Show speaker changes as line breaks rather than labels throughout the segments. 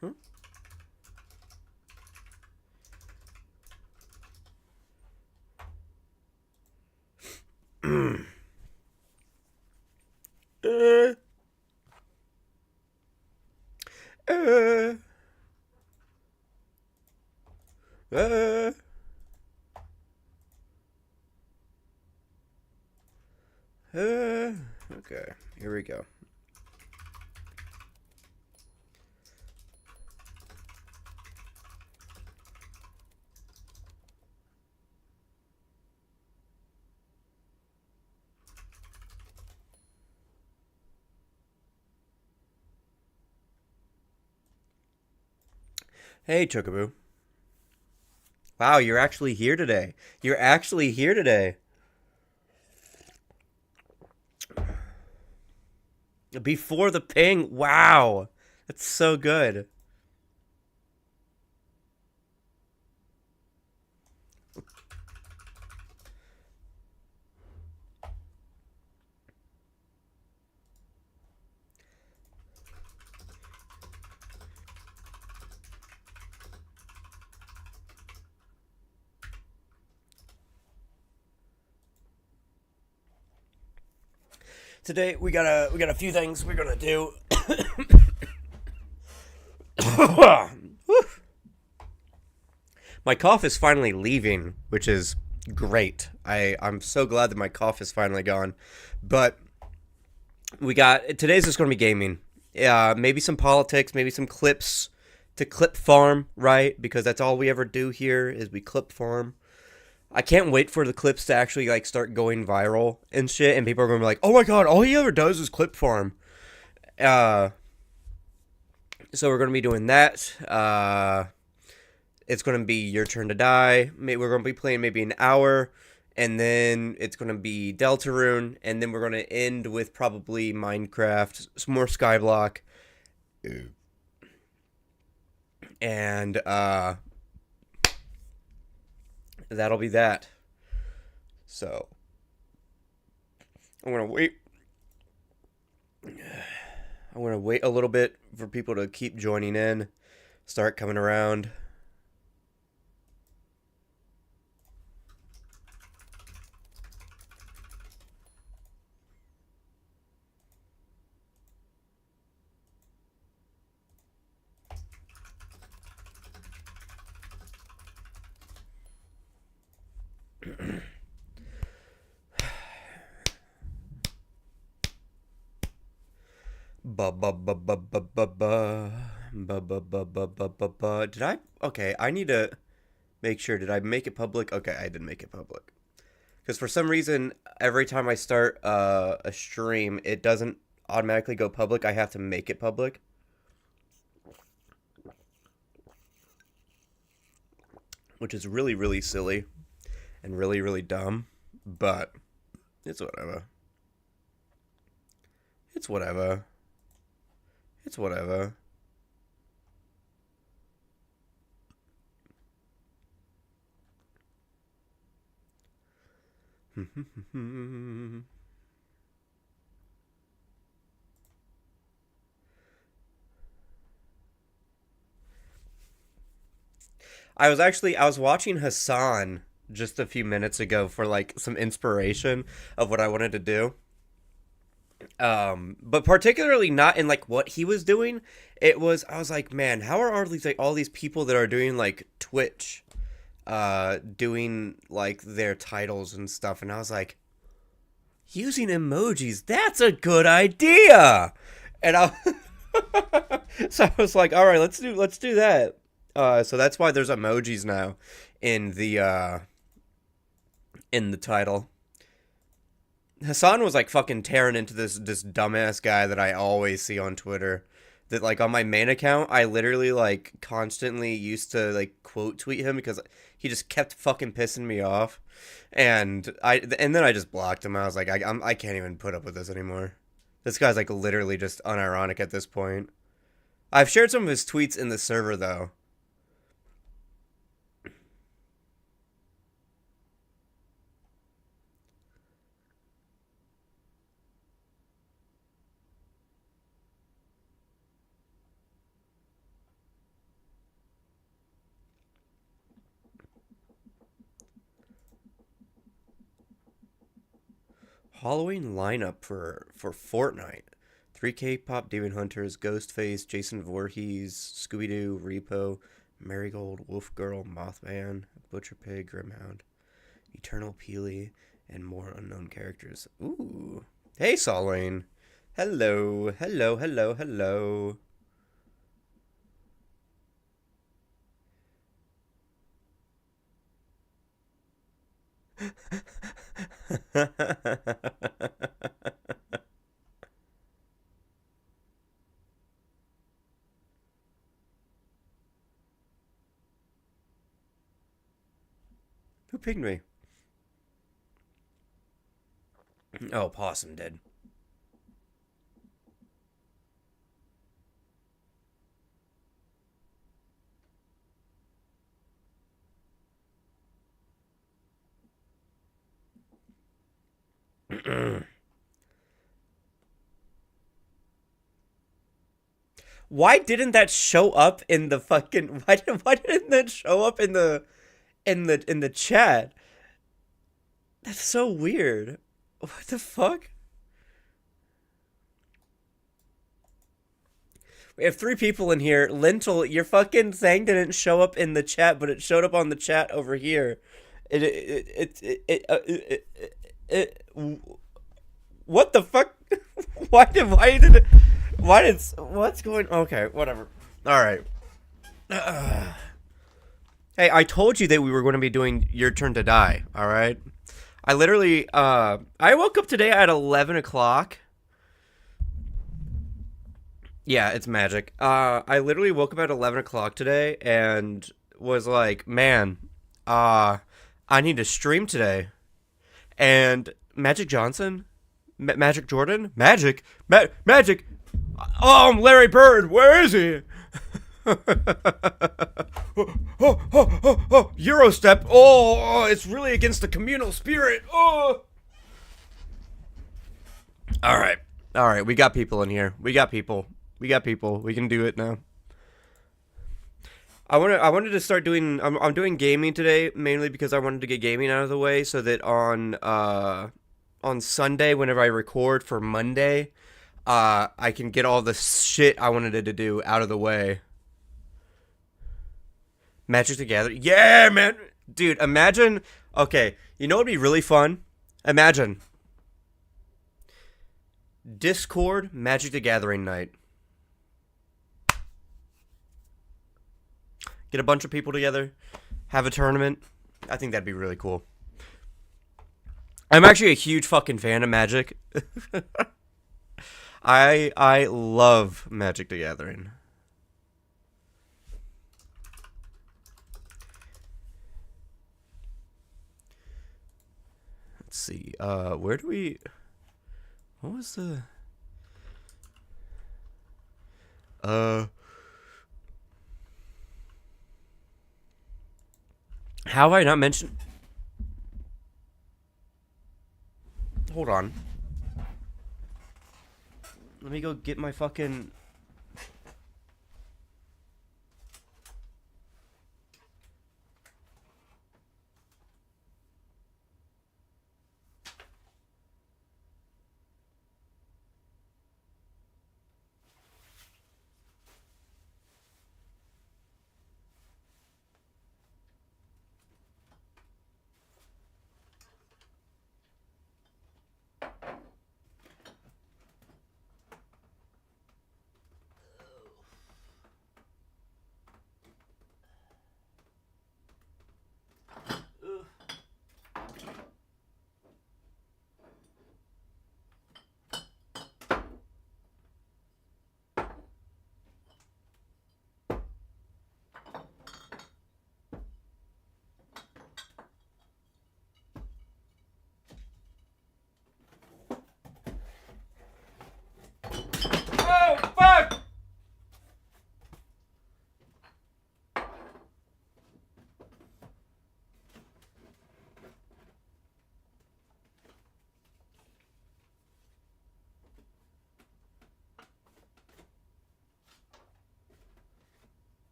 Huh? uh, uh, uh. Okay, here we go. Hey, Chocobo. Wow, you're actually here today. You're actually here today. Before the ping. Wow. That's so good. Today we got a few things we're gonna do. My cough is finally leaving, which is great. I'm so glad that my cough is finally gone. But we got today's just gonna be gaming. Maybe some politics, maybe some clips to clip farm, right? Because that's all we ever do here is we clip farm. I can't wait for the clips to actually like start going viral and shit, and people are gonna be like, "Oh my god, all he ever does is clip farm." Uh, so we're gonna be doing that. It's gonna be your turn to die. We're gonna be playing maybe an hour, and then it's gonna be Deltarune, and then we're gonna end with probably Minecraft, some more Skyblock, and that'll be that. So I'm gonna wait. I'm gonna wait a little bit for people to keep joining in, start coming around. Ba ba ba ba ba ba ba ba ba ba ba ba ba ba. Did I? Okay, I need to make sure. Did I make it public? Okay, I did make it public. Because for some reason, every time I start a stream, it doesn't automatically go public. I have to make it public, which is really, really silly and really, really dumb. But it's whatever. It's whatever. It's whatever. I was watching Hassan just a few minutes ago for like some inspiration of what I wanted to do. But particularly not in like what he was doing. It was I was like, man, how are all these people that are doing like Twitch doing like their titles and stuff, and I was like, using emojis, that's a good idea. And I so I was like, all right, let's do that. So that's why there's emojis now in the title. Hassan was like fucking tearing into this dumbass guy that I always see on Twitter. That like on my main account, I literally like constantly used to like quote tweet him because he just kept fucking pissing me off, and then I just blocked him. I was like, I can't even put up with this anymore. This guy's like literally just unironic at this point. I've shared some of his tweets in the server though. Halloween lineup for Fortnite. Three K-pop demon hunters: Ghostface, Jason Voorhees, Scooby Doo, Repo, Marigold, Wolf Girl, Mothman, Butcher Pig, Grimhound, Eternal Peely, and more unknown characters. Ooh. Hey, Solane. Hello, hello, hello, hello. Who pinged me? Oh, Possum did. Why didn't that show up in the fucking why didn't that show up in the chat? That's so weird. What the fuck? We have three people in here. Lentil, your fucking thing didn't show up in the chat, but it showed up on the chat over here. What the fuck? What's going? Okay, whatever. All right. Hey, I told you that we were going to be doing Your Turn to Die. All right. I literally, I woke up today at 11 o'clock. Yeah, it's magic. I literally woke up at 11 o'clock today and was like, man, I need to stream today. And Magic Johnson, Magic Jordan, Magic. Oh, I'm Larry Bird. Where is he? Eurostep. It's really against the communal spirit. Oh. All right. We got people in here. We got people. We can do it now. I wanted to start doing. I'm doing gaming today mainly because I wanted to get gaming out of the way so that on Sunday whenever I record for Monday, I can get all the shit I wanted to do out of the way. Magic the Gathering. Yeah, man. Dude, imagine. Okay, you know what'd be really fun? Imagine Discord Magic the Gathering night. Get a bunch of people together, have a tournament. I think that'd be really cool. I'm actually a huge fucking fan of Magic. I love Magic the Gathering. Let's see. Where do we? What was the? How have I not mentioned? Hold on. Let me go get my fucking.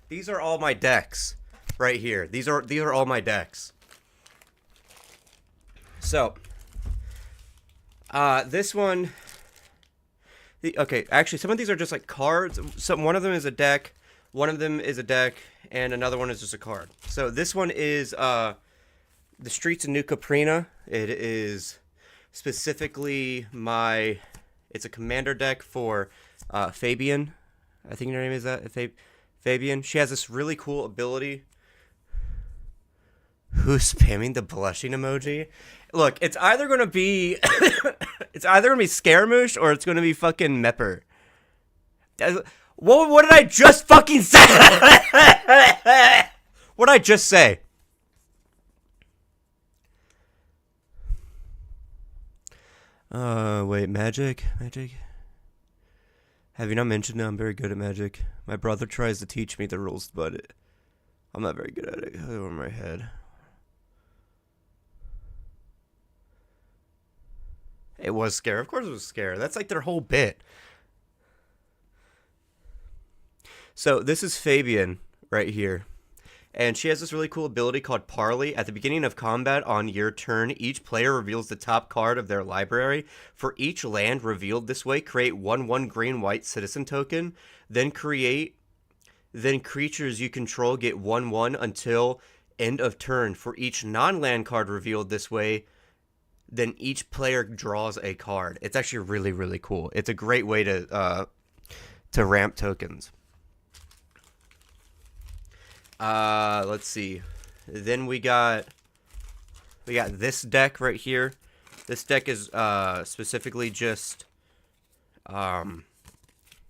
These are all my decks right here. These are all my decks. So, this one. Okay, actually, some of these are just like cards. One of them is a deck, one of them is a deck, and another one is just a card. So this one is the Streets of New Caprina. It is specifically it's a commander deck for Fabian. I think her name is that Fabian. She has this really cool ability. Who's spamming the blushing emoji? Look, it's either gonna be Scaramouche or it's gonna be fucking Mepper. What did I just fucking say? What did I just say? Wait, Magic? Have you not mentioned it? I'm very good at Magic. My brother tries to teach me the rules, but I'm not very good at it. Over my head. It was Scare. Of course it was Scare. That's like their whole bit. So this is Fabian right here. And she has this really cool ability called Parley. At the beginning of combat on your turn, each player reveals the top card of their library. For each land revealed this way, create 1/1 green-white citizen token. Then creatures you control get 1/1 until end of turn. For each non-land card revealed this way, then each player draws a card. It's actually really, really cool. It's a great way to ramp tokens. Let's see. Then we got this deck right here. This deck is specifically just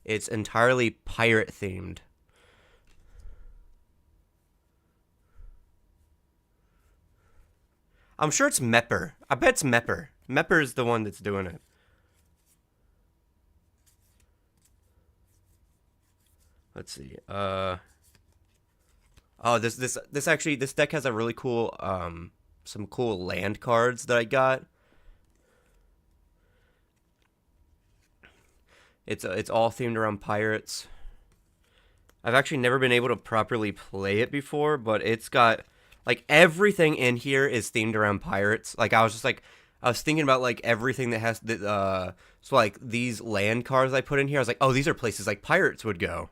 it's entirely pirate themed. I'm sure it's Mepper. I bet it's Mepper. Mepper is the one that's doing it. Let's see. Oh, this deck has a really cool some cool land cards that I got. It's all themed around pirates. I've actually never been able to properly play it before, but it's got like everything in here is themed around pirates. Like I was thinking about like everything that has so like these land cards I put in here. I was like, oh, these are places like pirates would go.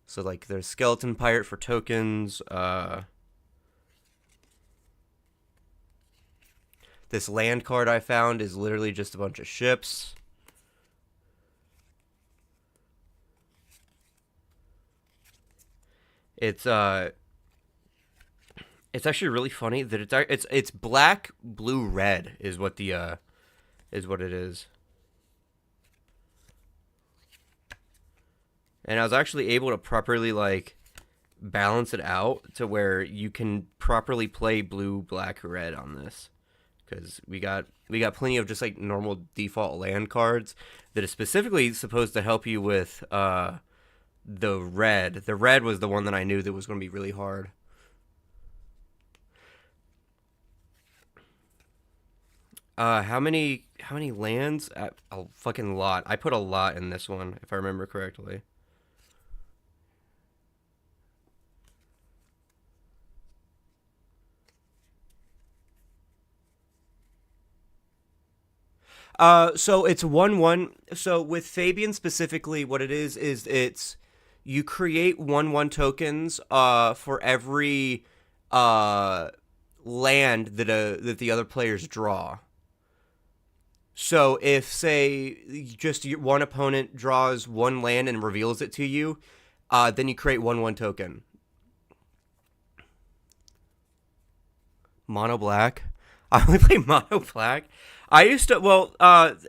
So like there's skeleton pirate for tokens. This land card I found is literally just a bunch of ships. It's actually really funny that it's black, blue, red is what it is. And I was actually able to properly like balance it out to where you can properly play blue, black, red on this. Because we got plenty of just like normal default land cards that is specifically supposed to help you with the red. The red was the one that I knew that was going to be really hard. How many lands? A fucking lot. I put a lot in this one, if I remember correctly. So it's 1/1. So with Fabian specifically, what it is it's you create 1/1 tokens for every land that the other players draw. So if say just one opponent draws one land and reveals it to you, then you create 1/1 token. Mono black. I only play mono black. I used to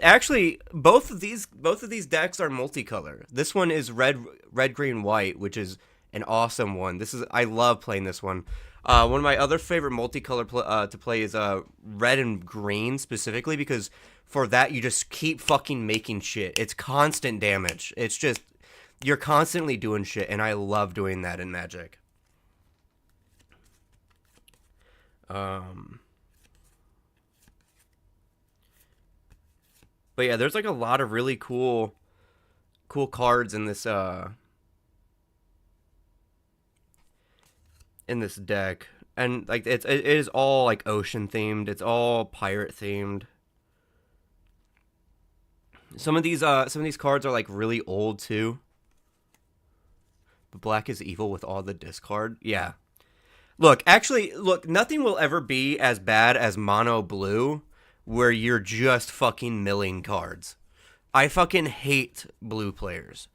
actually both of these decks are multicolor. This one is red, green, white, which is an awesome one. I love playing this one. One of my other favorite multicolor to play is red and green specifically because for that you just keep fucking making shit. It's constant damage. It's just you're constantly doing shit, and I love doing that in Magic. But yeah, there's like a lot of really cool cards in this in this deck, and like it is all like ocean themed. It's all pirate themed. Some of these cards are like really old too. But black is evil with all the discard. Yeah. Look, actually, nothing will ever be as bad as mono blue, where you're just fucking milling cards. I fucking hate blue players.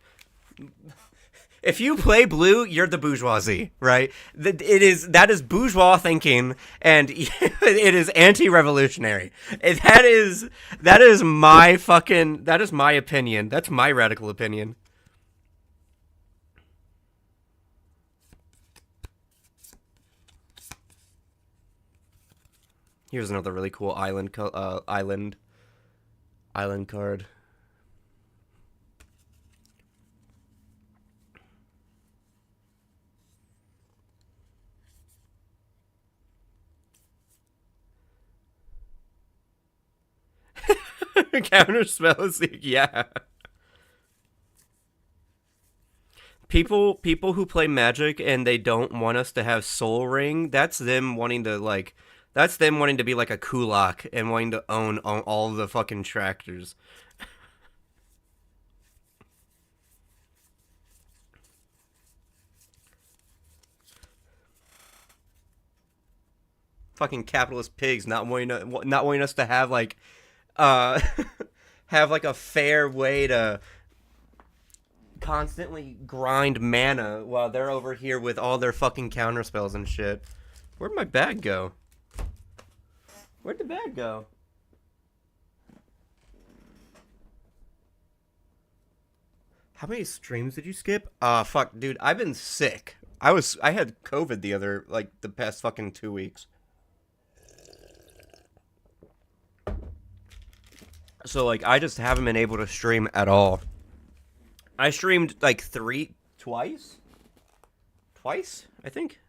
If you play blue, you're the bourgeoisie, right? That is bourgeois thinking, and it is anti-revolutionary. That is my opinion. That's my radical opinion. Here's another really cool island card. Counter spells, yeah. People who play Magic and they don't want us to have Soul Ring, that's them wanting to be like a Kulak and wanting to own all the fucking tractors. Fucking capitalist pigs not wanting us to have like have like a fair way to constantly grind mana while they're over here with all their fucking counter spells and shit. Where'd my bag go? Where'd the bag go? How many streams did you skip? Fuck, dude, I've been sick. I had COVID the past fucking 2 weeks. So, like, I just haven't been able to stream at all. I streamed, like, twice, I think.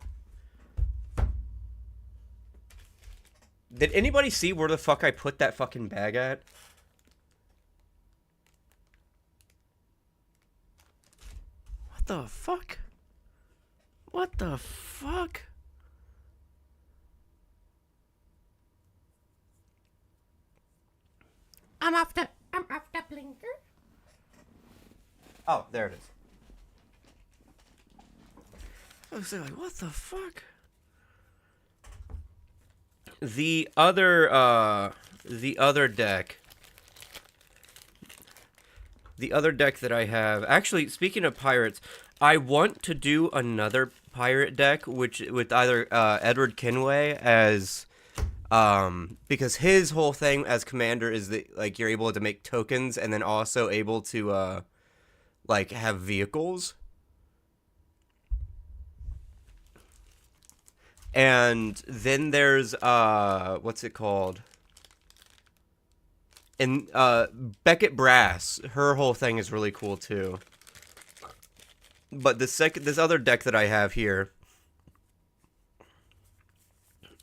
Did anybody see where the fuck I put that fucking bag at? What the fuck? What the fuck? I'm off the blinker. Oh, there it is. I was like, what the fuck? The other deck that I have. Actually, speaking of pirates, I want to do another pirate deck, with either Edward Kenway as because his whole thing as commander is that like you're able to make tokens and then also able to like have vehicles. And then there's what's it called? And Beckett Brass, her whole thing is really cool too. But this other deck that I have here,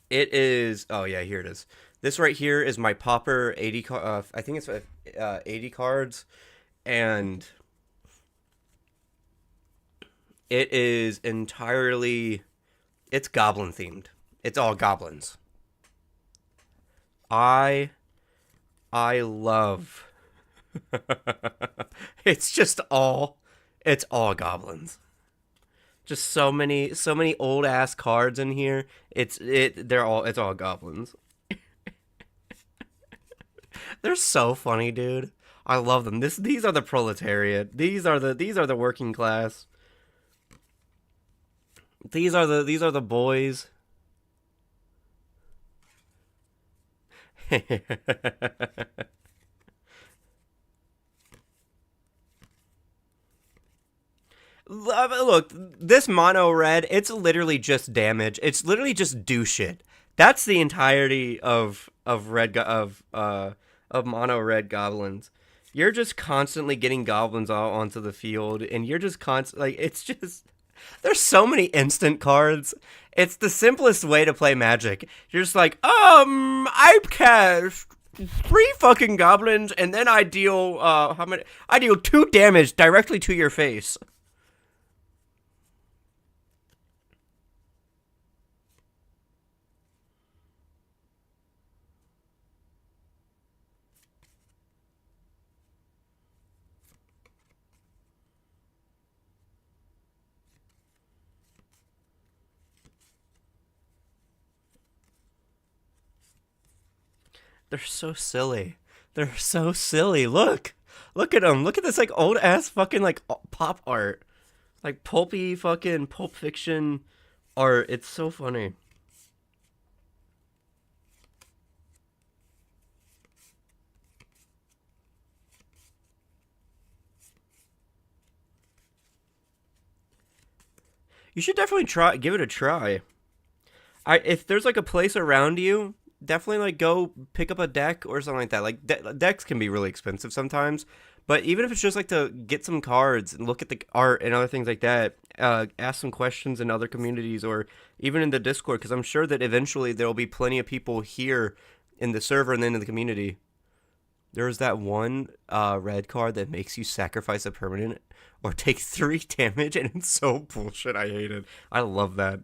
it is, oh yeah, here it is. This right here is my Pauper 80 I think it's 80 cards, and it is entirely, it's goblin themed. It's all goblins. I love it's all goblins. Just so many old ass cards in here. It's all goblins. They're so funny, dude. I love them. These are the proletariat. These are the working class. These are the boys. Look, this mono red, it's literally just damage. It's literally just do shit. That's the entirety of mono red goblins. You're just constantly getting goblins out onto the field, and you're just it's just, there's so many instant cards. It's the simplest way to play Magic. You're just like, I cast 3 fucking goblins, and then I deal I deal 2 damage directly to your face. They're so silly. They're so silly. Look. Look at them. Look at this like old ass fucking like pop art. Like pulpy fucking Pulp Fiction art. It's so funny. You should definitely give it a try. If there's like a place around you, definitely like go pick up a deck or something like that. Like decks can be really expensive sometimes, but even if it's just like to get some cards and look at the art and other things like that, ask some questions in other communities or even in the Discord, because I'm sure that eventually there will be plenty of people here in the server and then in the community. There's that one red card that makes you sacrifice a permanent or take 3 damage, and it's so bullshit. I hate it. I love that.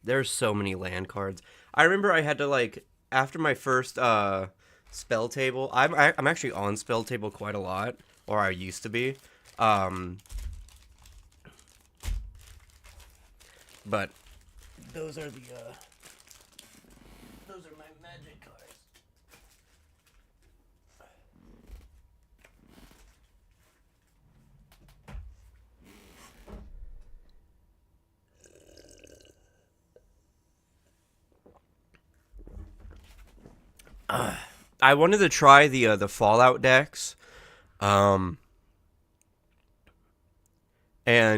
There's so many land cards. I remember I had to like after my first spell table. I'm actually on spell table quite a lot, or I used to be. But those are my magic cards. I wanted to try the Fallout decks, and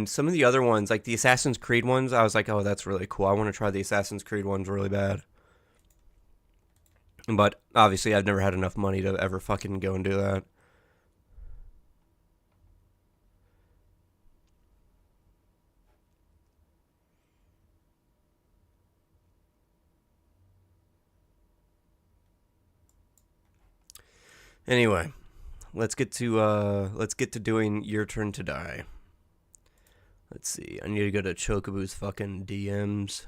some of the other ones, like the Assassin's Creed ones. I was like, oh, that's really cool. I want to try the Assassin's Creed ones really bad. But obviously, I've never had enough money to ever fucking go and do that. Anyway, let's get to doing Your Turn to Die. Let's see. I need to go to Chocobo's fucking DMs.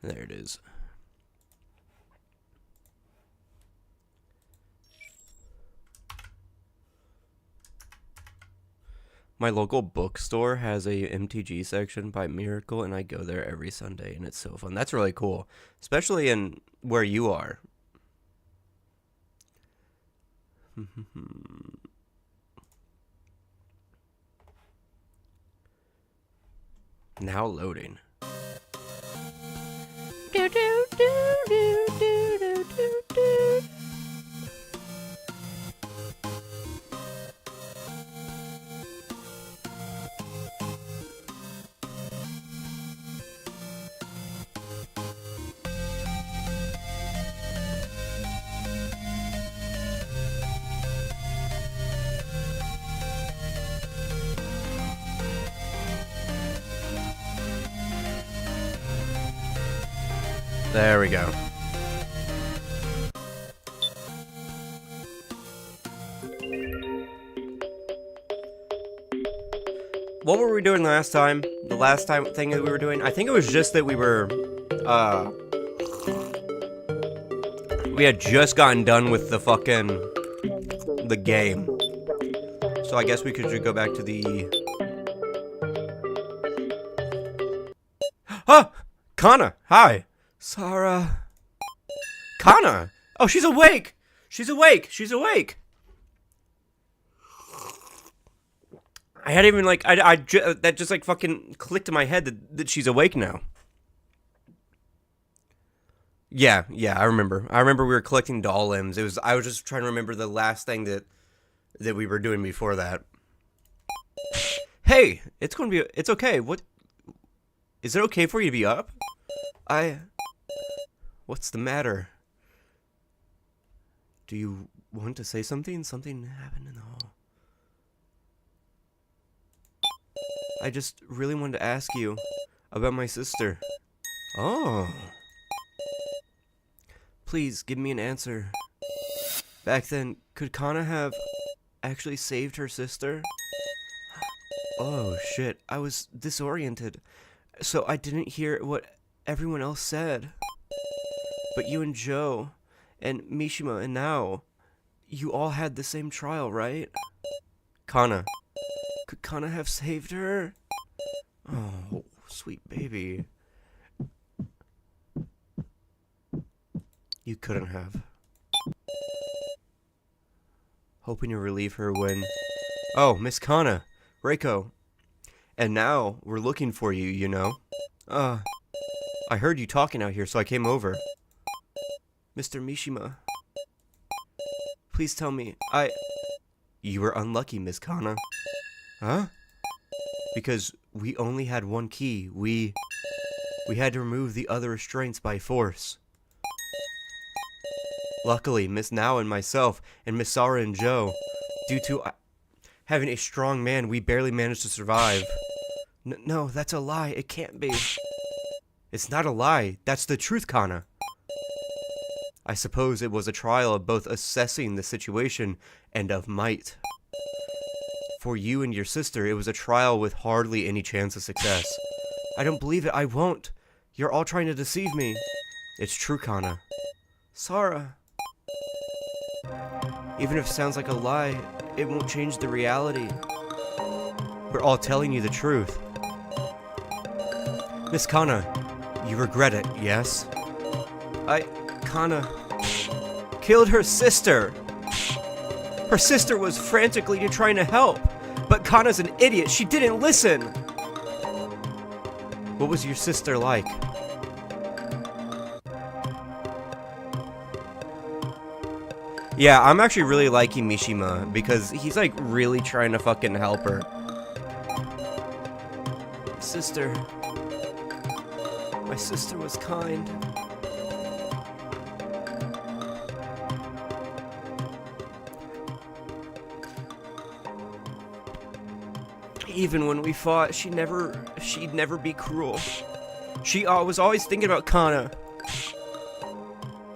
There it is. My local bookstore has a MTG section by Miracle, and I go there every Sunday, and it's so fun. That's really cool, especially in where you are. Now loading. Do, do, do, do, do, do, do, do. There we go. What were we doing last time? The last time thing that we were doing? I think it was just that we had just gotten done with the game. So I guess we could just go back to the... Huh! Kana! Hi! Sarah. Kana! Oh, she's awake! She's awake! She's awake! I hadn't even, like, that just, like, fucking clicked in my head that she's awake now. Yeah, I remember. I remember we were collecting doll limbs. I was just trying to remember the last thing that we were doing before that. Hey! It's okay. What? Is it okay for you to be up? What's the matter? Do you want to say something? Something happened in the hall. I just really wanted to ask you about my sister. Oh. Please, give me an answer. Back then, could Kana have actually saved her sister? Oh, shit. I was disoriented, so I didn't hear what everyone else said. But you and Joe, and Mishima, and now, You all had the same trial, right? Kana. Could Kana have saved her? Oh, sweet baby. You couldn't have. Hoping to relieve her when... Oh, Miss Kana. Reiko. And now, we're looking for you, you know. I heard you talking out here, so I came over. Mr. Mishima. Please tell me, You were unlucky, Miss Kana. Huh? Because we only had one key. We had to remove the other restraints by force. Luckily, Miss Nao and myself, and Miss Sara and Joe, due to having a strong man, we barely managed to survive. No, that's a lie. It can't be. It's not a lie. That's the truth, Kana. I suppose it was a trial of both assessing the situation and of might. For you and your sister, it was a trial with hardly any chance of success. I don't believe it. I won't. You're all trying to deceive me. It's true, Kana. Sara. Even if it sounds like a lie, it won't change the reality. We're all telling you the truth. Miss Kana, you regret it, yes? Kana killed her sister. Her sister was frantically trying to help, but Kana's an idiot. She didn't listen. What was your sister like? Yeah, I'm actually really liking Mishima because he's like really trying to fucking help her. Sister. My sister was kind. Even when we fought, she'd never be cruel. She was always thinking about Kana.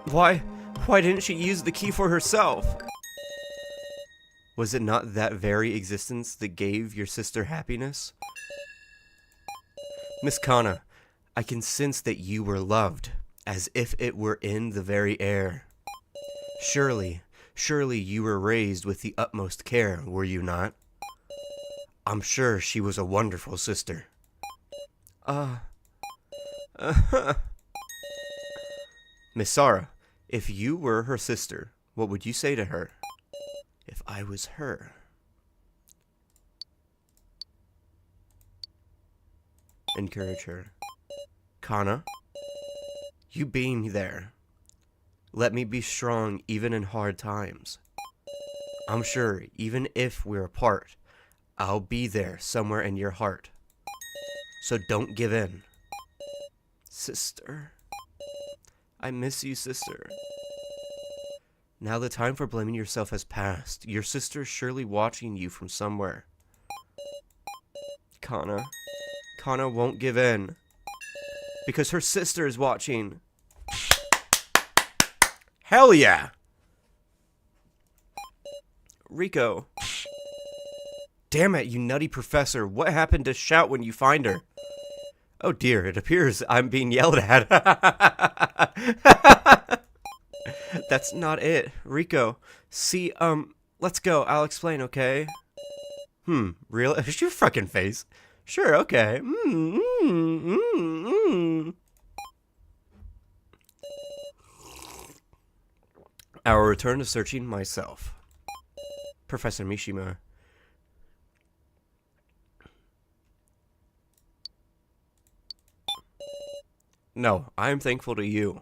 Why didn't she use the key for herself? Was it not that very existence that gave your sister happiness? Miss Kana, I can sense that you were loved, as if it were in the very air. Surely you were raised with the utmost care, were you not? I'm sure she was a wonderful sister. Miss Sara, if you were her sister, what would you say to her? If I was her. Encourage her. Kana, you being there. Let me be strong even in hard times. I'm sure even if we're apart, I'll be there somewhere in your heart. So don't give in. Sister. I miss you, sister. Now the time for blaming yourself has passed. Your sister's surely watching you from somewhere. Kana won't give in. Because her sister is watching. Hell yeah! Rico. Damn it, you nutty professor. What happened to shout when you find her? Oh dear, it appears I'm being yelled at. That's not it. Rico. See, let's go. I'll explain, okay? Real? Your fucking face. Sure, okay. Our return to searching myself. Professor Mishima. No, I'm thankful to you.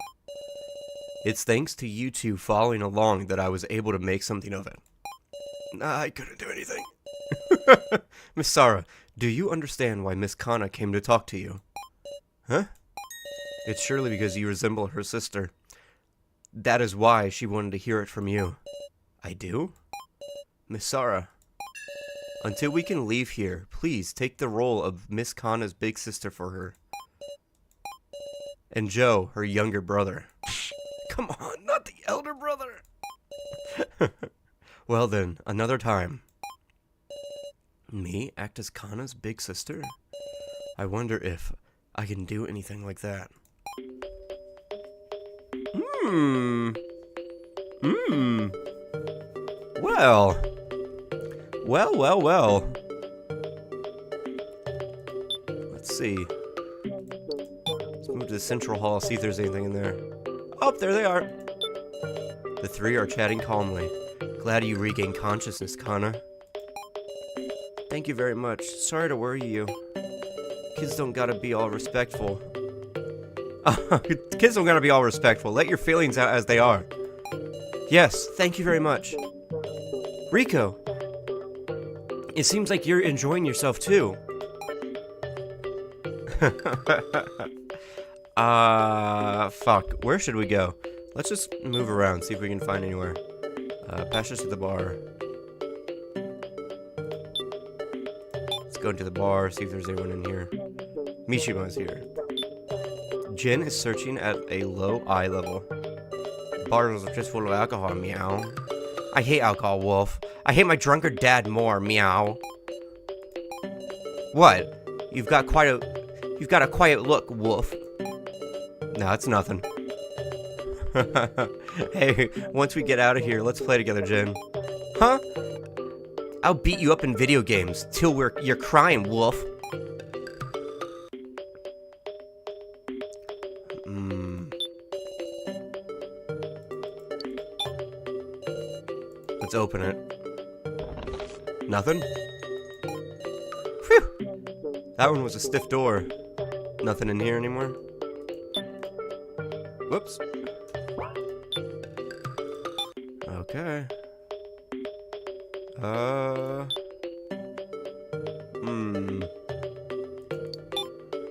It's thanks to you two following along that I was able to make something of it. I couldn't do anything. Miss Sara, do you understand why Miss Kana came to talk to you? Huh? It's surely because you resemble her sister. That is why she wanted to hear it from you. I do? Miss Sara, until we can leave here, please take the role of Miss Kana's big sister for her. And Joe, her younger brother. Come on, not the elder brother. Well then, another time. Me act as Kana's big sister? I wonder if I can do anything like that. Well. Well. Let's see. Let's move to the central hall, see if there's anything in there. Oh, there they are. The three are chatting calmly. Glad you regained consciousness, Connor. Thank you very much. Sorry to worry you. Kids don't gotta be all respectful. Kids don't gotta be all respectful. Let your feelings out as they are. Yes, thank you very much. Rico, it seems like you're enjoying yourself too. Fuck. Where should we go? Let's just move around, see if we can find anywhere. Pass us to the bar. Let's go into the bar, see if there's anyone in here. Mishima's here. Jen is searching at a low eye level. Bottles are just full of alcohol, meow. I hate alcohol, Wolf. I hate my drunkard dad more, meow. What? You've got a quiet look, Wolf. No, it's nothing. Hey, once we get out of here, let's play together, Jen. Huh? I'll beat you up in video games till you're crying, Wolf. Let's open it. Nothing? Phew! That one was a stiff door. Nothing in here anymore? Whoops. Okay.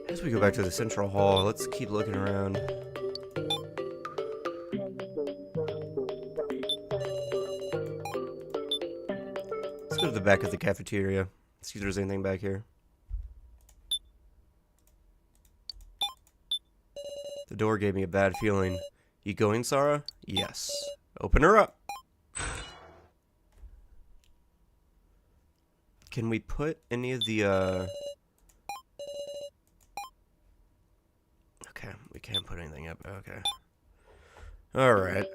As we go back to the central hall, let's keep looking around. Let's go to the back of the cafeteria. See if there's anything back here. The door gave me a bad feeling. You going, Sarah? Yes. Open her up. Can we put any of the, Okay, we can't put anything up. Okay. Alright.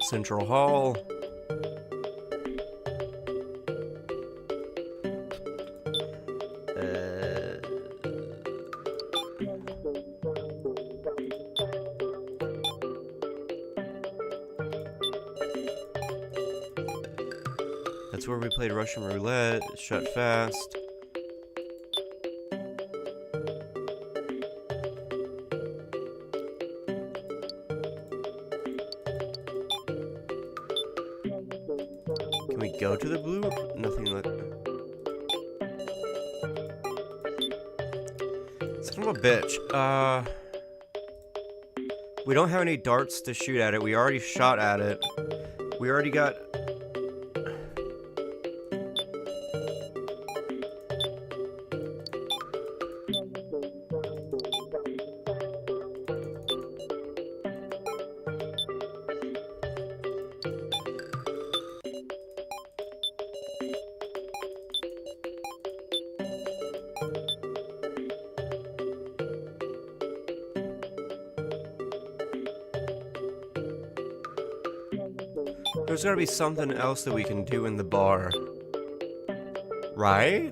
Central Hall. That's where we played Russian roulette. Shut fast. Can we go to the blue? Nothing like. Son of a bitch. We don't have any darts to shoot at it. We already shot at it. We already got. There's gotta be something else that we can do in the bar. Right?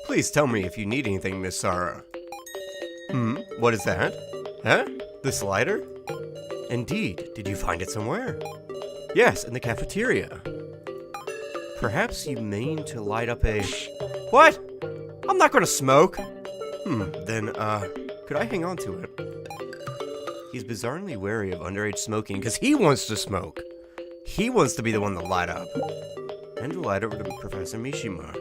Please tell me if you need anything, Miss Sarah. What is that? Huh? The slider? Indeed. Did you find it somewhere? Yes, in the cafeteria. Perhaps you mean to light up a... What? I'm not gonna smoke. Then, could I hang on to it? He's bizarrely wary of underage smoking because he wants to smoke. He wants to be the one to light up. And to light over to Professor Mishima.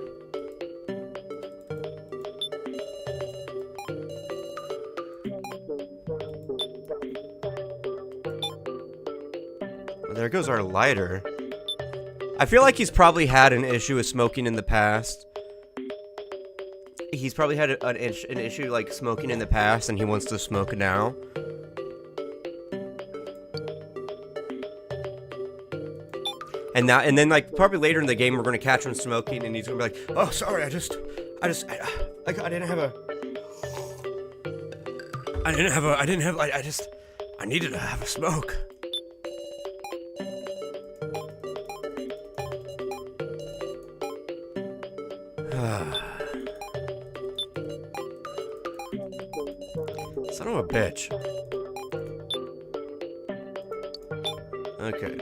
Well, there goes our lighter. I feel like he's probably had an issue with smoking in the past. He's probably had an issue like smoking in the past and he wants to smoke now. And then like probably later in the game we're gonna catch him smoking and he's gonna be like, oh sorry, I didn't have a. I needed to have a smoke. Son of a bitch. Okay.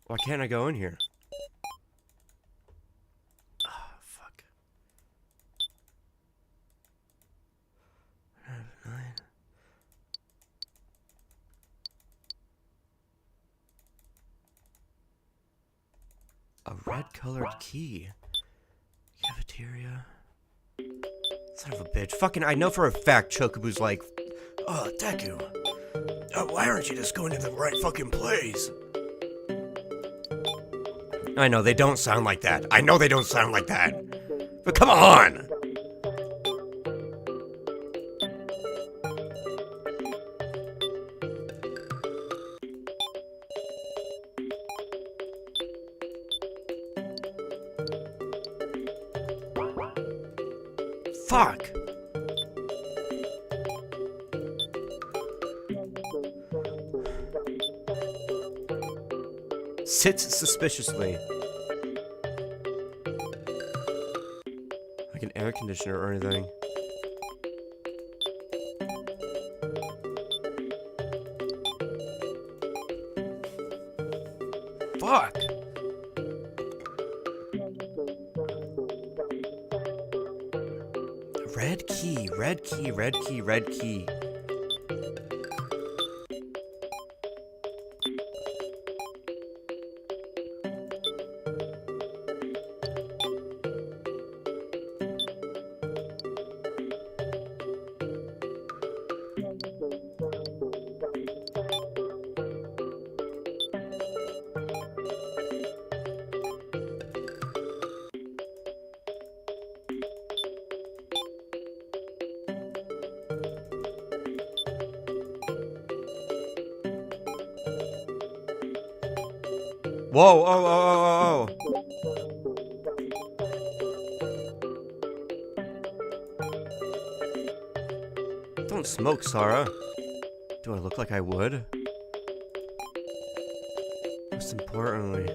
Why can't I go in here? Ah, fuck. 9. A red-colored key. Cafeteria. Son of a bitch. Fucking, I know for a fact Chocobo's like, oh, Deku. Why aren't you just going to the right fucking place? I know, they don't sound like that. I know they don't sound like that. But come on! Fuck! Sits suspiciously. Like an air conditioner or anything. Fuck! Red key, red key, red key, red key. Whoa, oh. Don't smoke, Sarah. Do I look like I would? Most importantly...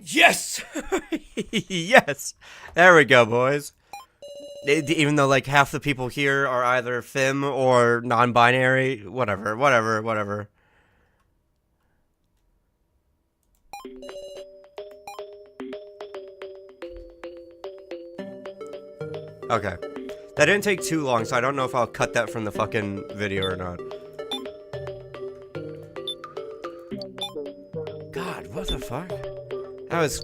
Yes! Yes! There we go, boys. Even though, like, half the people here are either femme or non-binary, whatever. Okay. That didn't take too long, so I don't know if I'll cut that from the fucking video or not. God, what the fuck? That was...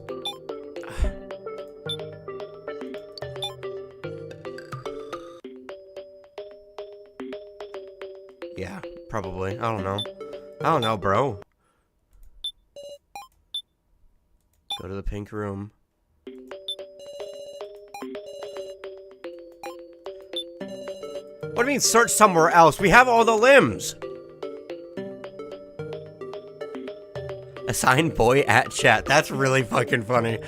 Yeah, probably. I don't know, bro. Go to the pink room. What do you mean search somewhere else? We have all the limbs. Assign boy at chat. That's really fucking funny.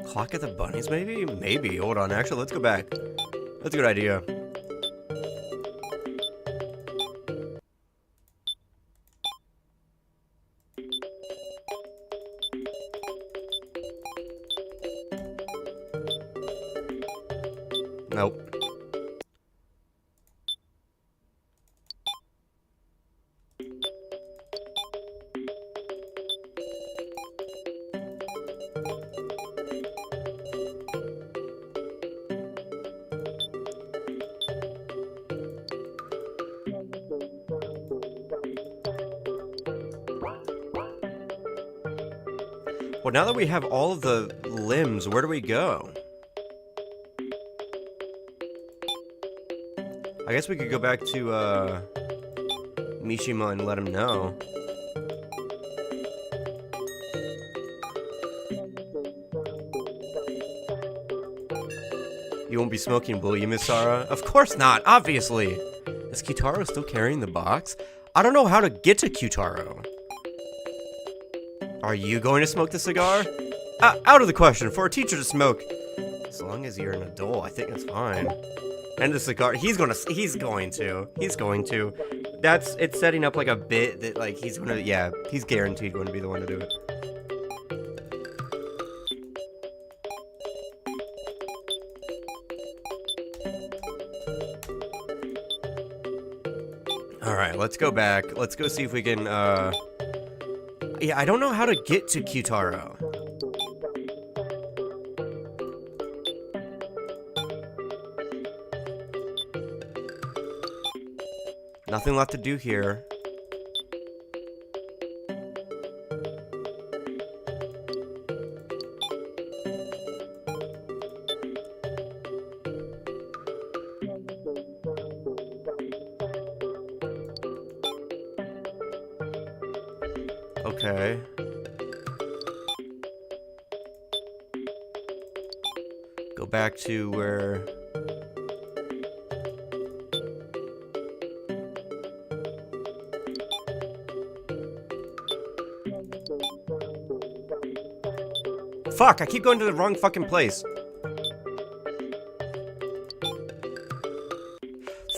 Clock at the bunnies, maybe? Maybe. Hold on. Actually, let's go back. That's a good idea. Nope. Well, now that we have all of the limbs, where do we go? I guess we could go back to, Mishima and let him know. You won't be smoking, will you, Miss Sarah? Of course not, obviously! Is Kyutaro still carrying the box? I don't know how to get to Kyutaro. Are you going to smoke the cigar? Out of the question, for a teacher to smoke. As long as you're an adult, I think it's fine. And the cigar, he's going to. It's setting up like a bit that like he's going to, yeah, he's guaranteed going to be the one to do it. Alright, let's go back. Let's go see if we can, yeah, I don't know how to get to Kyutaro. Nothing left to do here. Okay. Go back to where... Fuck, I keep going to the wrong fucking place.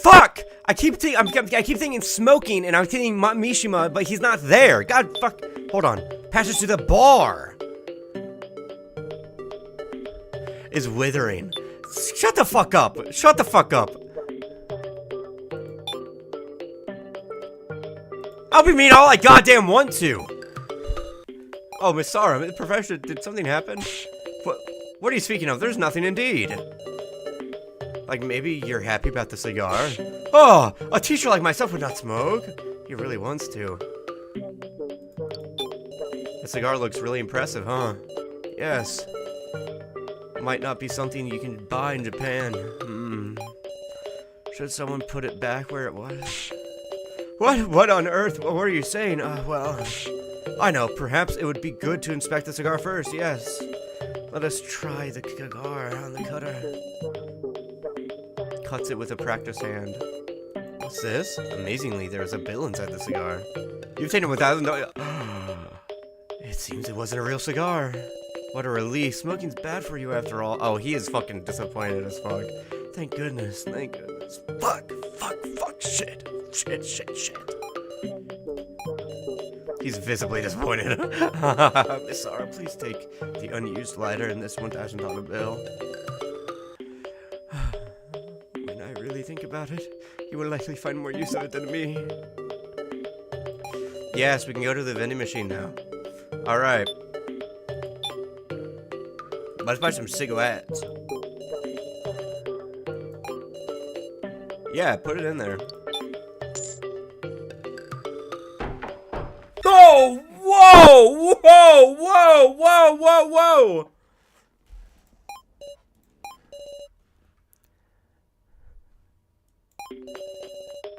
Fuck! I keep thinking smoking, and I'm thinking Mishima, but he's not there. God, fuck. Hold on. Passage to the bar is withering. Shut the fuck up. Shut the fuck up. I'll be mean all I goddamn want to. Oh, Miss Sarah, Professor, did something happen? What are you speaking of? There's nothing indeed. Like, maybe you're happy about the cigar? Oh, a teacher like myself would not smoke. He really wants to. The cigar looks really impressive, huh? Yes. Might not be something you can buy in Japan. Should someone put it back where it was? What on earth? What are you saying? Well, I know. Perhaps it would be good to inspect the cigar first, yes. Let us try the cigar on the cutter. Cuts it with a practiced hand. What's this? Amazingly, there is a bill inside the cigar. You've taken $1,000. It seems it wasn't a real cigar. What a relief. Smoking's bad for you after all. Oh, he is fucking disappointed as fuck. Thank goodness. Thank goodness. Fuck. Shit. He's visibly disappointed. Miss Sarah, please take the unused lighter and this $1,000 bill. When I really think about it, you will likely find more use of it than me. Yes, we can go to the vending machine now. Alright. Let's buy some cigarettes. Yeah, put it in there. Oh! Whoa!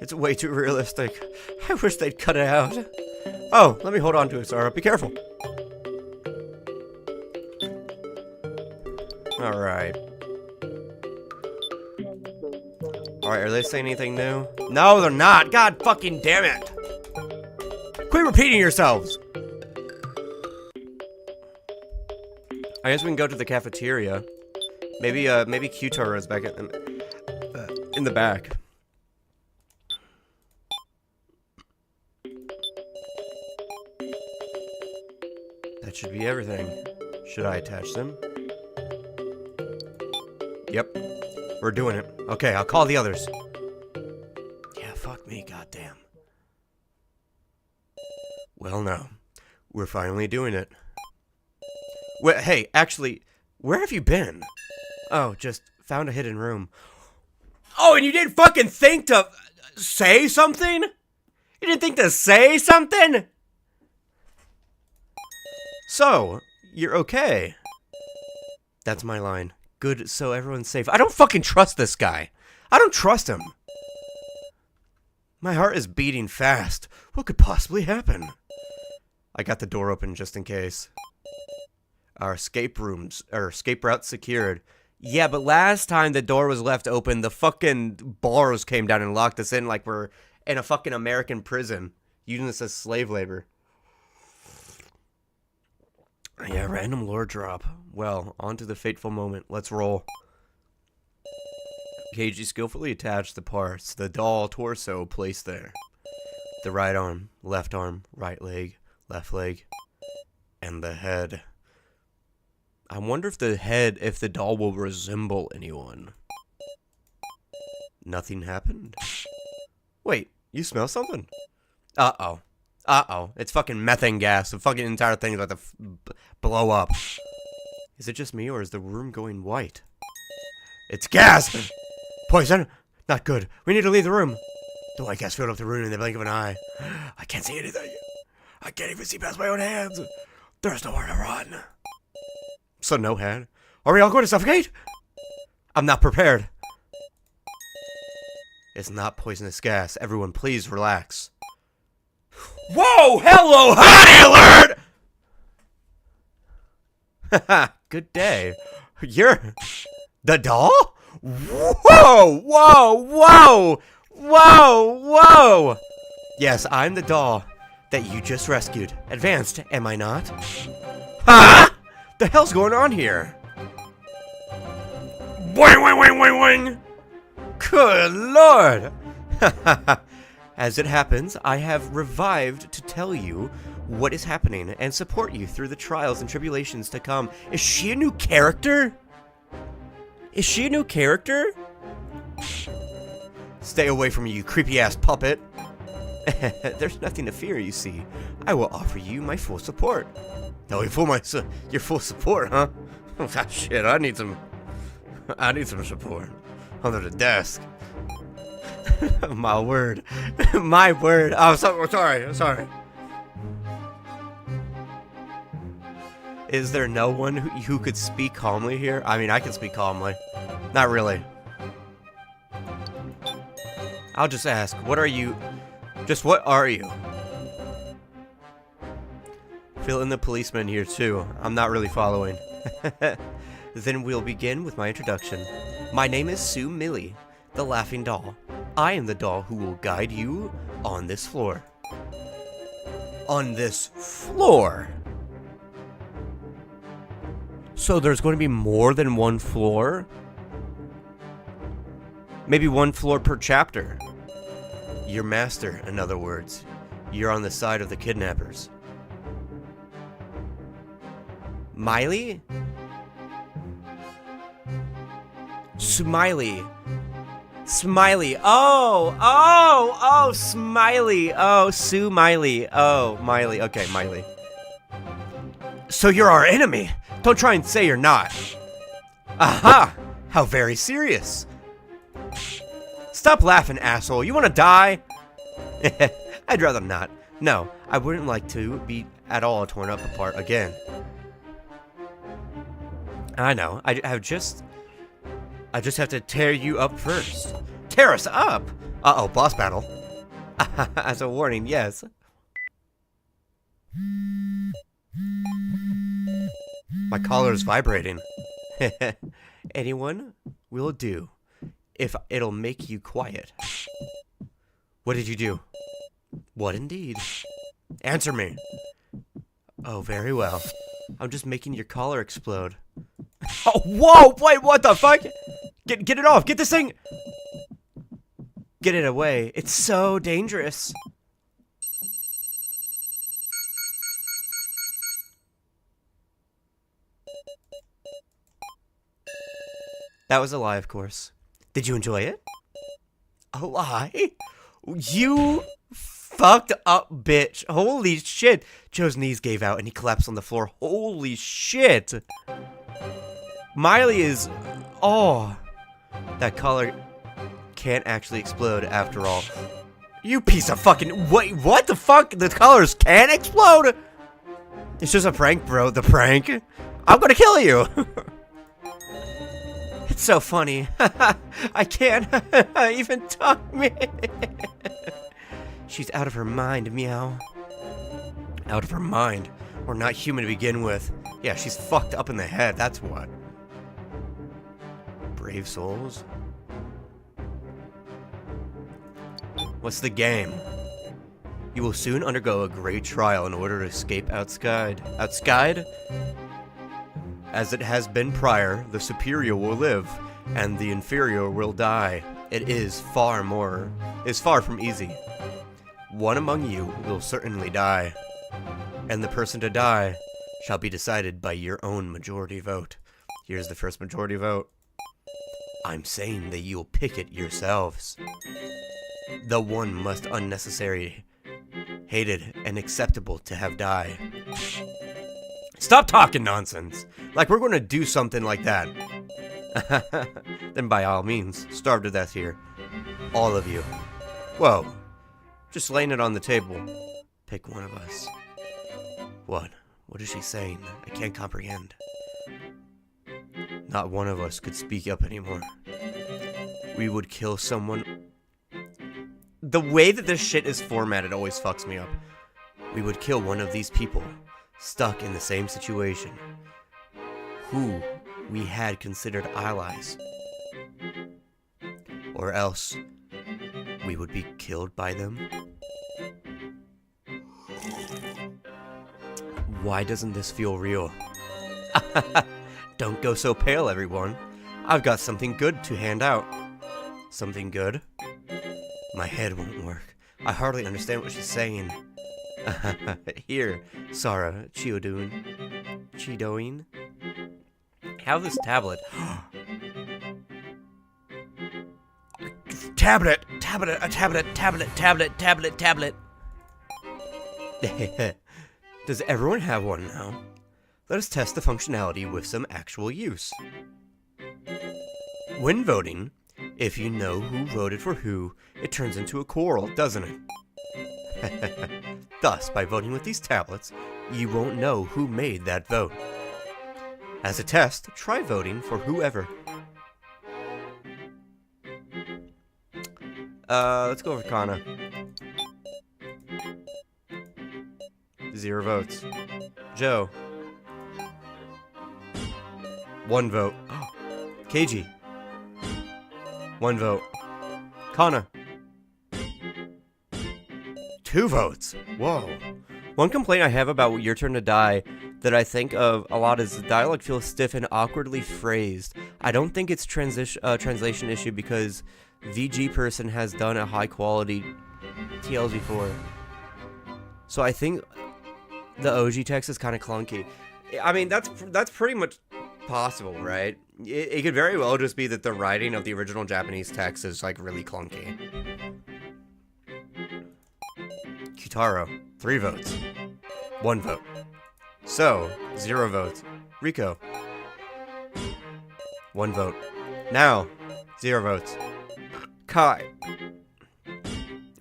It's way too realistic. I wish they'd cut it out. Oh, let me hold on to it, Sarah. Be careful. Alright. Alright, are they saying anything new? No, they're not! God fucking damn it! Quit repeating yourselves! I guess we can go to the cafeteria. Maybe Kyutaro is back in the back. That should be everything. Should I attach them? Yep. We're doing it. Okay, I'll call the others. Yeah, fuck me, goddamn. Well, no. We're finally doing it. Wait, hey, actually, where have you been? Oh, just found a hidden room. Oh, and you didn't fucking think to say something? You didn't think to say something? So, you're okay. That's my line. Good, so everyone's safe. I don't fucking trust this guy. I don't trust him. My heart is beating fast. What could possibly happen? I got the door open just in case. Our escape route secured. Yeah, but last time the door was left open, the fucking bars came down and locked us in like we're in a fucking American prison, using this as slave labor. Yeah, random lore drop. Well, on to the fateful moment. Let's roll. Keiji skillfully attached the parts to the doll torso placed there. The right arm, right leg, left leg, and the head. I wonder if the doll will resemble anyone. Nothing happened. Wait, you smell something? Uh-oh. Uh-oh. It's fucking methane gas. The fucking entire thing is about to blow up. Is it just me, or is the room going white? It's gas! Poison! Not good. We need to leave the room. The white gas filled up the room in the blink of an eye. I can't see anything. I can't even see past my own hands. There's nowhere to run. So no hand. Are we all going to suffocate? I'm not prepared. It's not poisonous gas. Everyone, please relax. Whoa! Hello! High alert! Haha, good day. You're the doll? Whoa! Whoa! Whoa! Whoa! Whoa! Yes, I'm the doll that you just rescued. Advanced, am I not? Huh? The hell's going on here? Boing, boing, boing, boing, boing. Good lord! As it happens, I have revived to tell you what is happening and support you through the trials and tribulations to come. Is she a new character? Is she a new character? Stay away from me, you creepy-ass puppet. There's nothing to fear, you see. I will offer you my full support. No, your full support, huh? Oh, shit, I need some support. Under the desk. My word. My word. Oh, sorry. Is there no one who could speak calmly here? I mean, I can speak calmly. Not really. I'll just ask, what are you? Just what are you? Fill in the policeman here too. I'm not really following. Then we'll begin with my introduction. My name is Sue Millie, the laughing doll. I am the doll who will guide you on this floor. On this floor? So there's going to be more than one floor? Maybe one floor per chapter. Your master, in other words. You're on the side of the kidnappers. Miley? Smiley. Smiley. Oh, Smiley. Oh, Sue Miley. Oh, Miley. Okay, Miley. So you're our enemy. Don't try and say you're not. Aha! How very serious. Stop laughing, asshole. You want to die? I'd rather not. No, I wouldn't like to be at all torn up apart again. I know. I just have to tear you up first. Tear us up? Uh-oh, boss battle. As a warning, yes. My collar is vibrating. Anyone will do, if it'll make you quiet. What did you do? What indeed? Answer me. Oh, very well. I'm just making your collar explode. Oh, whoa! Wait, what the fuck? Get it off! Get this thing! Get it away. It's so dangerous. That was a lie, of course. Did you enjoy it? A lie? You fucked up bitch. Holy shit. Joe's knees gave out and he collapsed on the floor. Holy shit. Miley is... Oh. That collar can't actually explode after all. You piece of fucking... Wait, what the fuck? The colors can explode? It's just a prank, bro. The prank? I'm gonna kill you. It's so funny. I can't even talk me. She's out of her mind, meow. Out of her mind. Or not human to begin with. Yeah, she's fucked up in the head, that's what. Brave souls? What's the game? You will soon undergo a great trial in order to escape Outskied. Outskied? As it has been prior, the superior will live, and the inferior will die. It is far from easy. One among you will certainly die, and the person to die shall be decided by your own majority vote. Here's the first majority vote. I'm saying that you'll pick it yourselves. The one must unnecessary, hated, and acceptable to have die. Stop talking nonsense! Like we're gonna do something like that. Then by all means, starve to death here. All of you. Whoa. Just laying it on the table. Pick one of us. What? What is she saying? I can't comprehend. Not one of us could speak up anymore. We would kill someone. The way that this shit is formatted always fucks me up. We would kill one of these people, stuck in the same situation, who we had considered allies. Or else, we would be killed by them. Why doesn't this feel real? Don't go so pale, everyone. I've got something good to hand out. Something good? My head won't work. I hardly understand what she's saying. Here, Sarah, Chidoin. Have this tablet. Tablet. Does everyone have one now? Let us test the functionality with some actual use. When voting, if you know who voted for who, it turns into a quarrel, doesn't it? Thus, by voting with these tablets, you won't know who made that vote. As a test, try voting for whoever. Let's go for Kana. 0 votes. Joe. 1 vote. KG. 1 vote. Kana. 2 votes. Whoa. One complaint I have about Your Turn to Die that I think of a lot is the dialogue feels stiff and awkwardly phrased. I don't think it's translation issue because VG person has done a high quality TLs before. So I think the OG text is kind of clunky. I mean, that's pretty much possible, right? It could very well just be that the writing of the original Japanese text is like really clunky. Kitaro, 3 votes. 1 vote. So, 0 votes. Rico. 1 vote. Now, 0 votes. Kai.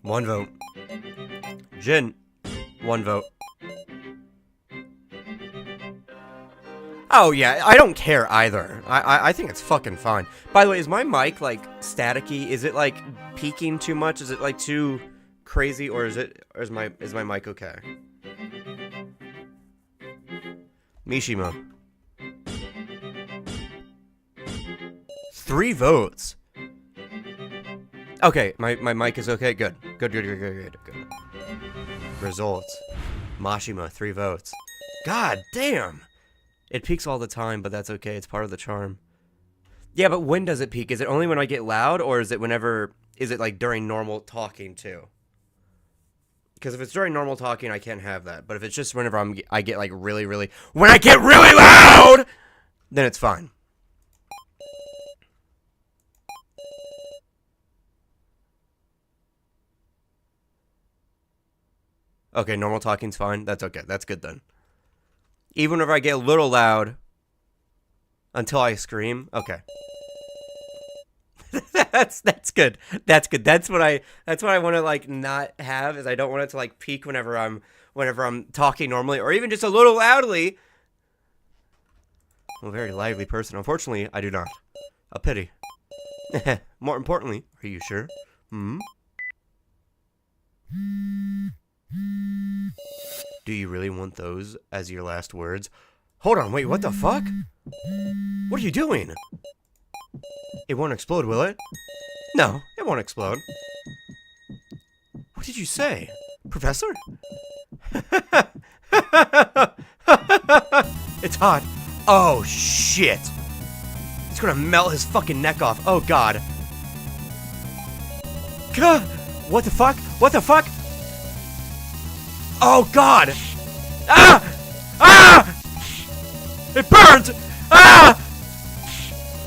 1 vote. Jin. 1 vote. Oh yeah, I don't care either. I think it's fucking fine. By the way, is my mic like staticky? Is it like peaking too much? Is it like too crazy, or is my mic okay? Mishima. 3 votes. Okay, my mic is okay. Good. Results. Mashima, 3 votes. God damn. It peaks all the time, but that's okay. It's part of the charm. Yeah, but when does it peak? Is it only when I get loud, or is it whenever... Is it, like, during normal talking, too? Because if it's during normal talking, I can't have that. But if it's just whenever I get, like, really... When I get really loud! Then it's fine. Okay, normal talking's fine. That's okay. That's good, then. Even if I get a little loud until I scream, okay. that's good. That's good. That's what I want to like not have is I don't want it to like peak whenever I'm talking normally or even just a little loudly. I'm a very lively person. Unfortunately, I do not. A pity. More importantly, are you sure? Do you really want those as your last words? Hold on, wait, what the fuck? What are you doing? It won't explode, will it? No, it won't explode. What did you say? Professor? It's hot. Oh, shit. It's gonna melt his fucking neck off. Oh, God. Gah! What the fuck? What the fuck? Oh, God. Ah! Ah! It burns! Ah!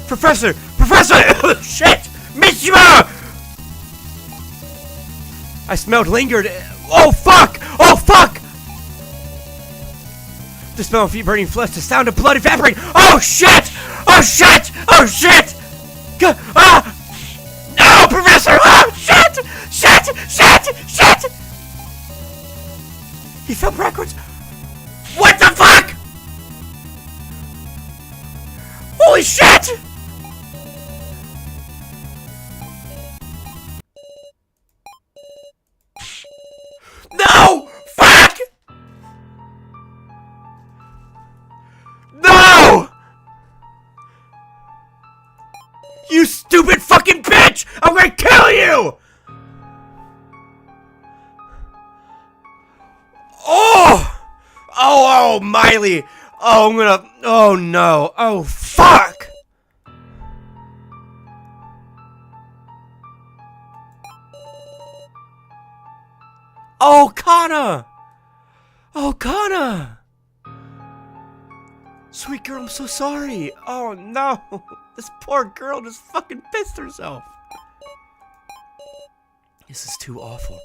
Professor! Professor! Shit! Mishima! I smelled lingered. Oh, fuck! Oh, fuck! The smell of burning flesh, the sound of blood evaporating. Oh, shit! Oh, shit! Oh, shit! Ah! No, Professor! Oh, shit! Shit! Shit! Shit! He fell backwards. What the fuck? Holy shit! No! Fuck! No! You stupid fucking bitch! I'm gonna kill you! Oh! Oh, Miley! Oh, I'm gonna... Oh, no. Oh, fuck! Oh, Kana! Oh, Kana! Sweet girl, I'm so sorry. Oh, no. This poor girl just fucking pissed herself. This is too awful.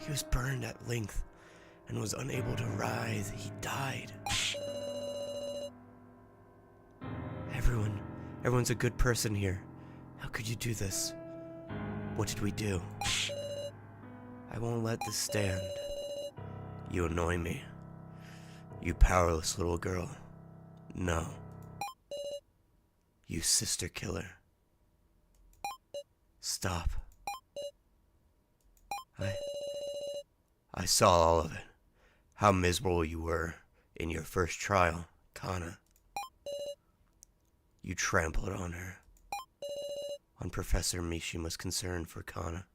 He was burned at length and was unable to rise. He died. Everyone's a good person here. How could you do this? What did we do? I won't let this stand. You annoy me. You powerless little girl. No. You sister killer. Stop. I saw all of it. How miserable you were in your first trial, Kana. You trampled on her. On Professor Mishima's concern for Kana.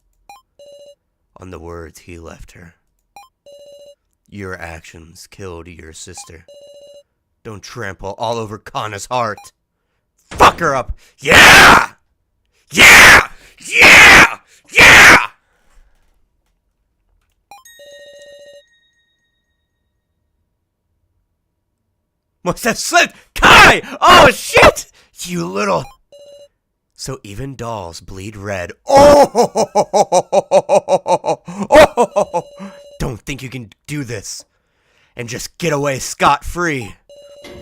On the words he left her. Your actions killed your sister. Don't trample all over Kana's heart. Fuck her up! Yeah! Yeah! Yeah! Yeah! What's that slip? Kai! Oh, shit! You little... So even dolls bleed red. Oh! Don't think you can do this and just get away scot-free.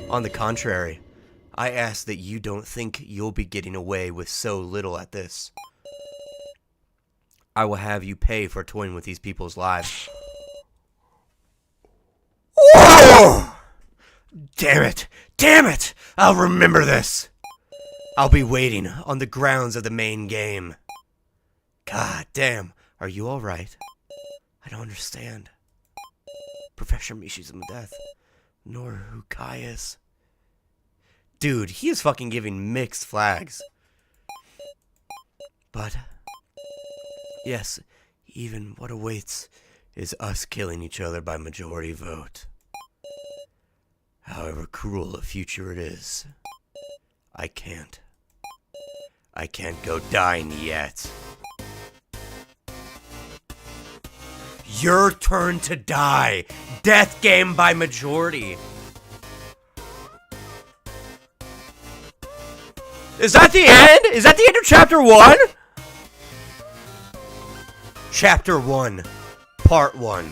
On the contrary, I ask that you don't think you'll be getting away with so little at this. I will have you pay for toying with these people's lives. Oh! Damn it! Damn it! I'll remember this! I'll be waiting on the grounds of the main game. God damn, are you alright? I don't understand. Professor Mishi's in death. Nor who Kai is. Dude, he is fucking giving mixed flags. But, yes, even what awaits is us killing each other by majority vote. However cruel a future it is, I can't go dying yet. Your turn to die. Death game by majority. Is that the end? Is that the end of chapter 1? Chapter 1, part 1.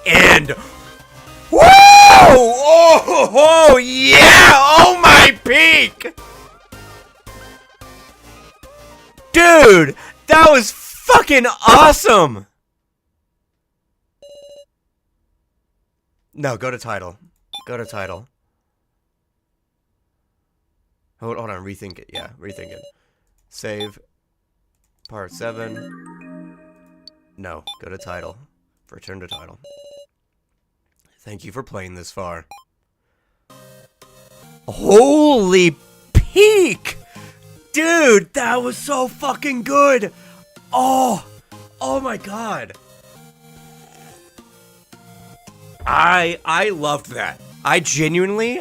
End. Woo! Oh, yeah! Oh, my peak! Dude, that was fucking awesome! No, go to title. Go to title. Hold on, rethink it. Yeah, rethink it. Save. Part 7. No, go to title. Return to title. Thank you for playing this far. Holy peak! Dude, that was so fucking good! Oh my god. I loved that. I genuinely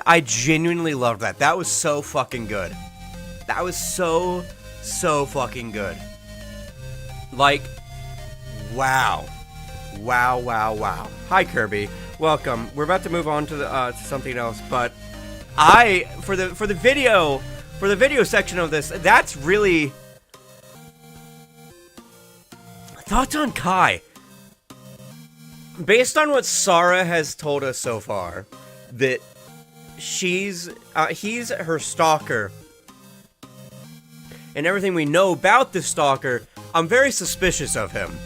loved that. That was so fucking good. That was so fucking good. Like, wow. Wow. Hi, Kirby. Welcome. We're about to move on to the to something else, but for the video section of this, that's really thoughts on Kai. Based on what Sarah has told us so far, that he's her stalker, and everything we know about the stalker, I'm very suspicious of him.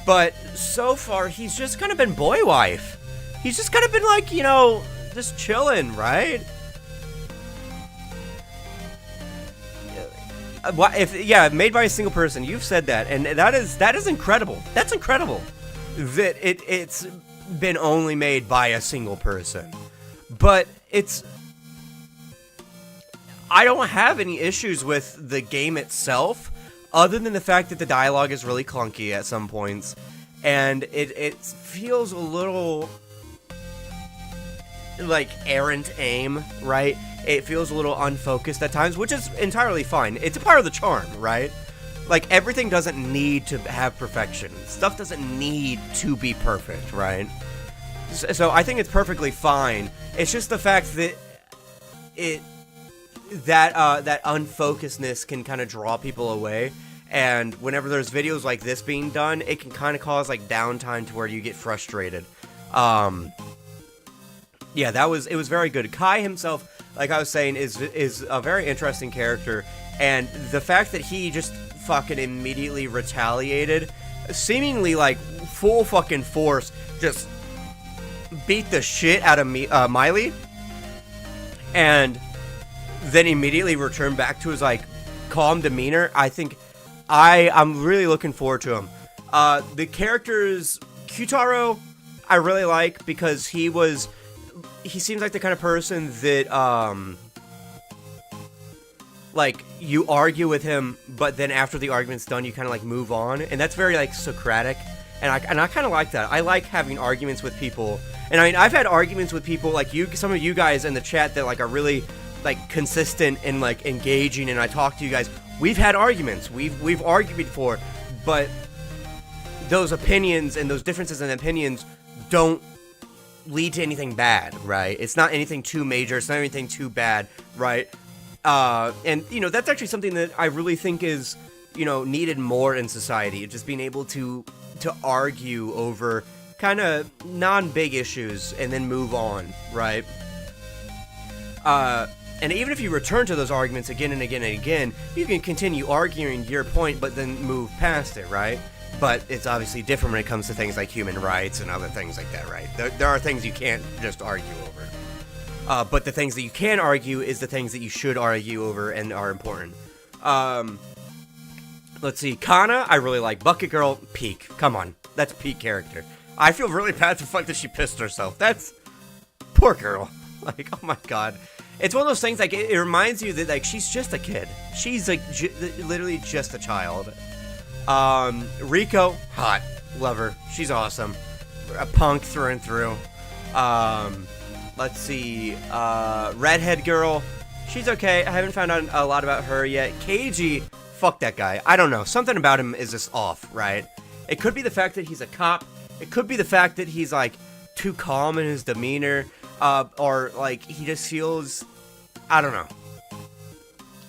But so far, he's just kind of been boy wife. He's just kind of been like, you know, just chilling, right? Made by a single person. You've said that, and that is incredible. That's incredible. That it's been only made by a single person. But I don't have any issues with the game itself, other than the fact that the dialogue is really clunky at some points, and it feels a little like errant aim, right? It feels a little unfocused at times, which is entirely fine. It's a part of the charm, right? Like, everything doesn't need to have perfection. Stuff doesn't need to be perfect, right? So I think it's perfectly fine. It's just the fact that that unfocusedness can kind of draw people away, and whenever there's videos like this being done, it can kind of cause like downtime to where you get frustrated. Yeah, it was very good. Kai himself, like I was saying, is a very interesting character, and the fact that he just fucking immediately retaliated, seemingly like full fucking force, just beat the shit out of Miley, and then immediately returned back to his like calm demeanor. I think I'm really looking forward to him. The characters, Kyutaro, I really like, because he seems like the kind of person that like, you argue with him, but then after the argument's done, you kind of like move on, and that's very like Socratic, and I kind of like that. I like having arguments with people, and I mean, I've had arguments with people like some of you guys in the chat that like are really like consistent and like engaging, and I talk to you guys. We've had arguments, we've argued before, but those opinions and those differences in opinions don't lead to anything bad, right? It's not anything too major, it's not anything too bad, right? And, you know, that's actually something that I really think is, you know, needed more in society. Just being able to argue over kind of non-big issues and then move on, right? And even if you return to those arguments again and again and again, you can continue arguing your point, but then move past it, right? But it's obviously different when it comes to things like human rights and other things like that, right? There are things you can't just argue over. But the things that you can argue is the things that you should argue over and are important. Let's see. Kana, I really like. Bucket Girl, peak. Come on. That's peak character. I feel really bad for the fact that she pissed herself. That's... Poor girl. Like, oh my god. It's one of those things, like, it reminds you that, like, she's just a kid. She's, like, literally just a child. Rico, hot. Love her. She's awesome. A punk through and through. Let's see, redhead girl, she's okay. I haven't found out a lot about her yet. Keiji, fuck that guy. I don't know. Something about him is just off, right? It could be the fact that he's a cop. It could be the fact that he's, like, too calm in his demeanor. Or, like, he just feels... I don't know.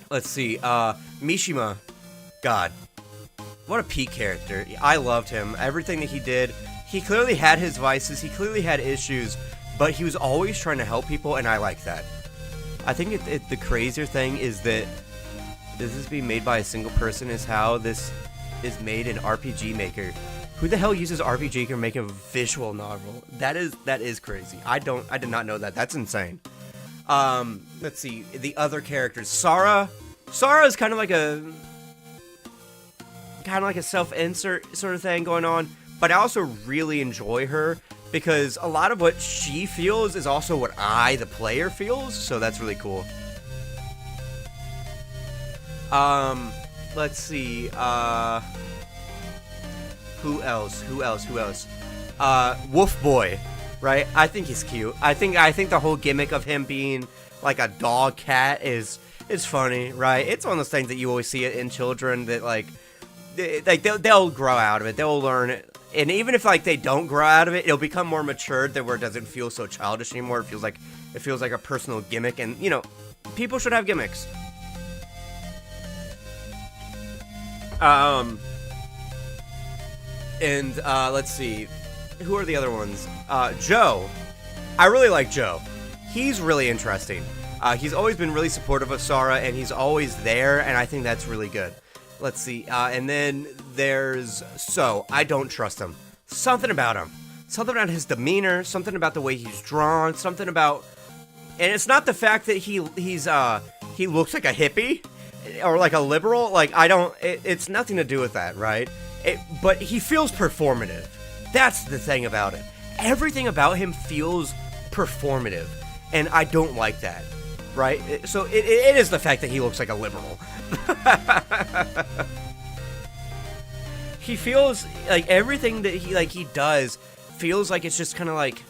Let's see, Mishima. God. What a peak character. I loved him. Everything that he did. He clearly had his vices. He clearly had issues. But he was always trying to help people, and I like that. I think the crazier thing is that this is being made by a single person is how this is made in RPG Maker. Who the hell uses RPG to make a visual novel? That is crazy. I did not know that. That's insane. Let's see. The other characters. Sarah is kind of like a self-insert sort of thing going on. but I also really enjoy her because a lot of what she feels is also what I, the player, feels. So that's really cool. Let's see. Who else? Wolf Boy, right? I think he's cute. I think the whole gimmick of him being like a dog cat is funny, right? It's one of those things that you always see it in children that they'll grow out of it. They'll learn it. And even if like they don't grow out of it, it'll become more matured, that where it doesn't feel so childish anymore. It feels like a personal gimmick, and you know, people should have gimmicks. Let's see, who are the other ones? Joe. I really like Joe. He's really interesting. He's always been really supportive of Sarah, and he's always there, and I think that's really good. Let's see, and then there's I don't trust him. Something about him. Something about his demeanor, something about the way he's drawn, something about... And it's not the fact that he looks like a hippie, or like a liberal, like, it's nothing to do with that, right? But he feels performative. That's the thing about it. Everything about him feels performative, and I don't like that, right? So it is the fact that he looks like a liberal. He feels like everything that he does feels like it's just kind of like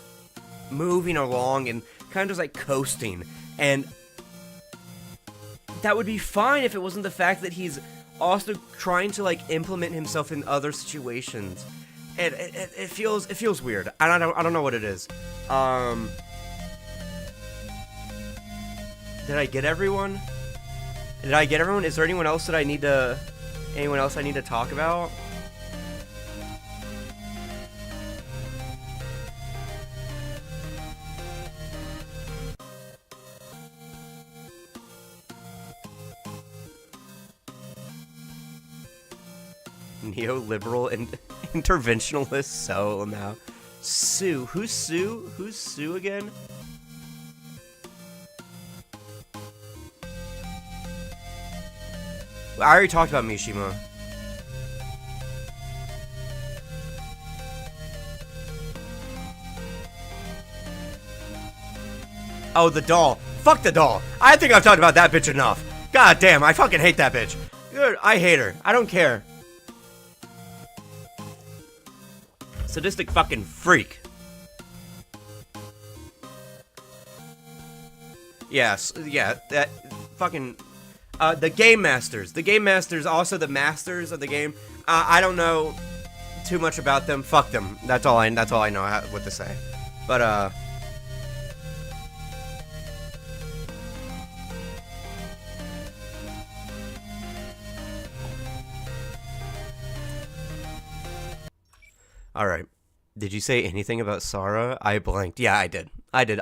moving along and kind of just like coasting, and that would be fine if it wasn't the fact that he's also trying to like implement himself in other situations. And it feels weird. I don't know what it is. Did I get everyone? Is there anyone else I need to talk about? Neoliberal and interventionalist soul now. Sue. Who's Sue? Who's Sue again? I already talked about Mishima. Oh, the doll. Fuck the doll. I think I've talked about that bitch enough. God damn, I fucking hate that bitch. Dude, I hate her. I don't care. Sadistic fucking freak. Yes, yeah, that fucking... the Game Masters. The Game Masters, also the masters of the game. I don't know too much about them. Fuck them. That's all I know what to say. But, Alright. Did you say anything about Sarah? I blanked. Yeah, I did. I did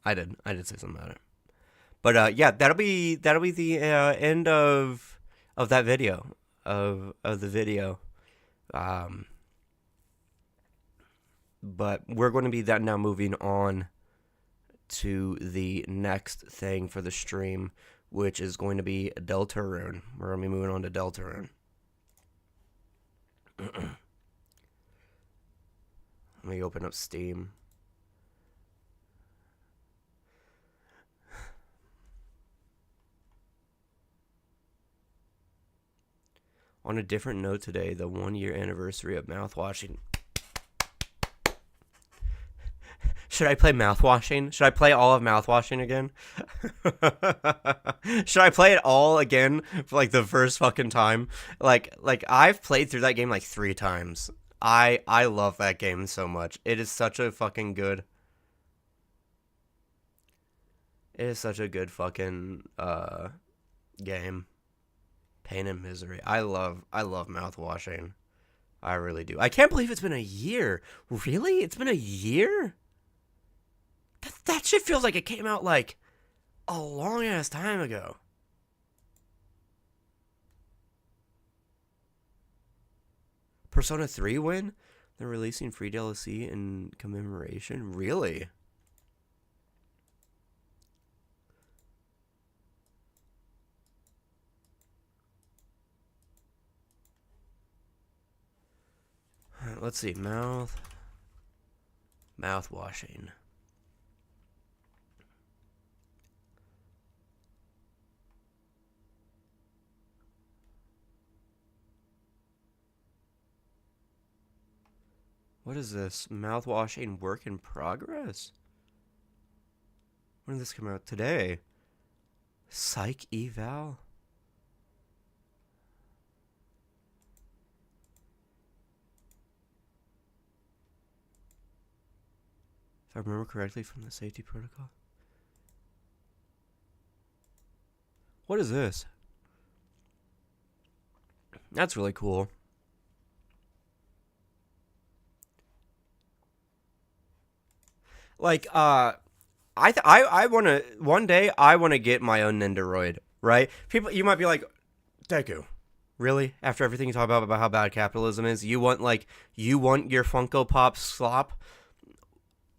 say something about it. But yeah, that'll be the end of that video. Of the video. But we're going to be now moving on to the next thing for the stream, which is going to be Deltarune. We're going to be moving on to Deltarune. Let me open up Steam. On a different note today, the 1-year anniversary of mouthwashing. Should I play mouthwashing? Should I play all of mouthwashing again? Should I play it all again for like the first fucking time? Like I've played through that game like 3 times. I love that game so much. It is such a fucking good... It is such a good fucking game. Pain and Misery. I love mouthwashing. I really do. I can't believe it's been a year. Really? It's been a year? That shit feels like it came out like a long ass time ago. Persona 3 win? They're releasing free DLC in commemoration? Really? let's see, mouth washing. What is this? Mouthwashing work in progress? When did this come out? Today. Psych eval? If I remember correctly from the safety protocol. What is this? That's really cool. Like, I want to, one day, I want to get my own Nendoroid, right? People, you might be like, Deku, really? After everything you talk about how bad capitalism is, you want your Funko Pop slop?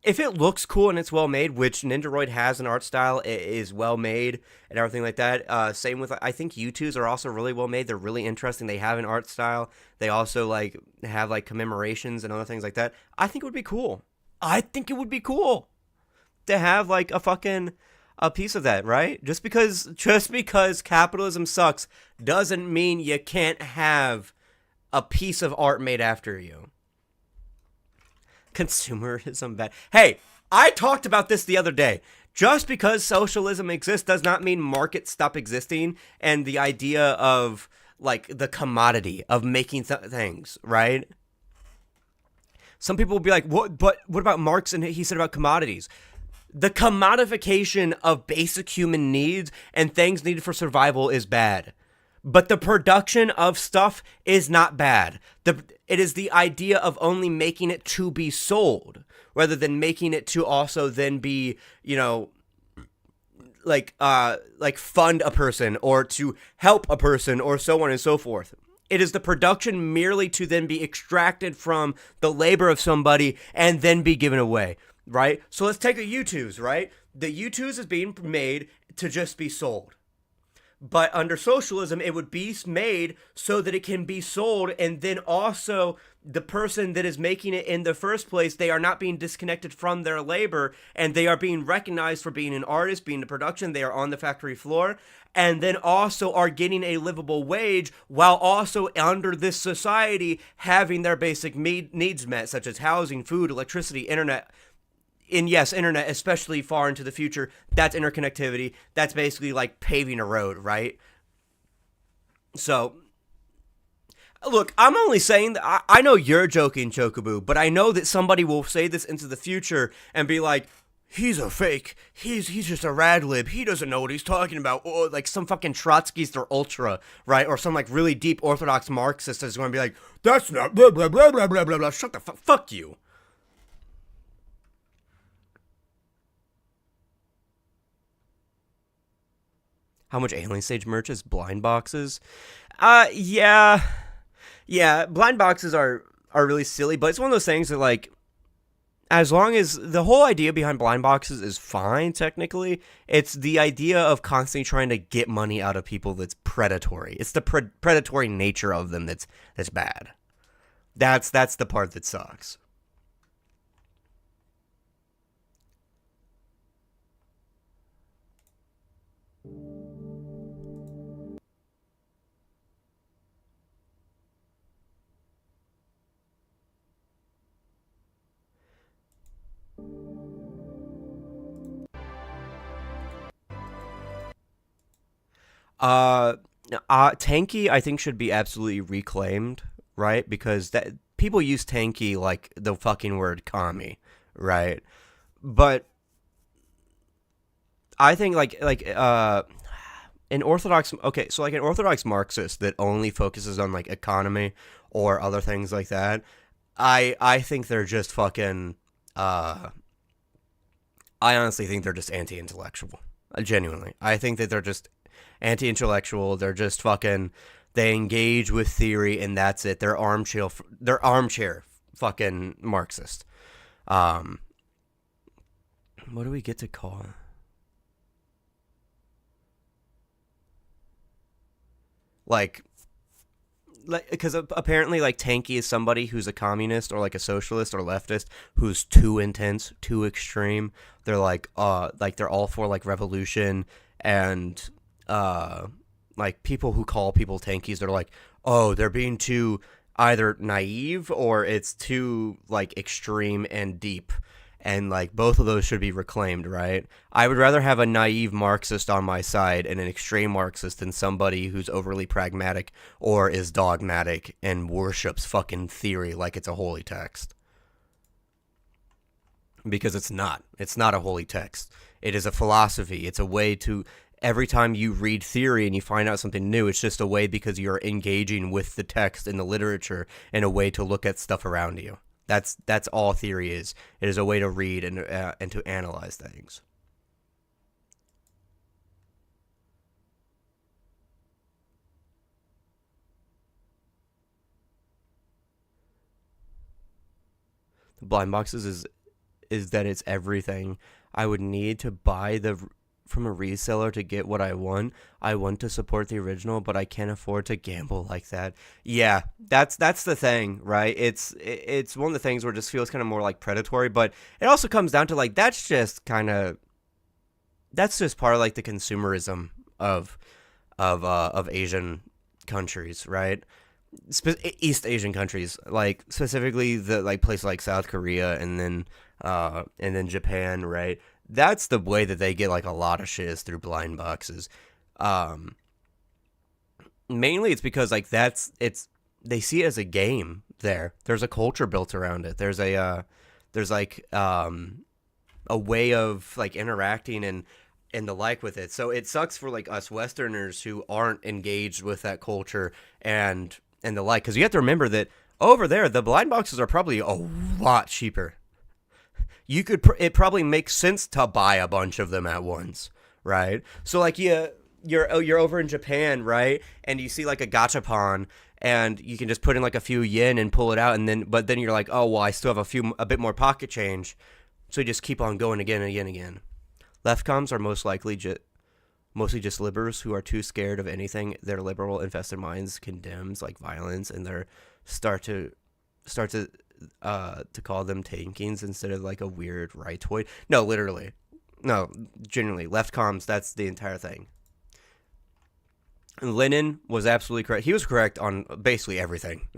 If it looks cool and it's well made, which Nendoroid has an art style, it is well made and everything like that. Same with, I think U2s are also really well made. They're really interesting. They have an art style. They also like have like commemorations and other things like that. I think it would be cool. I think it would be cool to have like a piece of that, right? Just because capitalism sucks doesn't mean you can't have a piece of art made after you. Consumerism bad. Hey, I talked about this the other day. Just because socialism exists does not mean markets stop existing, and the idea of like the commodity of making things, right? Some people will be like, "What? But what about Marx and he said about commodities?" The commodification of basic human needs and things needed for survival is bad. But the production of stuff is not bad. It is the idea of only making it to be sold, rather than making it to also then be, like fund a person or to help a person or so on and so forth. It is the production merely to then be extracted from the labor of somebody and then be given away, right? So let's take the U2s, right? The U2s is being made to just be sold. But under socialism, it would be made so that it can be sold, and then also the person that is making it in the first place, they are not being disconnected from their labor, and they are being recognized for being an artist, being the production, they are on the factory floor, and then also are getting a livable wage while also under this society having their basic needs met, such as housing, food, electricity, internet. And yes, internet, especially far into the future, that's interconnectivity. That's basically like paving a road, right? So, look, I'm only saying that I know you're joking, Chocobo, but I know that somebody will say this into the future and be like, he's a fake. He's just a rad lib. He doesn't know what he's talking about. Or like some fucking Trotskyist or ultra, right? Or some like really deep orthodox Marxist is going to be like, that's not blah, blah, blah, blah, blah, blah, blah. Shut the fuck you. How much Alien Stage merch is blind boxes? Yeah. Yeah, blind boxes are really silly, but it's one of those things that, like, as long as the whole idea behind blind boxes is fine, technically, it's the idea of constantly trying to get money out of people that's predatory. It's the predatory nature of them that's bad. That's the part that sucks. Uh, Tanky, I think, should be absolutely reclaimed, right? Because that people use Tanky like the fucking word commie, right? But I think an orthodox, okay, so like an orthodox Marxist that only focuses on like economy or other things like that, I think they're just fucking I honestly think they're just anti-intellectual. Genuinely. I think that they're just anti-intellectual. They're just fucking, they engage with theory and that's it. They're armchair fucking Marxist. What do we get to call? Like like because apparently like Tanky is somebody who's a communist or like a socialist or leftist who's too intense, too extreme. They're like they're all for like revolution and uh like people who call people tankies, they're like, oh, they're being too either naive or it's too like extreme and deep. And like both of those should be reclaimed, right? I would rather have a naive Marxist on my side and an extreme Marxist than somebody who's overly pragmatic or is dogmatic and worships fucking theory like it's a holy text. Because it's not. It's not a holy text. It is a philosophy. It's a way to every time you read theory and you find out something new, it's just a way because you're engaging with the text and the literature and a way to look at stuff around you. That's all theory is. It is a way to read and to analyze things. The blind boxes is that it's everything. I would need to buy the from a reseller to get what I want. I want to support the original, but I can't afford to gamble like that. Yeah, that's the thing, right? It's one of the things where it just feels kind of more like predatory, but it also comes down to like that's just part of like the consumerism of of Asian countries, right? East Asian countries, like specifically the like places like South Korea and then Japan, right? That's the way that they get like a lot of shit is through blind boxes. Um, Mainly it's because like it's they see it as a game there. There's a culture built around it. There's like a way of like interacting and the like with it. So it sucks for like us Westerners who aren't engaged with that culture and the like, because you have to remember that over there the blind boxes are probably a lot cheaper. It probably makes sense to buy a bunch of them at once, right? So like you're over in Japan, right? And you see like a gachapon and you can just put in like a few yen and pull it out and then you're like, "Oh, well, I still have a bit more pocket change." So you just keep on going again and again and again. Leftcoms are mostly just liberals who are too scared of anything their liberal infested minds condemns, like violence, and they're start to start to call them tankings instead of like a weird rightoid. No, literally, no, genuinely, leftcoms. That's the entire thing. Lenin was absolutely correct. He was correct on basically everything.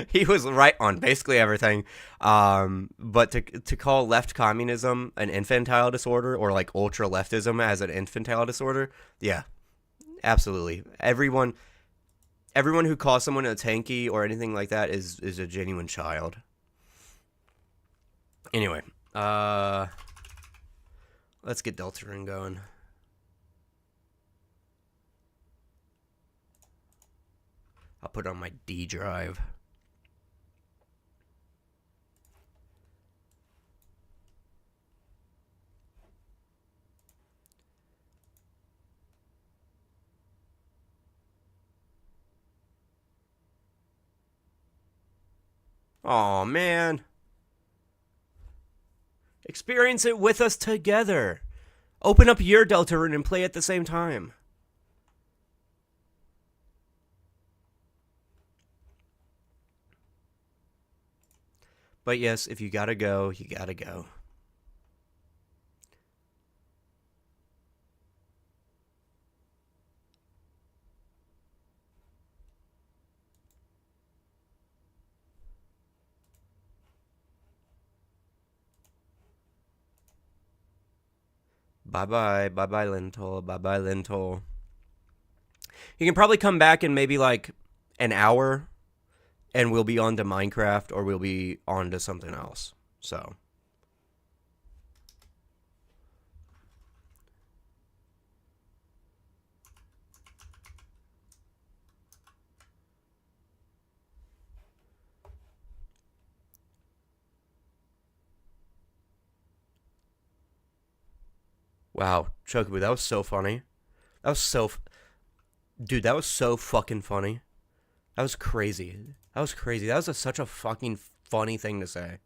He was right on basically everything. But to call left communism an infantile disorder or like ultra leftism as an infantile disorder, yeah, absolutely. Everyone who calls someone a tanky or anything like that is a genuine child. Anyway, uh, let's get Deltarune going. I'll put it on my D drive. Oh man. Experience it with us together. Open up your Deltarune and play at the same time. But yes, if you gotta go, you gotta go. Bye bye. Bye bye, Lentil. Bye bye, Lentil. You can probably come back in maybe like an hour and we'll be on to Minecraft or we'll be on to something else. So. Wow, Chocobo, that was so funny. That was so. Dude, that was so fucking funny. That was crazy. That was crazy. That was such a fucking funny thing to say.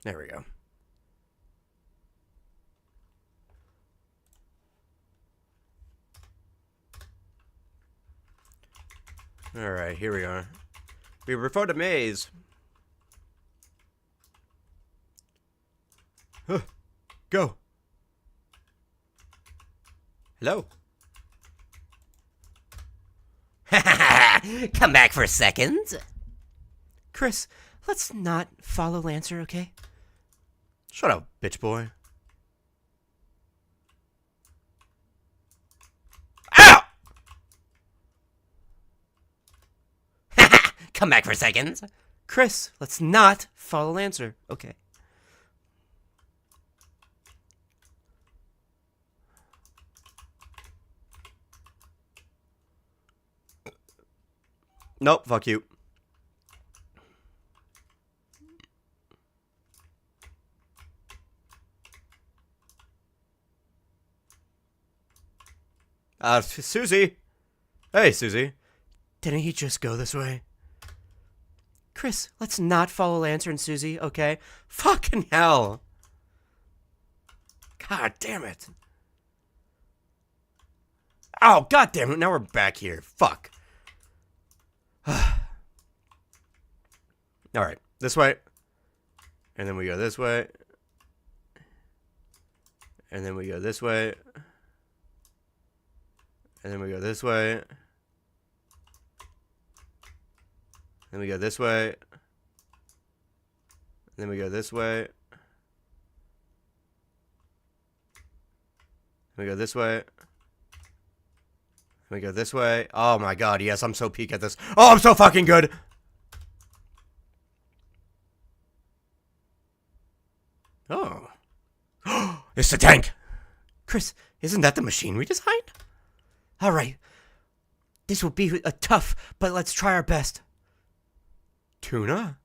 There we go. Alright, here we are. We were before the maze. Huh. Go. Hello.
Come back for a second.
Chris, let's not follow Lancer, okay?
Shut up, bitch boy.
Ow! Come back for a second.
Chris, let's not follow Lancer, okay?
Nope, fuck you. Susie. Hey, Susie.
Didn't he just go this way? Chris, let's not follow Lancer and Susie, okay?
Fucking hell. God damn it. Oh, god damn it. Now we're back here. Fuck. Alright, this way. And then we go this way. And then we go this way. And then we go this way. Then we go this way. Then we go this way. Then we go this way. Then we go this way. Oh my god, yes, I'm so peak at this. Oh, I'm so fucking good! Oh. It's the tank!
Chris, isn't that the machine we designed? Alright. This will be tough, but let's try our best.
Tuna?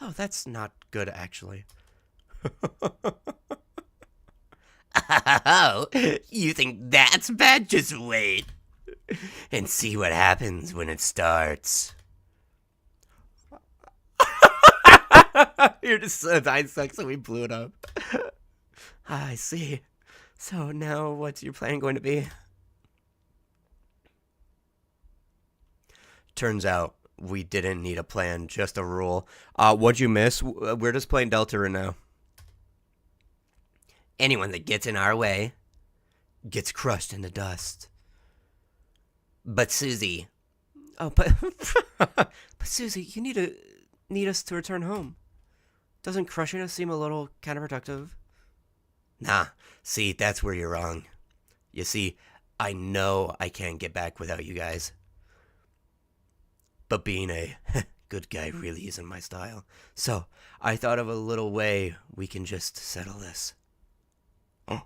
Oh, that's not good, actually.
Oh, you think that's bad? Just wait. And see what happens when it starts.
You're just so dying sucks, so we blew it up.
I see. So now what's your plan going to be?
Turns out we didn't need a plan, just a rule. What'd you miss? We're just playing Delta right now.
Anyone that gets in our way
Gets crushed into dust.
but Susie.
Oh, but but Susie, you need us to return home. Doesn't crushing us seem a little counterproductive?
Nah, see, that's where you're wrong. You see, I know I can't get back without you guys. But being a good guy really isn't my style. So, I thought of a little way we can just settle this.
Oh.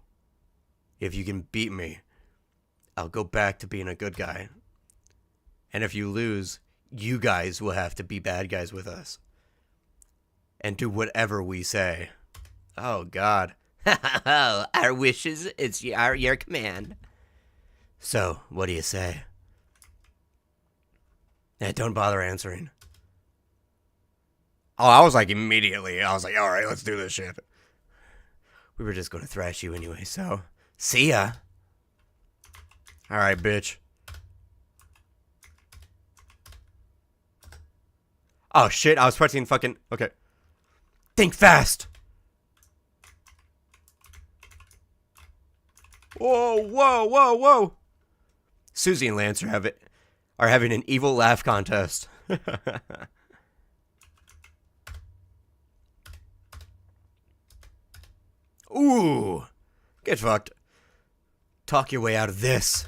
If you can beat me, I'll go back to being a good guy. And if you lose, you guys will have to be bad guys with us. And do whatever we say. Oh, God.
Our wishes, it's your command.
So, what do you say? Yeah, don't bother answering. Oh, I was like immediately. I was like, all right, let's do this shit. We were just going to thrash you anyway, so.
See ya.
All right, bitch. Oh, shit. I was pressing fucking. Okay. Think fast. Whoa, whoa, whoa, whoa. Susie and Lance are having an evil laugh contest. Ooh. Get fucked. Talk your way out of this.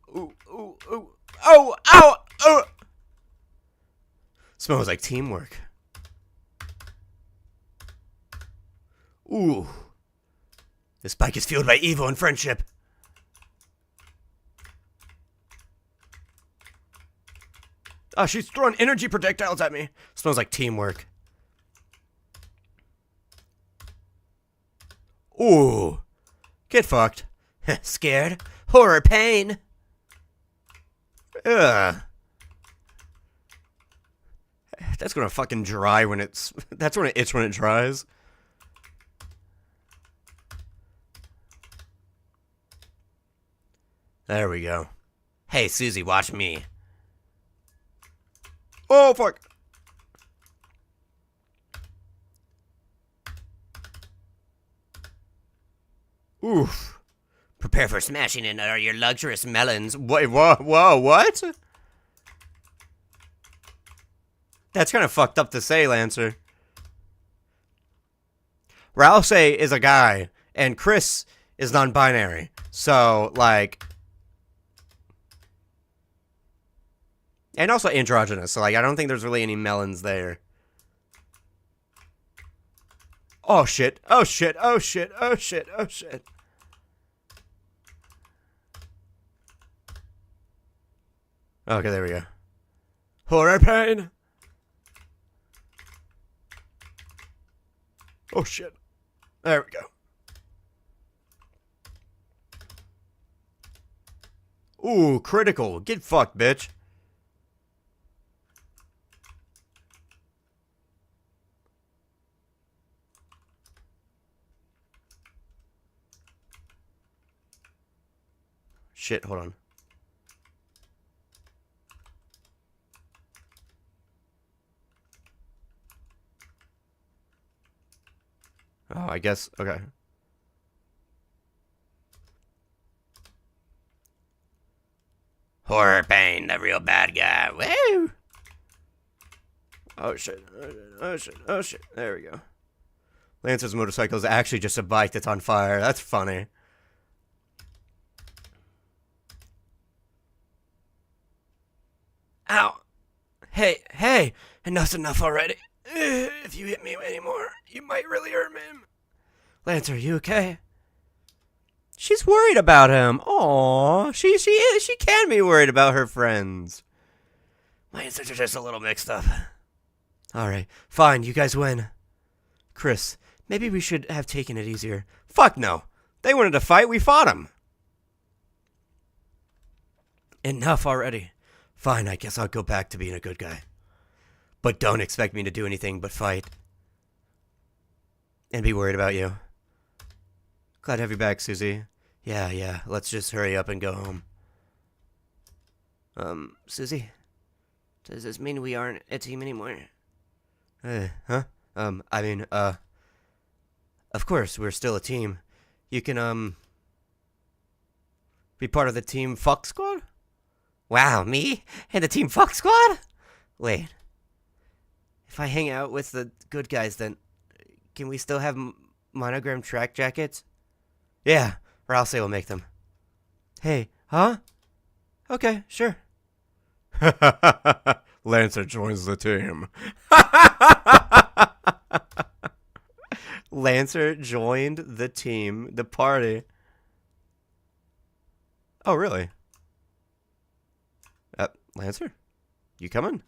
Ooh, ooh, ooh. Oh, ow, oh. Smells like teamwork. Ooh. This bike is fueled by evil and friendship. Oh, she's throwing energy projectiles at me. Smells like teamwork. Ooh. Get fucked.
Scared? Horror pain?
Ugh.
That's gonna fucking dry when it's... That's gonna itch when it dries. There we go. Hey, Susie, watch me. Oh, fuck. Oof. Prepare for smashing into your luxurious melons. Wait, whoa, what? That's kind of fucked up to say, Lancer. Ralph is a guy, and Chris is non-binary. So, like... And also androgynous, so, like, I don't think there's really any melons there. Oh, shit. Oh, shit. Oh, shit. Oh, shit. Oh, shit. Okay, there we go. Horror pain. Oh, shit. There we go. Ooh, critical. Get fucked, bitch. Shit, hold on. Oh, I guess, okay. Horror Pain, the real bad guy. Woo! Oh shit, oh shit, oh shit. There we go. Lancer's motorcycle is actually just a bike that's on fire. That's funny. Ow. Hey, enough's enough already. If you hit me anymore, you might really hurt me. Lancer, are you okay? She's worried about him. Aww, she is. She can be worried about her friends. My instincts are just a little mixed up. Alright, fine, you guys win. Chris, maybe we should have taken it easier. Fuck no. They wanted to fight, we fought them. Enough already. Fine, I guess I'll go back to being a good guy. But don't expect me to do anything but fight. And be worried about you. Glad to have you back, Susie. Yeah, let's just hurry up and go home. Susie? Does this mean we aren't a team anymore? Huh? Of course, we're still a team. You can, be part of the Team Fuck Squad? Wow, me? And the Team Fuck Squad? Wait. If I hang out with the good guys, then can we still have monogram track jackets? Yeah, Ralph will make them. Hey, huh? Okay, sure. Lancer joins the team. Lancer joined the team, the party. Oh, really? Lancer? You coming?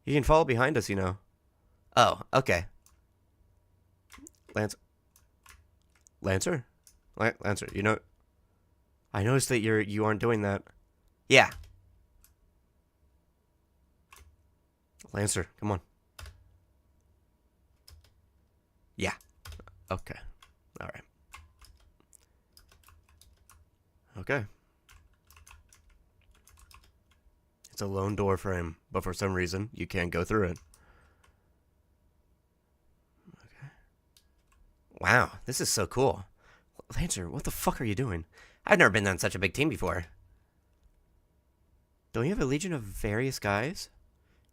You can follow behind us, you know. Oh, okay. Lancer, you know, I noticed that you aren't doing that. Yeah. Lancer, come on. Yeah. Okay. All right. Okay. It's a lone door frame, but for some reason, you can't go through it. Okay. Wow, this is so cool. Lancer, what the fuck are you doing? I've never been on such a big team before. Don't you have a legion of various guys?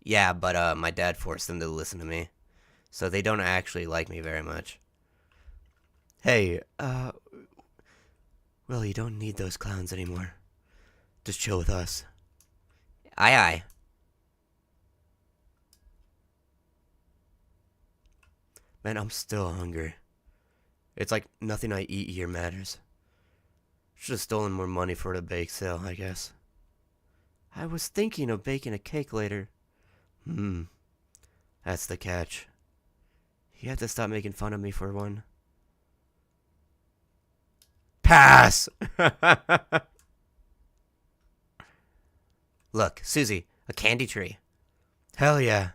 Yeah, but my dad forced them to listen to me. So they don't actually like me very much. Hey, well, you don't need those clowns anymore. Just chill with us. Aye. Man, I'm still hungry. It's like nothing I eat here matters. Should have stolen more money for the bake sale, I guess. I was thinking of baking a cake later. That's the catch. You have to stop making fun of me for one. Pass! Look, Susie, a candy tree. Hell yeah.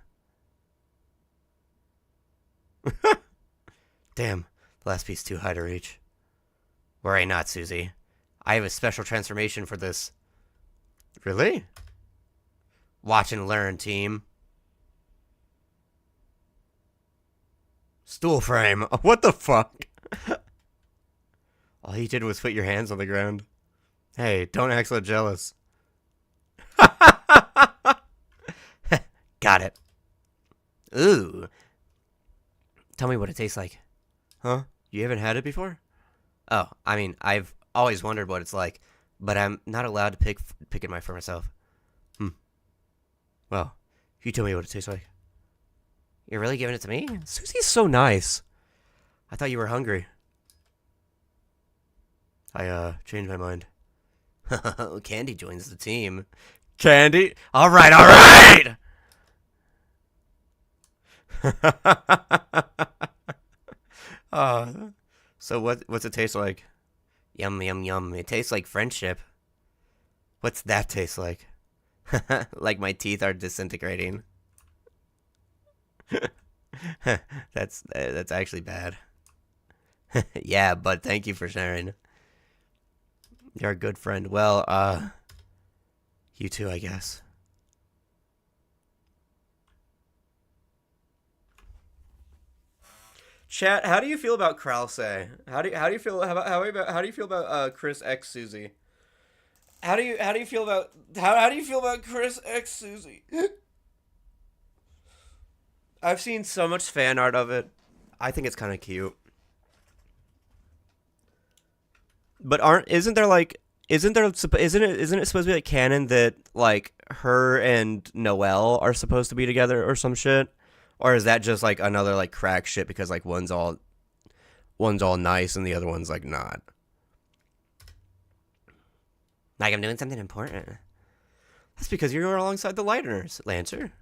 Damn, the last piece too high to reach. Worry not, Susie. I have a special transformation for this. Really? Watch and learn, team. Stool frame. What the fuck? All you did was put your hands on the ground. Hey, don't act so jealous. Got it. Ooh. Tell me what it tastes like. Huh? You haven't had it before? Oh, I mean, I've always wondered what it's like, but I'm not allowed to pick it for myself. Well, you tell me what it tastes like. You're really giving it to me?
Susie's so nice.
I thought you were hungry. I changed my mind. Candy joins the team.
Candy? All right.
So what's it taste like? Yum, yum, yum. It tastes like friendship. What's that taste like? Like my teeth are disintegrating. That's actually bad. Yeah, but thank you for sharing. You're a good friend. Well, you too, I guess.
Chat, how do you feel about Krause? How do you feel about Chris X Susie? How do you feel about Chris X Susie? I've seen so much fan art of it.
I think it's kind of cute.
But isn't it supposed to be like canon that like her and Noelle are supposed to be together or some shit?
Or is that just like another like crack shit because like one's all nice and the other one's like not? Like I'm doing something important.
That's because you're alongside the Lighteners, Lancer.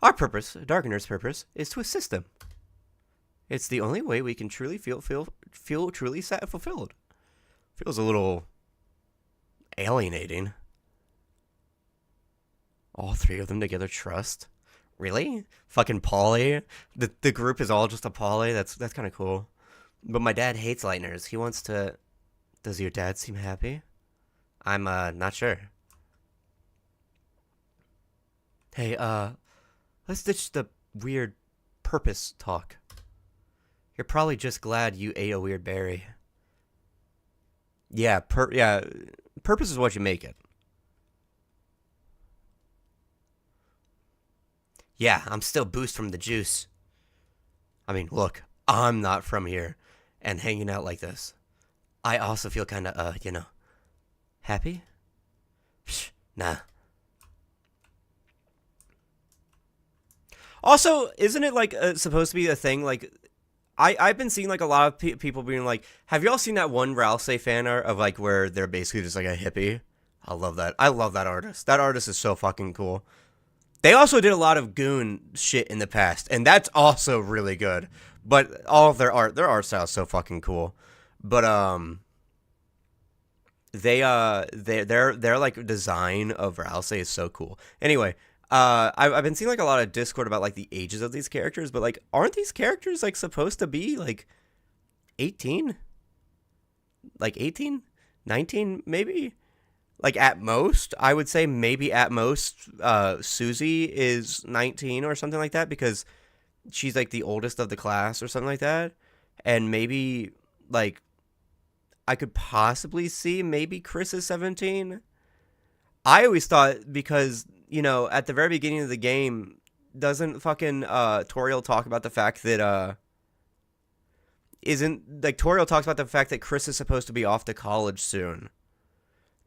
Our purpose, Darkener's purpose, is to assist them. It's the only way we can truly feel truly fulfilled.
Feels a little alienating.
All three of them together trust.
Really? Fucking Polly? The group is all just a Polly? That's kind of cool. But my dad hates Lighteners. He wants to...
Does your dad seem happy?
I'm, not sure.
Hey, let's ditch the weird purpose talk. You're probably just glad you ate a weird berry.
Yeah, purpose is what you make it. Yeah, I'm still boosted from the juice. I mean, look, I'm not from here, and hanging out like this, I also feel kind of,
Happy?
Psh, nah.
Also, isn't it like supposed to be a thing? Like, I've been seeing like a lot of people being like, "Have y'all seen that one Rouse fan art of like where they're basically just like a hippie?"
I love that. I love that artist. That artist is so fucking cool.
They also did a lot of goon shit in the past, and that's also really good.
But all of their art style is so fucking cool. But their like design of Rouse is so cool. Anyway, I've been seeing like a lot of Discord about like the ages of these characters, but like aren't these characters like supposed to be like 18? Like 18? 19 maybe? Like at most, I would say maybe at most Susie is 19 or something like that because she's like the oldest of the class or something like that. And maybe like I could possibly see maybe Chris is 17. I always thought because, at the very beginning of the game, doesn't fucking Toriel talk about the fact that Toriel talks about the fact that Chris is supposed to be off to college soon.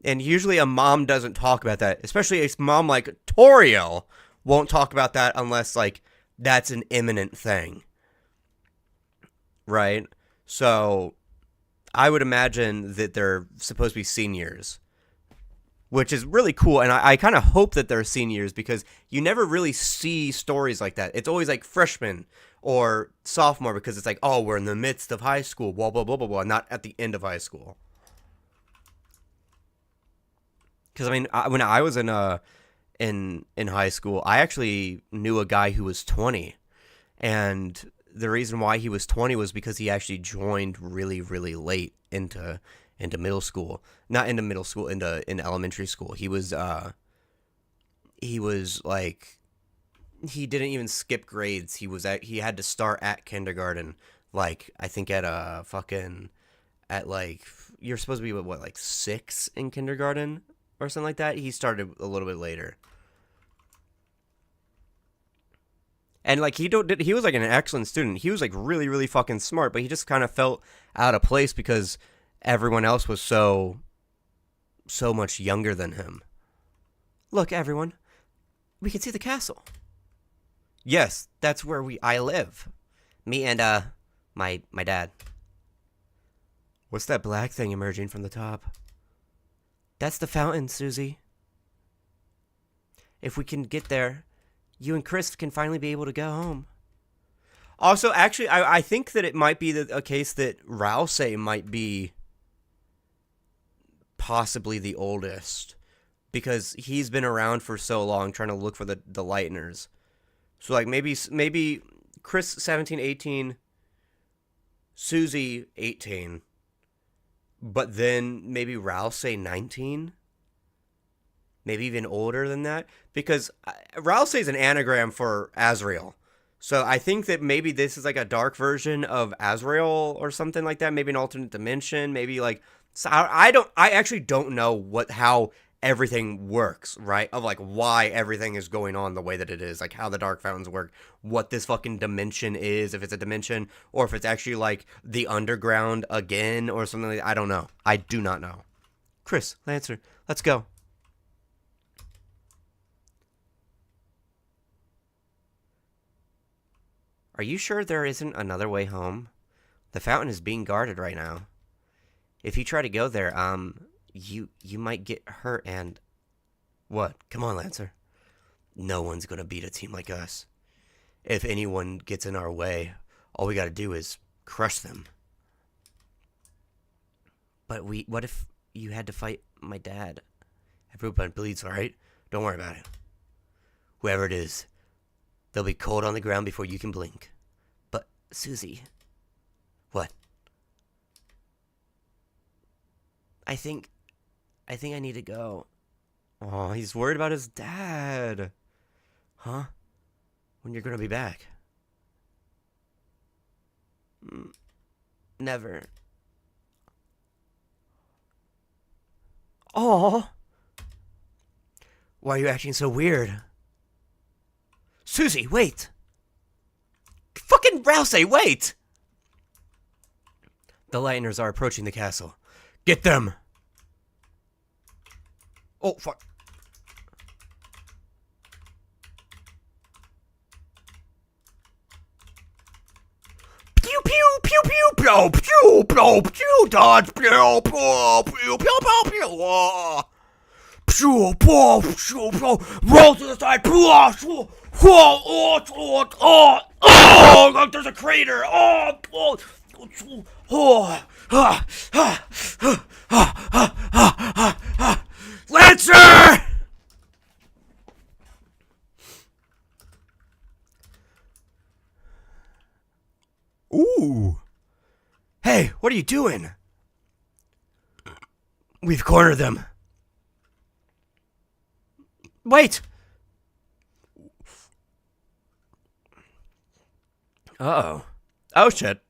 And usually a mom doesn't talk about that, especially a mom like Toriel won't talk about that unless like that's an imminent thing. Right? So I would imagine that they're supposed to be seniors, which is really cool. And I kind of hope that they're seniors because you never really see stories like that. It's always like freshman or sophomore because it's like, oh, we're in the midst of high school, blah, blah, blah, blah, blah, not at the end of high school. Because, I mean, when I was in high school, I actually knew a guy who was 20. And
the reason why he was 20 was because he actually joined really, really late into middle school. Not into middle school, in elementary school. He was like, he didn't even skip grades. He had to start at kindergarten, like, I think at like, you're supposed to be what, like 6 in kindergarten or something like that. He started a little bit later. And like he was like an excellent student. He was like really, really fucking smart, but he just kind of felt out of place because everyone else was so much younger than him. Look, everyone, we can see the castle. Yes, that's where I live. Me and my dad. What's that black thing emerging from the top? That's the fountain, Susie. If we can get there, you and Chris can finally be able to go home. Also, actually, I think that it might be a case that Rouse might be possibly the oldest, because he's been around for so long trying to look for the Lighteners. So, like, maybe Chris 17, 18, Susie 18, but then maybe Rouse 19? Maybe even older than that, because Rouse is an anagram for Azrael. So I think that maybe this is like a dark version of Azrael or something like that. Maybe an alternate dimension. Maybe like, so I actually don't know how everything works, right? Of like why everything is going on the way that it is, like how the dark fountains work, what this fucking dimension is, if it's a dimension or if it's actually like the underground again or something like that. I don't know. I do not know. Chris, Lancer, let's go. Are you sure there isn't another way home? The fountain is being guarded right now. If you try to go there, you might get hurt and... What? Come on, Lancer. No one's gonna beat a team like us. If anyone gets in our way, all we gotta do is crush them. But what if you had to fight my dad? Everyone bleeds, alright? Don't worry about it. Whoever it is, they'll be cold on the ground before you can blink. But, Susie... What? I think I need to go. Oh, he's worried about his dad. Huh? When you're gonna be back? Never. Oh. Why are you acting so weird? Susie, wait! Fucking Rouse, wait! The Lighteners are approaching the castle. Get them! Oh, fuck. Pew, pew, pew, pew, pew, pew, pew, pew, dodge, pew, pew, pew, pew, pew, pew, pew, pew, pew, pew, roll to the side, pew, pew, oh, look, there's a crater, Lancer! Ooh. Hey, what are you doing? We've cornered them. Wait! Uh-oh. Oh, shit.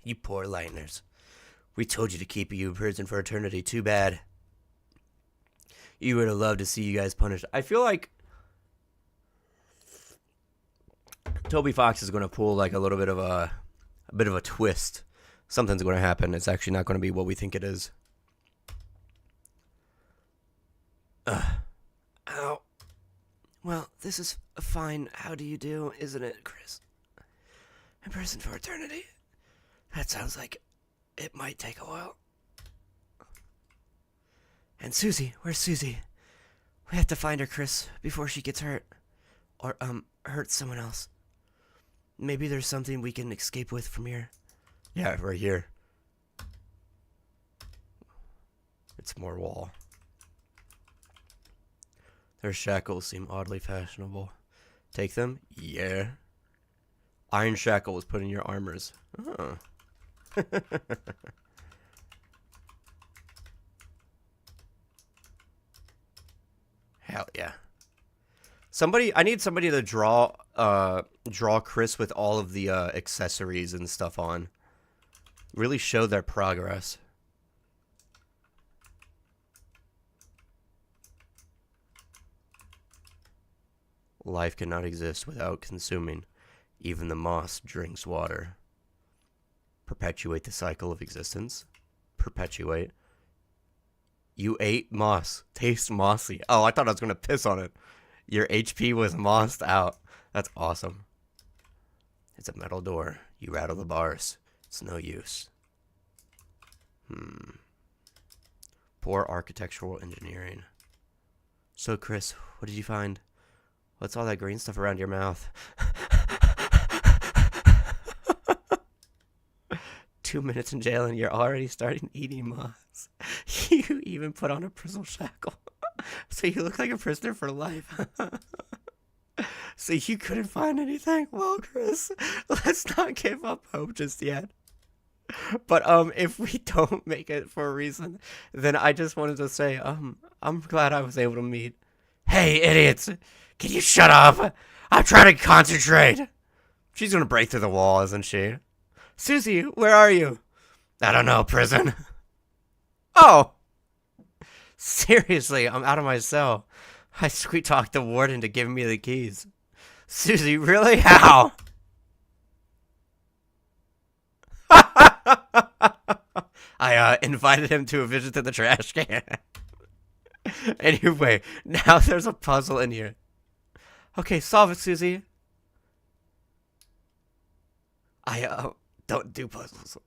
You poor Lighteners. We told you to keep you in prison for eternity. Too bad. You would have loved to see you guys punished. I feel like Toby Fox is going to pull like a little bit of a twist. Something's going to happen. It's actually not going to be what we think it is. Ow. Well, this is fine. How do you do, isn't it, Chris? In prison for eternity? That sounds like it might take a while. And Susie, where's Susie? We have to find her, Chris, before she gets hurt. Or, hurts someone else. Maybe there's something we can escape with from here. Yeah, right here. It's more wall. Their shackles seem oddly fashionable. Take them? Yeah. Iron shackle was put in your armors. Oh. Hell yeah. I need somebody to draw Chris with all of the accessories and stuff on. Really show their progress. Life cannot exist without consuming. Even the moss drinks water. Perpetuate the cycle of existence. Perpetuate. You ate moss. Tastes mossy. Oh, I thought I was going to piss on it. Your HP was mossed out. That's awesome. It's a metal door. You rattle the bars. It's no use. Poor architectural engineering. So, Chris, what did you find? What's all that green stuff around your mouth? 2 minutes in jail and you're already starting eating moss. You even put on a prison shackle. So you look like a prisoner for life. So you couldn't find anything? Well, Chris, let's not give up hope just yet. But if we don't make it for a reason, then I just wanted to say, I'm glad I was able to meet. Hey, idiots! Can you shut up? I'm trying to concentrate. She's gonna break through the wall, isn't she? Susie, where are you? I don't know, prison. Oh! Seriously, I'm out of my cell. I sweet-talked the warden into giving me the keys. Susie, really? How? I invited him to a visit to the trash can. Anyway, now there's a puzzle in here. Okay, solve it, Susie. I don't do puzzles.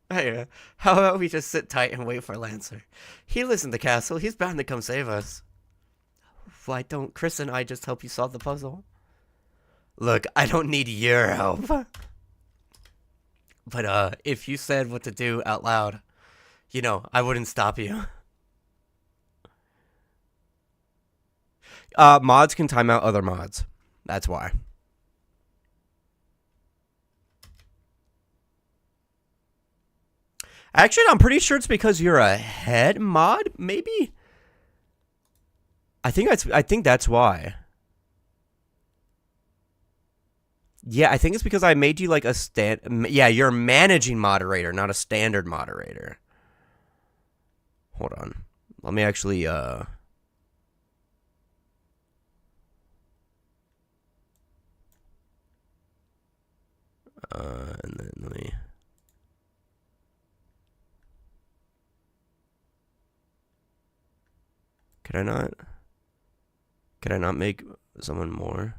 Hey, how about we just sit tight and wait for Lancer? He lives in the castle. He's bound to come save us. Why don't Chris and I just help you solve the puzzle? Look, I don't need your help. But, if you said what to do out loud, you know, I wouldn't stop you.
Mods can time out other mods. That's why. Actually, I'm pretty sure it's because you're a head mod, maybe? I think that's why. Yeah, I think it's because I made you like a yeah, you're a managing moderator, not a standard moderator. Hold on. Let me actually and then let me Could I not make someone more?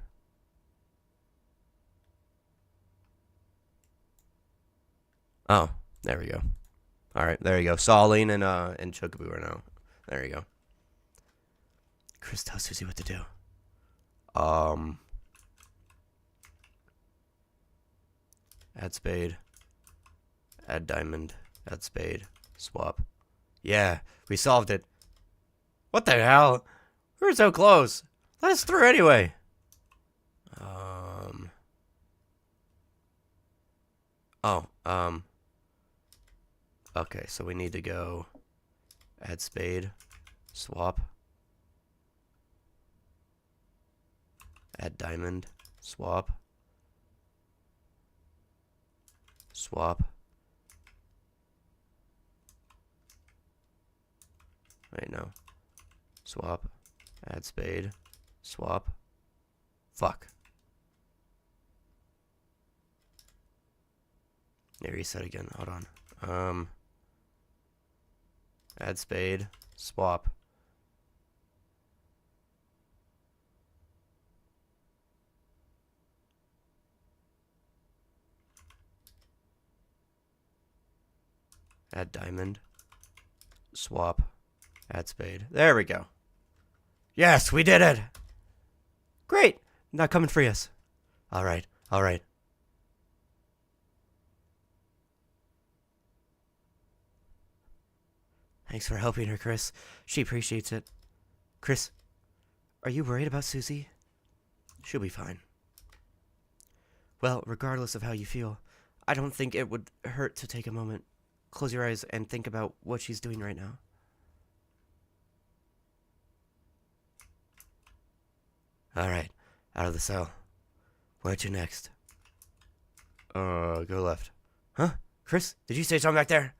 Oh, there we go. All right, there you go. Saline and Chocobo are now. There you go. Chris, tell Susie what to do. Add spade. Add diamond. Add spade. Swap. Yeah, we solved it. What the hell? We were so close. Let us through anyway. Okay, so we need to go add spade, swap, add diamond, swap, swap. Wait, no. Swap, add spade, swap. Fuck. Yeah, reset again. Hold on. Add spade, swap. Add diamond, swap, add spade. There we go. Yes, we did it. Great. Now come and free us. All right. All right. Thanks for helping her, Chris. She appreciates it. Chris, are you worried about Susie? She'll be fine.
Well, regardless of how you feel, I don't think it would hurt to take a moment. Close your eyes and think about what she's doing right now. Alright, out of the cell. Where to next? Go left. Huh? Chris, did you say something back there?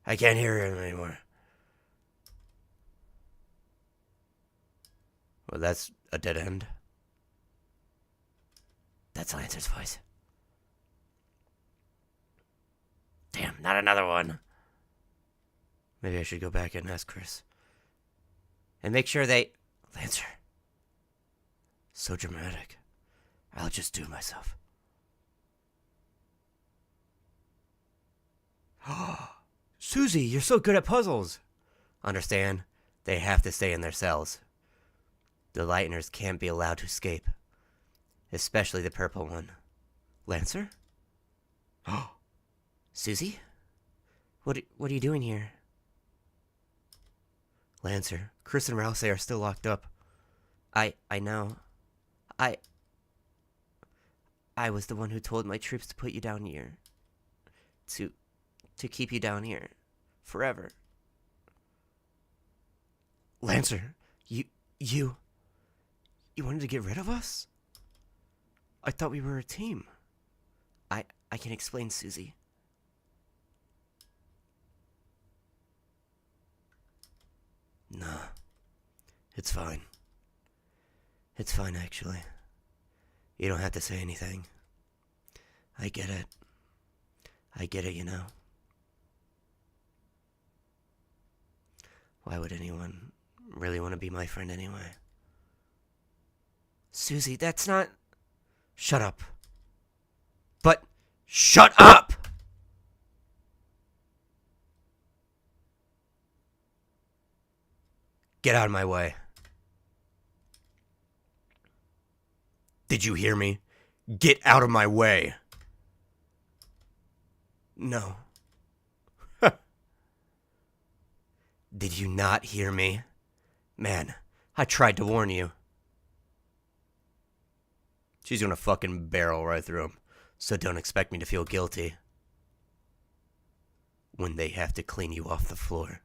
I can't hear him anymore. Well, that's a dead end. That's Lancer's voice. Damn, not another one. Maybe I should go back and ask Chris. And make sure they... Lancer. So dramatic. I'll just do it myself. Susie, you're so good at puzzles. Understand? They have to stay in their cells. The Lighteners can't be allowed to escape. Especially the purple one. Lancer? Susie? What are you doing here? Lancer, Chris and Rousey are still locked up. I know. I was the one who told my troops to put you down here. To keep you down here. Forever. Lancer, you wanted to get rid of us? I thought we were a team. I can explain, Susie. Nah. It's fine. It's fine, actually. You don't have to say anything. I get it. I get it, you know. Why would anyone really want to be my friend anyway? Susie, that's not... Shut up. But, shut up! Get out of my way. Did you hear me? Get out of my way. No. Did you not hear me? Man, I tried to warn you. She's gonna fucking barrel right through him, so don't expect me to feel guilty when they have to clean you off the floor.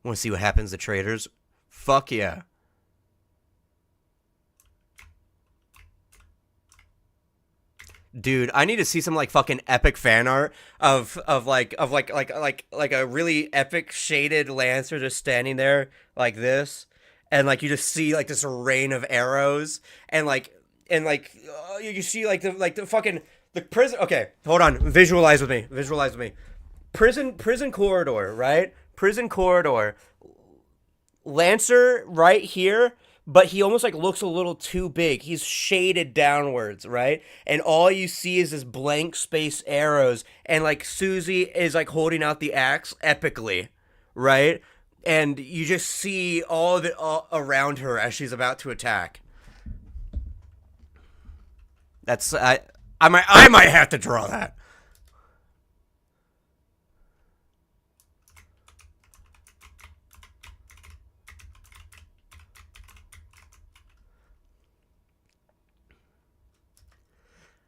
Want to see what happens to traitors? Fuck yeah. Dude, I need to see some like fucking epic fan art of like a really epic shaded Lancer just standing there like this, and like you just see like this rain of arrows, and you see like the fucking the prison. Okay, hold on, visualize with me. Prison corridor, right? Prison corridor. Lancer right here. But he almost like looks a little too big. He's shaded downwards, right? And all you see is this blank space arrows. And like Susie is like holding out the axe epically, right? And you just see all of it all around her as she's about to attack. That's I might have to draw that.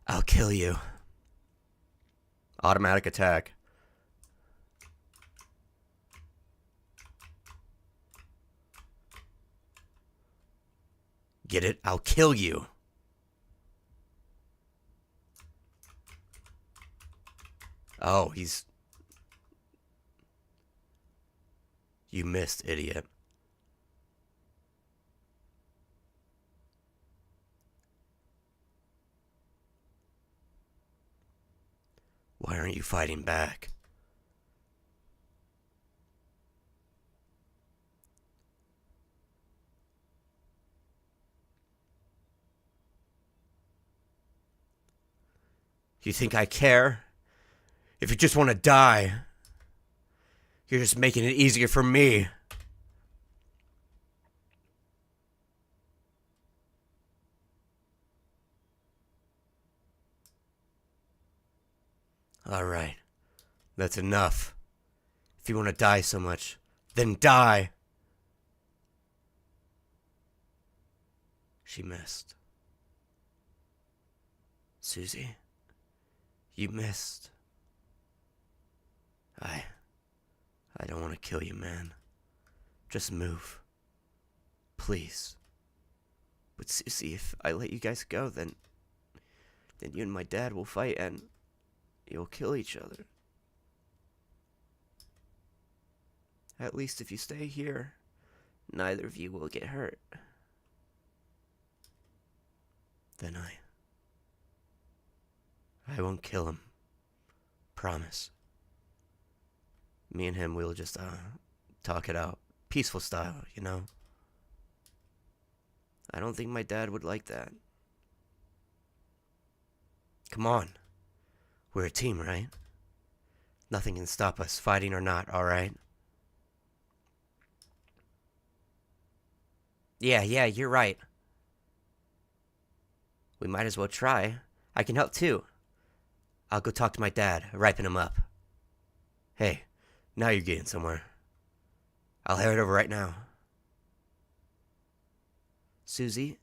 I'll kill you. Automatic attack. Get it? I'll kill you. Oh, he's... You missed, idiot. Why aren't you fighting back? You think I care? If you just want to die, you're just making it easier for me. Alright, that's enough. If you want to die so much, then die. She missed. Susie, you missed. I don't want to kill you, man. Just move. Please. But Susie, if I let you guys go, then you and my dad will fight and you'll kill each other. At least if you stay here, neither of you will get hurt. Then I won't kill him. Promise. Me and him will just talk it out. Peaceful style, you know? I don't think my dad would like that. Come on. We're a team, right? Nothing can stop us, fighting or not, alright? Yeah, you're right. We might as well try. I can help too. I'll go talk to my dad, ripen him up. Hey, now you're getting somewhere. I'll head over right now. Susie?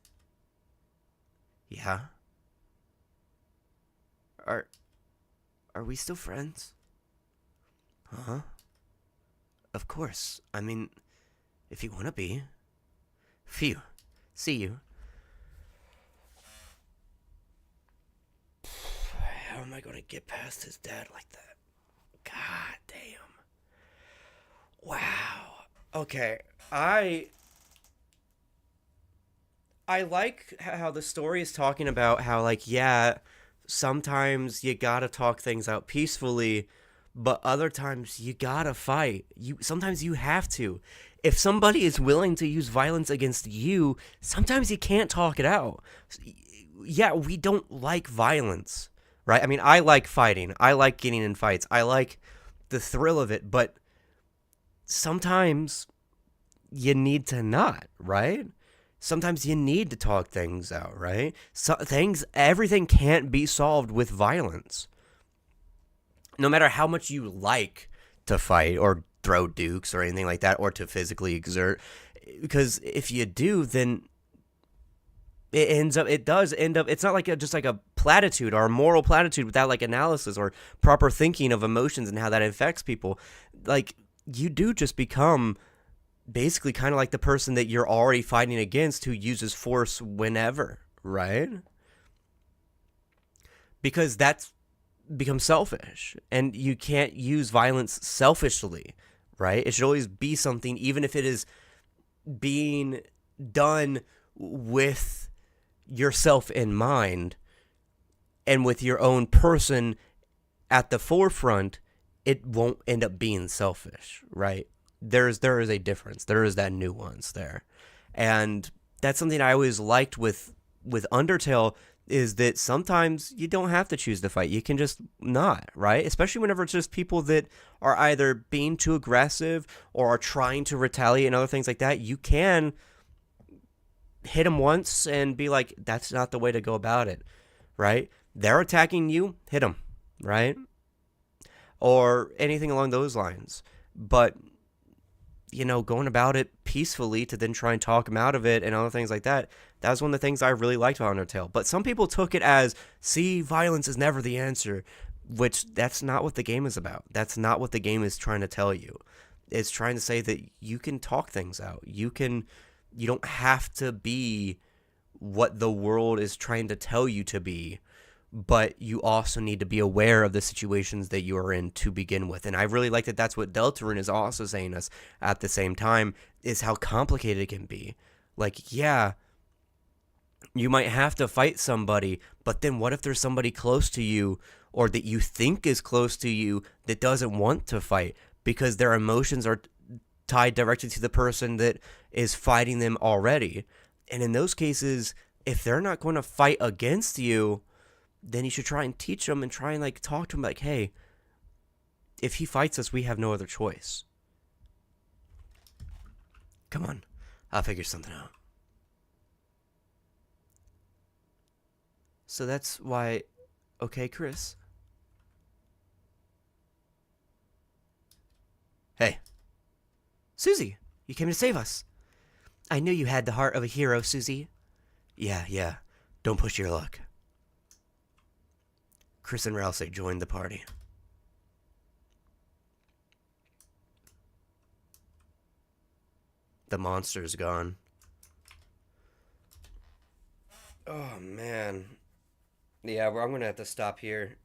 Yeah? Are we still friends? Huh? Of course. I mean, if you want to be. Phew. See you. How am I going to get past his dad like that? God damn.
Wow. Okay. I like how the story is talking about how, like, yeah, sometimes you gotta talk things out peacefully, but other times you gotta fight. Sometimes you have to. If somebody is willing to use violence against you, sometimes you can't talk it out. Yeah, we don't like violence, right? I mean, I like fighting. I like getting in fights. I like the thrill of it, but sometimes you need to not, right? Sometimes you need to talk things out, right? Everything can't be solved with violence. No matter how much you like to fight or throw dukes or anything like that, or to physically exert, because if you do, then it does end up, it's not like just like a platitude or a moral platitude without like analysis or proper thinking of emotions and how that affects people. Like, you do just become basically kind of like the person that you're already fighting against who uses force whenever, right? Because that's becomes selfish, and you can't use violence selfishly, right? It should always be something, even if it is being done with yourself in mind and with your own person at the forefront, it won't end up being selfish, right? There is a difference. There is that nuance there. And that's something I always liked with Undertale, is that sometimes you don't have to choose to fight. You can just not, right? Especially whenever it's just people that are either being too aggressive or are trying to retaliate and other things like that. You can hit them once and be like, that's not the way to go about it, right? They're attacking you, hit them, right? Or anything along those lines. But, you know, going about it peacefully to then try and talk them out of it and other things like that, that was one of the things I really liked about Undertale. But some people took it as, see, violence is never the answer, which that's not what the game is about. That's not what the game is trying to tell you. It's trying to say that you can talk things out. You don't have to be what the world is trying to tell you to be, but you also need to be aware of the situations that you are in to begin with. And I really like that that's what Deltarune is also saying us at the same time, is how complicated it can be. Like, yeah, you might have to fight somebody, but then what if there's somebody close to you or that you think is close to you that doesn't want to fight because their emotions are tied directly to the person that is fighting them already. And in those cases, if they're not going to fight against you, then you should try and teach them and try and like talk to them like, hey, if he fights us, we have no other choice. Come on, I'll figure something out. So that's why, okay, Chris. Hey. Susie, you came to save us. I knew you had the heart of a hero, Susie.
Yeah. Don't push your luck. Chris and Rousey joined the party. The monster's gone.
Oh man. Yeah, well, I'm going to have to stop here.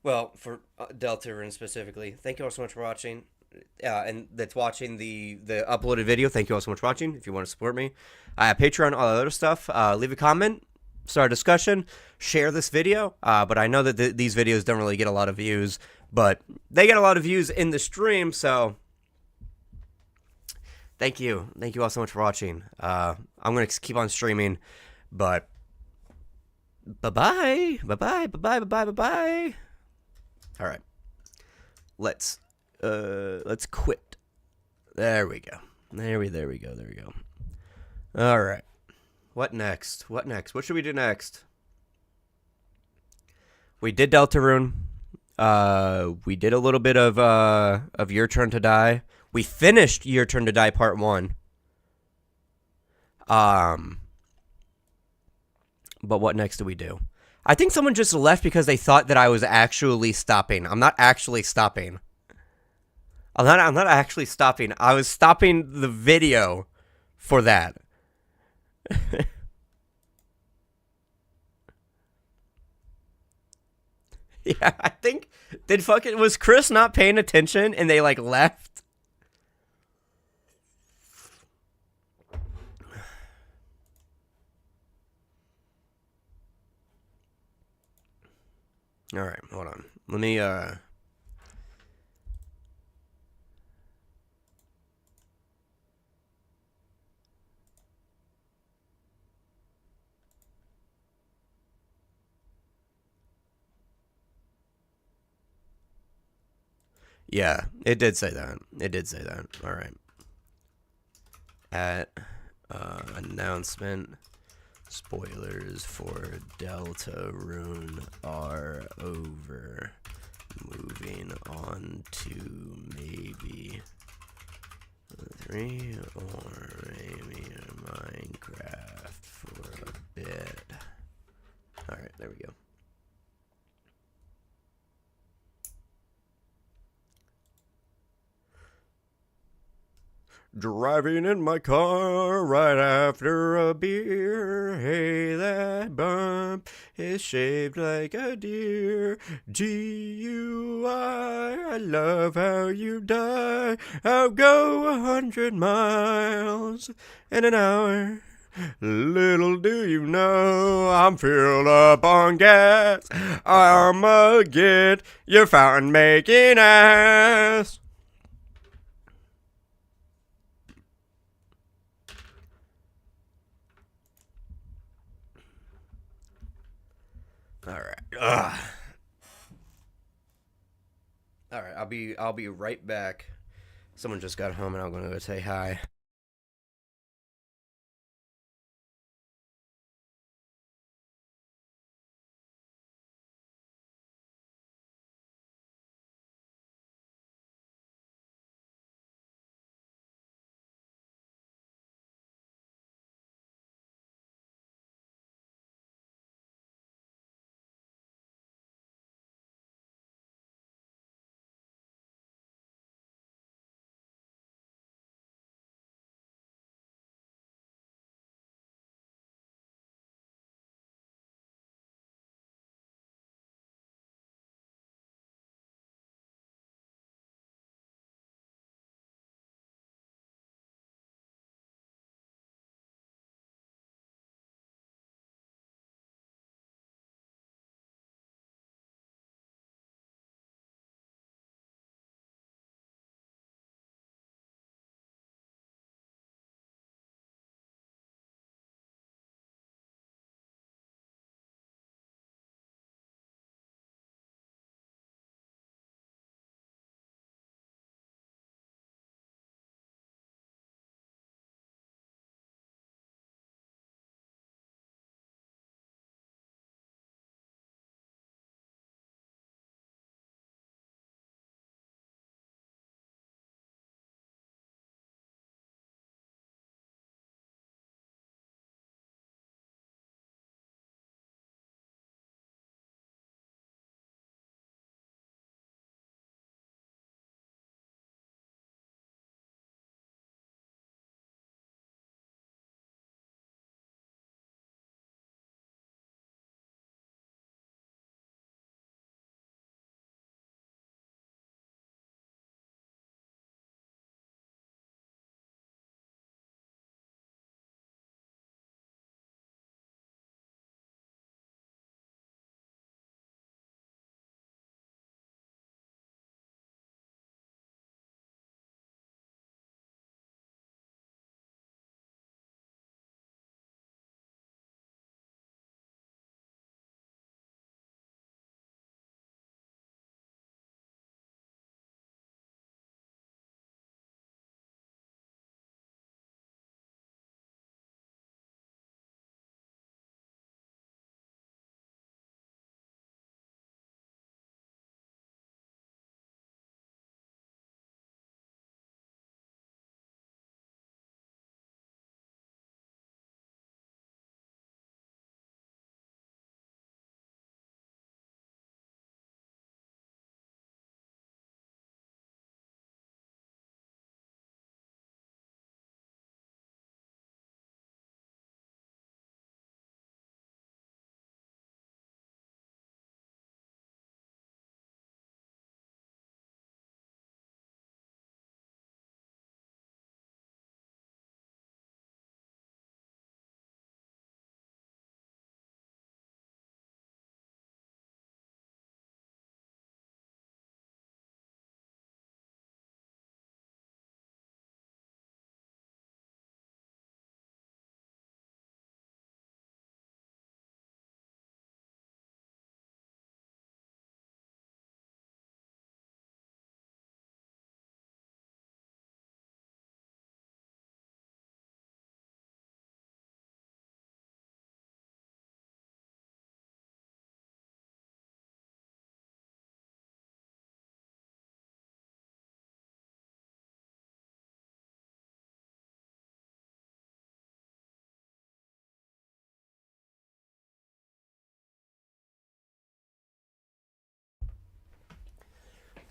Well, for Deltarune specifically. Thank you all so much for watching. And that's watching the uploaded video. Thank you all so much for watching. If you want to support me, I have Patreon, all that other stuff. Leave a comment, start a discussion, share this video. But I know that these videos don't really get a lot of views, but they get a lot of views in the stream. So thank you all so much for watching. I'm gonna keep on streaming, but bye bye. All right, let's quit. There we go. There we go. All right. What next? What should we do next? We did Deltarune. We did a little bit of Your Turn to Die. We finished Your Turn to Die Part 1. But what next do we do? I think someone just left because they thought that I was actually stopping. I'm not actually stopping. I'm not actually stopping. I was stopping the video for that. Yeah, I think was Chris not paying attention and they like left? All right, hold on. Let me Yeah, it did say that. All right. At announcement, spoilers for Deltarune are over. Moving on to maybe 3 or maybe Minecraft for a bit. All right, there we go. Driving in my car right after a beer. Hey, that bump is shaped like a deer. GUI, I love how you die. I'll go 100 miles in an hour. Little do you know, I'm filled up on gas. I'ma get your fountain making ass. All right. All right. I'll be right back. Someone just got home, and I'm gonna go say hi.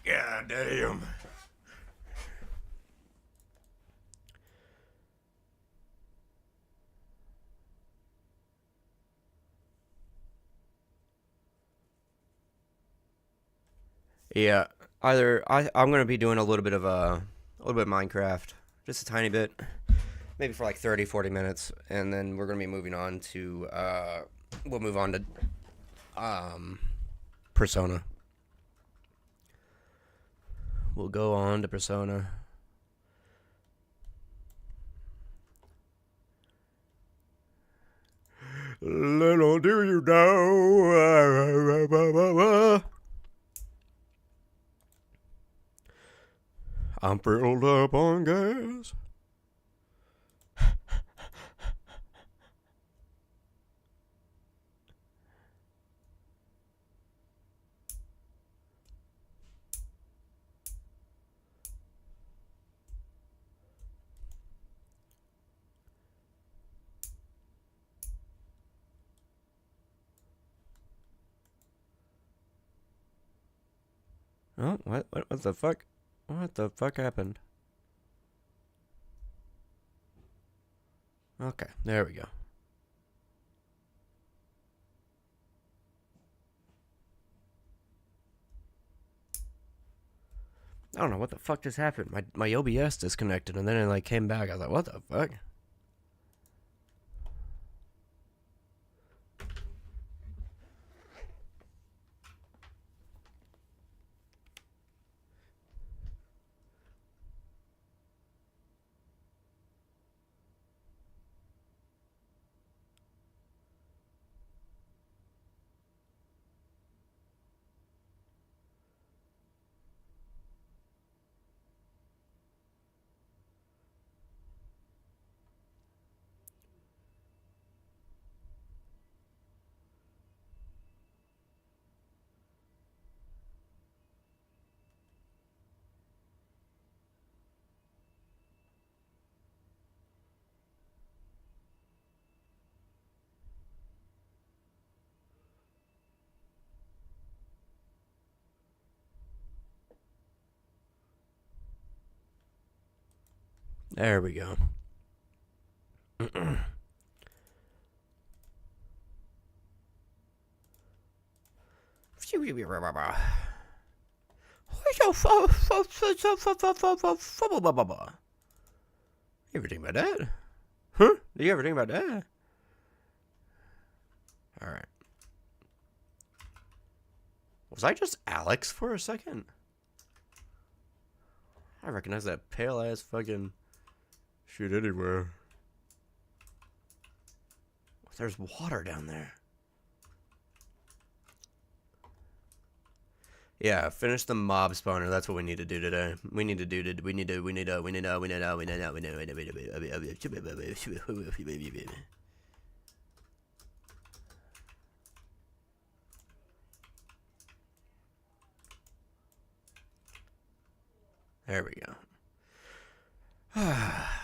God damn. Yeah, I'm gonna be doing a little bit of Minecraft, just a tiny bit, maybe for like 30, 40 minutes, and then we're gonna be moving on to we'll move on to Persona. We'll go on to Persona. Little do you know, I'm filled up on gas. Oh, what the fuck? What the fuck happened? Okay, there we go. I don't know what the fuck just happened. My OBS disconnected and then it like came back. I was like, what the fuck? There we go. You ever think about that? Huh? Did you ever think about that? Alright. Was I just Alex for a second? I recognize that pale ass fucking shit anywhere. There's water down there. Yeah, finish the mob spawner. That's what we need to do today. There we go.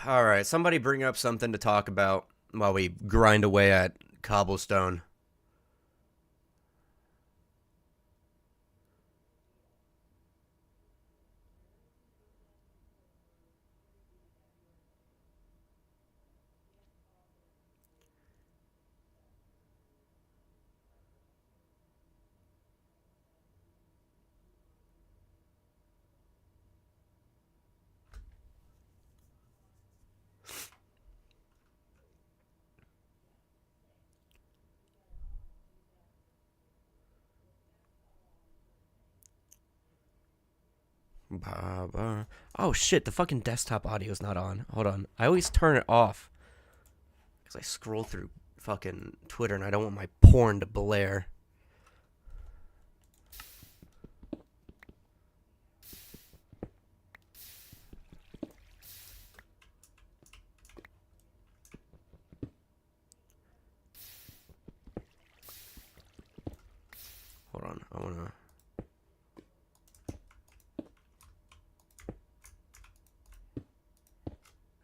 Alright, somebody bring up something to talk about while we grind away at cobblestone. Oh shit, the fucking desktop audio's not on. Hold on. I always turn it off because I scroll through fucking Twitter and I don't want my porn to blare. Hold on, I wanna...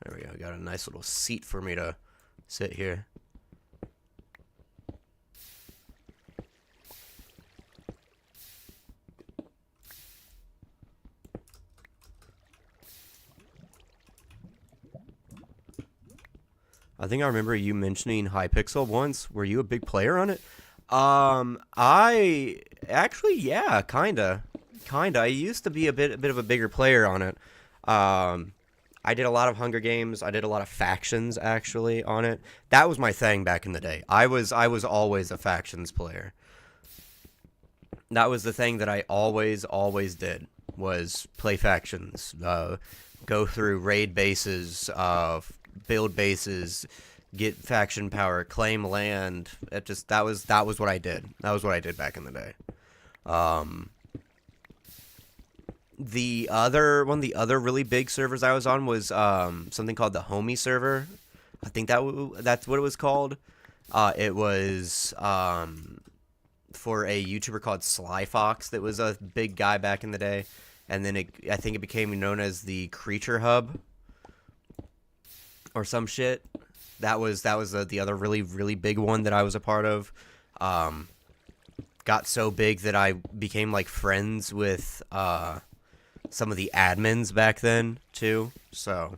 There we go, got a nice little seat for me to sit here.
I think I remember you mentioning Hypixel once. Were you a big player on it? I actually, yeah, kinda. I used to be a bit of a bigger player on it. I did a lot of Hunger Games. I did a lot of factions actually on it. That was my thing back in the day. I was always a factions player. That was the thing that I always did, was play factions, go through raid bases, build bases, get faction power, claim land. That was what I did. That was what I did back in the day. The other one of the other really big servers I was on was something called the Homie server. I think that's what it was called. It was for a YouTuber called Sly Fox that was a big guy back in the day, and then I think it became known as the Creature Hub or some shit. That was the other really big one that I was a part of. Got so big that I became like friends with some of the admins back then too. So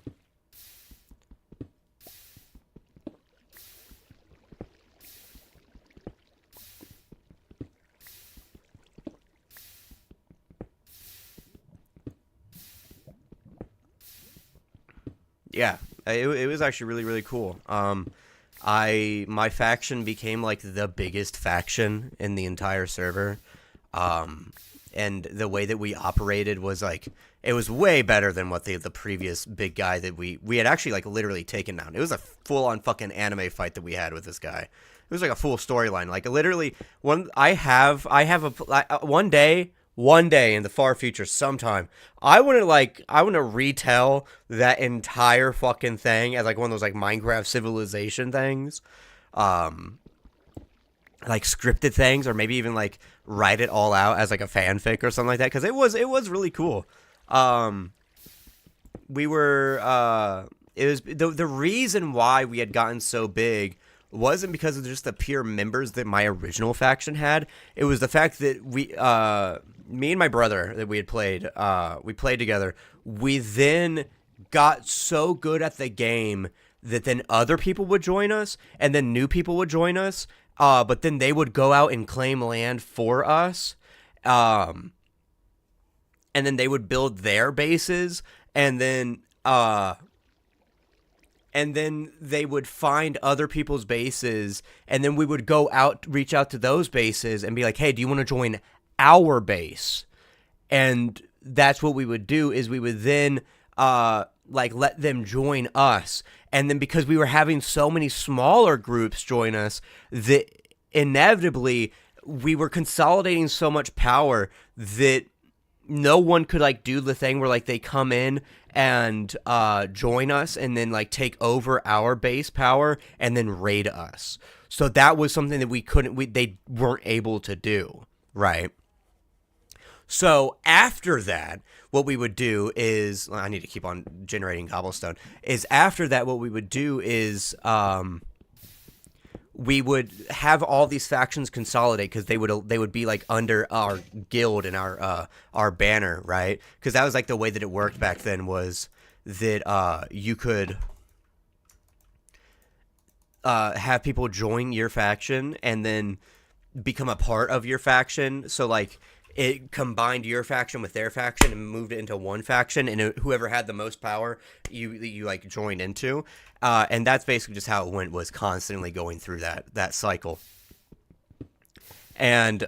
yeah, it was actually really cool. My faction became like the biggest faction in the entire server. And the way that we operated was like, it was way better than what the previous big guy that we had actually like literally taken down. It was a full on fucking anime fight that we had with this guy. It was like a full storyline. Like literally one day in the far future sometime, I want to retell that entire fucking thing as like one of those like Minecraft Civilization things. Like scripted things, or maybe even like write it all out as like a fanfic or something like that, because it was really cool. We were it was the reason why we had gotten so big wasn't because of just the pure members that my original faction had. It was the fact that me and my brother that we played together. We then got so good at the game that then other people would join us, and then new people would join us. But then they would go out and claim land for us. And then they would build their bases, and then they would find other people's bases, and then we would reach out to those bases and be like, hey, do you want to join our base? And that's what we would do, is we would then like let them join us. And then because we were having so many smaller groups join us, that inevitably we were consolidating so much power that no one could like do the thing where like they come in and join us and then like take over our base power and then raid us. So that was something that they weren't able to do, right? So after that, what we would do is, I need to keep on generating cobblestone, is after that what we would do is we would have all these factions consolidate, because they would be like under our guild and our banner, right? Because that was like the way that it worked back then, was that you could have people join your faction and then become a part of your faction. So like it combined your faction with their faction and moved it into one faction, and whoever had the most power, you like joined into, and that's basically just how it went, was constantly going through that cycle. And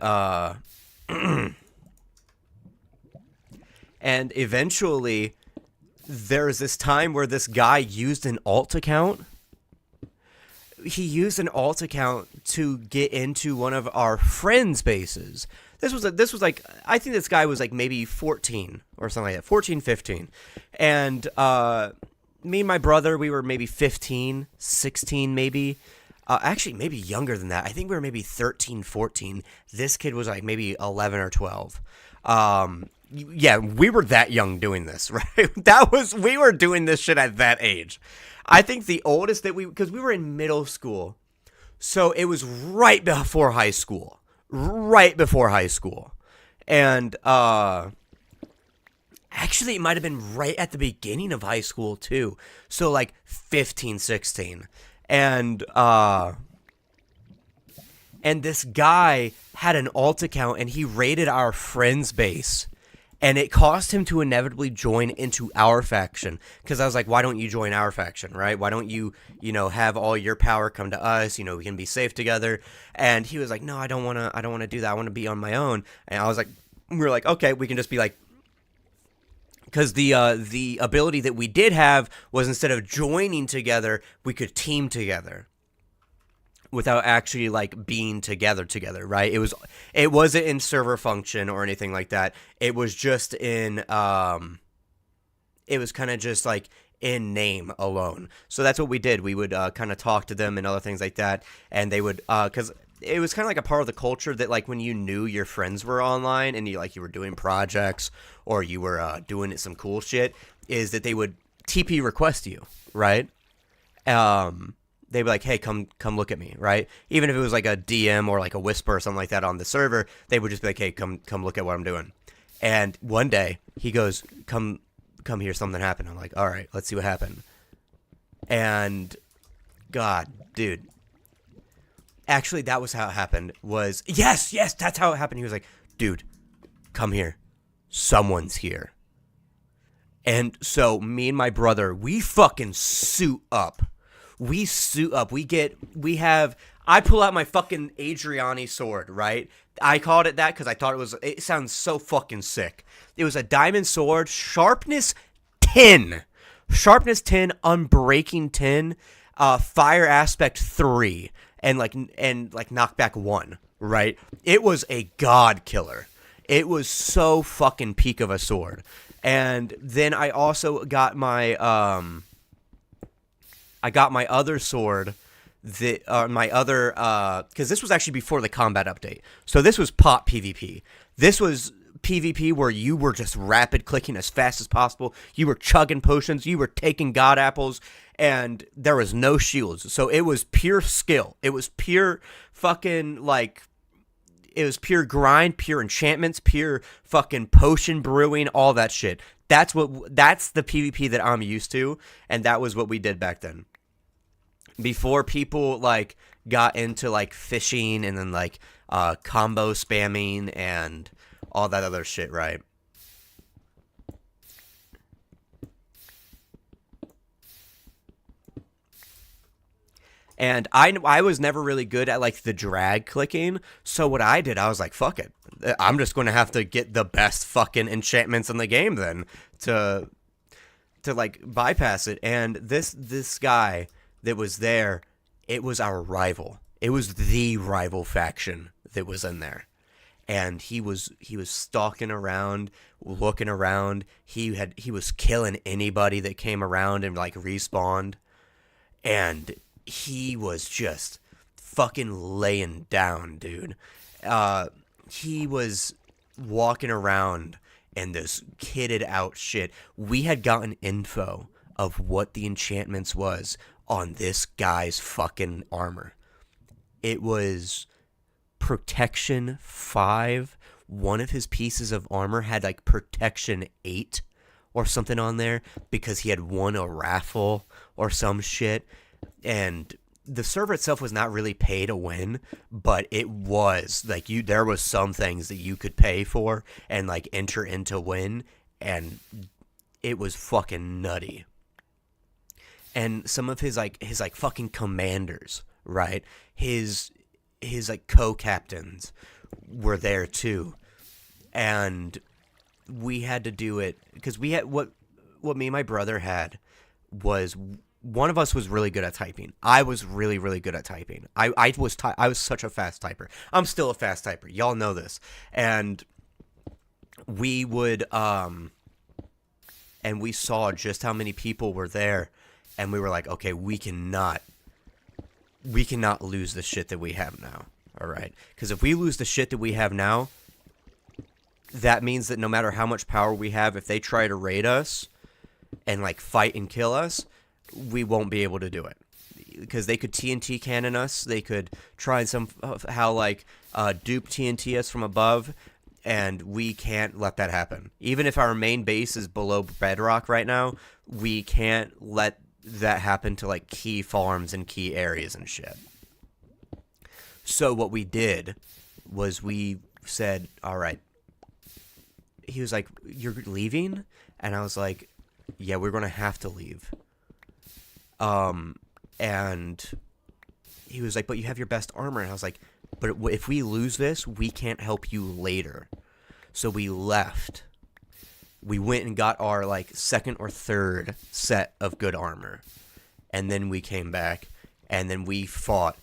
and eventually there was this time where this guy used an alt account. He used an alt account to get into one of our friends' bases. This was like, I think this guy was like maybe 14 or something like that, 14, 15. And me and my brother, we were maybe 15, 16 maybe. Actually, maybe younger than that. I think we were maybe 13, 14. This kid was like maybe 11 or 12. Yeah, we were that young doing this, right? We were doing this shit at that age. I think the oldest because we were in middle school. So it was right before high school. And actually it might have been right at the beginning of high school too. So like 15, 16. And this guy had an alt account, and he raided our friends base. And it caused him to inevitably join into our faction. Because I was like, why don't you join our faction, right? Why don't you, have all your power come to us? We can be safe together. And he was like, no, I don't want to do that. I want to be on my own. And I was like, we were like, okay, we can just be like, because the ability that we did have was instead of joining together, we could team together. Without actually like being together, right? It wasn't in server function or anything like that. It was just in it was kind of just like in name alone. So that's what we did. We would kind of talk to them and other things like that, and they would because it was kind of like a part of the culture that like when you knew your friends were online and you were doing projects or you were doing some cool shit, is that they would TP request you, right? They'd be like, hey, come look at me, right? Even if it was like a DM or like a whisper or something like that on the server, they would just be like, hey, come look at what I'm doing. And one day he goes, come here, something happened. I'm like, all right, let's see what happened. And God, dude, actually that was how it happened. Was yes, that's how it happened. He was like, dude, come here, someone's here. And so me and my brother, we fucking suit up. I pull out my fucking Adriani sword, right? I called it that because I thought it sounds so fucking sick. It was a diamond sword, sharpness 10, unbreaking 10, fire aspect 3, and knockback 1, right? It was a god killer. It was so fucking peak of a sword. And then I also got my other sword, because this was actually before the combat update. So this was pop PvP. This was PvP where you were just rapid clicking as fast as possible. You were chugging potions. You were taking god apples, and there was no shields. So it was pure skill. It was pure fucking it was pure grind, pure enchantments, pure fucking potion brewing, all that shit. That's the PvP that I'm used to, and that was what we did back then. Before people got into fishing and then combo spamming and all that other shit, right? And I was never really good at the drag clicking, so what I did, I was like, fuck it. I'm just going to have to get the best fucking enchantments in the game then to bypass it. And this guy that was there, it was our rival. It was the rival faction that was in there. And he was stalking around, looking around. He was killing anybody that came around and respawned. And he was just fucking laying down, dude. He was walking around in this kitted out shit. We had gotten info of what the enchantments was on this guy's fucking armor. It was protection 5. One of his pieces of armor had protection 8 or something on there because he had won a raffle or some shit. And the server itself was not really pay to win, but it was there was some things that you could pay for and enter in to win, and it was fucking nutty. And some of his fucking commanders, right? His co-captains were there too. And we had to do it because we had what me and my brother had was one of us was really good at typing. I was really, really good at typing. I was such a fast typer. I'm still a fast typer. Y'all know this. And we would and we saw just how many people were there, and we were like, okay, we cannot lose the shit that we have now. All right? Because if we lose the shit that we have now, that means that no matter how much power we have, if they try to raid us and fight and kill us, we won't be able to do it. Because they could TNT cannon us, they could try and somehow dupe TNT us from above, and we can't let that happen. Even if our main base is below bedrock right now, we can't let that happened to like key farms and key areas and shit. So what we did was we said, all right. He was like, "You're leaving?" And I was like, "Yeah, we're going to have to leave." And he was like, "But you have your best armor." And I was like, "But if we lose this, we can't help you later." So we left. We went and got our like second or third set of good armor. And then we came back and then we fought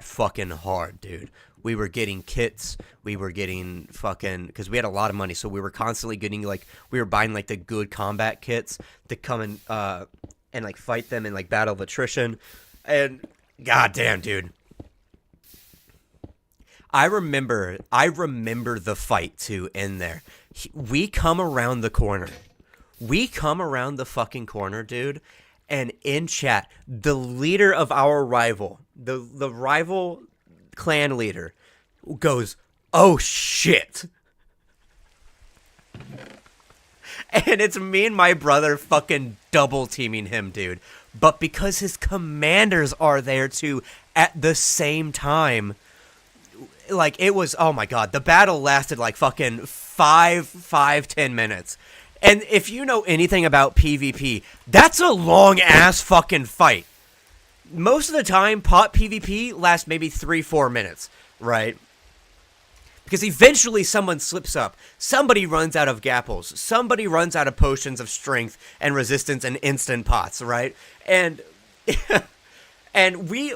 fucking hard, dude. We were getting kits. We were getting fucking... Because we had a lot of money, so we were constantly getting, like... We were buying, like, the good combat kits to come and like, fight them in, like, Battle of Attrition. And... Goddamn, dude. I remember the fight, too, in there. We come around the corner. We come around the fucking corner, dude. And in chat, the leader of our rival... The rival... clan leader goes, "Oh shit." And it's me and my brother fucking double teaming him, dude. But because his commanders are there too at the same time, like it was, oh my god, the battle lasted like fucking 10 minutes. And if you know anything about PvP, that's a long ass fucking fight. Most of the time, pot PvP lasts maybe 3-4 minutes, right? Because eventually someone slips up. Somebody runs out of gapples. Somebody runs out of potions of strength and resistance and instant pots, right? And and we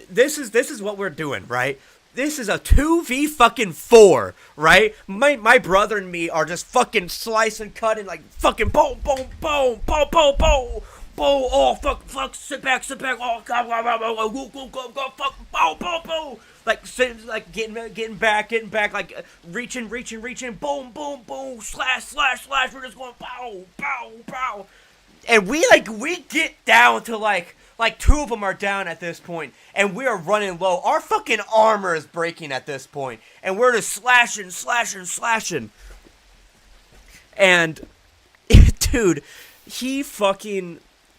this is what we're doing, right? This is a 2v4, right? My brother and me are just fucking slicing, cutting, like fucking boom, boom, boom, boom, boom, boom. Oh, fuck, sit back, oh, go, fuck, boom, like, getting back, like, reaching, boom, slash, we're just going, pow, and we get down to, like, two of them are down at this point, and we are running low, our fucking armor is breaking at this point, and we're just slashing, and, dude,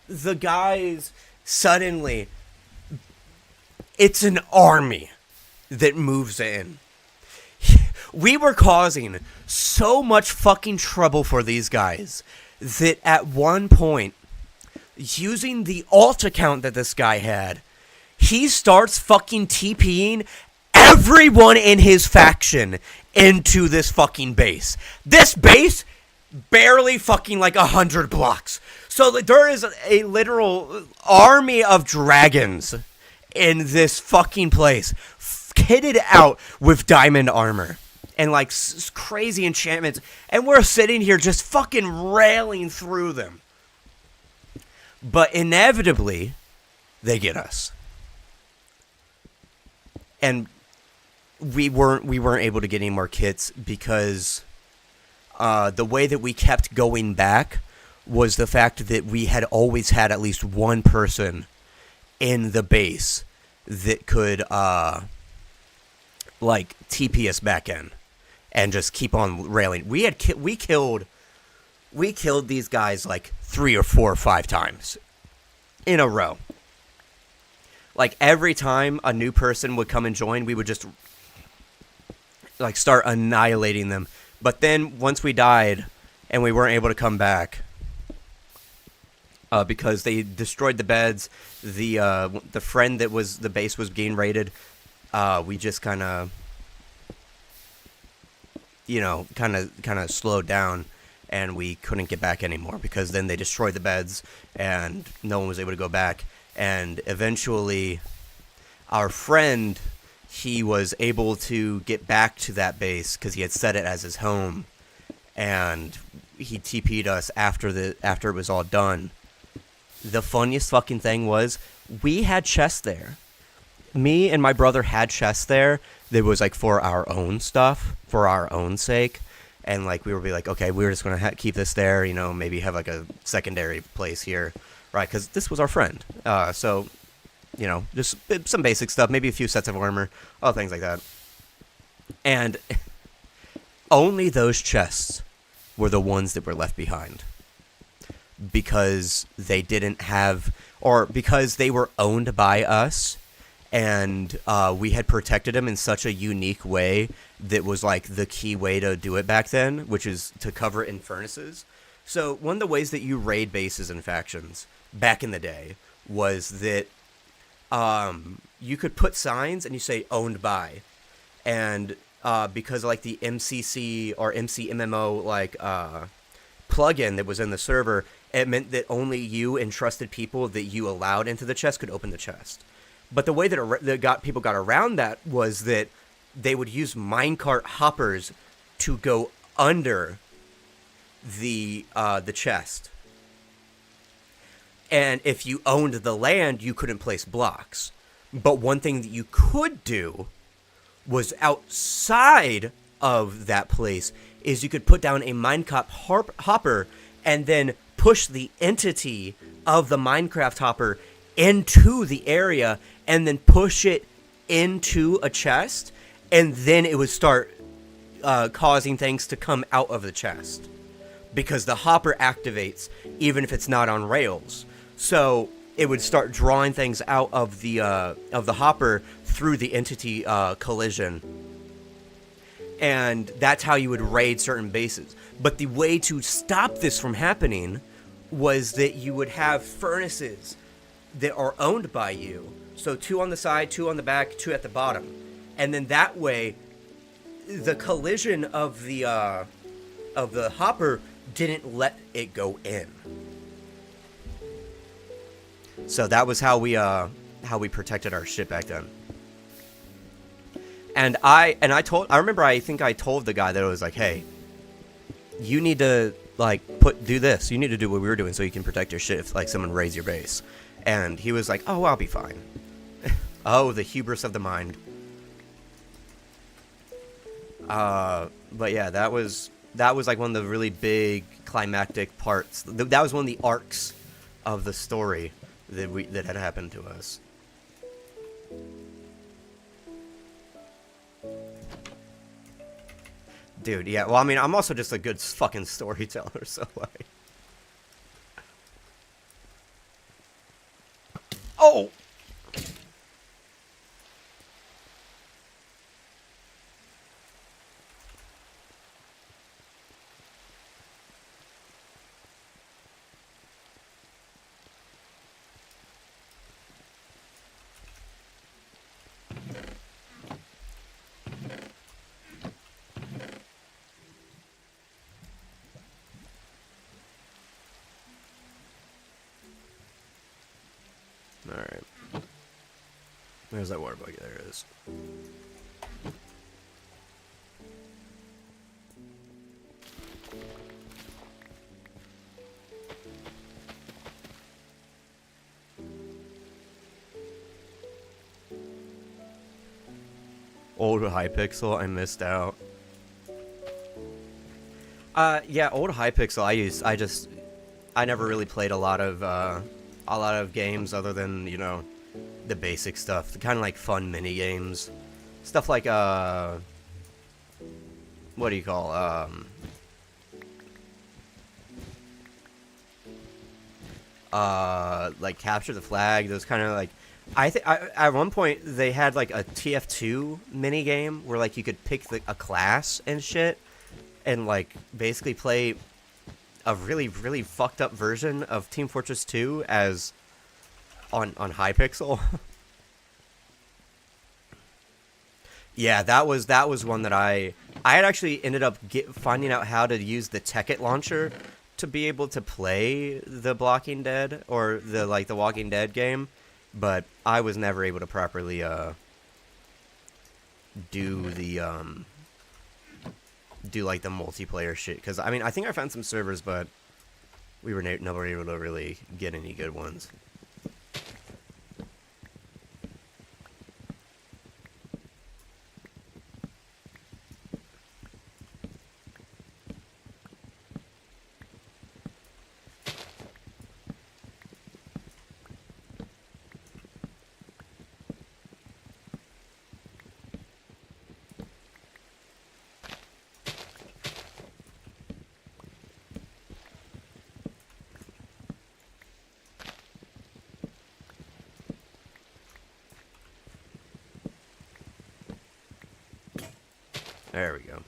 the guys suddenly, it's an army that moves in. We were causing so much fucking trouble for these guys that at one point, using the alt account that this guy had, he starts fucking TPing everyone in his faction into this fucking base. This base barely fucking like 100 blocks. So there is a literal army of dragons in this fucking place, kitted out with diamond armor and like crazy enchantments, and we're sitting here just fucking railing through them. But inevitably, they get us, and we weren't able to get any more kits because the way that we kept going back was the fact that we had always had at least one person in the base that could, like, TP us back in and just keep on railing. We killed these guys, like, 3 or 4 or 5 times in a row. Like, every time a new person would come and join, we would just, like, start annihilating them. But then, once we died and we weren't able to come back, because they destroyed the beds, the friend that was the base was game raided. We just kind of slowed down, and we couldn't get back anymore because then they destroyed the beds, and no one was able to go back. And eventually, our friend, he was able to get back to that base because he had set it as his home, and he TP'd us after it was all done. The funniest fucking thing was, we had chests there. Me and my brother had chests there that was, like, for our own stuff, for our own sake. And, like, we would be like, okay, we're just going to keep this there, maybe have, like, a secondary place here, right? Because this was our friend. So, just some basic stuff, maybe a few sets of armor, all things like that. And only those chests were the ones that were left behind. because they didn't have, or because they were owned by us, and we had protected them in such a unique way that was like the key way to do it back then, which is to cover it in furnaces. So one of the ways that you raid bases and factions back in the day was that you could put signs and you say owned by, and because of like the MCC or MCMMO like plugin that was in the server, it meant that only you and trusted people that you allowed into the chest could open the chest. But the way that people got around that was that they would use minecart hoppers to go under the chest. And if you owned the land, you couldn't place blocks. But one thing that you could do was outside of that place is you could put down a minecart hopper and then push the entity of the Minecraft hopper into the area and then push it into a chest, and then it would start causing things to come out of the chest because the hopper activates even if it's not on rails. So it would start drawing things out of the hopper through the entity collision, and that's how you would raid certain bases. But the way to stop this from happening was that you would have furnaces that are owned by you. So 2 on the side, 2 on the back, 2 at the bottom. And then that way, the collision of the hopper didn't let it go in. So that was how we protected our shit back then. And I remember I think I told the guy that it was like, hey, you need to like do this. You need to do what we were doing so you can protect your shit if like someone raids your base. And he was like, oh, I'll be fine. Oh, the hubris of the mind. But yeah, that was like one of the really big climactic parts. That was one of the arcs of the story that had happened to us. Dude, yeah, well, I mean, I'm also just a good fucking storyteller, so like... Oh! Alright. There's that water buggy. There it is. Old Hypixel, I missed out. Yeah, old Hypixel. I never really played a lot of games other than, you know, the basic stuff, the kind of like fun mini games, stuff like what do you call like Capture the Flag. Those kind of like, I think at one point they had like a TF2 mini game where like you could pick a class and shit, and like basically play a really, really fucked up version of Team Fortress 2 as on Hypixel. Yeah, that was one that I had actually ended up finding out how to use the Tekkit launcher to be able to play the Walking Dead or the Walking Dead game, but I was never able to properly do like the multiplayer shit, because I mean I think I found some servers, but we were never able to really get any good ones. There we go.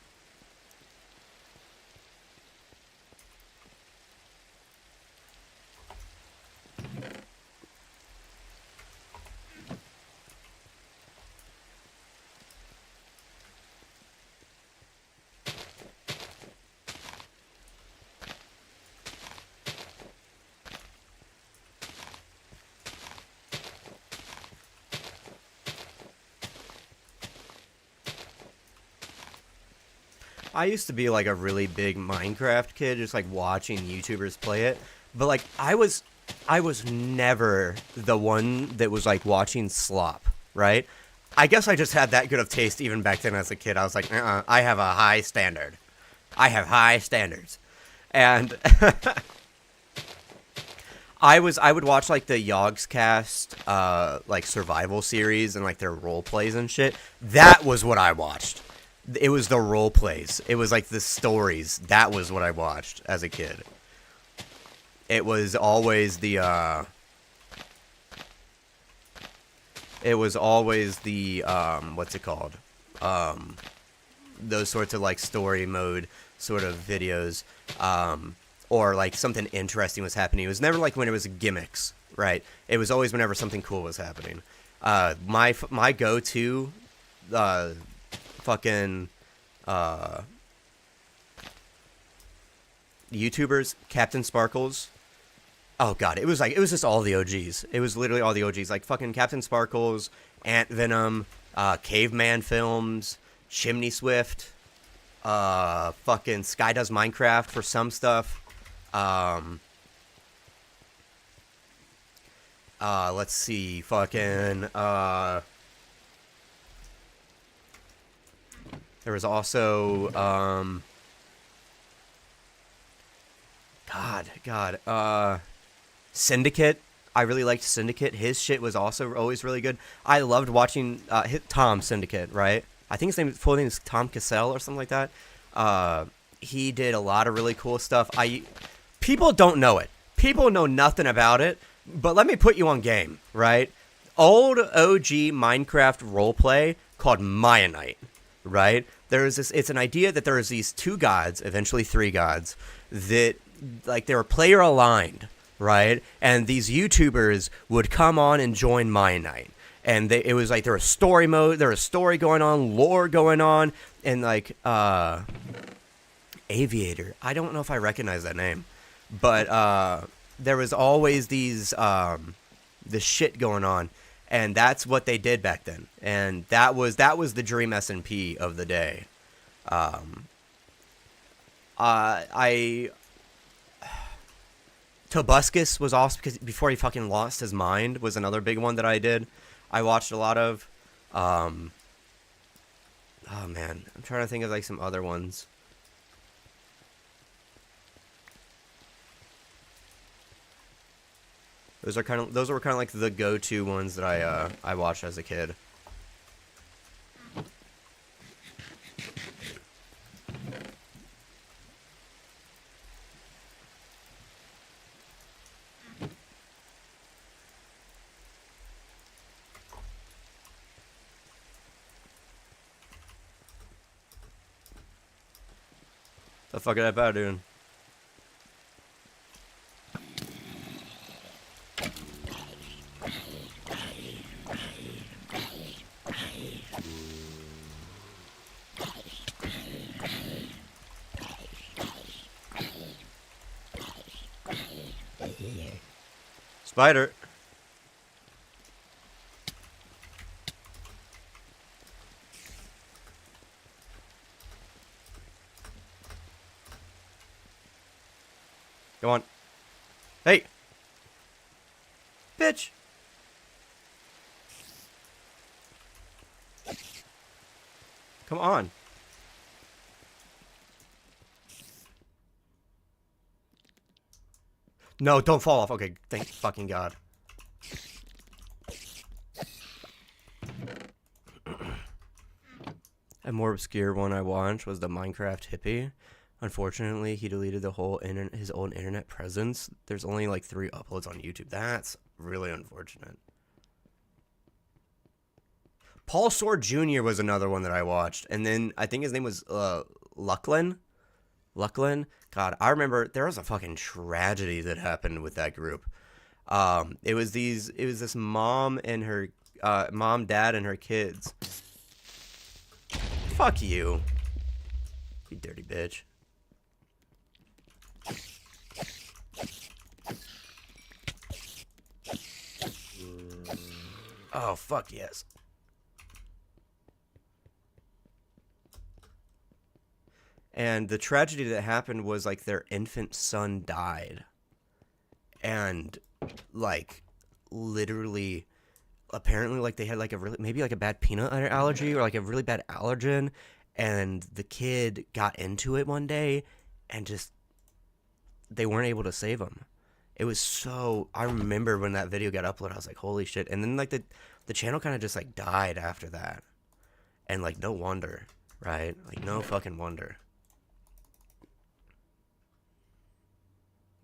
I used to be like a really big Minecraft kid, just like watching YouTubers play it. But like I was never the one that was like watching slop, right? I guess I just had that good of taste even back then as a kid. I was like, I have a high standard. I have high standards. And I would watch like the Yogscast like survival series and like their role plays and shit. That was what I watched. It was the role plays. It was like the stories. That was what I watched as a kid. It was always the what's it called? Those sorts of like story mode sort of videos. Or like something interesting was happening. It was never like when it was gimmicks, right? It was always whenever something cool was happening. My go-to fucking YouTubers, Captain Sparkles. Oh god, it was just all the OGs. It was literally all the OGs, like fucking Captain Sparkles, Ant Venom, Caveman Films, Chimney Swift, fucking Sky Does Minecraft for some stuff. Let's see, fucking there was also, Syndicate. I really liked Syndicate. His shit was also always really good. I loved watching, Tom Syndicate, right? I think his full name is Tom Cassell or something like that. He did a lot of really cool stuff. People don't know it. People know nothing about it, but let me put you on game, right? Old OG Minecraft roleplay called Mayanite, right? It's an idea that there is these two gods, eventually three gods, that like they were player aligned, right? And these YouTubers would come on and join Mayanite. And it was like there was story mode, there was story going on, lore going on, and like Aviator. I don't know if I recognize that name. But there was always these this shit going on. And that's what they did back then. And that was the dream S&P of the day. Tobuscus was awesome because before he fucking lost his mind was another big one that I did. I watched a lot of. Oh man, I'm trying to think of like some other ones. Those were kind of like the go-to ones that I watched as a kid. The fuck is that about doing? Spider. Go on. Hey. Bitch. Come on. No, don't fall off. Okay, thank fucking God. A more obscure one I watched was the Minecraft hippie. Unfortunately, he deleted his old internet presence. There's only like 3 uploads on YouTube. That's really unfortunate. Paul Sword Jr. was another one that I watched, and then I think his name was Lucklin. Lucklin. God, I remember there was a fucking tragedy that happened with that group. It was this mom and her mom, dad, and her kids. Fuck you, you dirty bitch. Oh, fuck yes. And the tragedy that happened was like their infant son died. And like literally apparently like they had like a really maybe like a bad peanut allergy or like a really bad allergen, and the kid got into it one day and just they weren't able to save him. It was so I remember when that video got uploaded, I was like, holy shit. And then like the channel kind of just like died after that. And like no wonder, right? Like no fucking wonder.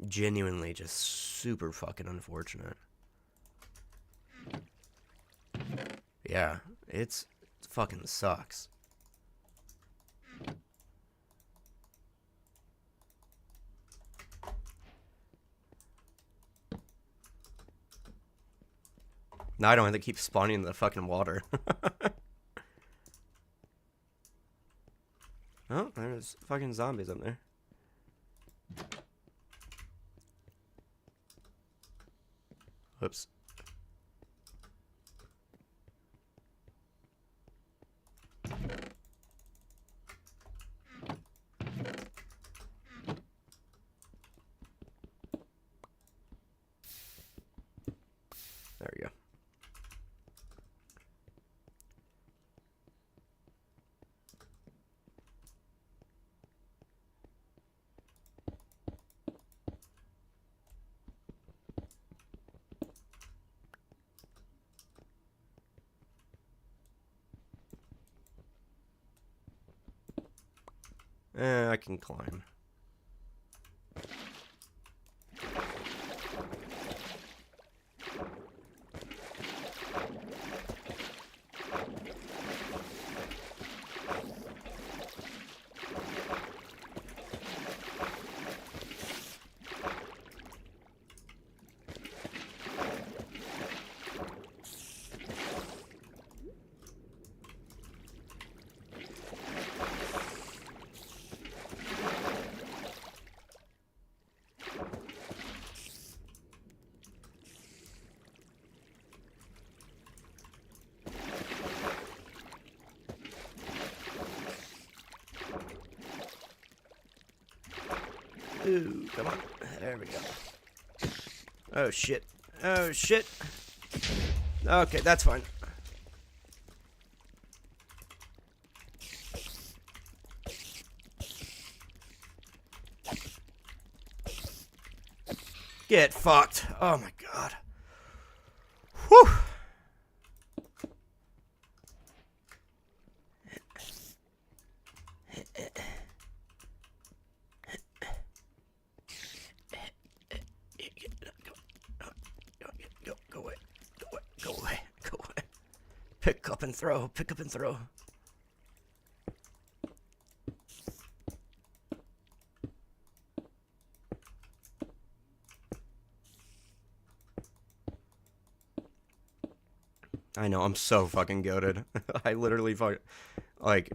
Genuinely just super fucking unfortunate. Yeah, it fucking sucks. Now I don't have to keep spawning in the fucking water. Oh, there's fucking zombies up there. Whoops. There we go. I can climb. Ooh, come on. There we go. Oh, shit. Oh, shit. Okay, that's fine. Get fucked. Oh, my God. Whew. Go away. Go away. Go away. Go away. Pick up and throw. Pick up and throw. I know, I'm so fucking goated. I literally like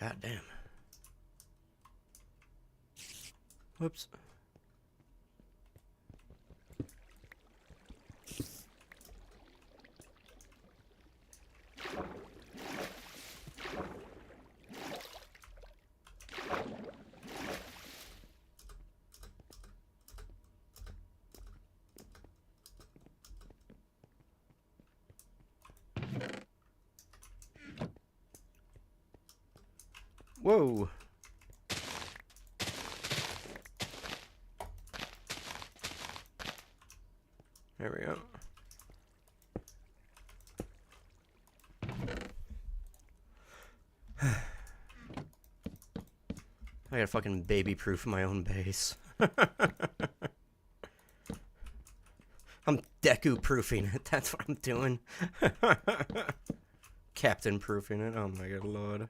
God damn. Whoops. Whoa. There we go. I gotta fucking baby-proof my own base. I'm Deku-proofing it. That's what I'm doing. Captain-proofing it. Oh my good lord.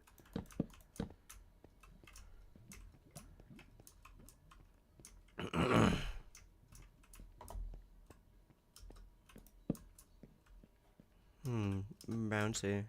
Bouncy.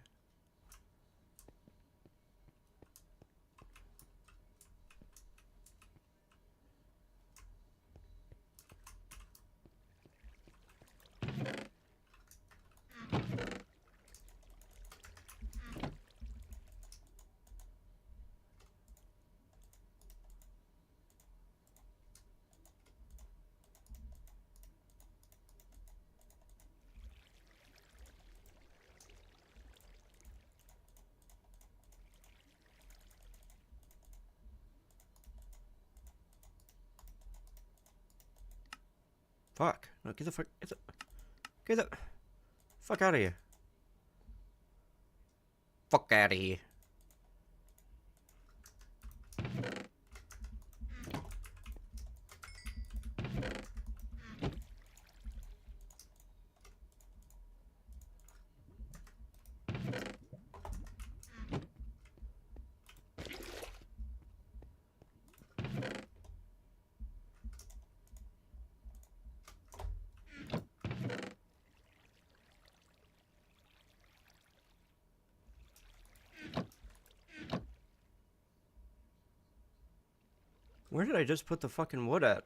Fuck. No, get the fuck. Get the fuck out of here. Fuck out of here. Where did I just put the fucking wood at?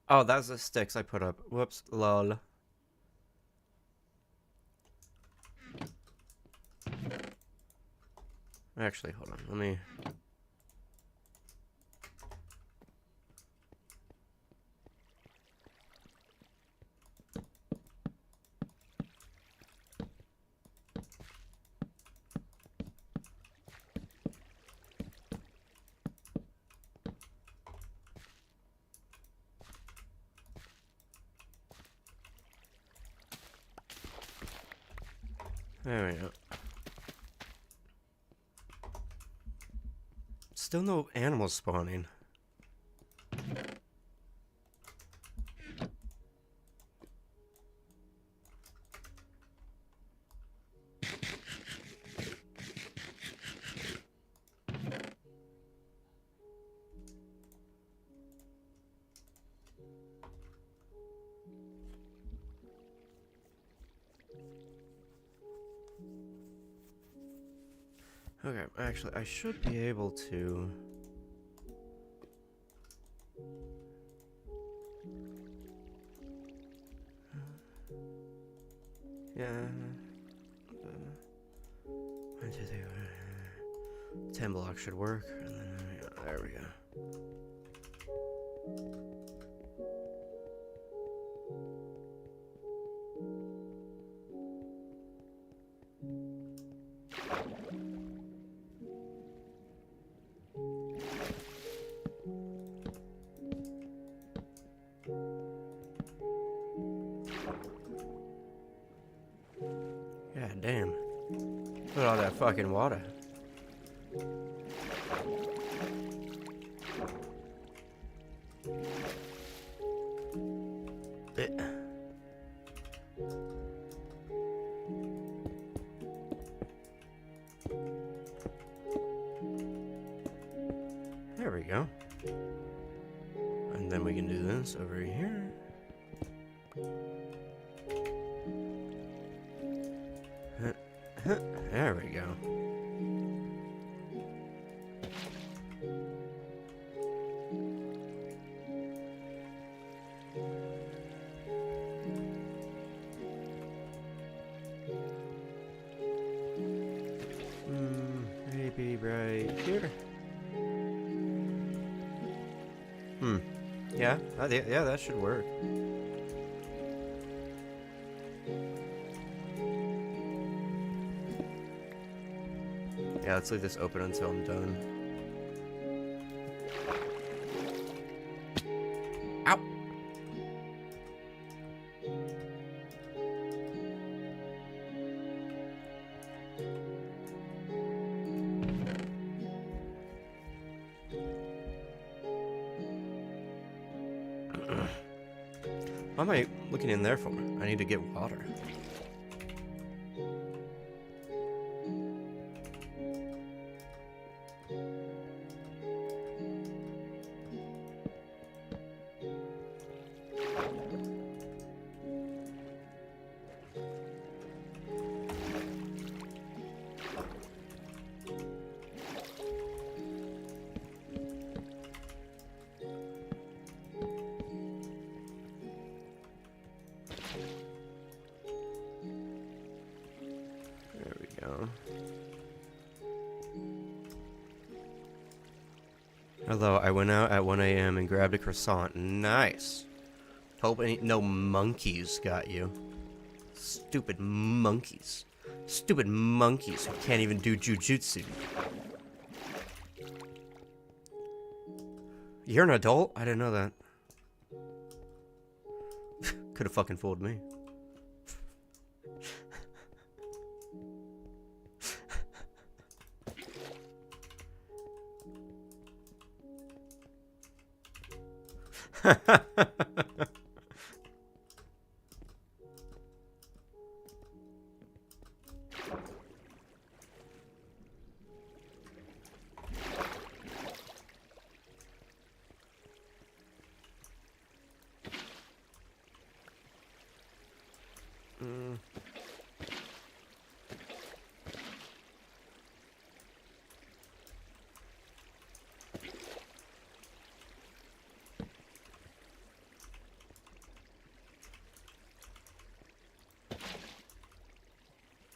Oh, that's the sticks I put up. Whoops, lol. Actually, hold on. Let me... There we go. Still no animals spawning. Okay, actually, I should be able to... Yeah. 1, 2, 3, 10 blocks should work. And then, yeah, there we go. God damn. Look at all that fucking water. There we go. And then we can do this over here. There we go. Maybe right here. Yeah, yeah, that should work. Yeah, let's leave this open until I'm done. Ow! What am I looking in there for? I need to get water. There we go. Hello, I went out at 1 a.m. and grabbed a croissant. Nice. Hope ain't no monkeys got you. Stupid monkeys. Stupid monkeys who can't even do jujutsu. You're an adult? I didn't know that. Could have fucking fooled me.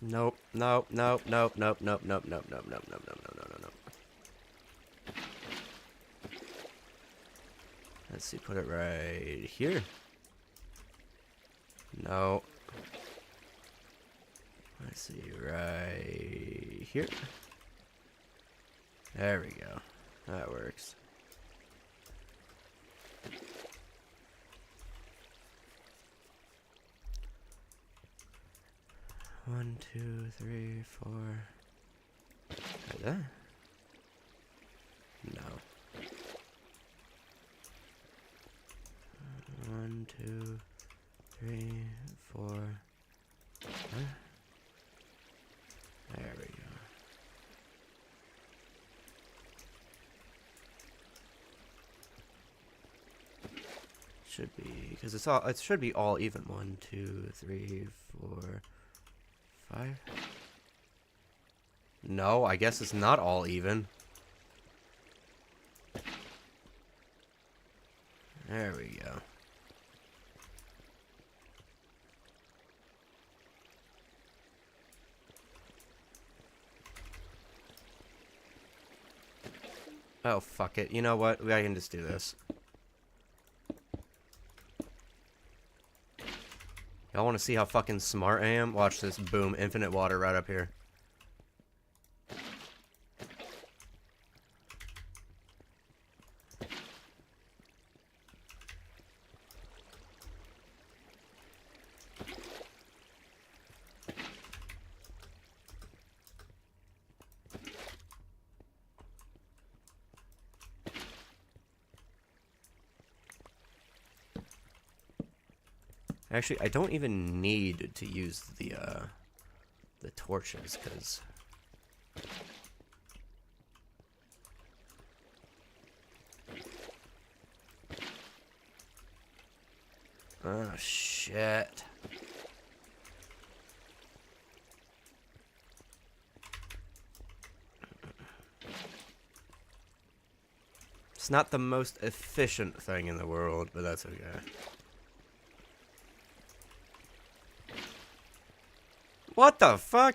Nope, nope, nope, nope, nope, nope, nope, nope, nope, nope, nope, nope, nope, nope, nope. Let's see, put it right here. No. Let's see, right here. There we go. That works. One, two, three, four. Right there? No. One, two, three, four. Huh? There we go. Should be, because it should be all even. 1, 2, 3, 4, 5. No, I guess it's not all even. There we go. Oh, fuck it. You know what? I can just do this. Y'all want to see how fucking smart I am? Watch this. Boom. Infinite water right up here. Actually, I don't even need to use the torches, because... Oh, shit. It's not the most efficient thing in the world, but that's okay. What the fuck?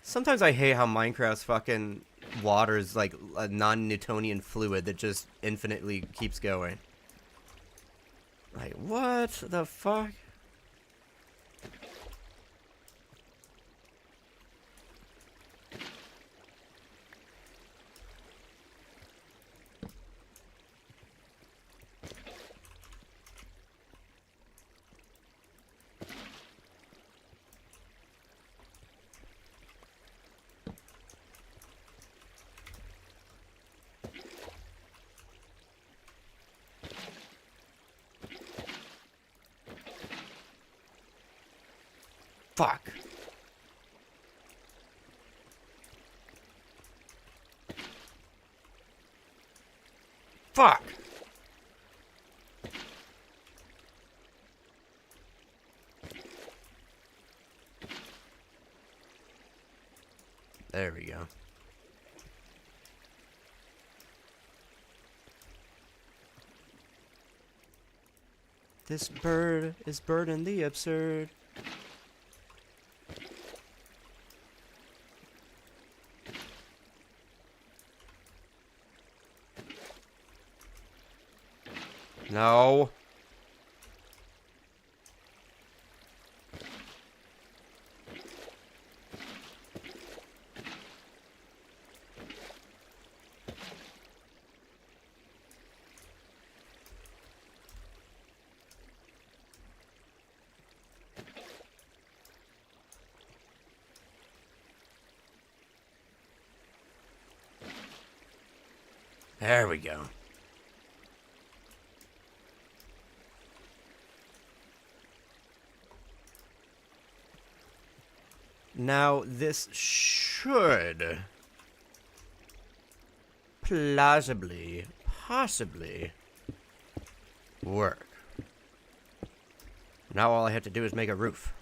Sometimes I hate how Minecraft's fucking water is like a non-Newtonian fluid that just infinitely keeps going. Like, what the fuck? Fuck. Fuck. There we go. This bird is birding the absurd. No. There we go. Now, this should plausibly, possibly work. Now all I have to do is make a roof.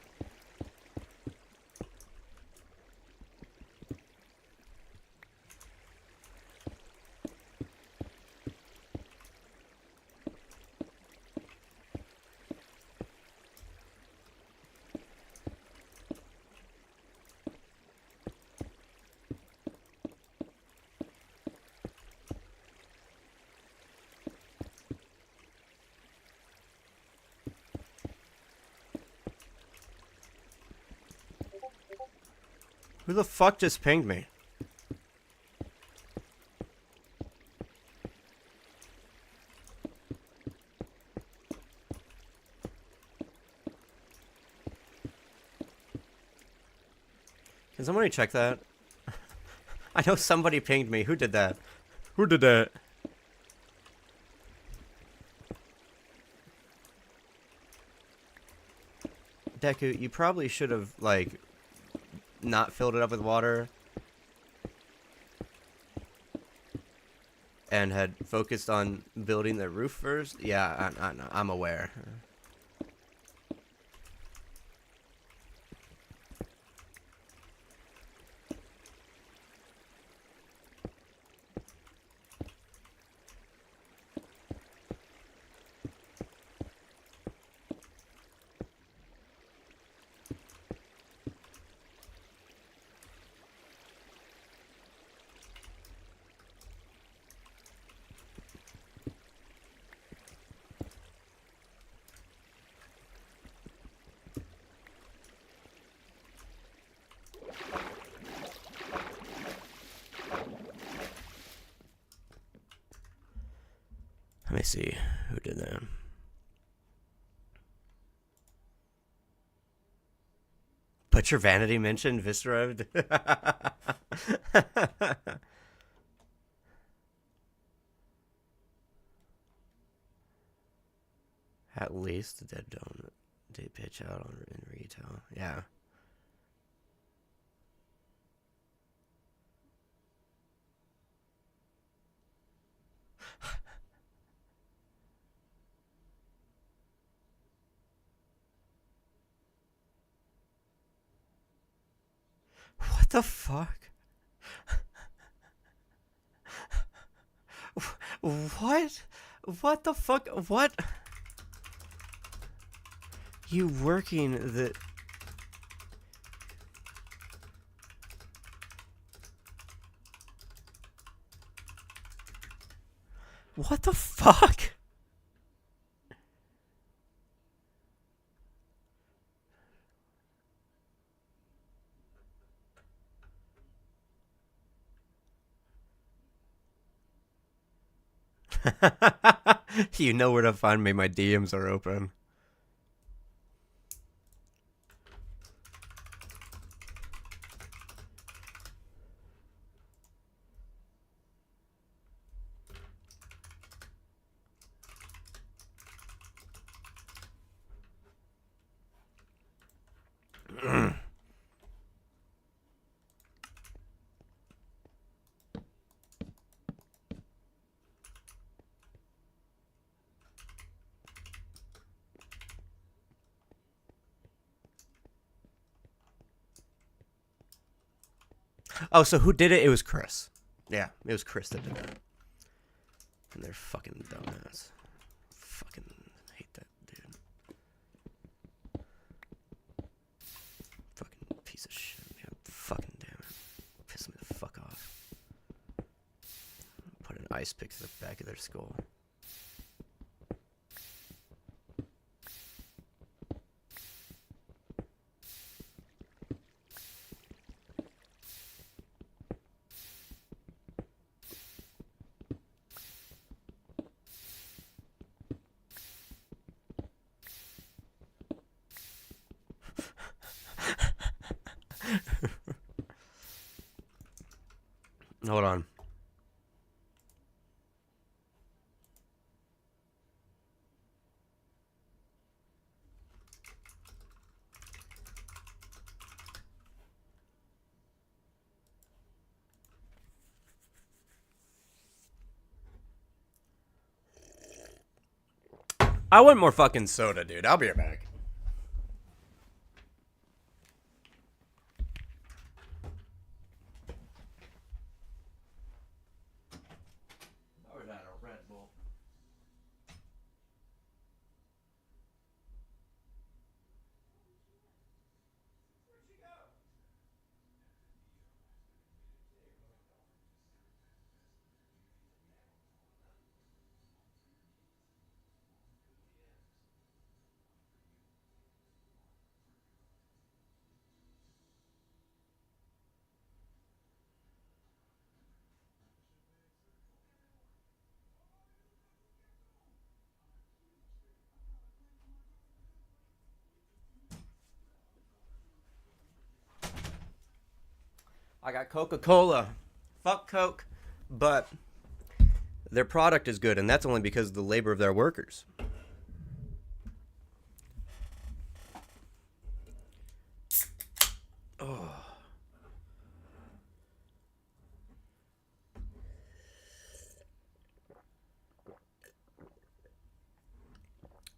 Who the fuck just pinged me? Can somebody check that? I know somebody pinged me. Who did that? Who did that? Deku, you probably should have, like, not filled it up with water and had focused on building the roof first. Yeah, I'm aware. Let me see who did that. But your vanity mentioned Viscera. At least the dead don't did pitch out on in retail. Yeah. What the fuck? What? What the fuck? What? You working the... What the fuck? You know where to find me. My DMs are open. Oh, so who did it? It was Chris. Yeah, it was Chris that did it. And they're fucking dumbass. Fucking hate that dude. Fucking piece of shit. Yeah, fucking damn it. Piss me the fuck off. Put an ice pick to the back of their skull. Hold on. I want more fucking soda, dude. I'll be right back. Or that a Red Bull? I got Coca-Cola. Fuck Coke. But their product is good, and that's only because of the labor of their workers. Oh.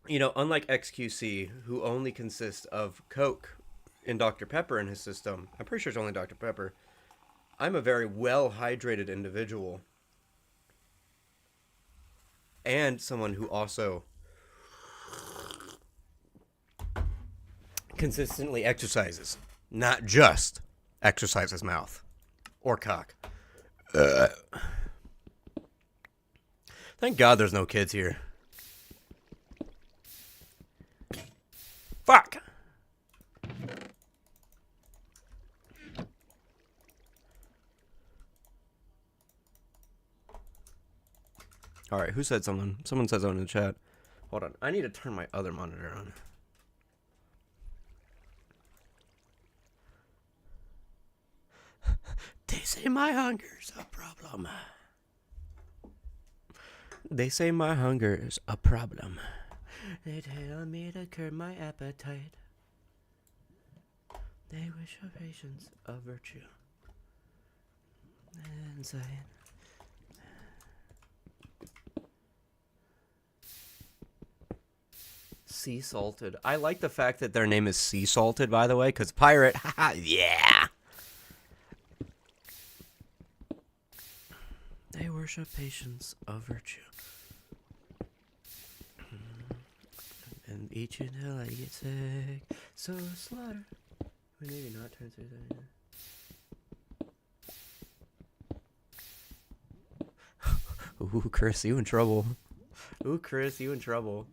You know, unlike XQC, who only consists of Coke and Dr. Pepper in his system, I'm pretty sure it's only Dr. Pepper. I'm a very well-hydrated individual. And someone who also consistently exercises. Not just exercises mouth or cock. Thank God there's no kids here. Fuck! Alright, who said something? Someone said something in the chat. Hold on, I need to turn my other monitor on. They say my hunger's a problem. They say my hunger is a problem. They tell me to curb my appetite. They wish for patience a virtue. And saying, Sea Salted. I like the fact that their name is Sea Salted, by the way, because pirate, haha, yeah.
They worship patience, a virtue. And eat you until I get sick. So slaughter. Maybe not turn through that. Ooh, Chris, you in trouble. Ooh, Chris, you in trouble.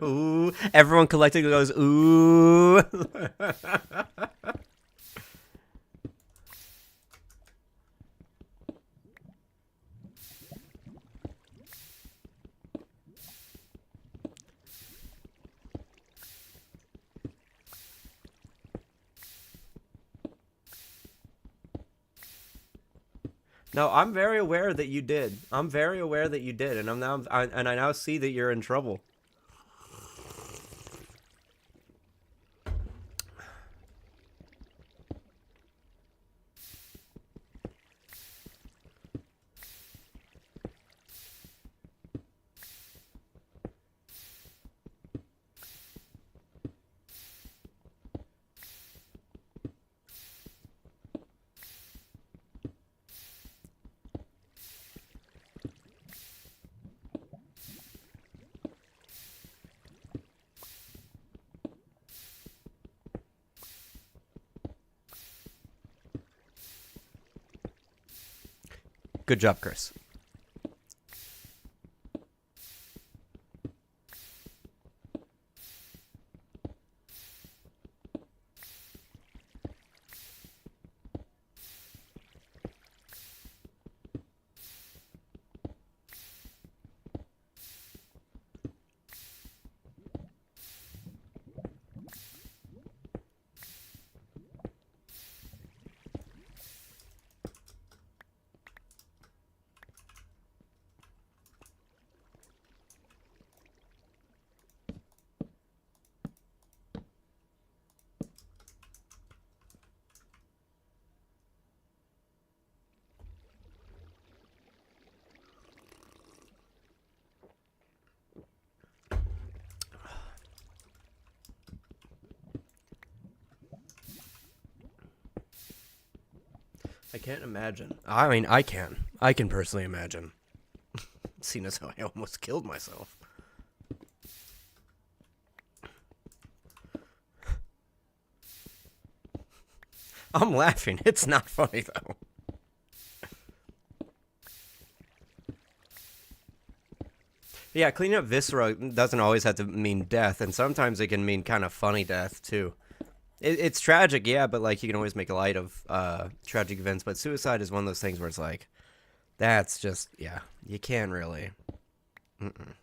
Ooh, everyone collectively goes, ooh. No, I'm very aware that you did. I'm very aware that you did, and I now see that you're in trouble. Good job, Chris. I can't imagine. I mean, I can. I can personally imagine. Seeing as how I almost killed myself. I'm laughing. It's not funny, though. Yeah, cleaning up viscera doesn't always have to mean death, and sometimes it can mean kind of funny death, too. It's tragic, yeah, but, like, you can always make light of tragic events, but suicide is one of those things where it's like, that's just, yeah, you can't really. Mm-mm.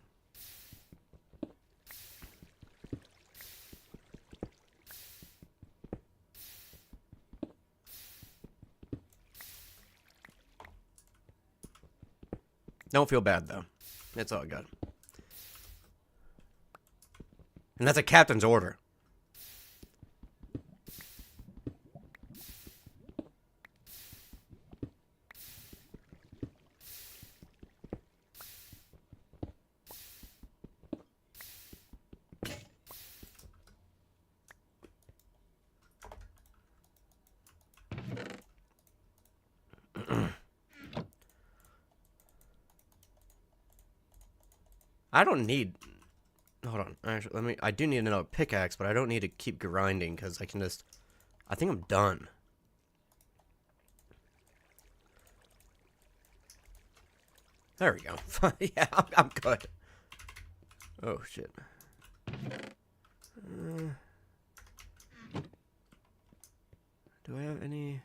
Don't feel bad, though. It's all good. And that's a captain's order. I don't need... Hold on. Actually, I do need another pickaxe, but I don't need to keep grinding, because I can just... I think I'm done. There we go. Yeah, I'm good. Oh, shit. Do I have any...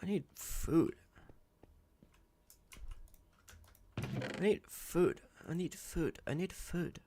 I need food. I need food. I need food. I need food.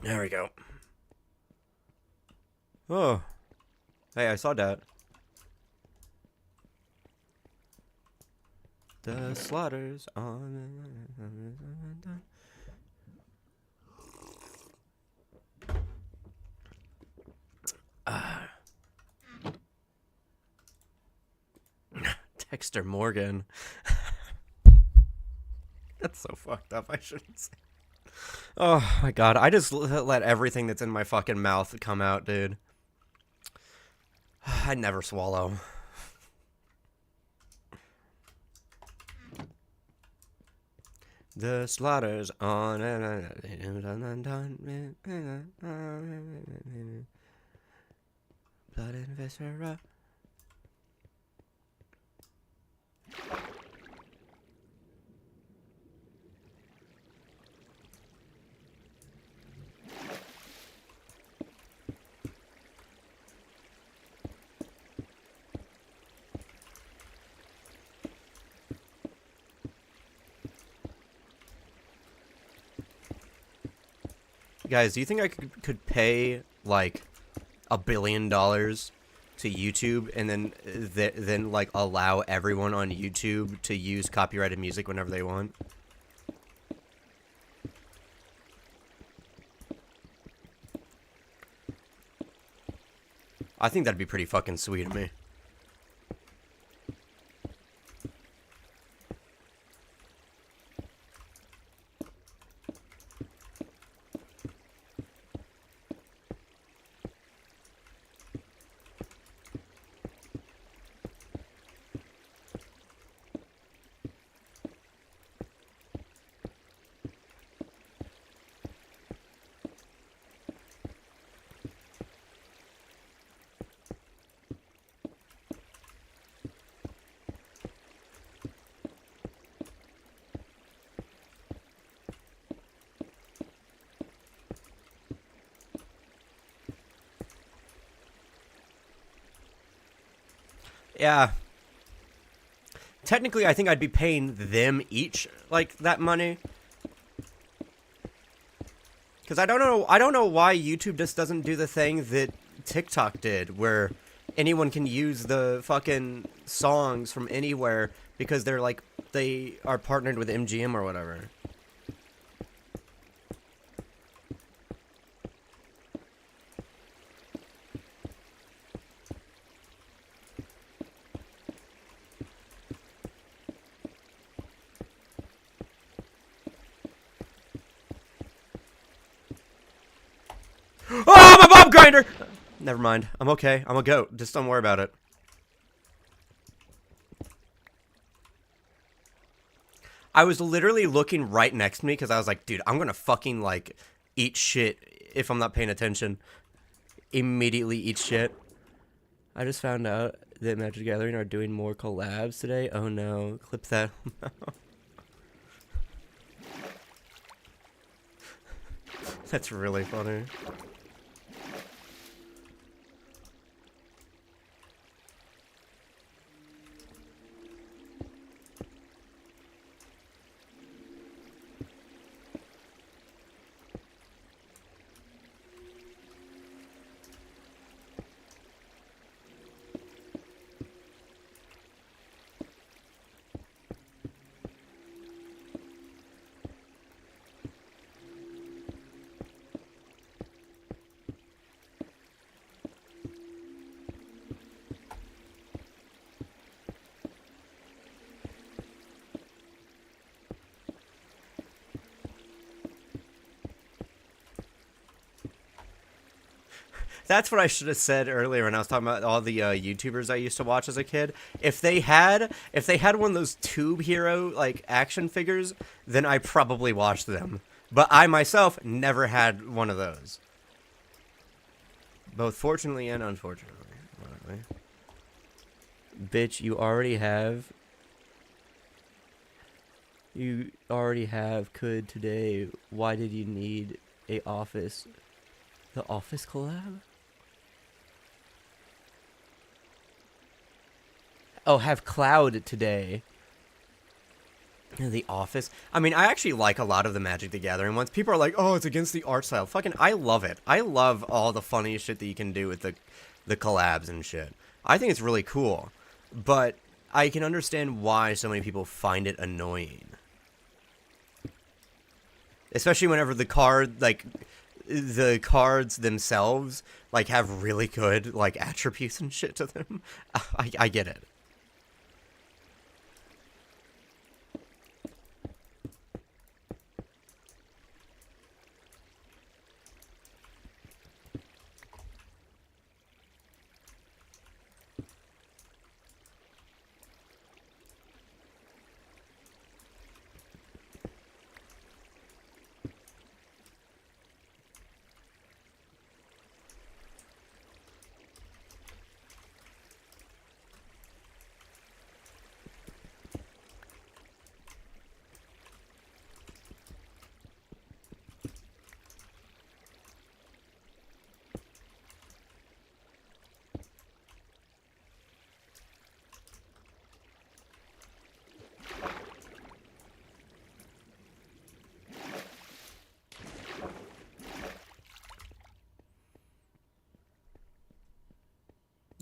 There we go. Oh. Hey, I saw that. The slaughter's on. Dexter Morgan. That's so fucked up. I shouldn't say. Oh my god, I just let everything that's in my fucking mouth come out, dude. I never swallow. The slaughter's on. Blood and viscera. Guys, do you think I could pay like $1 billion to YouTube and then like allow everyone on YouTube to use copyrighted music whenever they want? I think that'd be pretty fucking sweet of me. Yeah. Technically, I think I'd be paying them each like that money. Cuz I don't know why YouTube just doesn't do the thing that TikTok did where anyone can use the fucking songs from anywhere because they are partnered with MGM or whatever. Oh, my bomb grinder! Never mind. I'm okay. I'm a goat. Just don't worry about it. I was literally looking right next to me because I was like, dude, I'm gonna fucking like eat shit if I'm not paying attention. Immediately eat shit. I just found out that Magic the Gathering are doing more collabs today. Oh no. Clip that. That's really funny. That's what I should have said earlier when I was talking about all the YouTubers I used to watch as a kid. If they had one of those Tube Hero like action figures, then I probably watched them. But I myself never had one of those. Both fortunately and unfortunately. Bitch, you already have. You already have could today. Why did you need a office? The Office collab? Oh, have cloud today. The Office. I mean, I actually like a lot of the Magic the Gathering ones. People are like, oh, it's against the art style. Fucking, I love it. I love all the funny shit that you can do with the collabs and shit. I think it's really cool. But I can understand why so many people find it annoying. Especially whenever the cards themselves, like, have really good, like, attributes and shit to them. I get it.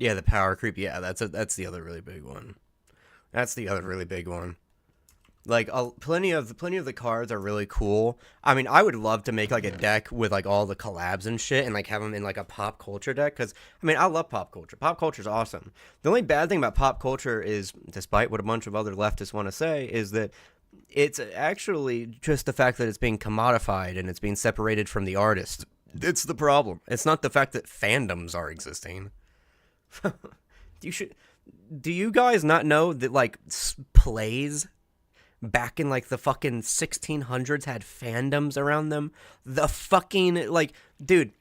Yeah, the power creep. Yeah, that's the other really big one. That's the other really big one. Like, plenty of the cards are really cool. I mean, I would love to make like a deck with like all the collabs and shit, and like have them in like a pop culture deck. Because I mean, I love pop culture. Pop culture is awesome. The only bad thing about pop culture is, despite what a bunch of other leftists want to say, is that it's actually just the fact that it's being commodified and it's being separated from the artist. It's the problem. It's not the fact that fandoms are existing. Do you guys not know that like plays back in like the fucking 1600s had fandoms around them? The fucking, like, dude,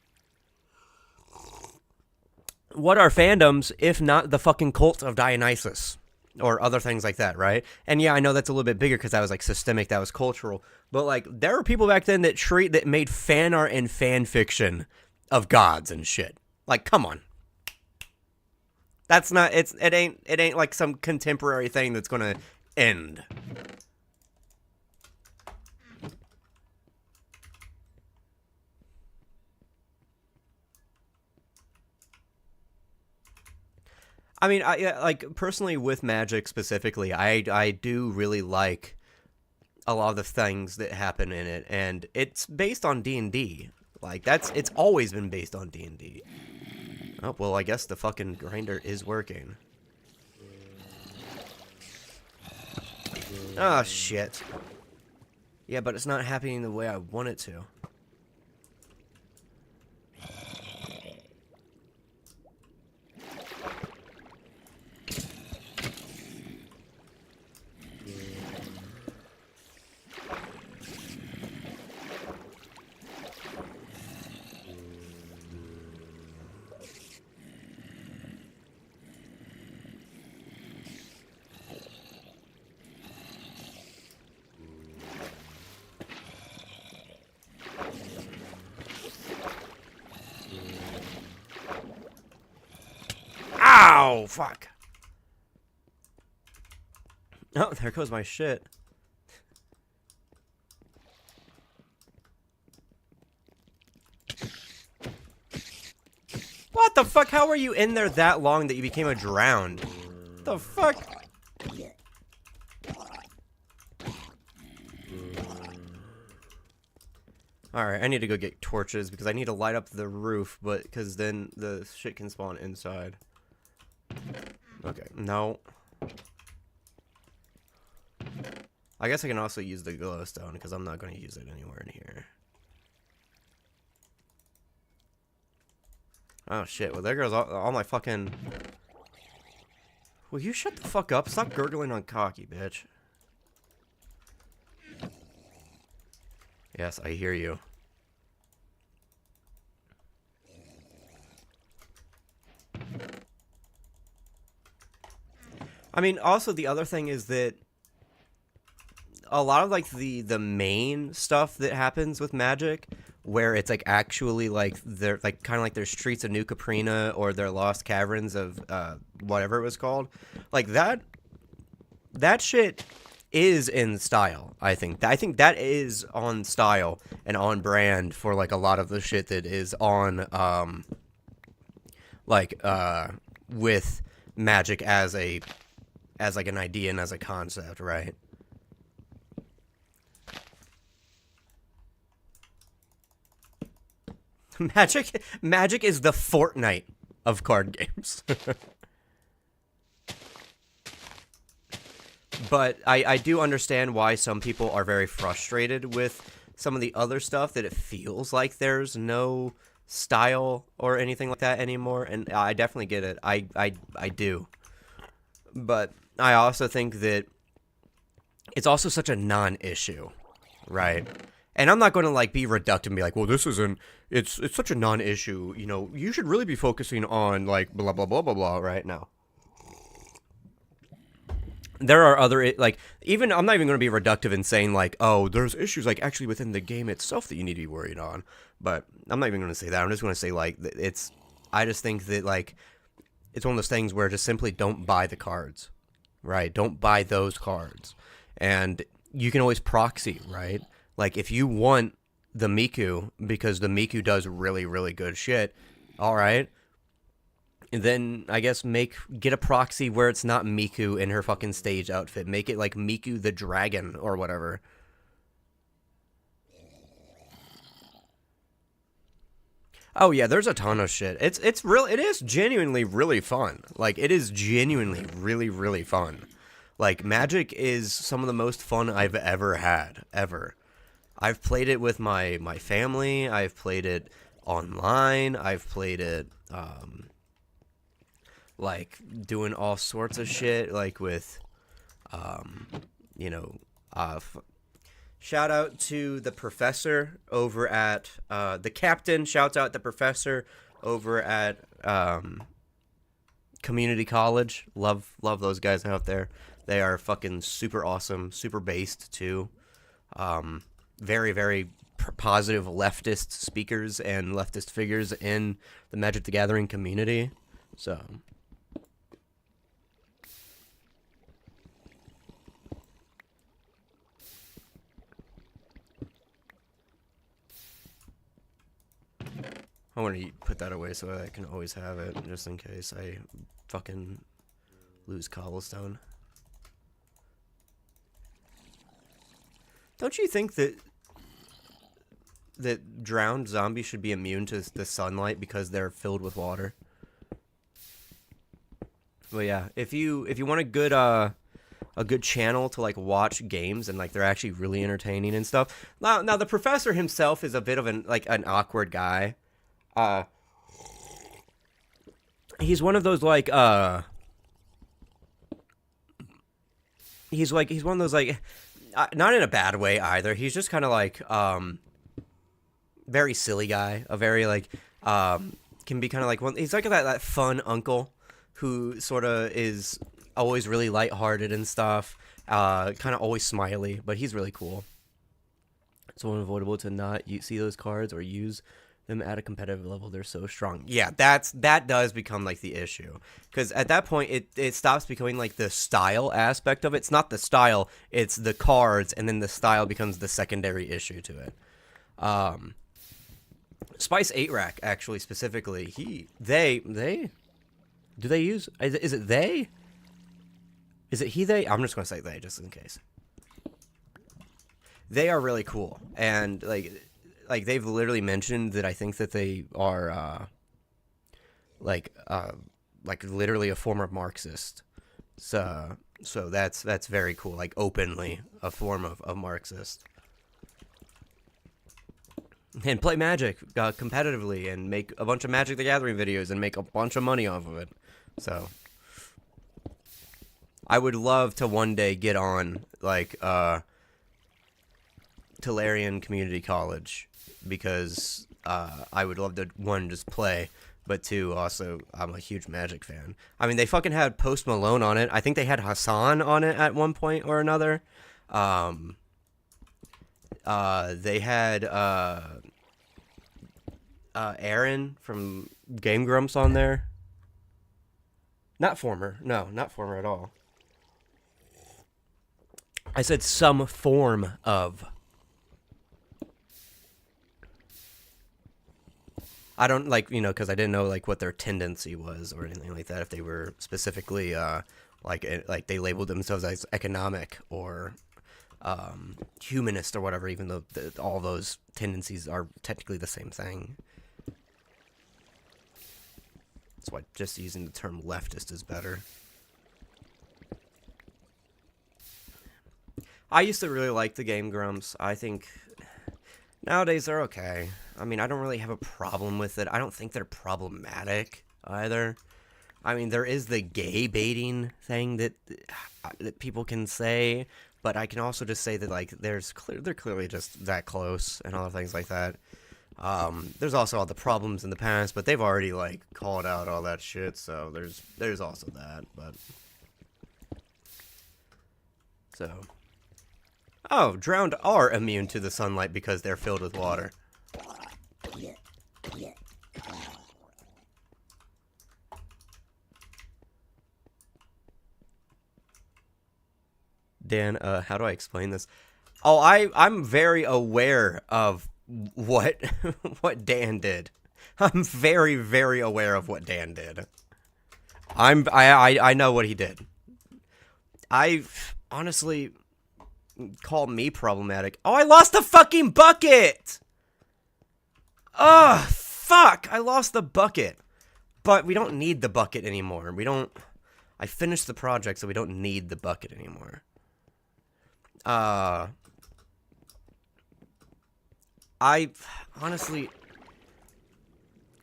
what are fandoms if not the fucking cult of Dionysus or other things like that, right? And yeah, I know that's a little bit bigger because that was like systemic, that was cultural, but like there were people back then that made fan art and fan fiction of gods and shit. Like, come on. That's not, it ain't like some contemporary thing that's gonna end. I mean, like, personally with Magic specifically, I do really like a lot of the things that happen in it, and it's based on D&D. Like, it's always been based on D&D. Oh, well, I guess the fucking grinder is working. Oh, shit. Yeah, but it's not happening the way I want it to. Ow! Fuck. Oh, there goes my shit. What the fuck? How were you in there that long that you became a drowned? What the fuck? Alright, I need to go get torches because I need to light up the roof, but because then the shit can spawn inside. Okay, no. I guess I can also use the glowstone because I'm not going to use it anywhere in here. Oh shit, well there goes all my fucking... Will you shut the fuck up? Stop gurgling on cocky, bitch. Yes, I hear you. I mean, also the other thing is that a lot of like the main stuff that happens with Magic, where it's like actually like they're like kind of like their Streets of New Caprina or their Lost Caverns of whatever it was called, like that shit is in style. I think that is on style and on brand for like a lot of the shit that is on with Magic as like an idea and as a concept, right? Magic is the Fortnite of card games. But I do understand why some people are very frustrated with some of the other stuff, that it feels like there's no style or anything like that anymore, and I definitely get it. I do. But I also think that it's also such a non-issue, right? And I'm not going to like be reductive and be like, well, this isn't. It's such a non-issue. You know, you should really be focusing on like blah blah blah blah blah. Right now, there are other like even I'm not even going to be reductive in saying like, oh, there's issues like actually within the game itself that you need to be worried on. But I'm not even going to say that. I'm just going to say like it's. I just think that like it's one of those things where just simply don't buy the cards, right? Don't buy those cards, and you can always proxy, right? Like, if you want the Miku, because the Miku does really, really good shit, all right, then I guess get a proxy where it's not Miku in her fucking stage outfit. Make it like Miku the Dragon or whatever. Oh yeah, there's a ton of shit. It is genuinely really fun. Like, it is genuinely really, really fun. Like, Magic is some of the most fun I've ever had, ever. I've played it with my family. I've played it online. I've played it, like, doing all sorts of shit, like with, you know, shout out to the professor over at, the captain shouts out the professor over at, community college. Love those guys out there. They are fucking super awesome, super based too. Very, very positive leftist speakers and leftist figures in the Magic the Gathering community. So, I want to put that away so I can always have it, just in case I fucking lose cobblestone. Don't you think that drowned zombies should be immune to the sunlight because they're filled with water? Well, yeah, if you want a good channel to like watch games and like they're actually really entertaining and stuff. Now the professor himself is a bit of an awkward guy. He's one of those like he's one of those like not in a bad way either. He's just kind of like very silly guy, a very like can be kind of like one. He's like that fun uncle who sort of is always really lighthearted and stuff. Kind of always smiley, but he's really cool. It's unavoidable to not see those cards or use them at a competitive level. They're so strong. Yeah, that does become like the issue, because at that point it stops becoming like the style aspect of it. It's not the style, it's the cards, and then the style becomes the secondary issue to it. Spice 8 Rack actually specifically, they do they use, is it they? Is it they? I'm just gonna say they just in case. They are really cool, and like they've literally mentioned that I think that they are like literally a former Marxist. So that's very cool. Like openly a form of Marxist. And play Magic competitively and make a bunch of Magic the Gathering videos and make a bunch of money off of it. So I would love to one day get on like Tolarian Community College, because I would love to, one, just play, but two, also, I'm a huge Magic fan. I mean, they fucking had Post Malone on it. I think they had Hassan on it at one point or another. They had Aaron from Game Grumps on there. Not former at all.
I said some form of. I don't like, because I didn't know like what their tendency was or anything like that. If they were specifically like they labeled themselves as economic or humanist or whatever, even though all those tendencies are technically the same thing. That's why just using the term leftist is better. I used to really like the Game Grumps. I think nowadays they're okay. I mean, I don't really have a problem with it. I don't think they're problematic either. I mean, there is the gay baiting thing that people can say, but I can also just say that like they're clearly just that close and all things like that. There's also all the problems in the past, but they've already like called out all that shit, so there's also that, but so oh, drowned are immune to the sunlight because they're filled with water. Dan, how do I explain this? Oh, I'm very aware of what what Dan did. I'm very, very aware of what Dan did. I know what he did. I honestly call me problematic. Oh, I lost the fucking bucket! Ugh, fuck! I lost the bucket. But we don't need the bucket anymore. I finished the project, so we don't need the bucket anymore. I honestly,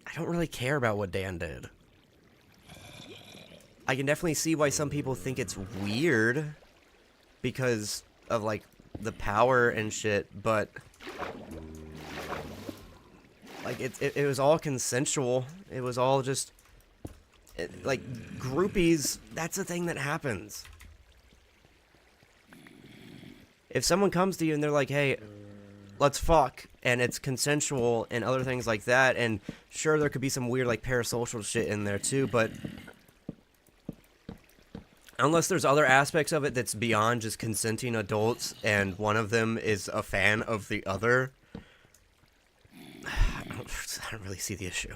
I don't really care about what Dan did. I can definitely see why some people think it's weird because of like the power and shit, but like it was all consensual. It was all just like groupies. That's a thing that happens. If someone comes to you and they're like, hey, let's fuck, and it's consensual and other things like that, and sure, there could be some weird, like, parasocial shit in there, too, but unless there's other aspects of it that's beyond just consenting adults, and one of them is a fan of the other, I don't really see the issue.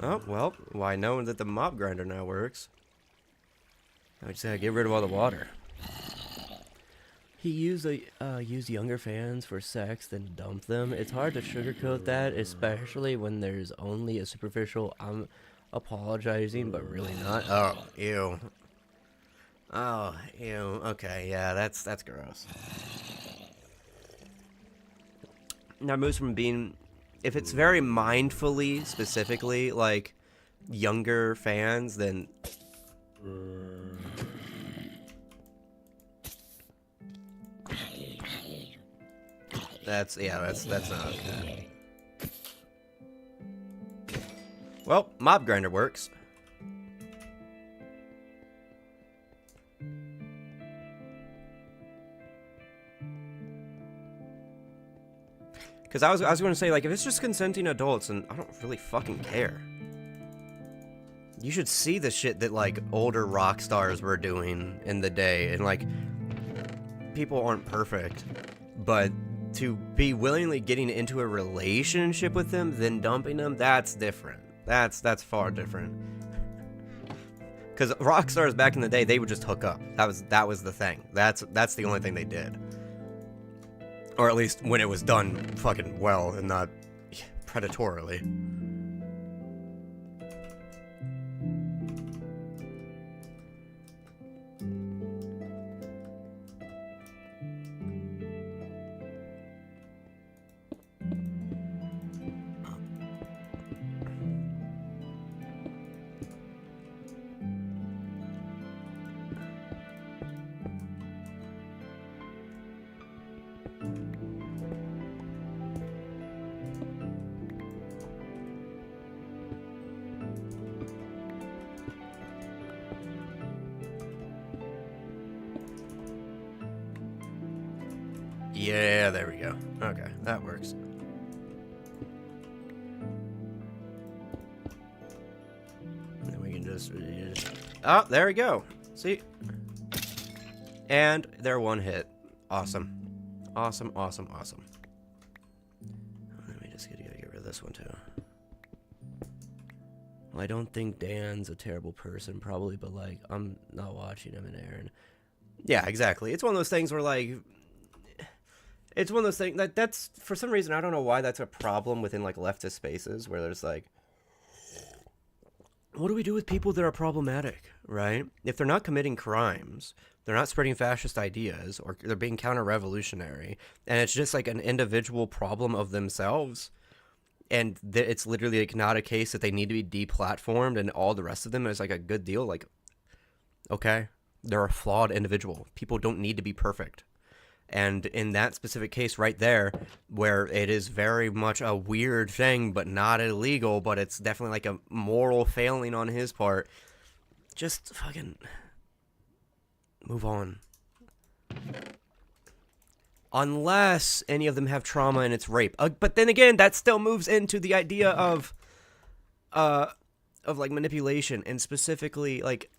Oh, well, I know that the mob grinder now works. I just gotta get rid of all the water. He used younger fans for sex, then dumped them. It's hard to sugarcoat that, especially when there's only a superficial "I'm apologizing, but really not." Oh, ew. Oh, ew. Okay, yeah, that's gross. Now it moves from being, if it's very mindfully, specifically, like, younger fans, then that's not okay. Well, mob grinder works. Because I was going to say, like, if it's just consenting adults, and I don't really fucking care. You should see the shit that, like, older rock stars were doing in the day. And, like, people aren't perfect. But to be willingly getting into a relationship with them, then dumping them, that's different. That's far different. Because rock stars back in the day, they would just hook up. That was the thing. That's the only thing they did. Or at least when it was done fucking well and not predatorily.
Yeah, there we go. Okay, that works. And then we can just... Oh, there we go. See? And they're one hit. Awesome. Awesome, awesome, awesome. Let me just gotta get rid of this one, too. Well, I don't think Dan's a terrible person, probably, but, like, I'm not watching him and Aaron. Yeah, exactly. It's one of those things where, like... It's one of those things that's for some reason I don't know why that's a problem within like leftist spaces where there's like, what do we do with people that are problematic, right? If they're not committing crimes, they're not spreading fascist ideas, or they're being counter-revolutionary, and it's just like an individual problem of themselves, and it's literally like not a case that they need to be deplatformed, and all the rest of them is like a good deal. Like, okay, they're a flawed individual. People don't need to be perfect. And in that specific case right there, where it is very much a weird thing, but not illegal, but it's definitely like a moral failing on his part, just fucking move on. Unless any of them have trauma and it's rape. But then again, that still moves into the idea of like manipulation, and specifically like...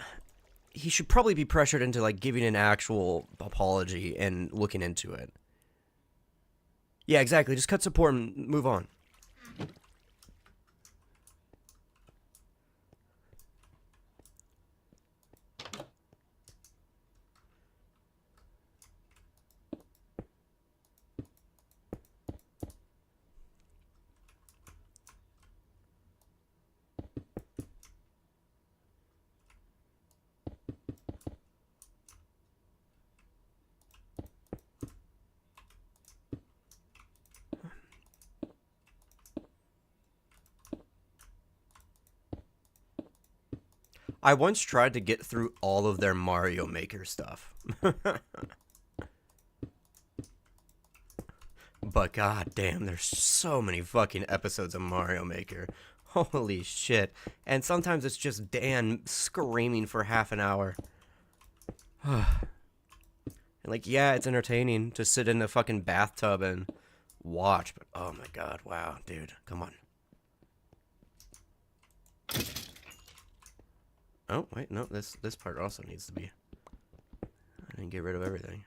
He should probably be pressured into, like, giving an actual apology and looking into it. Yeah, exactly. Just cut support and move on. I once tried to get through all of their Mario Maker stuff. But god damn, there's so many fucking episodes of Mario Maker. Holy shit. And sometimes it's just Dan screaming for half an hour. And like, yeah, it's entertaining to sit in the fucking bathtub and watch, but oh my god, wow, dude, come on. Oh, wait, no, this part also needs to be... I didn't get rid of everything.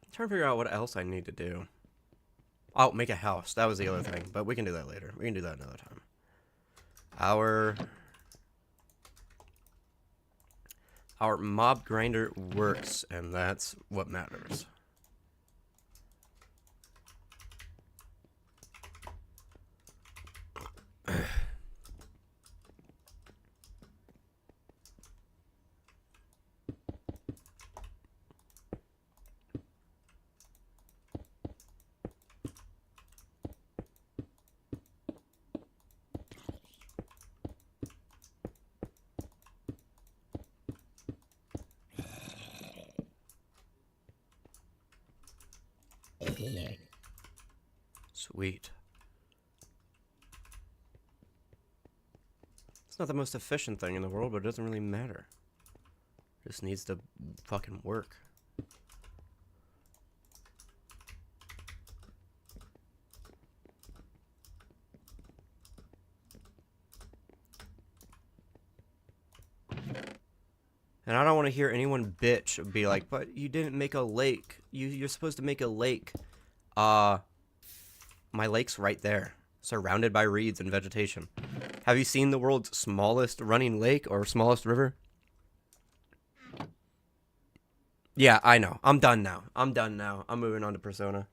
I'm trying to figure out what else I need to do. Oh, make a house. That was the other thing, but we can do that later. We can do that another time. Our mob grinder works, and that's what matters. Sweet. It's not the most efficient thing in the world, but it doesn't really matter. It just needs to fucking work. And I don't want to hear anyone bitch be like, but you didn't make a lake. You're supposed to make a lake. My lake's right there, surrounded by reeds and vegetation. Have you seen the world's smallest running lake or smallest river? Yeah, I know. I'm done now. I'm moving on to Persona.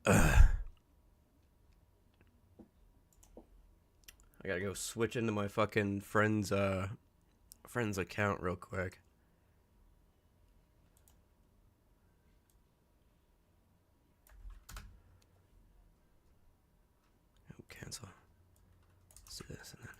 I gotta go switch into my fucking friend's account real quick. Oh, cancel. Let's do this and then.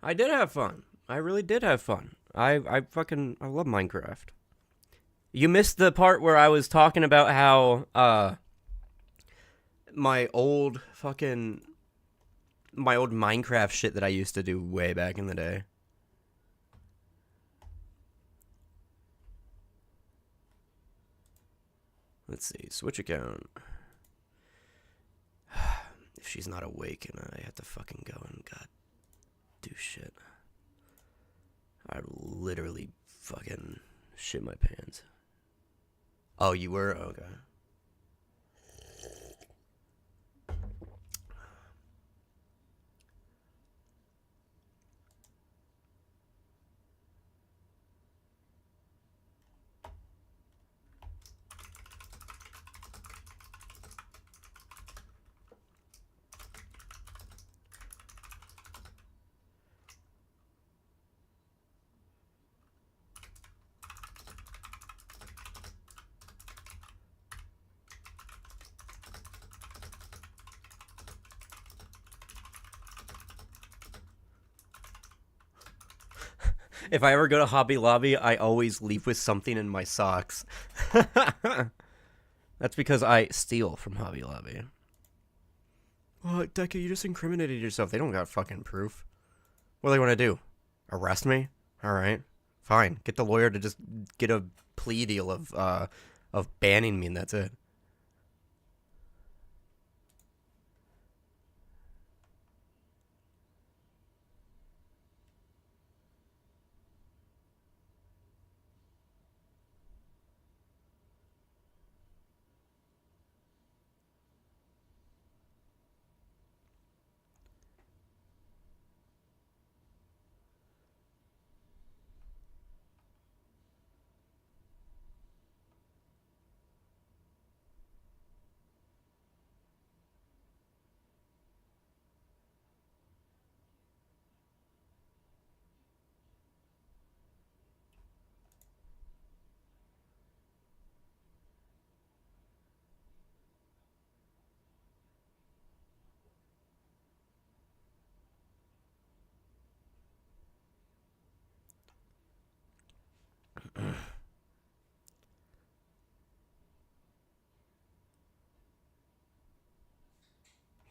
I did have fun. I really did have fun. I love Minecraft. You missed the part where I was talking about how my old Minecraft shit that I used to do way back in the day. Let's see, switch account. If she's not awake and I have to fucking go and do shit. I literally fucking shit my pants. Oh, you were? Okay. If I ever go to Hobby Lobby, I always leave with something in my socks. That's because I steal from Hobby Lobby. Well, Deku, you just incriminated yourself. They don't got fucking proof. What do they want to do? Arrest me? Alright. Fine. Get the lawyer to just get a plea deal of banning me and that's it.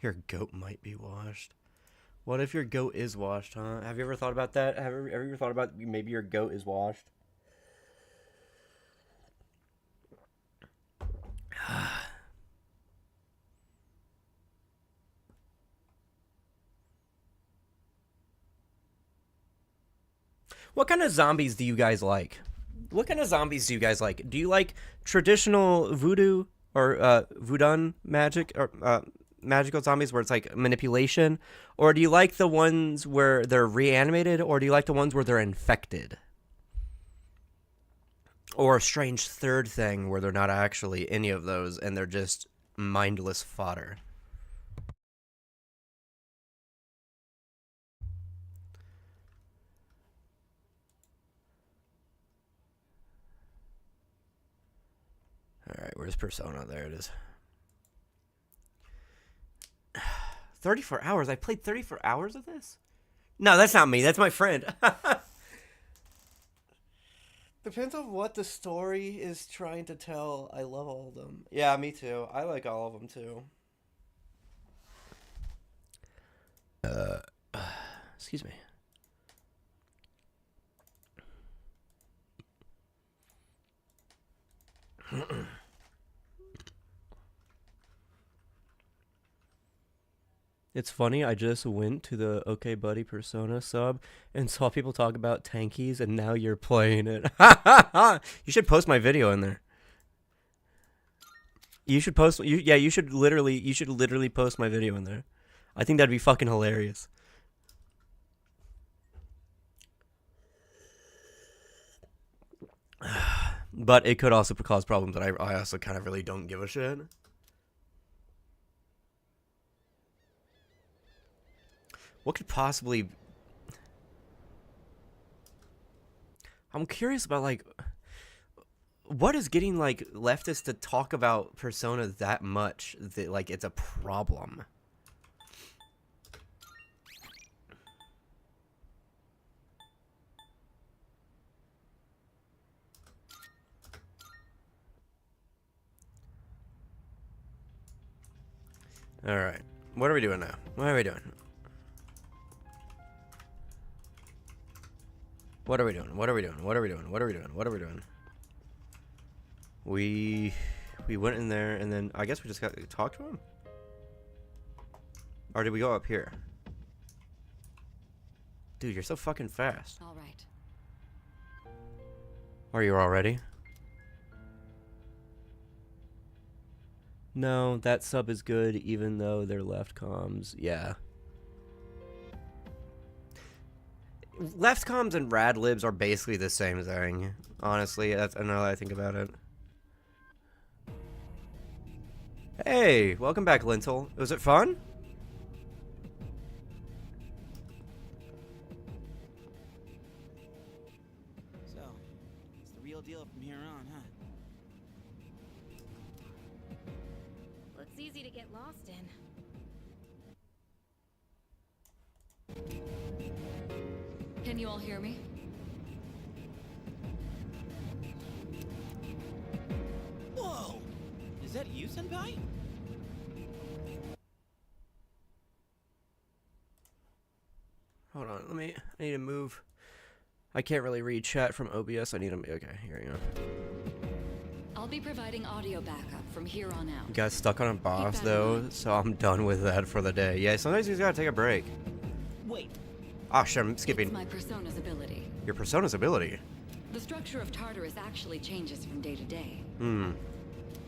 Your goat might be washed. What if your goat is washed, huh? Have you ever thought about that? Have you ever thought about maybe your goat is washed? What kind of zombies do you guys like? What kind of zombies do you guys like? Do you like traditional voodoo or voodoo magic or magical zombies where it's like manipulation, or do you like the ones where they're reanimated, or do you like the ones where they're infected? Or a strange third thing where they're not actually any of those and they're just mindless fodder. Alright, where's Persona? There it is. 34 hours? I played 34 hours of this? No, that's not me. That's my friend. Depends on what the story is trying to tell. I love all of them. Yeah, me too. I like all of them too. Excuse me. It's funny, I just went to the Okay Buddy Persona sub and saw people talk about tankies, and now you're playing it. You should post my video in there. You should post. You should literally post my video in there. I think that'd be fucking hilarious. But it could also cause problems that I also kind of really don't give a shit. What could possibly... I'm curious about, like... What is getting, like, leftists to talk about Persona that much that, like, it's a problem?
Alright. What are we doing now? What are we doing? What are we doing? What are we doing? What are we doing? What are we doing? What are we doing? We went in there and then I guess we just got to talk to him? Or did we go up here? Dude, you're so fucking fast.
All right.
Are you all ready? No, that sub is good even though they're left comms. Yeah. Left comms and rad libs are basically the same thing. Honestly, that's now that I think about it. Hey, welcome back, Lintel. Was it fun?
So, it's the real deal from here on, huh?
Looks easy to get lost in. Can you all hear me?
Whoa! Is that you, Senpai?
Hold on, I need to move. I can't really read chat from OBS. I need to, okay, here you go.
I'll be providing audio backup from here on out.
Got stuck on a boss
that in
though,
mind.
so I'm done with that for the day. Yeah, sometimes you just gotta take a break.
Wait,
Oh shit, I'm
It's
skipping.
my persona's ability.
Your persona's ability.
The structure of Tartarus actually changes from day to day.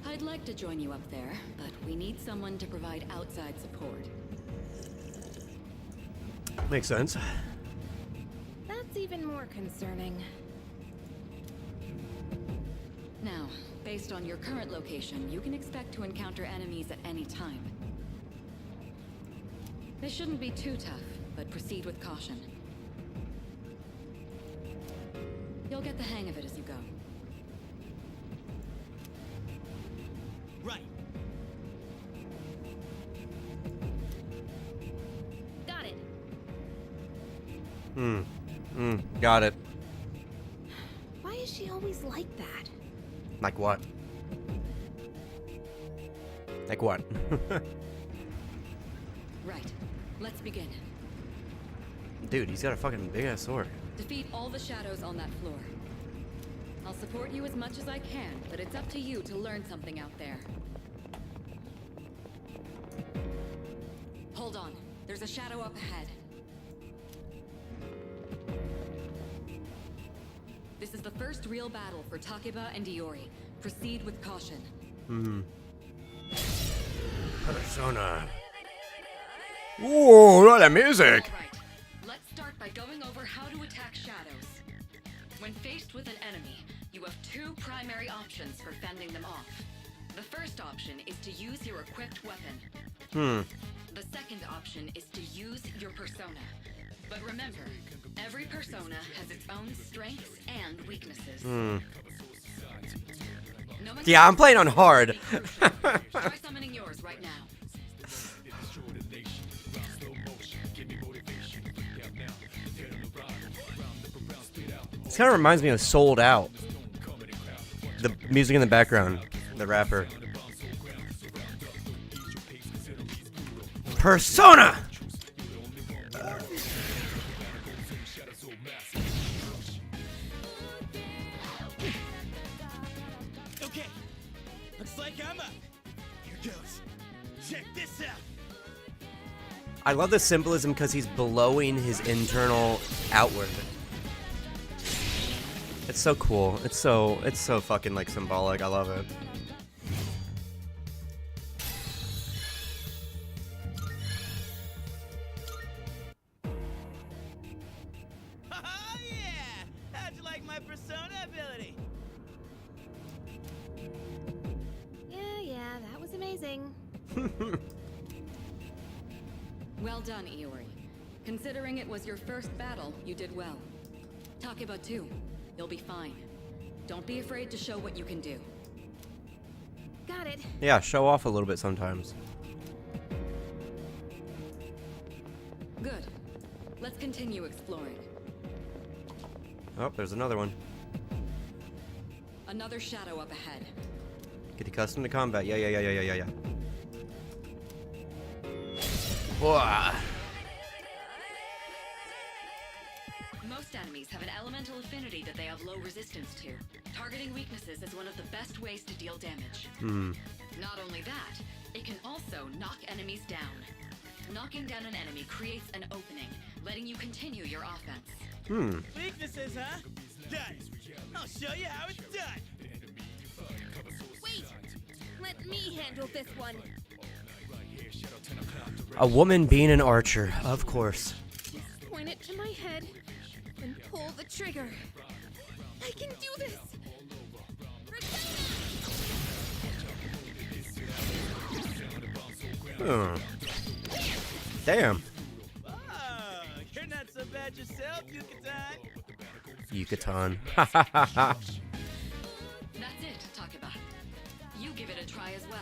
I'd like to join you up there, but we need someone to provide outside support.
Makes sense.
That's even more concerning.
Now, based on your current location, you can expect to encounter enemies at any time. This shouldn't be too tough, but proceed with caution. You'll get the hang of it as you go.
right.
Got it.
Got it.
Why is she always like that?
Like what? Like what?
Right. Let's begin.
Dude, he's got a fucking big ass sword.
Defeat all the shadows on that floor. I'll support you as much as I can, but it's up to you to learn something out there. Hold on. There's a shadow up ahead. This is the first real battle for Takeba and Iori. Proceed with caution.
Persona. Whoa, what a music!
All right. Let's start by going over how to attack shadows. When faced with an enemy, you have two primary options for fending them off. The first option is to use your equipped weapon. The second option is to use your persona. But remember, every persona has its own strengths and weaknesses.
Yeah, I'm playing on hard.
Try summoning yours right now.
This kind of reminds me of Sold Out. The music in the background, the rapper. Persona!
Okay, looks like I'm up. Here goes. Check this out.
I love the symbolism because he's blowing his internal outward. It's so cool. It's so fucking like symbolic. I love it.
Oh yeah! How'd you like my persona ability?
Yeah, that was amazing.
Well done, Iori. Considering it was your first battle, you did well. Takeba too. You'll be fine. Don't be afraid to show what you can do.
Got it.
Yeah, show off a little bit sometimes.
Good. Let's continue exploring.
Oh, there's another one.
Another shadow up ahead.
Get accustomed to combat. Yeah.
Whoa.
Most enemies have an elemental affinity that they have low resistance to. Targeting weaknesses is one of the best ways to deal damage. Not only that, it can also knock enemies down. Knocking down an enemy creates an opening, letting you continue your offense.
Weaknesses, huh? Got it. I'll show you how it's done.
Wait! Let me handle this one.
A woman being an archer, of course.
Point it to my head and pull the trigger. I can do this!
Damn.
Oh, you're not so bad yourself, Yucatan.
Yucatan.
That's it, Takeba. You give it a try as well.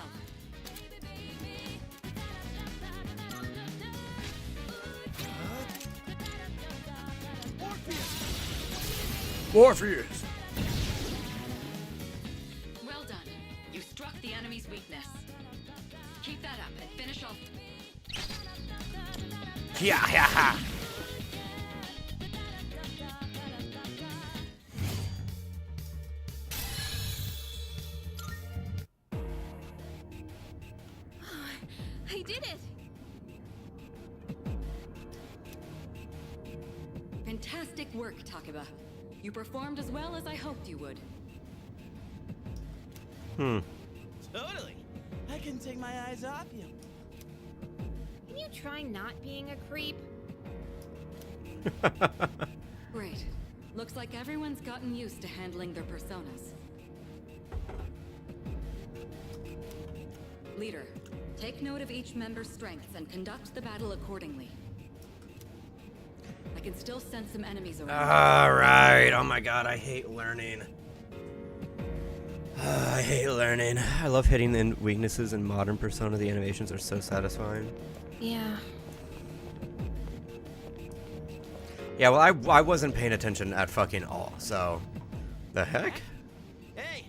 Morpheus.
Well done. You struck the enemy's weakness. Keep that up and finish off.
Yeah, yeah, yeah.
I did it!
Fantastic work, Takeba. You performed as well as I hoped you would.
Totally. I couldn't take my eyes off you.
Can you try not being a creep?
Great. Looks like everyone's gotten used to handling their personas. Leader, take note of each member's strengths and conduct the battle accordingly. I can still sense some enemies around.
Alright. Oh my god, I hate learning. I hate learning. I love hitting the weaknesses in modern Persona. The animations are so satisfying.
Yeah.
Yeah, well, I wasn't paying attention at fucking all, so... The heck?
Hey,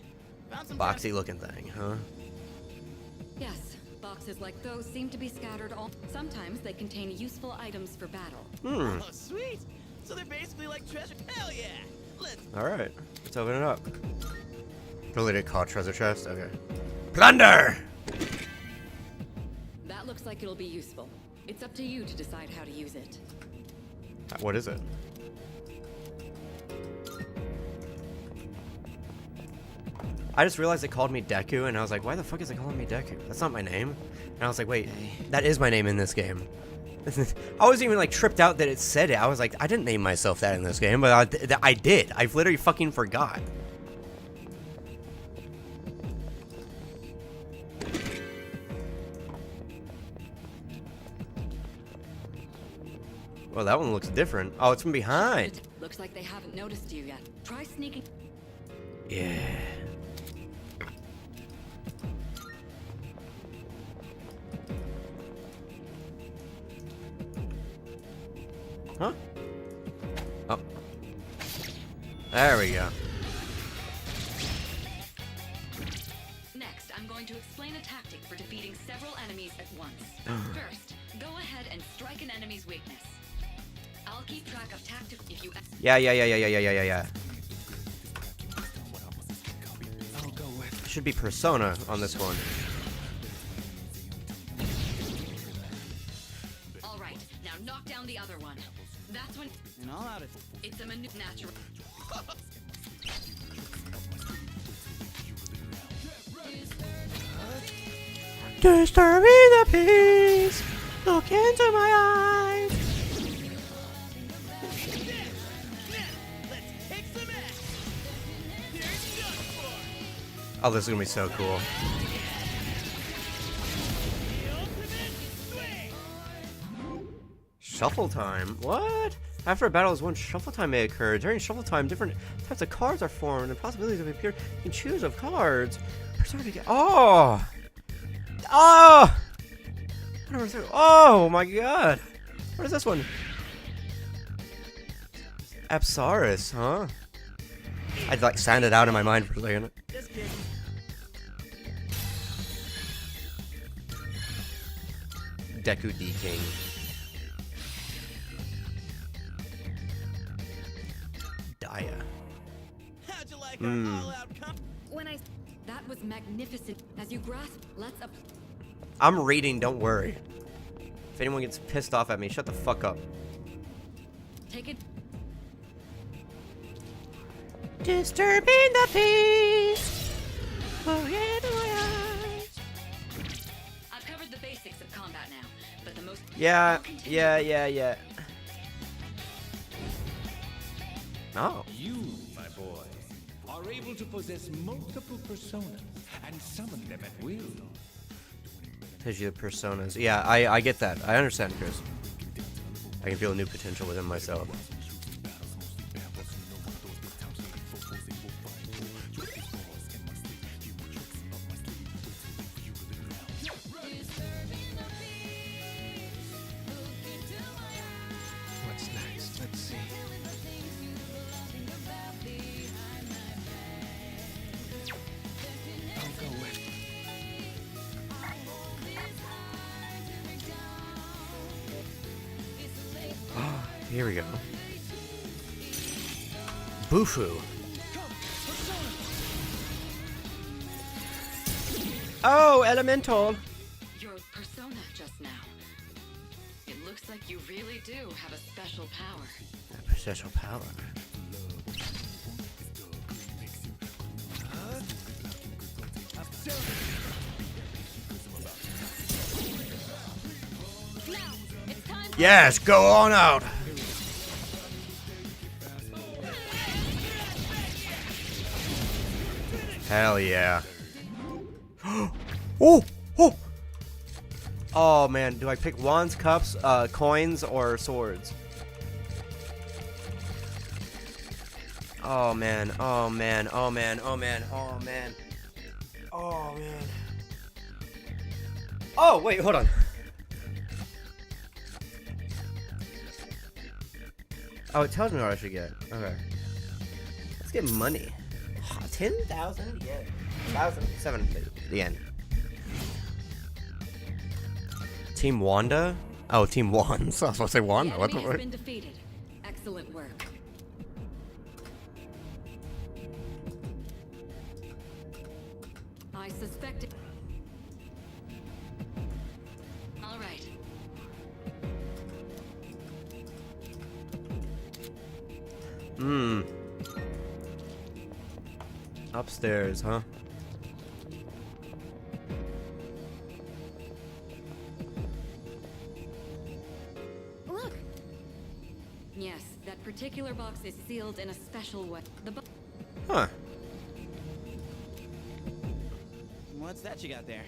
found some
Boxy looking thing, huh?
Yes, boxes like those seem to be scattered all. Sometimes they contain useful items for battle.
Oh, sweet. So they're basically like treasure. Hell yeah. Let's.
Alright, let's open it up. Really did call treasure chest? Okay. Plunder!
That looks like it'll be useful. It's up to you to decide how to use it.
What is it? I just realized it called me Deku, and I was like, why the fuck is it calling me Deku? That's not my name. And I was like, wait, that is my name in this game. I was even like tripped out that it said it. I was like, I didn't name myself that in this game, but I did. I literally fucking forgot. Well, that one looks different. Oh, it's from behind.
Looks like they haven't noticed you yet. Try sneaking.
Yeah. Huh? Oh. There we go.
Next, I'm going to explain a tactic for defeating several enemies at once. First, go ahead and strike an enemy's weakness. I'll keep track of tactic if you.
Yeah. Should be Persona on this one.
All right, now knock down the other one. That's when
And all out of.
it's a natural.
Disturbing the peace. Look into my eyes.
Let's kick some ass. Here's done for.
Oh, this is gonna be so cool.
The ultimate swing.
Shuffle time? What? After a battle is won, shuffle time may occur. During shuffle time, different types of cards are formed and possibilities have appeared. You can choose of cards. Persona to get. Oh! Oh! Oh my god! What is this one? Apsaris, huh? I'd like sound it out in my mind for a second.
Just kidding.
Deku D King. Daya.
How'd you like our all-out
When I
That was magnificent. As you grasp, let's up.
I'm reading, don't worry. If anyone gets pissed off at me, shut the fuck up.
Take it.
Disturbing the peace. Oh yeah,
I've covered the basics of combat now, but the most.
yeah,
I'll continue.
yeah. Oh.
You, my boy, are able to possess multiple personas and summon them at will.
Because you have personas. Yeah, I get that. I understand, Chris. I can feel a new potential within myself.
What's next? Let's see. I'll go with.
Here we go. Bufu. Oh, elemental.
Your persona just now. It looks like you really do have a special power.
Special power. Yes, go on out. Hell yeah. Oh, oh. Oh man, do I pick wands, cups, coins, or swords? Oh man, oh man, oh man, oh man, oh man. Oh man. Oh, wait, hold on. Oh, it tells me what I should get. Okay. Let's get money. 10,000 yen. 1,070 yen. Team Wanda? Oh, Team Wands. I was supposed to say Wanda.
The
What the
enemy has
fuck?
been defeated. Excellent work. I suspected. All right.
Upstairs, huh?
look.
Yes, that particular box is sealed in a special way.
Huh.
What's that you got there?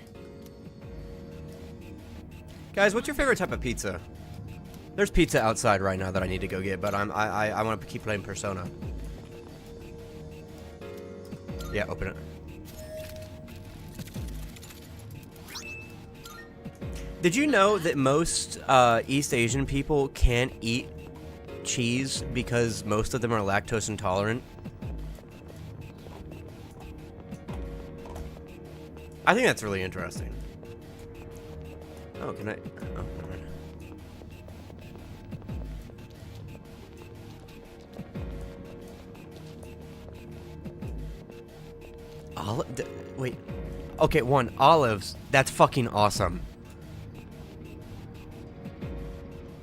Guys, what's your favorite type of pizza? There's pizza outside right now that I need to go get, but I want to keep playing Persona. Yeah, open it. Did you know that most East Asian people can't eat cheese because most of them are lactose intolerant? I think that's really interesting. Oh, can I? Oh, never mind. Wait. Okay, one, olives. That's fucking awesome.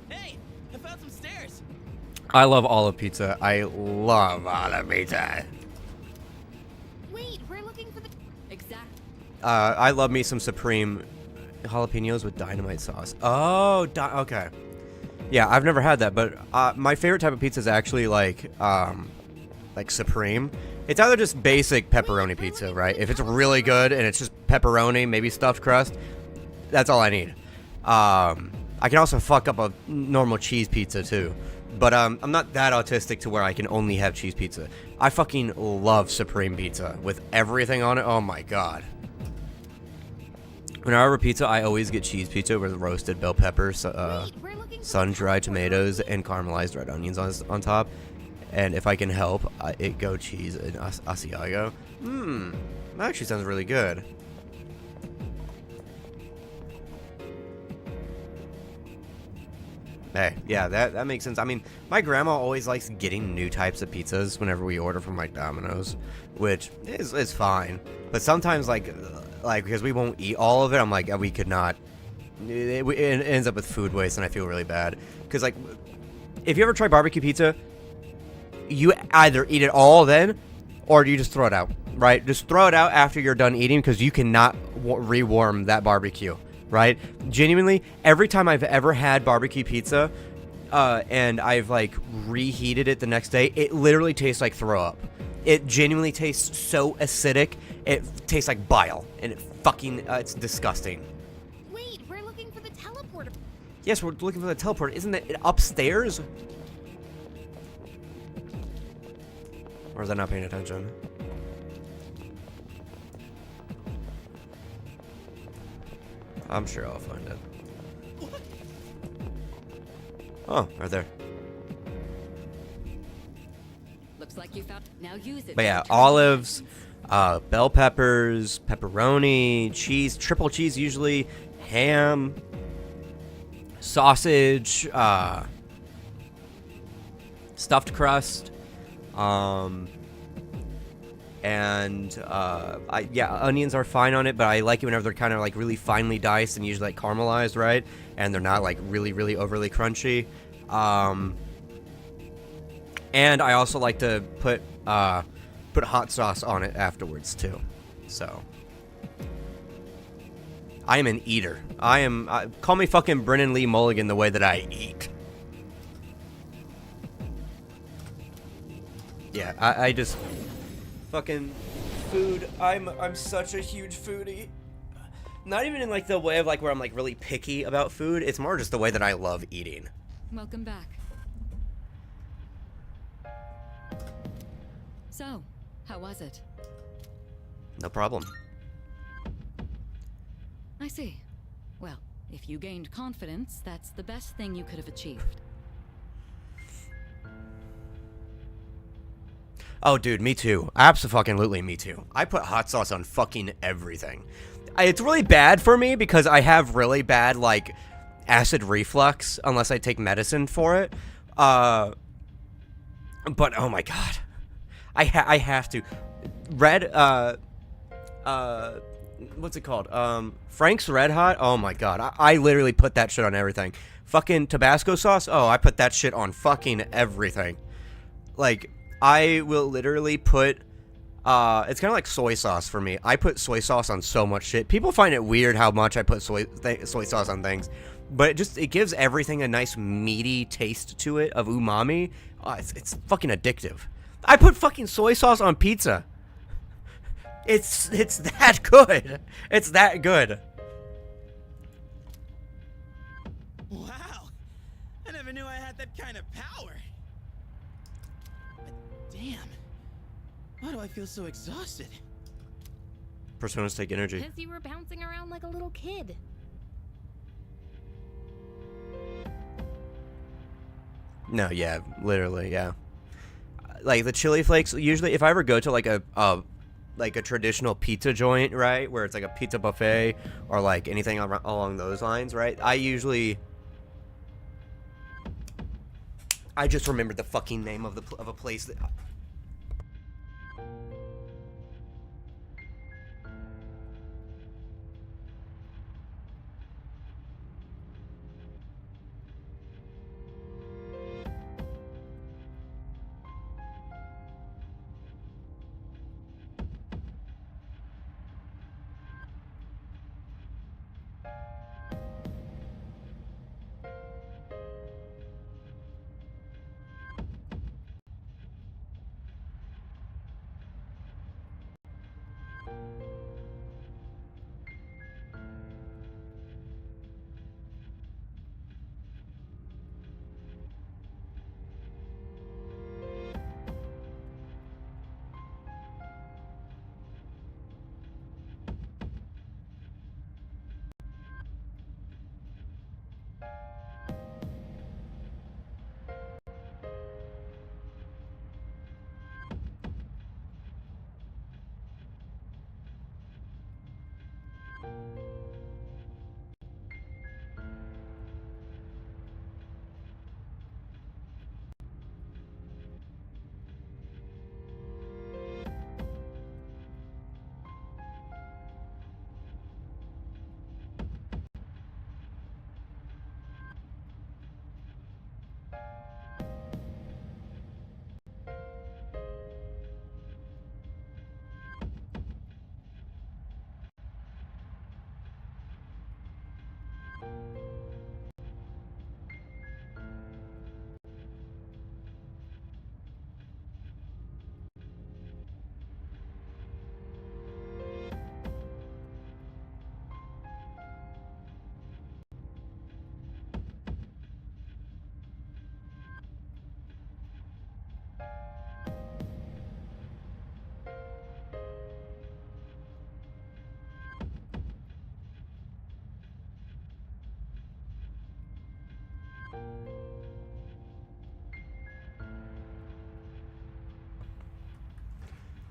Hey, I found some stairs.
I love olive pizza. I love olive pizza.
Wait, we're looking for the.
Exact.
I love me some Supreme jalapenos with dynamite sauce. Oh, okay. Yeah, I've never had that, but my favorite type of pizza is actually like Supreme. It's either just basic pepperoni pizza, right? If it's really good and it's just pepperoni, maybe stuffed crust, that's all I need. I can also fuck up a normal cheese pizza too, but I'm not that autistic to where I can only have cheese pizza. I fucking love Supreme pizza with everything on it. Oh my god. When I order pizza, I always get cheese pizza with roasted bell peppers, sun-dried tomatoes, and caramelized red onions on top. And if I can help, it go cheese and Asiago. That actually sounds really good. Hey, yeah, that makes sense. I mean, my grandma always likes getting new types of pizzas whenever we order from like Domino's, which is fine. But sometimes like because we won't eat all of it, I'm like we could not. It ends up with food waste, and I feel really bad because like if you ever try barbecue pizza, you either eat it all then, or you just throw it out. Right? Just throw it out after you're done eating because you cannot rewarm that barbecue. Right? Genuinely, every time I've ever had barbecue pizza, and I've like reheated it the next day, it literally tastes like throw up. It genuinely tastes so acidic. It tastes like bile, and it fucking it's disgusting.
Wait, we're looking for the teleporter.
Yes, we're looking for the teleport. Isn't it upstairs? Or is I not paying attention? I'm sure I'll find it. Oh, right there.
Looks like you found. Now use it.
But yeah, olives, bell peppers, pepperoni, cheese, triple cheese usually, ham, sausage, stuffed crust, and onions are fine on it, but I like it whenever they're kind of like really finely diced and usually like caramelized, right? And they're not like really overly crunchy. And I also like to put hot sauce on it afterwards too. So I am an eater. Call me fucking Brennan Lee Mulligan the way that I eat. Yeah, I just fucking food. I'm such a huge foodie. Not even in like the way of like where I'm like really picky about food. It's more just the way that I love eating.
Welcome back. So, how was it?
No problem.
I see. Well, if you gained confidence, that's the best thing you could have achieved.
Oh, dude, me too. Absolutely, me too. I put hot sauce on fucking everything. It's really bad for me because I have really bad, like, acid reflux unless I take medicine for it. But, oh my god. I have to. What's it called? Frank's Red Hot? Oh my god. I literally put that shit on everything. Fucking Tabasco sauce? Oh, I put that shit on fucking everything. Like, I will literally put, it's kind of like soy sauce for me. I put soy sauce on so much shit. People find it weird how much I put soy sauce on things. But it gives everything a nice meaty taste to it of umami. It's fucking addictive. I put fucking soy sauce on pizza. It's that good. It's that good.
Wow! I never knew I had that kind of power. But damn. Why do I feel so exhausted?
Personas take energy.
Because you were bouncing around like a little kid.
No, yeah, literally, yeah. Like the chili flakes, usually if I ever go to like a traditional pizza joint, right, where it's like a pizza buffet or like anything along those lines, right, I just remembered the fucking name of a place that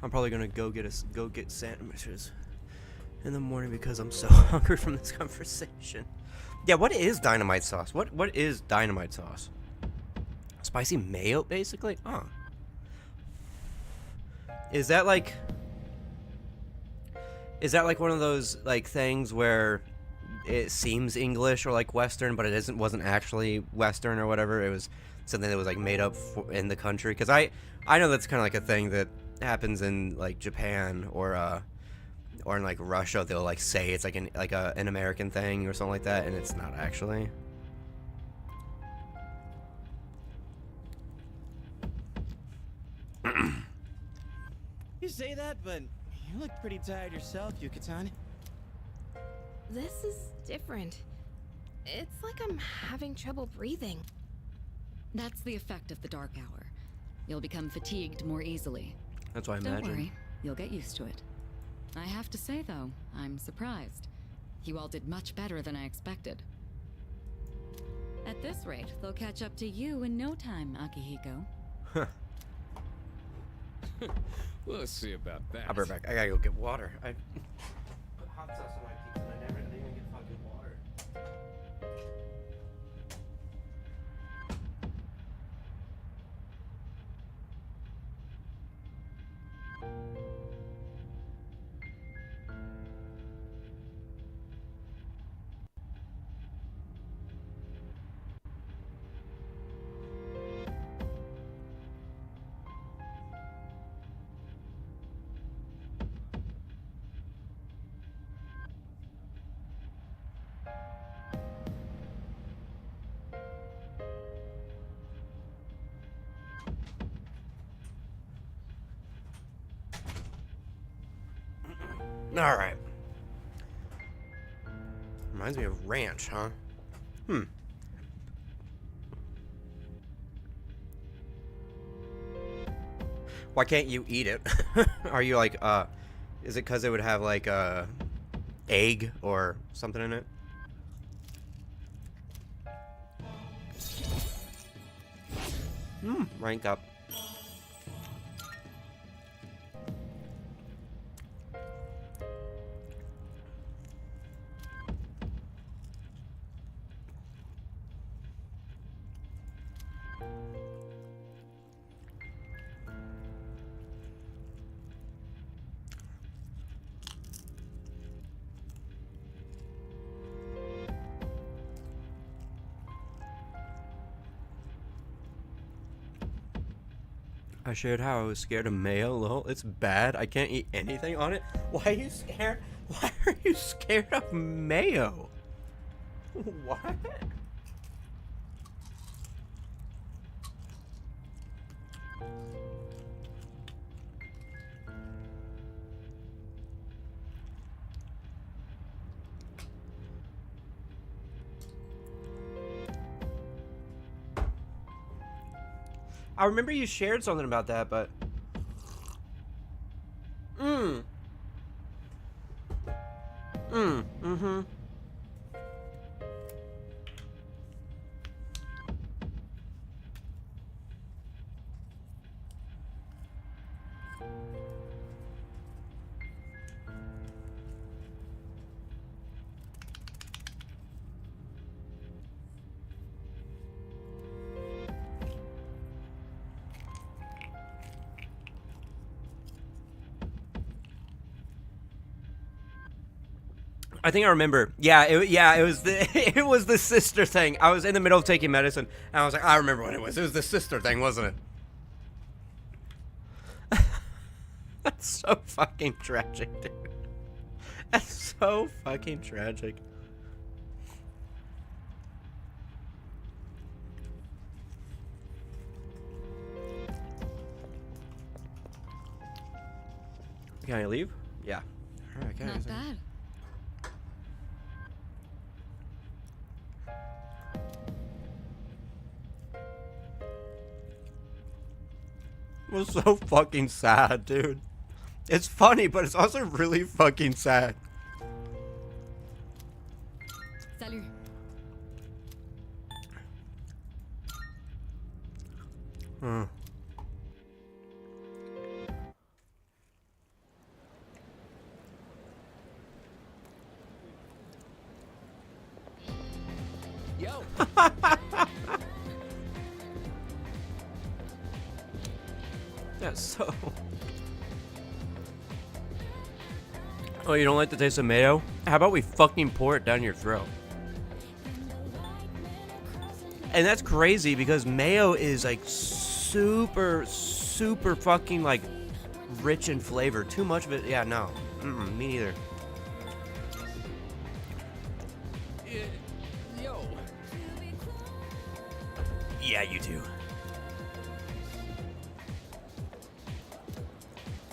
I'm probably gonna go get sandwiches in the morning because I'm so hungry from this conversation. Yeah, what is dynamite sauce? What is dynamite sauce? Spicy mayo, basically? Oh. Is that like one of those like things where it seems English or like Western, but it wasn't actually Western or whatever? It was something that was like made up in the country. Because I know that's kind of like a thing that happens in like Japan or in like Russia. They'll like say it's like an American thing or something like that, and it's not actually.
You say that, but you look pretty tired yourself, Yucatan.
This is different. It's like I'm having trouble breathing.
That's the effect of the dark hour. You'll become fatigued more easily.
That's what I
Don't
imagine.
worry, you'll get used to it. I have to say, though, I'm surprised. You all did much better than I expected. At this rate, they'll catch up to you in no time, Akihiko.
We'll see about that.
I'll be right back. I gotta go get water. I put hot sauce on my pizza and I didn't even get fucking water. All right. Reminds me of ranch, huh? Why can't you eat it? Are you like, is it because it would have like egg or something in it? Rank up. I shared how I was scared of mayo. Lol, it's bad. I can't eat anything on it. Why are you scared? Why are you scared of mayo? What? I remember you shared something about that, but mm-hmm. I think I remember. Yeah, it was the it was the sister thing. I was in the middle of taking medicine, and I was like, I remember what it was. It was the sister thing, wasn't it? That's so fucking tragic, dude. That's so fucking tragic. Can I leave? Yeah. All right,
Not bad.
It was so fucking sad, dude. It's funny, but it's also really fucking sad.
Salut.
Yo.
That's so. Oh, you don't like the taste of mayo? How about we fucking pour it down your throat? And that's crazy because mayo is like super fucking like rich in flavor. Too much of it, yeah, no. Me neither.
Yo.
Yeah, you too.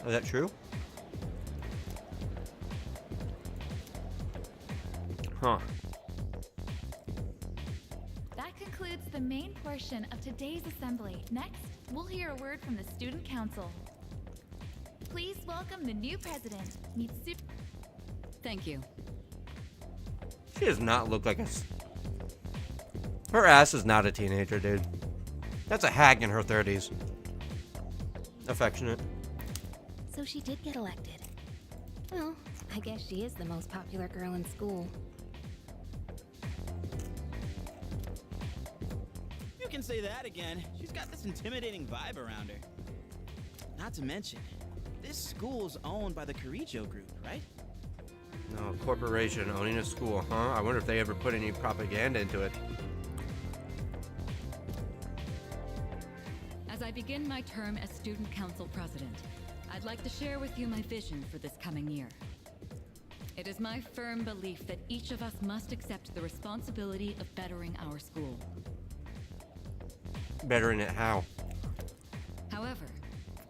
Is that true? Huh.
That concludes the main portion of today's assembly. Next, we'll hear a word from the Student Council. Please welcome the new president, Mitsu.
Thank you.
She does not look like a... Her ass is not a teenager, dude. That's a hag in her 30s. Affectionate.
So she did get elected. Well, I guess she is the most popular girl in school.
You can say that again. She's got this intimidating vibe around her. Not to mention, this school's owned by the Karijo group, right?
No, corporation owning a school, huh? I wonder if they ever put any propaganda into it.
As I begin my term as Student Council President, I'd like to share with you my vision for this coming year. It is my firm belief that each of us must accept the responsibility of bettering our school.
Bettering it how?
However,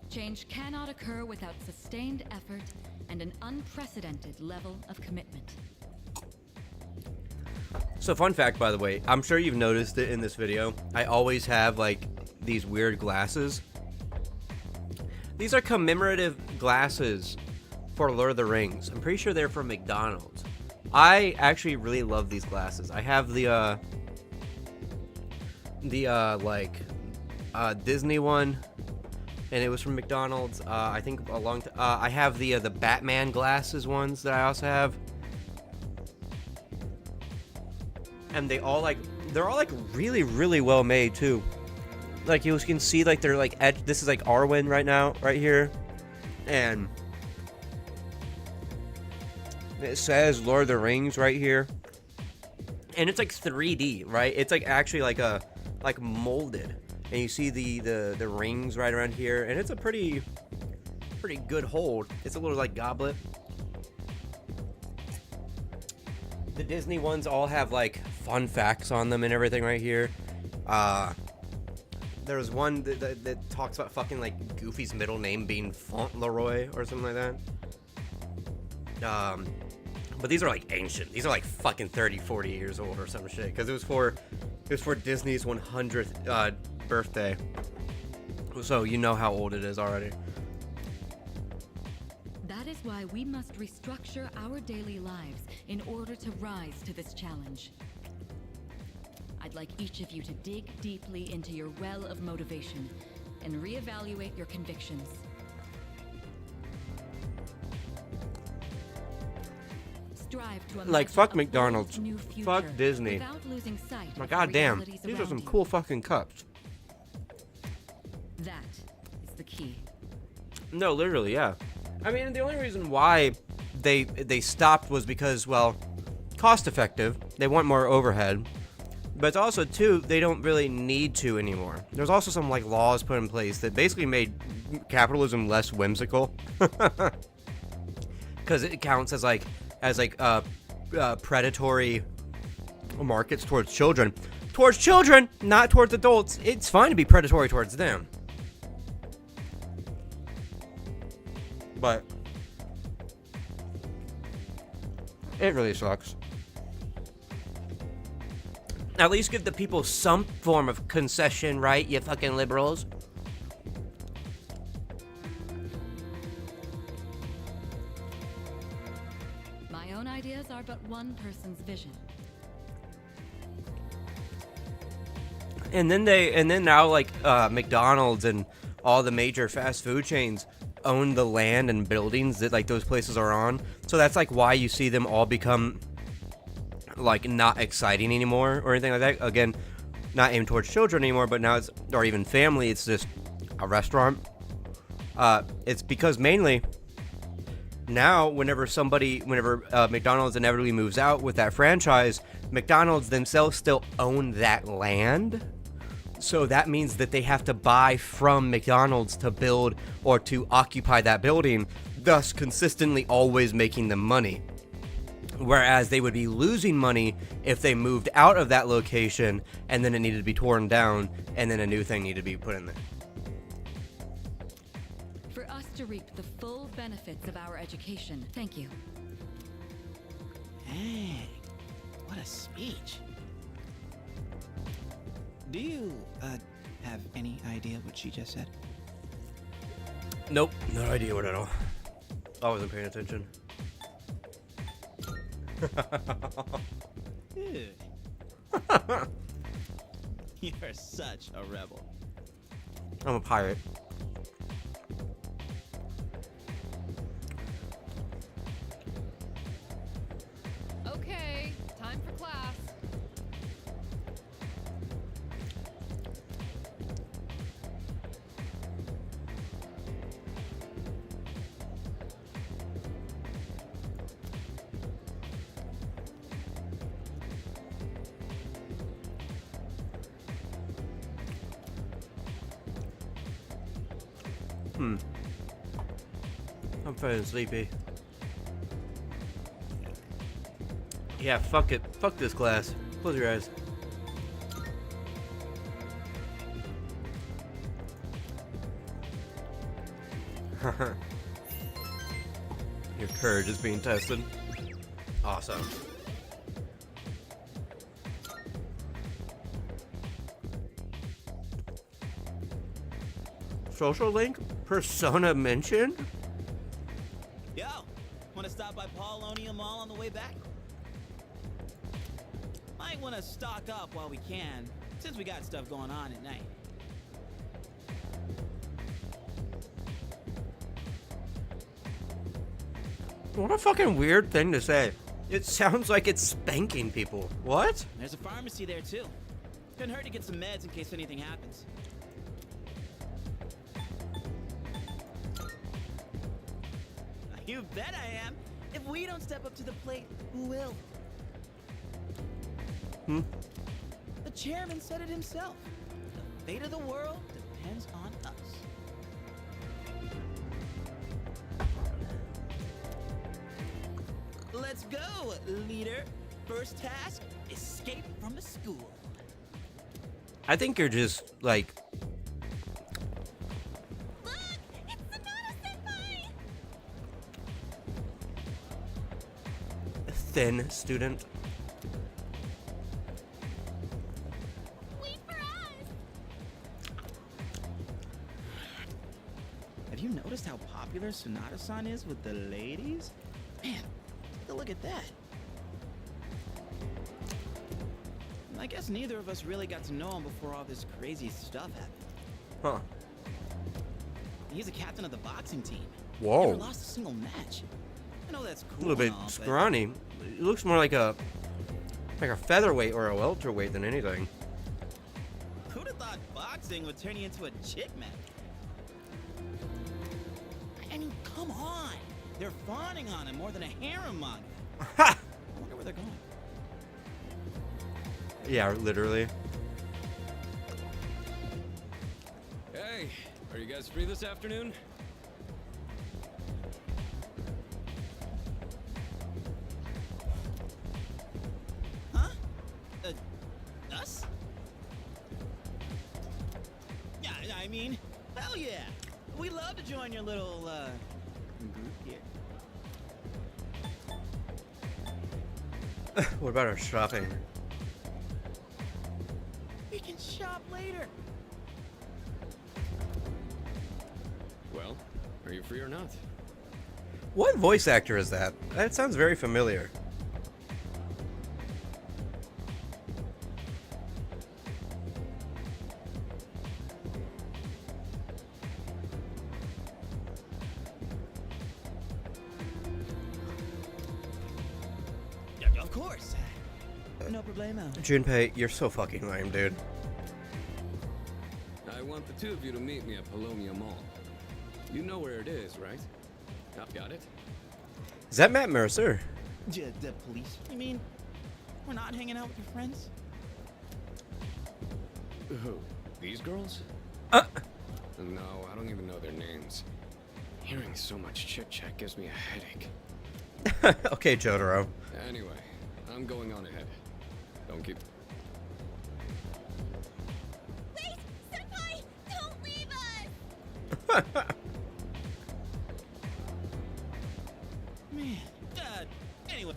change cannot occur without sustained effort and an unprecedented level of commitment.
So fun fact, by the way, I'm sure you've noticed it in this video. I always have like these weird glasses. These are commemorative glasses for Lord of the Rings. I'm pretty sure they're from McDonald's. I actually really love these glasses. I have the Disney one, and it was from McDonald's. I think a long time. I have the Batman glasses ones that I also have, and they're all like really well made too. Like you can see, like they're like this is like Arwen right now, right here, and it says Lord of the Rings right here, and it's like 3D, right? It's like actually like molded, and you see the rings right around here, and it's a pretty good hold. It's a little like goblet. The Disney ones all have like fun facts on them and everything right here. There's one that talks about fucking like Goofy's middle name being Fauntleroy or something like that. But these are like ancient. These are like fucking 30, 40 years old or some shit. Because it was for Disney's 100th birthday. So you know how old it is already.
That is why we must restructure our daily lives in order to rise to this challenge. I'd like each of you to dig deeply into your well of motivation and reevaluate your convictions. Strive to
Like,
imagine
fuck
a
McDonald's.
bold new future
Fuck Disney.
without losing sight
My
of the
goddamn,
realities
these are some
around
cool
you.
fucking cups.
That is the key.
No, literally, yeah. I mean, the only reason why they stopped was because, well, cost effective. They want more overhead. But it's also, too, they don't really need to anymore. There's also some, like, laws put in place that basically made capitalism less whimsical. Because it counts as predatory markets towards children. Towards children, not towards adults. It's fine to be predatory towards them. But it really sucks. At least give the people some form of concession, right, you fucking liberals?
My own ideas are but one person's vision.
And then now like McDonald's and all the major fast food chains own the land and buildings that like those places are on. So that's like why you see them all become like not exciting anymore or anything like that. Again, not aimed towards children anymore, but now it's, or even family, it's just a restaurant. It's because mainly now whenever McDonald's inevitably moves out with that franchise, McDonald's themselves still own that land. So that means that they have to buy from McDonald's to build or to occupy that building, thus consistently always making them money. Whereas they would be losing money if they moved out of that location and then it needed to be torn down and then a new thing needed to be put in there.
For us to reap the full benefits of our education, thank you.
Dang, what a speech. Do you, have any idea what she just said?
Nope, no idea what at all. I wasn't paying attention.
Dude. You're such a rebel.
I'm a pirate.
Okay, time for class.
I'm feeling sleepy. Yeah, fuck it. Fuck this class. Close your eyes. Your courage is being tested. Awesome. Social link? Persona mentioned?
Yo, wanna stop by Paulonia Mall on the way back? Might wanna stock up while we can, since we got stuff going on at night.
What a fucking weird thing to say. It sounds like it's spanking people. What?
There's a pharmacy there too. Couldn't hurt to get some meds in case anything happens. You bet I am. If we don't step up to the plate, who will? The chairman said it himself. The fate of the world depends on us. Let's go, leader. First task, escape from the school.
I think you're just like
Look! It's Sonata-senpai!
a thin student.
Wait for us!
Have you noticed how popular Sonata-san is with the ladies? Man, take a look at that. I guess neither of us really got to know him before all this crazy stuff happened.
Huh.
He's a captain of the boxing team.
Whoa.
Never lost a single match. I know that's
A
cool.
little bit
and all, but
scrawny. It looks more like a featherweight or a welterweight than anything.
Who'd have thought boxing would turn you into a chick man? I mean, come on. They're fawning on him more than a harem manga.
Ha!
I wonder where they're going.
Yeah, literally.
Hey, are you guys free this afternoon?
Huh? Us? Yeah, I mean, hell yeah. We love to join your little, group here.
What about our shopping?
We can shop later.
Well, are you free or not?
What voice actor is that? That sounds very familiar.
Yeah, of course. No problemo.
Junpei, you're so fucking lame, dude.
I want the two of you to meet me at Polonia Mall. You know where it is, right? I've got it.
Is that Matt Mercer?
The police? You mean we're not hanging out with your friends?
Who? These girls?
Uh.
No, I don't even know their names. Hearing so much chit-chat gives me a headache.
Okay, Jotaro.
Anyway, I'm going on ahead. Don't keep...
Wait! Senpai! Don't leave us!
Man, anyway.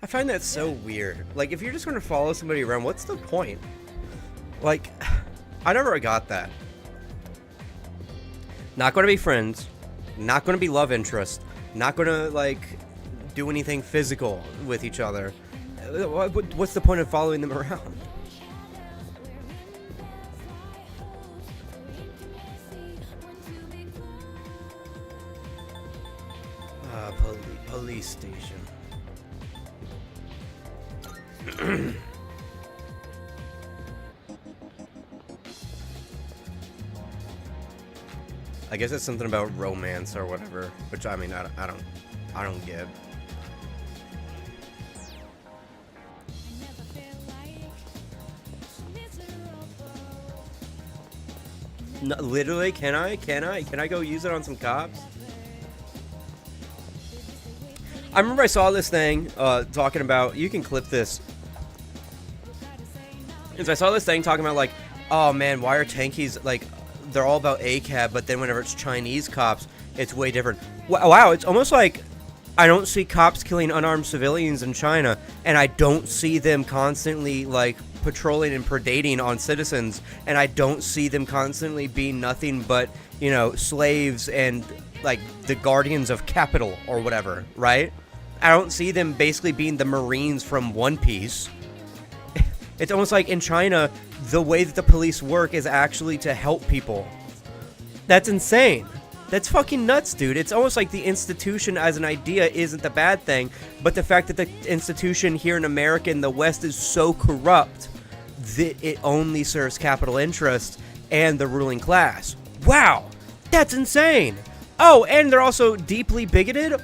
I find that so weird. Like, if you're just gonna follow somebody around, what's the point? Like, I never got that. Not gonna be friends. Not gonna be love interest. Not gonna, like, do anything physical with each other. What's the point of following them around? Police station. I guess it's something about romance or whatever, which I mean, I don't get. No, literally, can I go use it on some cops? I remember I saw this thing talking about, you can clip this. Because I saw this thing talking about, like, oh man, why are tankies, like, they're all about ACAB, but then whenever it's Chinese cops, it's way different. Wow, it's almost like I don't see cops killing unarmed civilians in China, and I don't see them constantly, like, patrolling and predating on citizens, and I don't see them constantly being nothing but, you know, slaves and, like, the guardians of capital or whatever, right? I don't see them basically being the Marines from One Piece. It's almost like in China, the way that the police work is actually to help people. That's insane. That's fucking nuts, dude. It's almost like the institution as an idea isn't the bad thing, but the fact that the institution here in America and the West is so corrupt that it only serves capital interest and the ruling class. Wow, that's insane. Oh, and they're also deeply bigoted?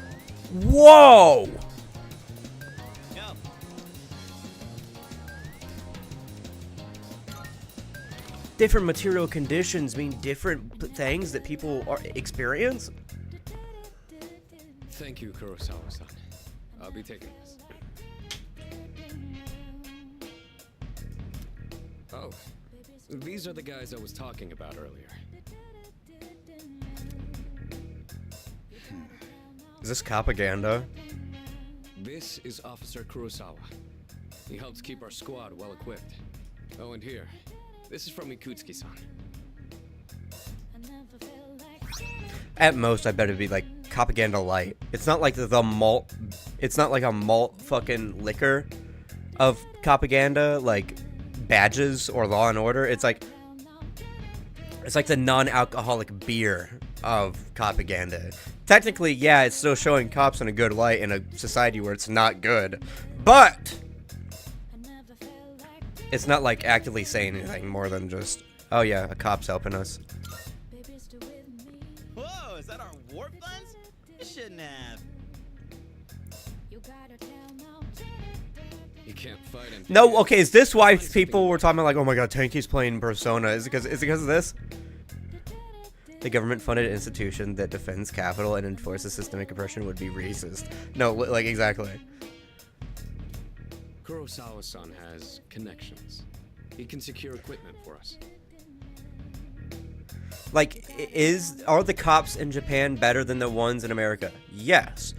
Whoa! Different material conditions mean different things that people experience?
Thank you, Kurosawa-san. I'll be taking this. Oh, these are the guys I was talking about earlier.
Is this propaganda?
This is Officer Kurosawa. He helps keep our squad well equipped. Oh, and here, this is from Ikutsuki-san.
At most, I bet it'd be like propaganda light. It's not like the malt. It's not like a malt fucking liquor of propaganda, like Badges or Law and Order. It's like the non-alcoholic beer of propaganda. Technically, yeah, it's still showing cops in a good light in a society where it's not good, but it's not like actively saying anything more than just, oh yeah, a cop's helping us.
Whoa, is that our warp guns? You shouldn't have.
You can't fight him.
No, okay, is this why people were talking about, like, oh my god, Tanky's playing Persona? Is it because of this? The government-funded institution that defends capital and enforces systemic oppression would be racist. No, like, exactly.
Kurosawa-san has connections. He can secure equipment for us.
Like, are the cops in Japan better than the ones in America? Yes.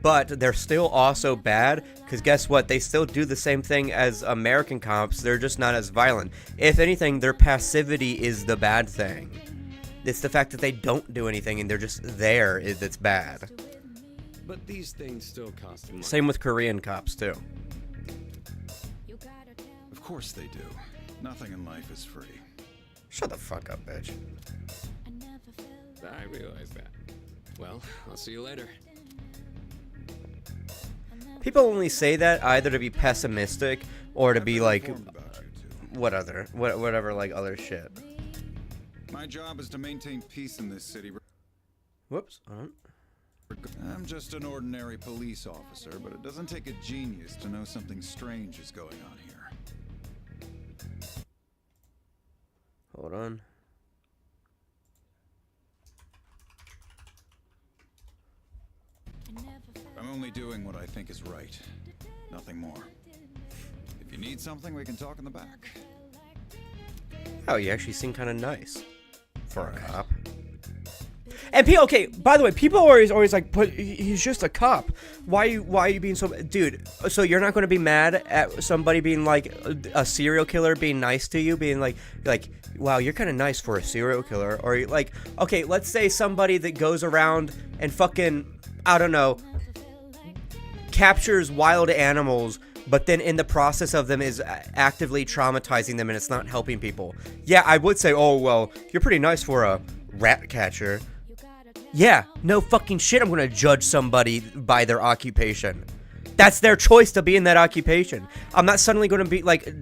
But they're still also bad, because guess what? They still do the same thing as American cops. They're just not as violent. If anything, their passivity is the bad thing. It's the fact that they don't do anything and they're just there that's bad.
But these things still cost money.
Same with Korean cops, too.
Of course they do. Nothing in life is free.
Shut the fuck up, bitch.
I realize that. Well, I'll see you later.
People only say that either to be pessimistic or to
I've
be
been
like,
informed about you two.
whatever, like other shit.
My job is to maintain peace in this city.
Whoops.
I'm just an ordinary police officer, but it doesn't take a genius to know something strange is going on here.
Hold on.
I'm only doing what I think is right. Nothing more. If you need something, we can talk in the back.
Oh, you actually seem kind of nice for a cop. And okay, by the way, people are always like, but he's just a cop. Why are you being so, dude? So you're not going to be mad at somebody being like a serial killer being nice to you, being like, wow, you're kind of nice for a serial killer, or like, okay, let's say somebody that goes around and fucking, I don't know, captures wild animals, but then in the process of them is actively traumatizing them and it's not helping people. Yeah, I would say, oh, well, you're pretty nice for a rat catcher. Yeah, no fucking shit, I'm gonna judge somebody by their occupation. That's their choice to be in that occupation. I'm not suddenly gonna be like,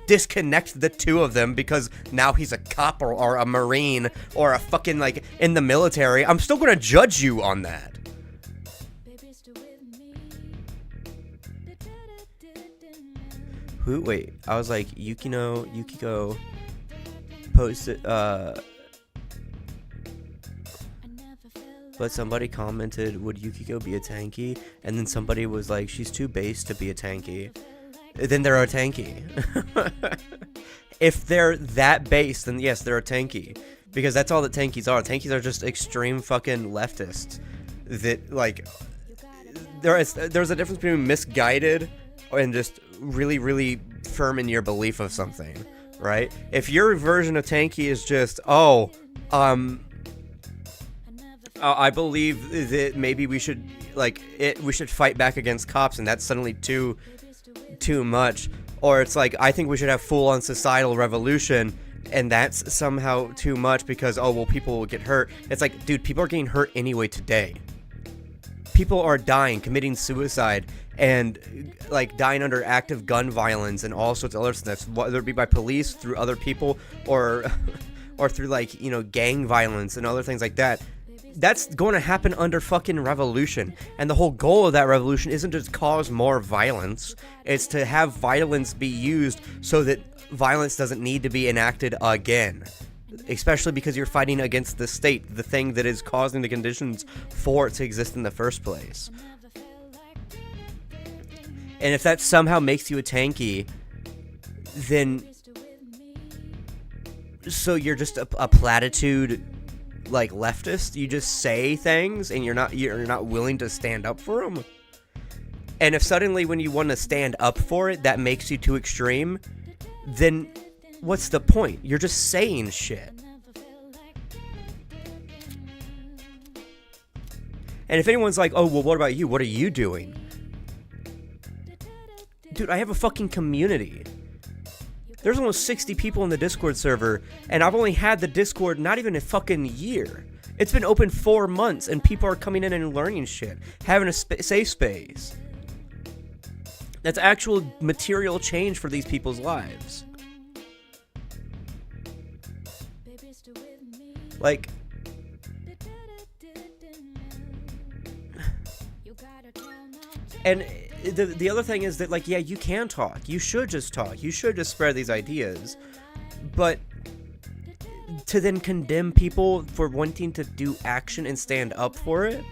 disconnect the two of them because now he's a cop or a marine or a fucking like in the military. I'm still gonna judge you on that. Who? Wait, I was like, Yukiko posted, but somebody commented, would Yukiko be a tanky? And then somebody was like, she's too base to be a tanky. Then they're a tanky. If they're that base, then yes, they're a tanky. Because that's all that tankies are. Tankies are just extreme fucking leftists. That, like, there's a difference between misguided and just really, really firm in your belief of something, right? If your version of tanky is just, I believe that maybe we should we should fight back against cops, and that's suddenly too much. Or it's like, I think we should have full-on societal revolution, and that's somehow too much because, oh, well, people will get hurt. It's like, dude, people are getting hurt anyway today. People are dying, committing suicide, and like dying under active gun violence and all sorts of other stuff, whether it be by police, through other people, or through like, gang violence and other things like that. That's going to happen under fucking revolution. And the whole goal of that revolution isn't to cause more violence. It's to have violence be used so that violence doesn't need to be enacted again. Especially because you're fighting against the state, the thing that is causing the conditions for it to exist in the first place. And if that somehow makes you a tanky, then so you're just a platitude, like, leftist. You just say things and you're not willing to stand up for them. And if suddenly when you want to stand up for it, that makes you too extreme, then what's the point? You're just saying shit. And if anyone's like, oh, well, what about you? What are you doing? Dude, I have a fucking community. There's almost 60 people in the Discord server, and I've only had the Discord not even a fucking year. It's been open 4 months, and people are coming in and learning shit, having a safe space. That's actual material change for these people's lives. Like, and the other thing is that, like, yeah, you can talk. You should just talk. You should just spread these ideas. But to then condemn people for wanting to do action and stand up for it,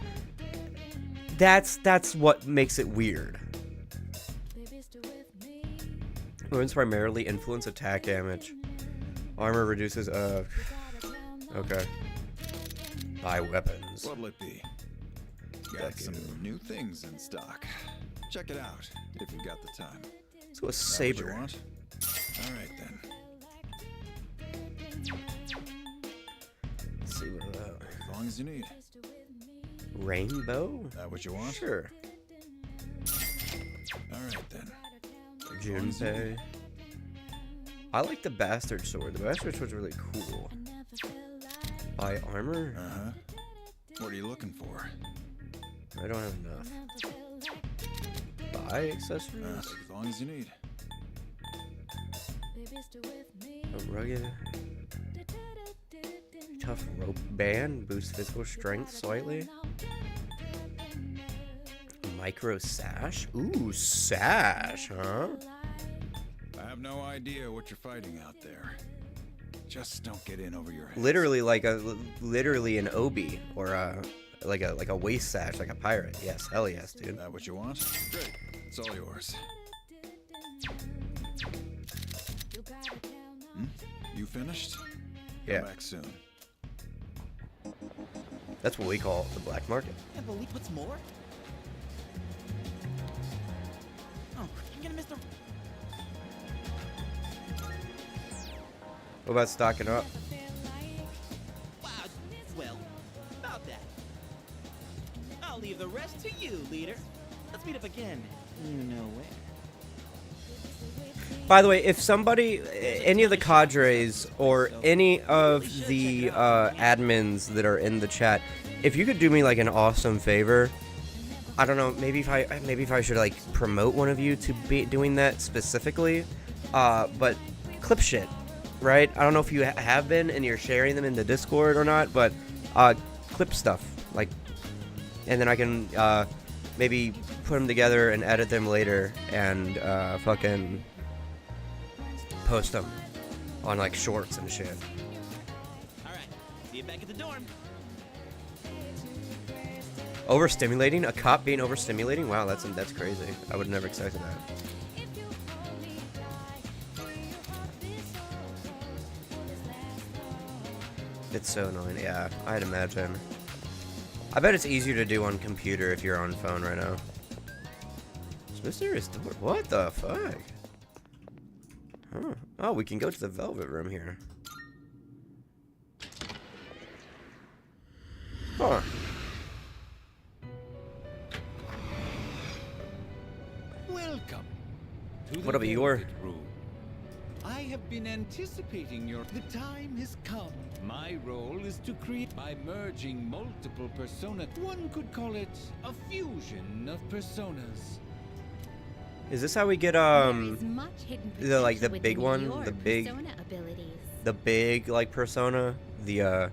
that's what makes it weird. Wounds primarily influence attack damage. Armor reduces, okay. Buy weapons.
What'll it be? Got some new things in stock. Check it out if you've got the time.
Let's go with
Is that what you
saber.
want? All right then.
Let's see what
As long as you need.
rainbow.
That what you want?
Sure.
All right then.
Junpei. I like the bastard sword. The bastard sword's really cool. Buy armor?
What are you looking for?
I don't have enough. eye accessories.
Take as long as you need.
A rugged, tough rope band boosts physical strength slightly. Micro sash. Ooh, sash, huh?
I have no idea what you're fighting out there. Just don't get in over your head.
Literally literally an obi or like a waist sash, like a pirate. Yes, hell yes, dude.
Is that what you want? Great. It's all yours. You finished?
Yeah.
Come back soon.
That's what we call the black market.
Can't believe what's more? Oh, I'm gonna miss the.
What about stocking up?
Wow. Well, about that. I'll leave the rest to you, leader. Let's meet up again. You know where.
By the way, if somebody, any of the cadres or any of the admins that are in the chat, if you could do me like an awesome favor, I don't know, maybe if I should like promote one of you to be doing that specifically, but clip shit, right? I don't know if you have been and you're sharing them in the Discord or not, but clip stuff, like, and then I can maybe put them together and edit them later and fucking post them on like shorts and shit.
All right. See you back at the dorm.
Overstimulating? A cop being overstimulating? Wow, that's crazy. I would have never expected that. It's so annoying. Yeah, I'd imagine. I bet it's easier to do on computer if you're on phone right now. It's mysterious door. What the fuck? Huh. Oh, we can go to the velvet room here. Huh.
Welcome to
What
the
about your-
Velvet Room. I have been anticipating your. The time has come. My role is to create by merging multiple personas. One could call it a fusion of personas.
Is this how we get the like the big one, the big like persona, the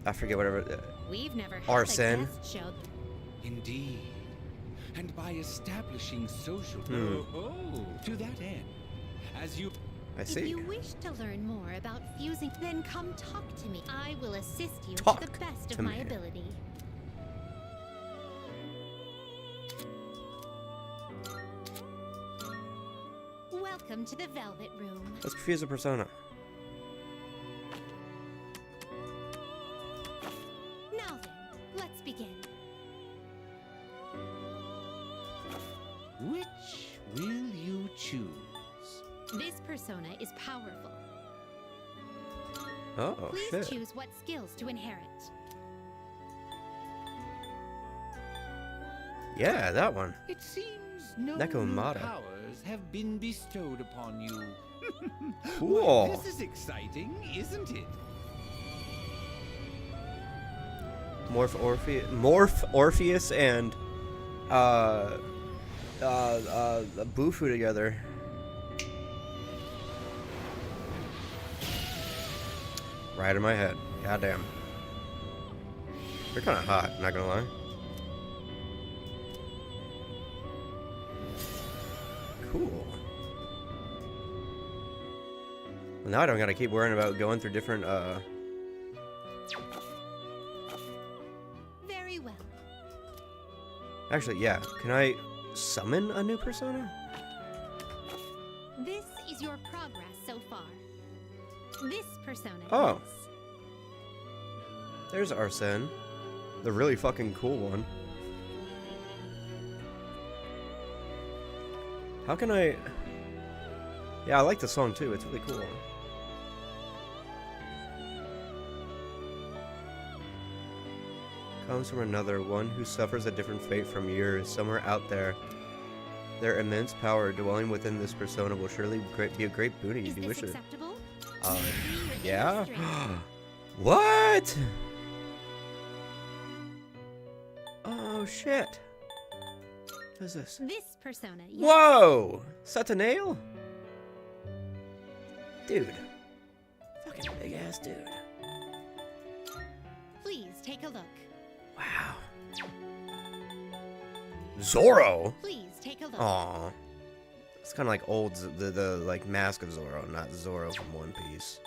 I forget whatever.
We've never had
Arsene.
a guest show.
Indeed. And by establishing social to that end, as you
I
If
see.
you wish to learn more about fusing, then come talk to me. I will assist you
Talk
to the best of
to
my
me.
ability. Welcome to the Velvet Room.
Let's fuse a persona.
Now then, let's begin.
which will you choose?
This persona is powerful.
Oh
Please
shit.
choose what skills to inherit.
Yeah, that one.
It seems no
Neko
new
Mata.
powers have been bestowed upon you.
Cool.
Well, this is exciting, isn't it?
Morph Orpheus and Bufu together. Right in my head. Goddamn. They're kind of hot, not gonna lie. Cool. Well, now I don't gotta keep worrying about going through different,
Very well.
Actually, yeah. Can I summon a new persona?
This is your progress so far. This persona
Oh.
is.
There's Arsene. The really fucking cool one. How can I... Yeah, I like the song too. It's really cool. Comes from another one who suffers a different fate from yours, somewhere out there. Their immense power dwelling within this persona will surely be a great boon if
Is
you
this
wish it.
acceptable?
Yeah? What? Oh shit.
What is this?
This persona, yes.
Whoa! Is that a nail? Dude. Fucking big ass dude.
Please take a look.
Wow. Zorro?
Please take a look.
Aw. It's kind of like old, the like mask of Zorro, not Zorro from One Piece.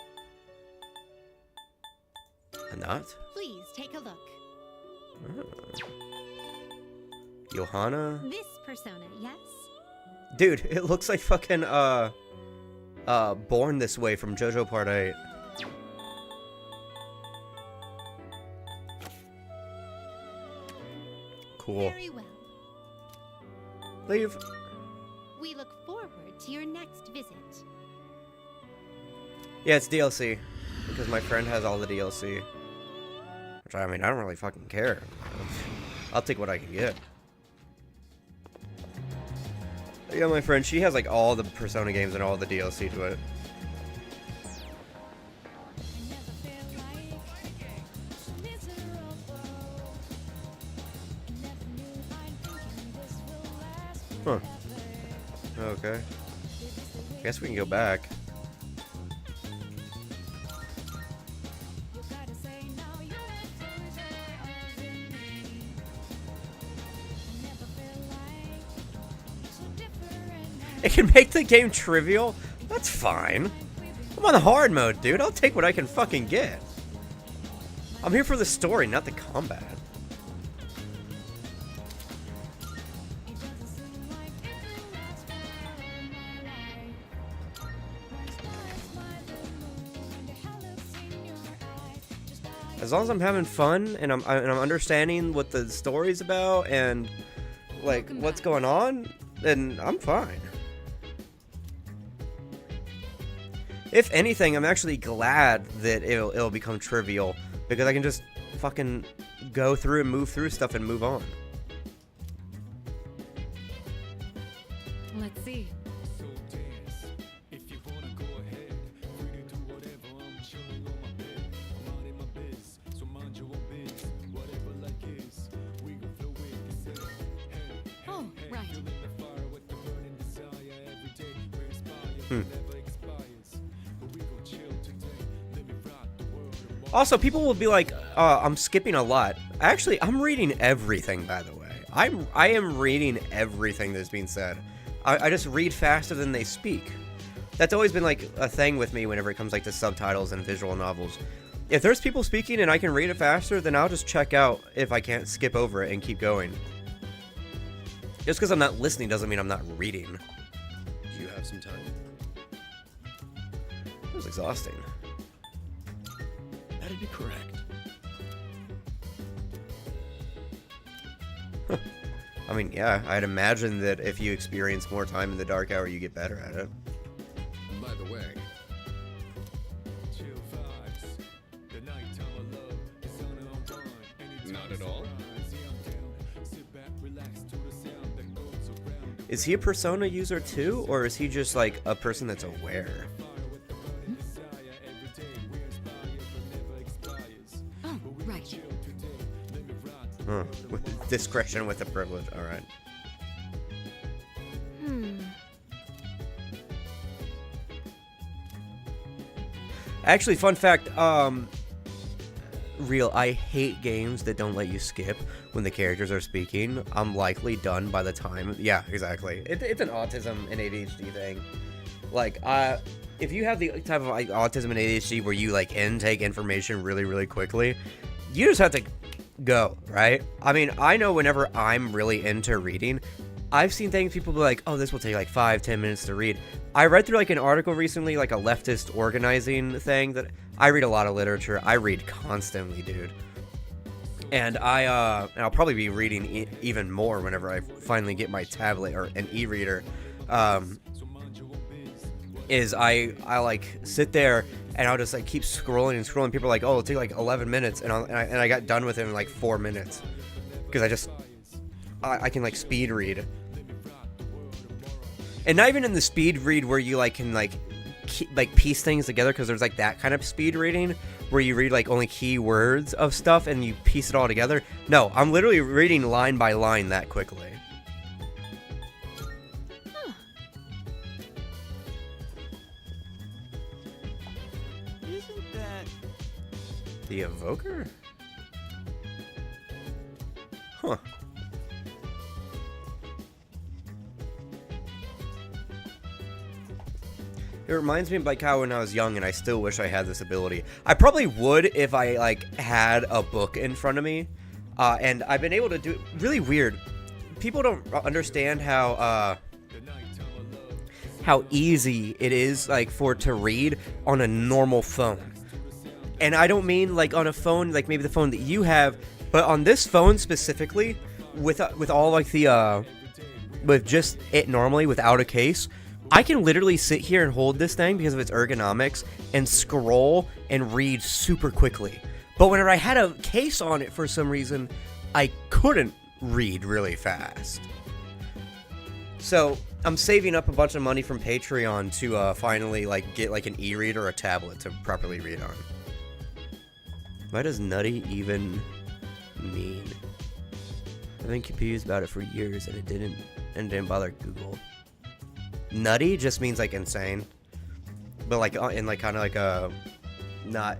And not?
Please take a look.
Johanna?
This persona, yes.
Dude, it looks like fucking, Born This Way from JoJo Part 8. Cool.
Very well.
Leave.
We look forward to your next visit.
Yeah, it's DLC. Because my friend has all the DLC. Which, I mean, I don't really fucking care. I'll take what I can get. But yeah, my friend, she has like all the Persona games and all the DLC to it. Huh. Okay. Guess we can go back. It can make the game trivial? That's fine. I'm on the hard mode, dude. I'll take what I can fucking get. I'm here for the story, not the combat. As long as I'm having fun and I'm understanding what the story's about and like what's going on, then I'm fine. If anything, I'm actually glad that it'll become trivial because I can just fucking go through and move through stuff and move on.
Let's see. Oh, right.
Also, people will be like, I'm skipping a lot. Actually, I'm reading everything, by the way. I am reading everything that's being said. I just read faster than they speak. That's always been like a thing with me whenever it comes like to subtitles and visual novels. If there's people speaking and I can read it faster, then I'll just check out if I can't skip over it and keep going. Just because I'm not listening doesn't mean I'm not reading.
Do you have some time?
It was exhausting.
That'd be correct.
I mean, yeah, I'd imagine that if you experience more time in the dark hour, you get better at it.
By the way, not at all.
Is he a Persona user too, or is he just like a person that's aware?
Oh, right.
Huh. Discretion with the privilege. All right. Actually, fun fact. I hate games that don't let you skip when the characters are speaking. I'm likely done by the time. Yeah, exactly. It's an autism and ADHD thing. Like, if you have the type of like autism and ADHD where you like intake information really, really quickly, you just have to go, right? I mean, I know whenever I'm really into reading, I've seen things people be like, oh, this will take like 5-10 minutes to read. I read through like an article recently, like a leftist organizing thing that I read a lot of literature. I read constantly, dude. And I'll probably be reading even more whenever I finally get my tablet or an e-reader. Is I like sit there and I'll just like keep scrolling and scrolling. People are like, oh, it'll take like 11 minutes, and I got done with it in like 4 minutes because I can like speed read. And not even in the speed read where you like can like piece things together, because there's like that kind of speed reading where you read like only key words of stuff and you piece it all together. No, I'm literally reading line by line that quickly.
The Evoker? Huh. It reminds me of like how when I was young and I still wish I had this ability. I probably would if I like had a book in front of me. And I've been able to do it really weird. People don't understand how easy it is like for it to read on a normal phone. And I don't mean like on a phone like maybe the phone that you have, but on this phone specifically with all like the with just it normally without a case, I can literally sit here and hold this thing because of its ergonomics and scroll and read super quickly. But whenever I had a case on it for some reason, I couldn't read really fast. So I'm saving up a bunch of money from Patreon to finally like get like an e-reader or a tablet to properly read on. What does nutty even mean? I've been confused about it for years and didn't bother Google. Nutty just means like insane, but like in like kind of like a not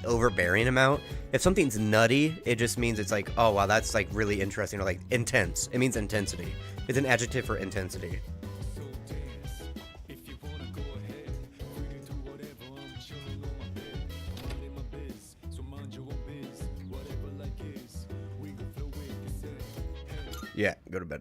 overbearing amount. If something's nutty, it just means it's like, oh wow, that's like really interesting, or like intense. It means intensity. It's an adjective for intensity. Yeah, go to bed.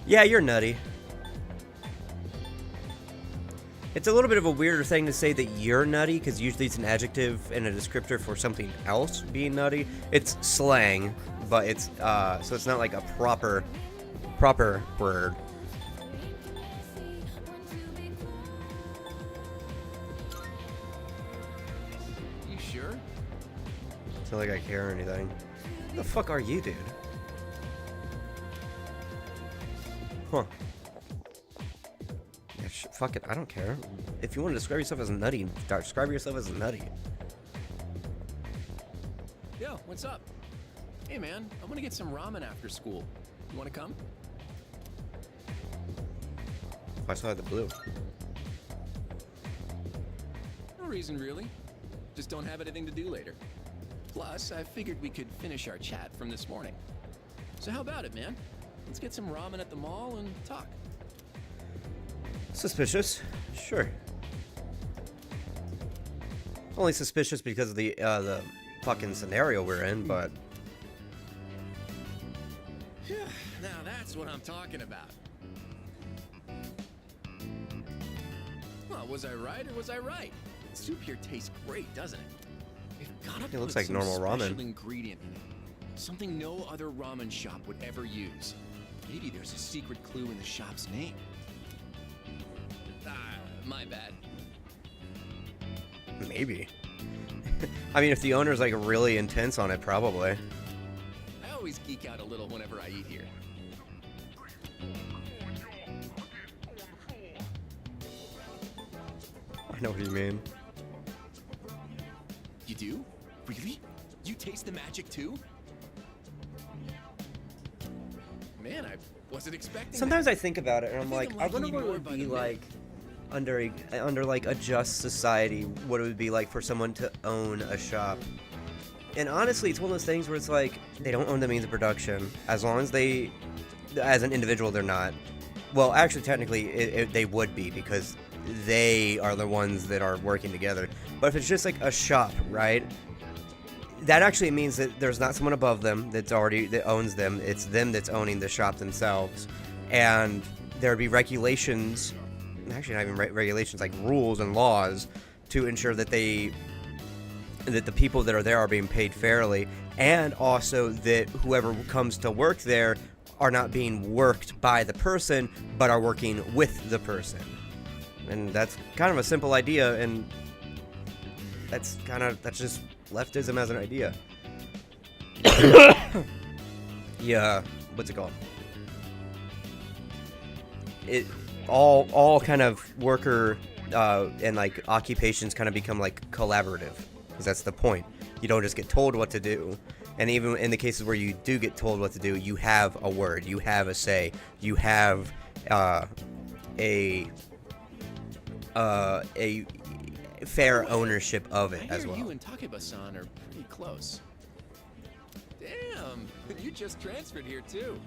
Yeah, you're nutty. It's a little bit of a weirder thing to say that you're nutty, because usually it's an adjective and a descriptor for something else being nutty. It's slang, but it's so it's not like a proper word.
You sure?
It's not like I care or anything. Who the fuck are you, dude? Huh. Yeah, fuck it, I don't care. If you want to describe yourself as nutty, describe yourself as nutty.
Yo, what's up? Hey man, I'm gonna get some ramen after school. You wanna come?
I saw the blue.
No reason really. Just don't have anything to do later. Plus, I figured we could finish our chat from this morning. So how about it, man? Let's get some ramen at the mall and talk.
Suspicious. Sure. Only suspicious because of the fucking scenario we're in, but...
Now that's what I'm talking about. Well, was I right or was I right? The soup here tastes great, doesn't it? We've gotta
It looks
put
like
some
normal ramen.
special ingredient in it. Something no other ramen shop would ever use. Maybe there's a secret clue in the shop's name. My bad.
Maybe. I mean, if the owner's like really intense on it, probably.
I always geek out a little whenever I eat here.
I know what you mean.
You do? Really? You taste the magic too? Man, I wasn't expecting
Sometimes
that.
I think about it and I'm like, I wonder what it would be like under like a just society, what it would be like for someone to own a shop. And honestly, it's one of those things where it's like they don't own the means of production. As long as they, as an individual, they're not. Well, actually, technically, they would be because they are the ones that are working together. But if it's just like a shop, right? That actually means that there's not someone above them that owns them. It's them that's owning the shop themselves. And there would be regulations, actually not even regulations, like rules and laws to ensure that the people that are there are being paid fairly, and also that whoever comes to work there are not being worked by the person, but are working with the person. And that's kind of a simple idea, and that's just leftism as an idea. Yeah, what's it called? It all kind of worker and like occupations kind of become like collaborative, because that's the point. You don't just get told what to do. And even in the cases where you do get told what to do, you have a word, you have a say, you have a fair ownership of it as well.
You and Takeba-san are pretty close. Damn, you just transferred here too.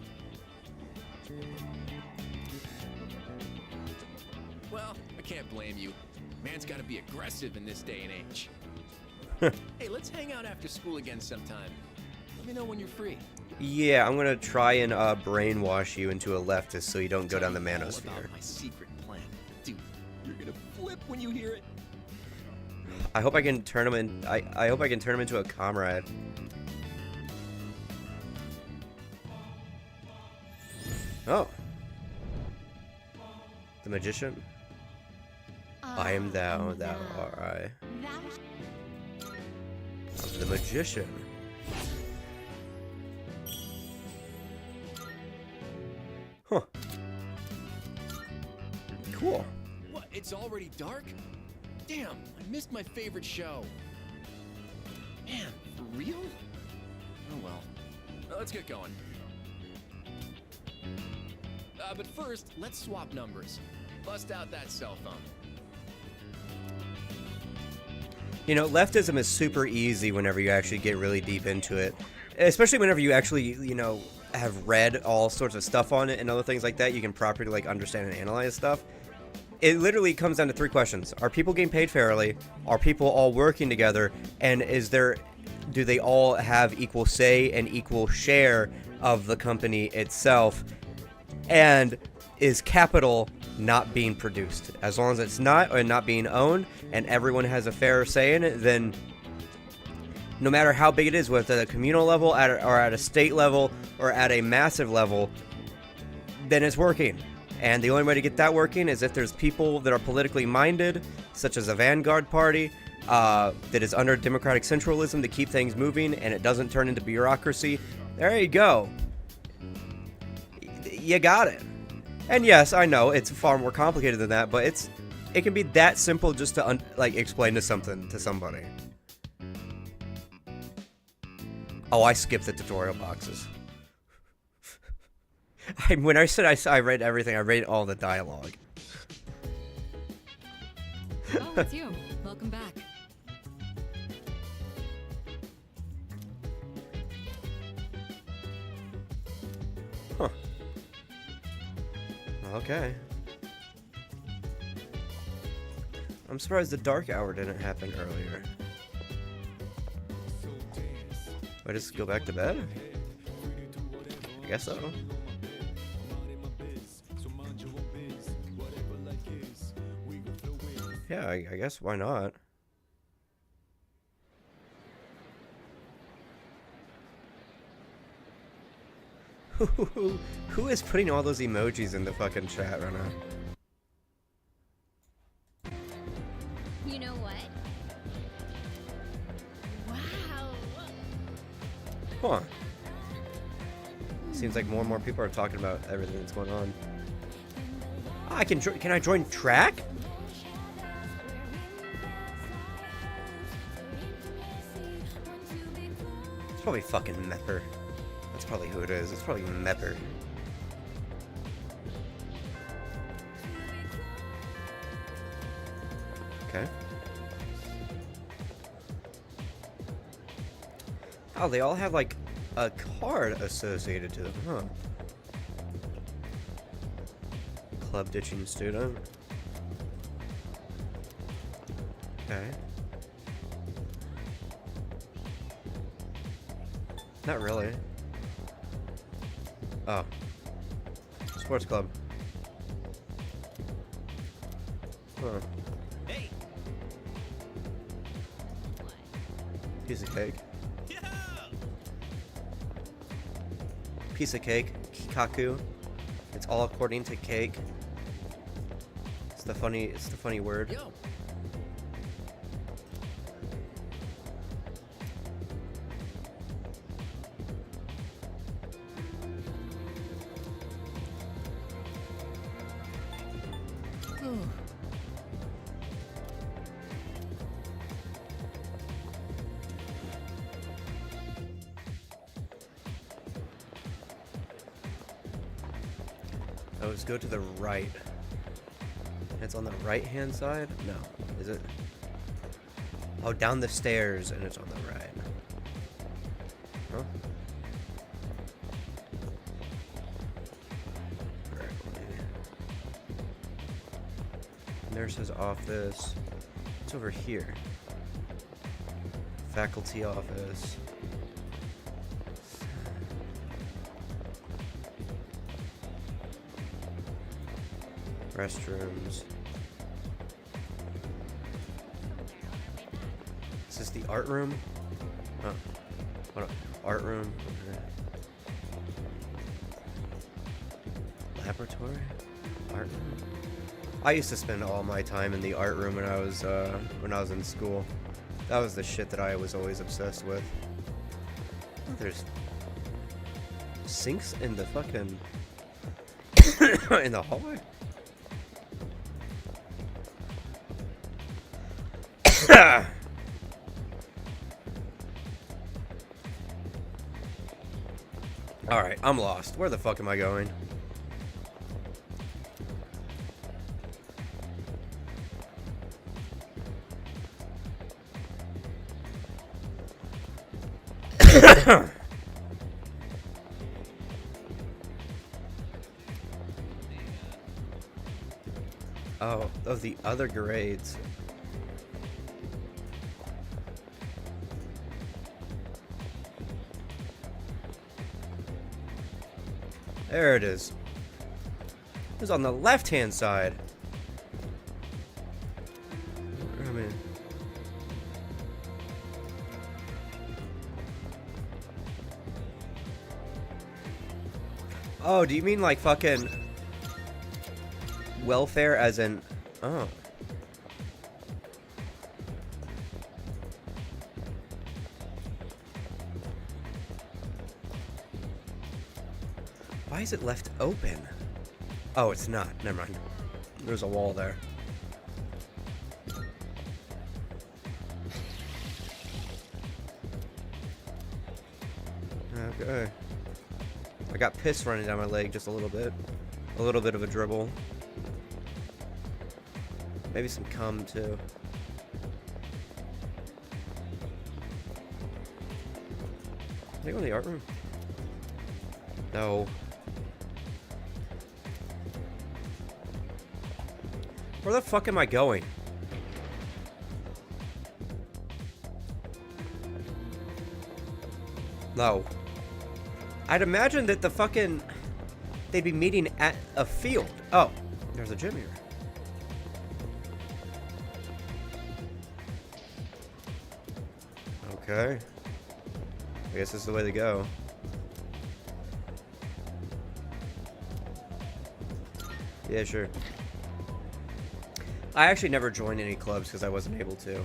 Well, I can't blame you. Man's gotta be aggressive in this day and age. Hey, let's hang out after school again sometime. Let me know when you're free.
Yeah, I'm gonna try and brainwash you into a leftist so you don't go down the manosphere.
About my secret plan, dude. You're gonna flip when you hear it.
I hope I can turn him in. I hope I can turn him into a comrade. Oh, the magician. I am thou, thou art I. The magician. Huh. Cool.
What? It's already dark? Damn, I missed my favorite show. Man, for real? Oh well. Let's get going. But first, let's swap numbers. Bust out that cell phone.
You know, leftism is super easy whenever you actually get really deep into it. Especially whenever you actually, you know, have read all sorts of stuff on it and other things like that. You can properly, like, understand and analyze stuff. It literally comes down to 3 questions. Are people getting paid fairly? Are people all working together? And do they all have equal say and equal share of the company itself? And is capital not being produced? As long as it's not, or not being owned, and everyone has a fair say in it, then no matter how big it is, whether at a communal level, or at a state level, or at a massive level, then it's working. And the only way to get that working is if there's people that are politically minded, such as a vanguard party, that is under democratic centralism to keep things moving, and it doesn't turn into bureaucracy. There you go. You got it. And yes, I know it's far more complicated than that, but it can be that simple just to explain to somebody. Oh, I skipped the tutorial boxes. When I said I read everything, I read all the dialogue.
Oh, it's you. Welcome back.
Huh. Okay. I'm surprised the dark hour didn't happen earlier. I just go back to bed? I guess so. Yeah, I guess why not? Who is putting all those emojis in the fucking chat right now?
You know what? Wow.
Huh. Seems like more and more people are talking about everything that's going on. Oh, can I join track? It's probably fucking Mepper. That's probably who it is. It's probably Mepper. Okay. Oh, they all have like a card associated to them, huh? Club ditching student. Okay. Not really. Oh. Sports club. Huh.
Hey.
Piece of cake. Piece of cake. Kikaku. It's all according to cake. It's the funny word.
Yo.
Oh, let's go to the right. It's on the right-hand side? No. Is it? Oh, down the stairs, and it's on the right. Huh? Nurse's office. It's over here. Faculty office. Restrooms. Is this the art room? Oh. What? Art room? Okay. Laboratory? Art room? I used to spend all my time in the art room when I was in school. That was the shit that I was always obsessed with. Oh, there's sinks in the fucking in the hallway. All right, I'm lost. Where the fuck am I going? Oh, of the other grades. There it is. It was on the left-hand side. I mean, oh, do you mean like fucking welfare as in... Oh. Why is it left open? Oh, it's not. Never mind. There's a wall there. Okay. I got piss running down my leg just a little bit. A little bit of a dribble. Maybe some cum too. Can I go in the art room? No. Where the fuck am I going? No. I'd imagine that the fucking... they'd be meeting at a field. Oh, there's a gym here. Okay. I guess this is the way to go. Yeah, sure. I actually never joined any clubs because I wasn't able to.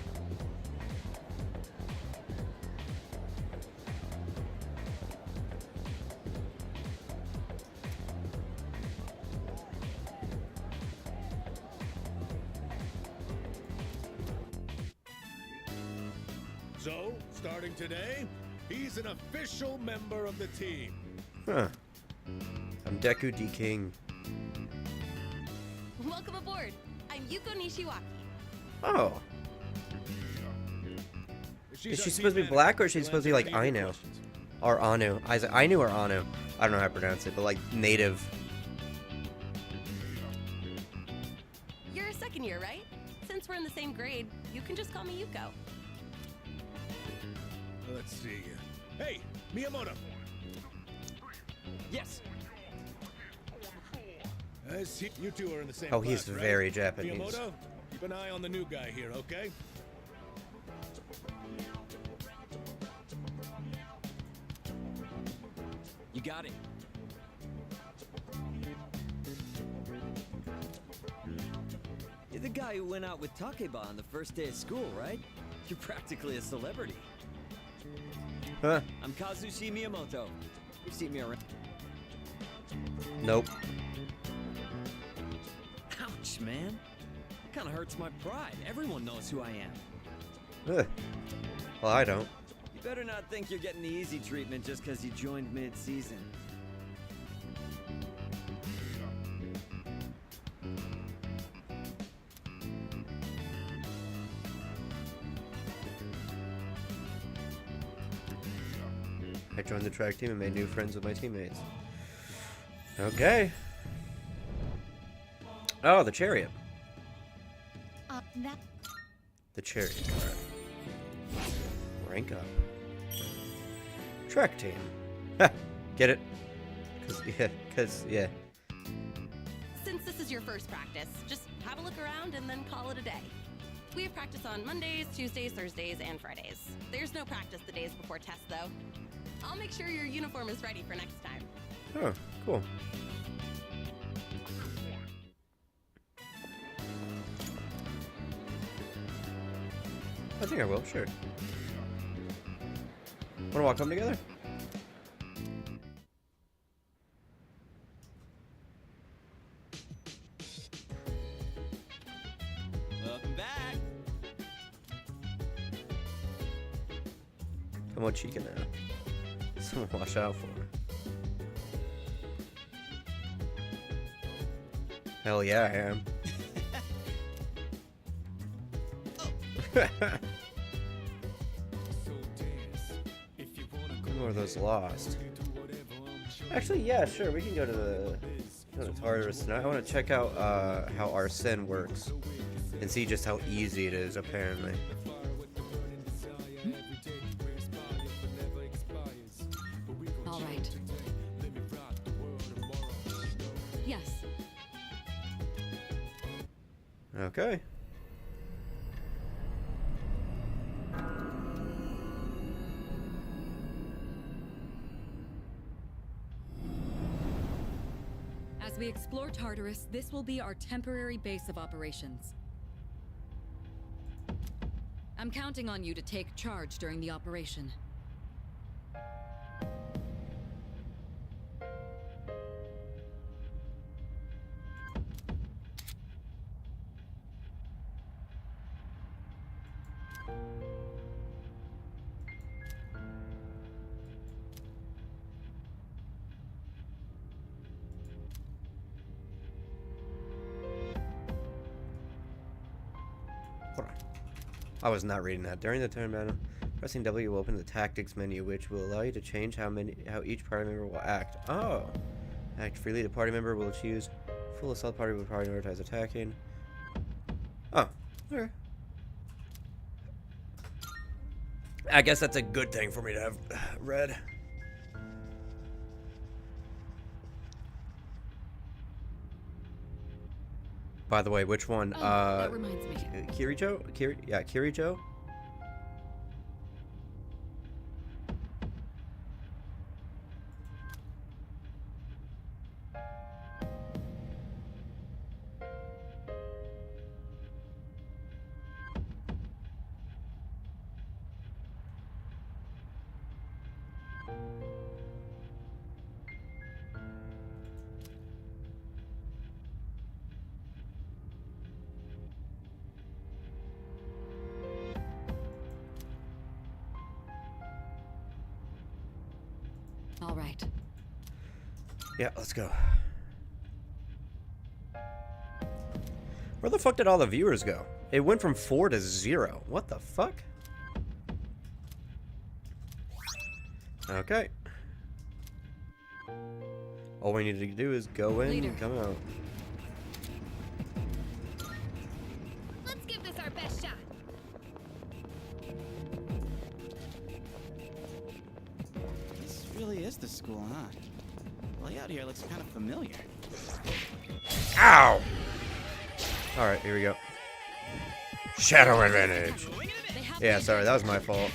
So, starting today, he's an official member of the team.
Huh. I'm Deku D King.
Welcome aboard. I'm Yuko Nishiwaki.
Oh. Is she supposed to be black or is she supposed to be like Ainu? Or Anu? Ainu or Anu? I don't know how to pronounce it, but like native.
You're a second year, right? Since we're in the same grade, you can just call me Yuko.
Let's see. Hey, Miyamoto.
Yes.
You two are in the same
Oh,
class,
he's
right?
very Japanese.
Miyamoto, keep an eye on the new guy here, okay?
You got it. You're the guy who went out with Takeba on the first day of school, right? You're practically a celebrity.
Huh.
I'm Kazushi Miyamoto. You've seen me around.
Nope.
Ouch, man. Kind of hurts my pride. Everyone knows who I am.
Ugh. Well, I don't.
You better not think you're getting the easy treatment just because you joined mid-season.
I joined the track team and made new friends with my teammates. Okay. Oh, the chariot. The chariot. Alright. Rank up. Track team. Ha! Get it? Cause, yeah.
Since this is your first practice, just have a look around and then call it a day. We have practice on Mondays, Tuesdays, Thursdays, and Fridays. There's no practice the days before tests, though. I'll make sure your uniform is ready for next time.
Oh, cool. I think I will, sure. Wanna walk home together?
Welcome back.
I'm on Chica now. Someone watch out for her. Hell yeah, I am. More of those lost. Actually, yeah, sure. We can go to the Tartarus now. I want to check out how Arsene works and see just how easy it is. Apparently.
All right. Yes.
Okay.
As we explore Tartarus, this will be our temporary base of operations. I'm counting on you to take charge during the operation.
Hold on. I was not reading that. During the turn battle, pressing W will open the tactics menu, which will allow you to change how each party member will act. Oh. Act freely. The party member will choose full assault party will prioritize attacking. Oh. Okay. I guess that's a good thing for me to have read. By the way, which one?
That reminds me.
Kirijo? Kirijo?
All right.
Yeah, let's go. Where the fuck did all the viewers go? It went from 4 to 0. What the fuck? Okay. All we need to do is go in and come out.
Let's give this our best shot.
This really is the school, huh? The layout here looks kind of familiar.
Ow! Alright, here we go. Shadow advantage. Yeah, sorry, that was my fault.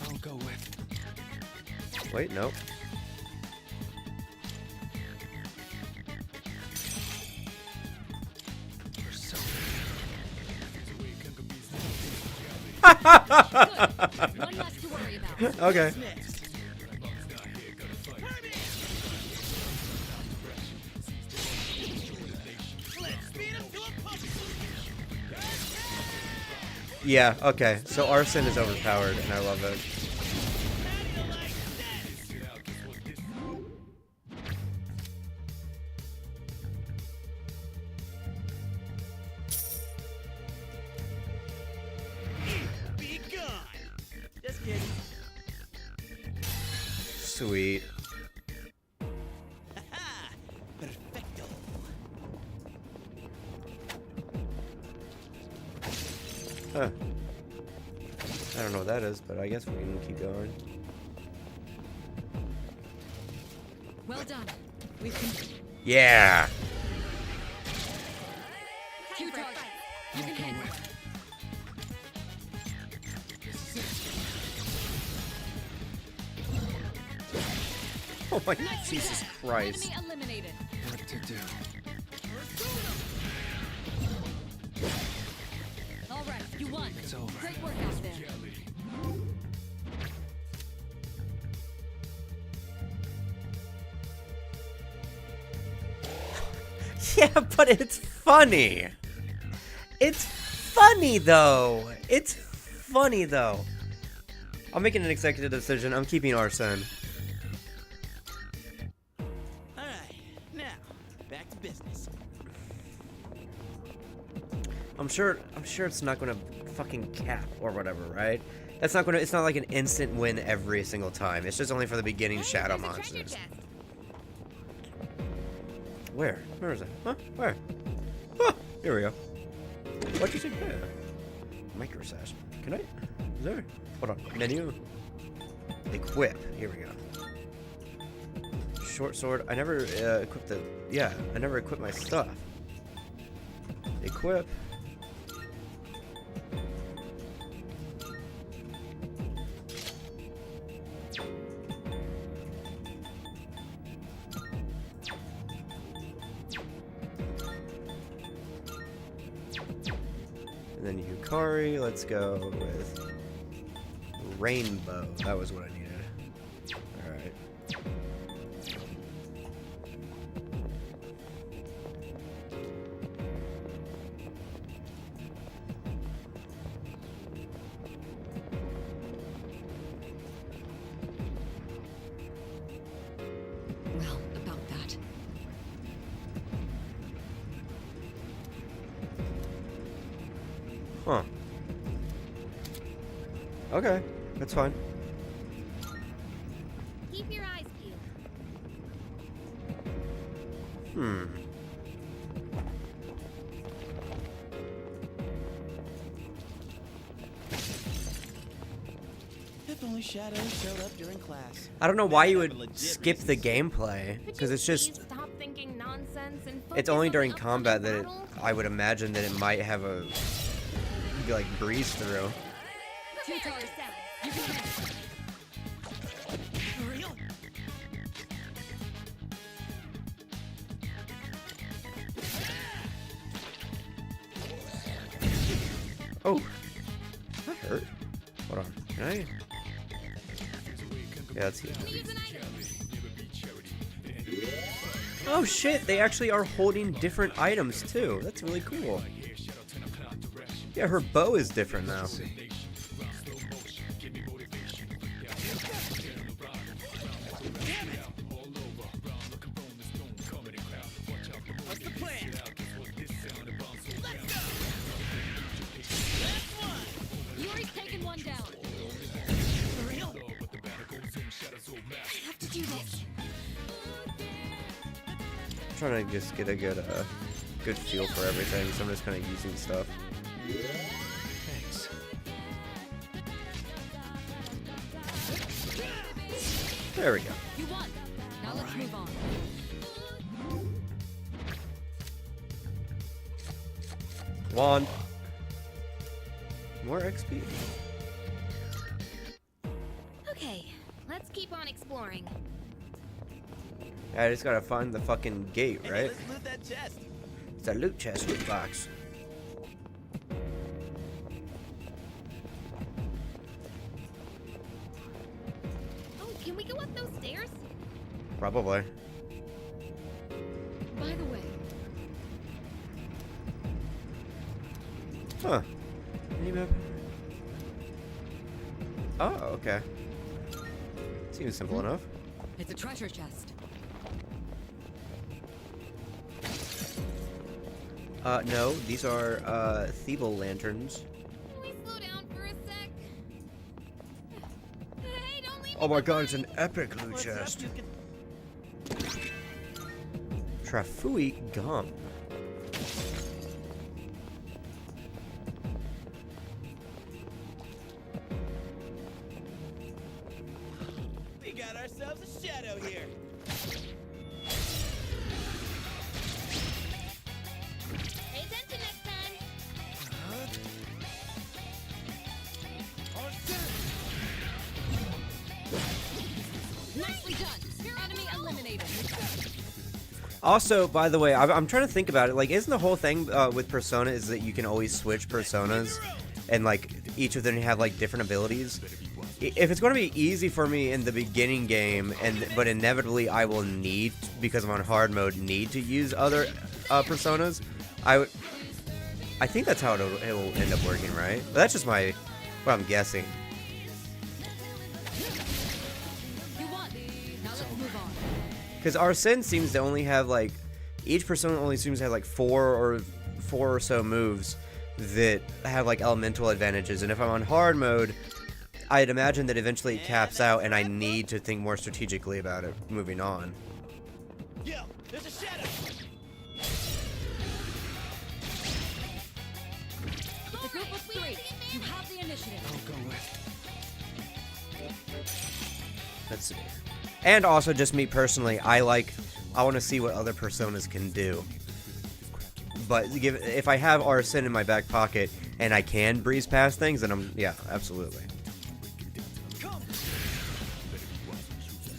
I'll go with.
Wait, no.
One less to worry about.
Okay. Yeah, okay. So Arsene is overpowered, and I love it.
Be gone. Just kidding.
Sweet.
Perfecto.
Huh. I don't know what that is, but I guess we can keep going.
Well done. We've completed.
Yeah.
Two targets. You can handle it.
Oh my Jesus Christ.
Enemy eliminated.
What to do?
All right, you won.
It's over.
Great work out there.
Yeah, but it's funny. It's funny though. It's funny though. I'm making an executive decision. I'm keeping Arsene.
All right, now back to business.
I'm sure it's not gonna fucking cap or whatever, right? That's not gonna. It's not like an instant win every single time. It's just only for the beginning shadow monsters. Where? Where is it? Huh? Where? Ah, here we go. What'd you say? Yeah. Microsash. Can I? Is there? Hold on. Menu. Equip. Here we go. Short sword. I never equipped the. Yeah, I never equipped my stuff. Equip. And then Yukari, let's go with Rainbow. That was what I needed. Alright.
Well, about that.
Huh. Okay, that's fine.
Keep your eyes peeled.
Hmm.
If only Shadow showed up during class.
I don't know why you
Have a
would
legit
skip the
reason.
gameplay,
Could
because
you
it's just
please stop thinking nonsense and
it's
focus
only
on
during
the
combat
upcoming
that
battle?
I would imagine that it might have a like breeze through.
Two targets. You can handle it.
For real?
Oh, that hurt. Hold on, can I? Yeah, let's see. Oh shit, they actually are holding different items too. That's really cool. Yeah, her bow is different now.
What's the plan?
Yuri's taken one down.
For real?
I have to do this.
I'm trying to just get a good feel for everything, so I'm just kind of using stuff.
Thanks.
There we go.
You won. Now let's move on.
Wand. More XP.
Okay, let's keep on exploring.
I just gotta find the fucking gate,
Hey,
right?
let's loot that chest.
It's a loot chest, loot box.
Oh, can we go up those stairs?
Probably.
By the way,
Huh. Any map? Oh, okay. Seems simple enough.
it's a treasure chest.
No, these are, Thebal lanterns.
Can we slow down for a sec? Hey, don't leave me
Oh my god, it's an epic loot
What's up,
chest.
you can-
Trafui gum.
We got ourselves a shadow here.
Pay attention next time.
Nicely done. Enemy eliminated.
Also, by the way, I'm trying to think about it. Like, isn't the whole thing with Persona is that you can always switch personas, and like each of them have like different abilities? If it's going to be easy for me in the beginning game, but inevitably I will need, because I'm on hard mode, need to use other personas, I think that's how it will end up working, right? But that's just what I'm guessing.
You won. Now let's move on.
Because Arsene seems to only have like, each persona only seems to have like four or so moves that have like elemental advantages, and if I'm on hard mode, I'd imagine that eventually it caps out and I need to think more strategically about it moving on.
Yo, there's a shadow.
It's a group of 3. You have the initiative.
Let's see. And also just me personally, I want to see what other personas can do. But if I have Arsene in my back pocket and I can breeze past things, then yeah, absolutely.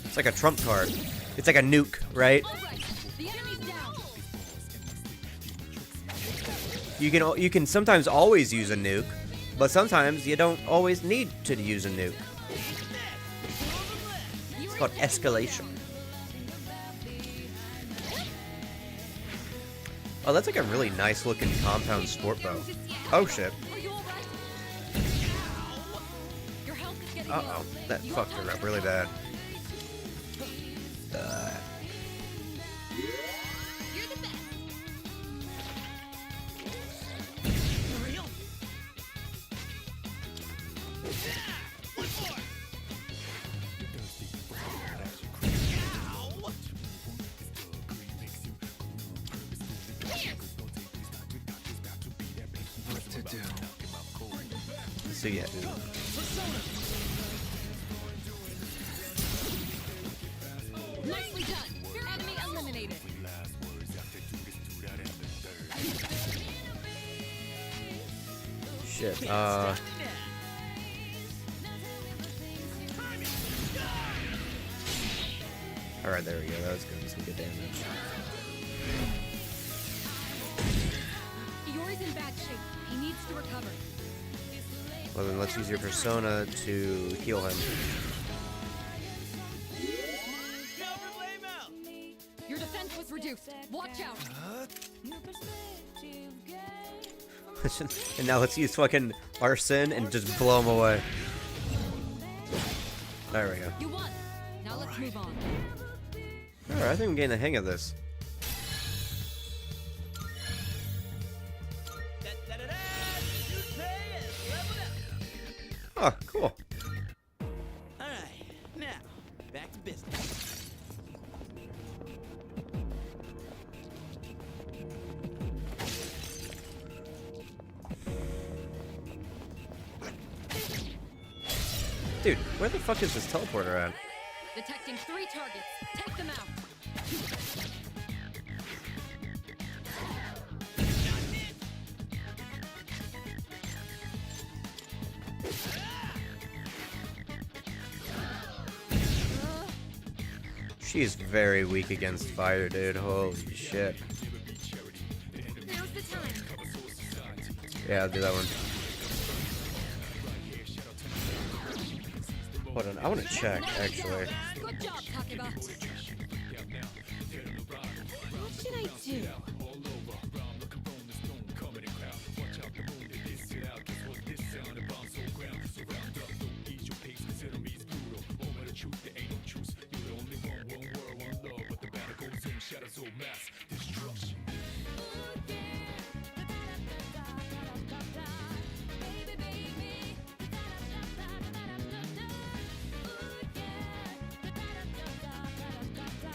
It's like a trump card. It's like a nuke, right?
The enemy's down.
You can sometimes always use a nuke, but sometimes you don't always need to use a nuke. It's called escalation. Oh, that's like a really nice looking compound sport bow. Oh shit.
Are you all right? Your health is getting
Uh-oh.
low.
That
You
fucked
are
her up really bad.
You're the best.
So yeah.
Nicely done. Enemy eliminated.
Shit. Alright, there we go. That was good. Some good damage.
Iori's in bad shape. He needs to recover.
Well, then let's use your persona to heal him.
Your defense was reduced. Watch out.
And now let's use fucking Arsene and just blow him away. There we go.
You won. Now let's move on.
Alright, I think I'm getting the hang of this. Oh, cool.
Alright, now, back to business.
Dude, where the fuck is this teleporter at?
Detecting 3 targets. Take them out.
She's very weak against fire, dude. Holy shit.
Now's the time.
Yeah, I'll do that one. Hold on, I want to check, actually.
Good job, Takeba.
What should I do?